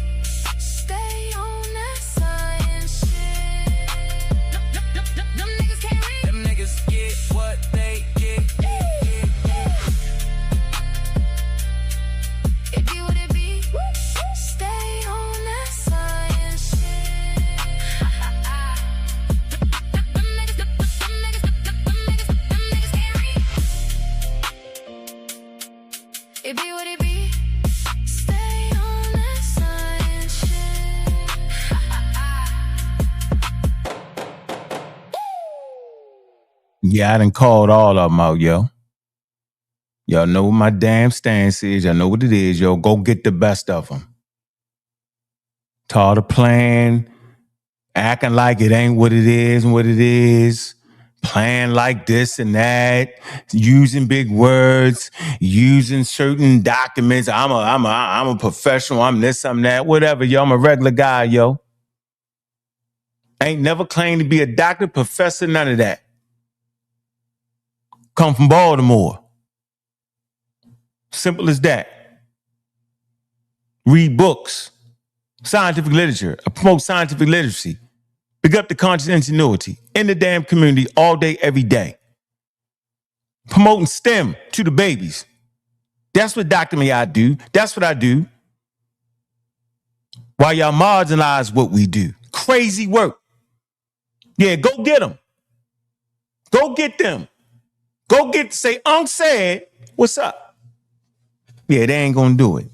Speaker 15: Stay on that science shit. Them niggas can't read. Them niggas get what they get. It be what it be. Stay on that science shit. Them niggas can't read. It be what it be. Stay on that science shit.
Speaker 1: Yeah, I done called all of them out, yo. Y'all know what my damn stance is. Y'all know what it is, yo. Go get the best of them. Taught a plan, acting like it ain't what it is and what it is. Playing like this and that, using big words, using certain documents. I'm a professional. I'm this, I'm that, whatever, yo. I'm a regular guy, yo. Ain't never claimed to be a doctor, professor, none of that. Come from Baltimore. Simple as that. Read books, scientific literature. I promote scientific literacy. Pick up the conscious ingenuity in the damn community all day, every day. Promoting STEM to the babies. That's what Dr. Me I do. That's what I do. While y'all marginalize what we do. Crazy work. Yeah, go get them. Go get them. Go get, say, Ankh said, what's up? Yeah, they ain't gonna do it.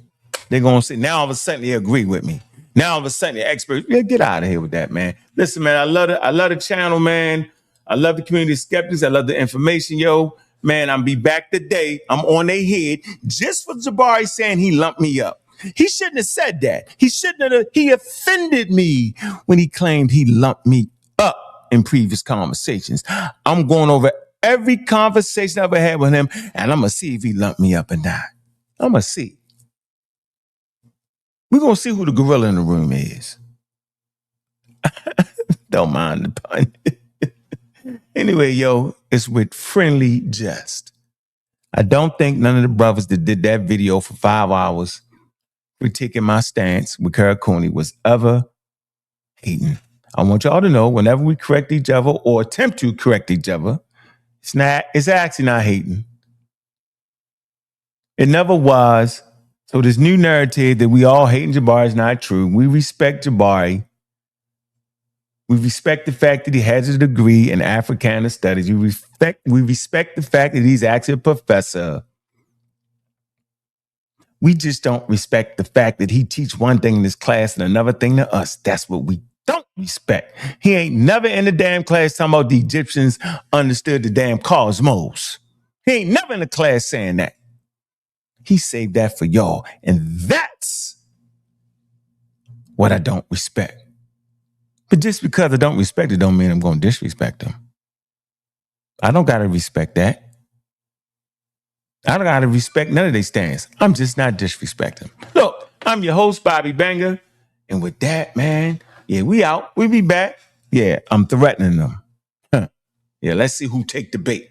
Speaker 1: They're gonna say, now all of a sudden they agree with me. Now all of a sudden the experts, yeah, get out of here with that, man. Listen, man, I love the channel, man. I love the community of skeptics. I love the information, yo. Man, I'm be back today. I'm on their head just for Jabari saying he lumped me up. He shouldn't have said that. He offended me when he claimed he lumped me up in previous conversations. I'm going over every conversation I ever had with him, and I'm going to see if he lumped me up or not. I'm going to see. We're going to see who the gorilla in the room is. Don't mind the pun. Anyway, yo, it's with friendly jest. I don't think none of the brothers that did that video for 5 hours critiquing my stance with Karakuni was ever hating. I want y'all to know whenever we correct each other or attempt to correct each other, it's actually not hating. It never was. So this new narrative that we all hating Jabari is not true. We respect Jabari. We respect the fact that he has a degree in Africana studies. We respect the fact that he's actually a professor. We just don't respect the fact that he teach one thing in this class and another thing to us. That's what we don't respect. He ain't never in the damn class talking about the Egyptians understood the damn cosmos. He ain't never in the class saying that. He saved that for y'all. And that's what I don't respect. But just because I don't respect it don't mean I'm going to disrespect them. I don't got to respect that. I don't got to respect none of their stands. I'm just not disrespecting. Look, I'm your host, Bobby Banger. And with that, man, yeah, we out. We be back. Yeah, I'm threatening them. Huh. Yeah, let's see who take the bait.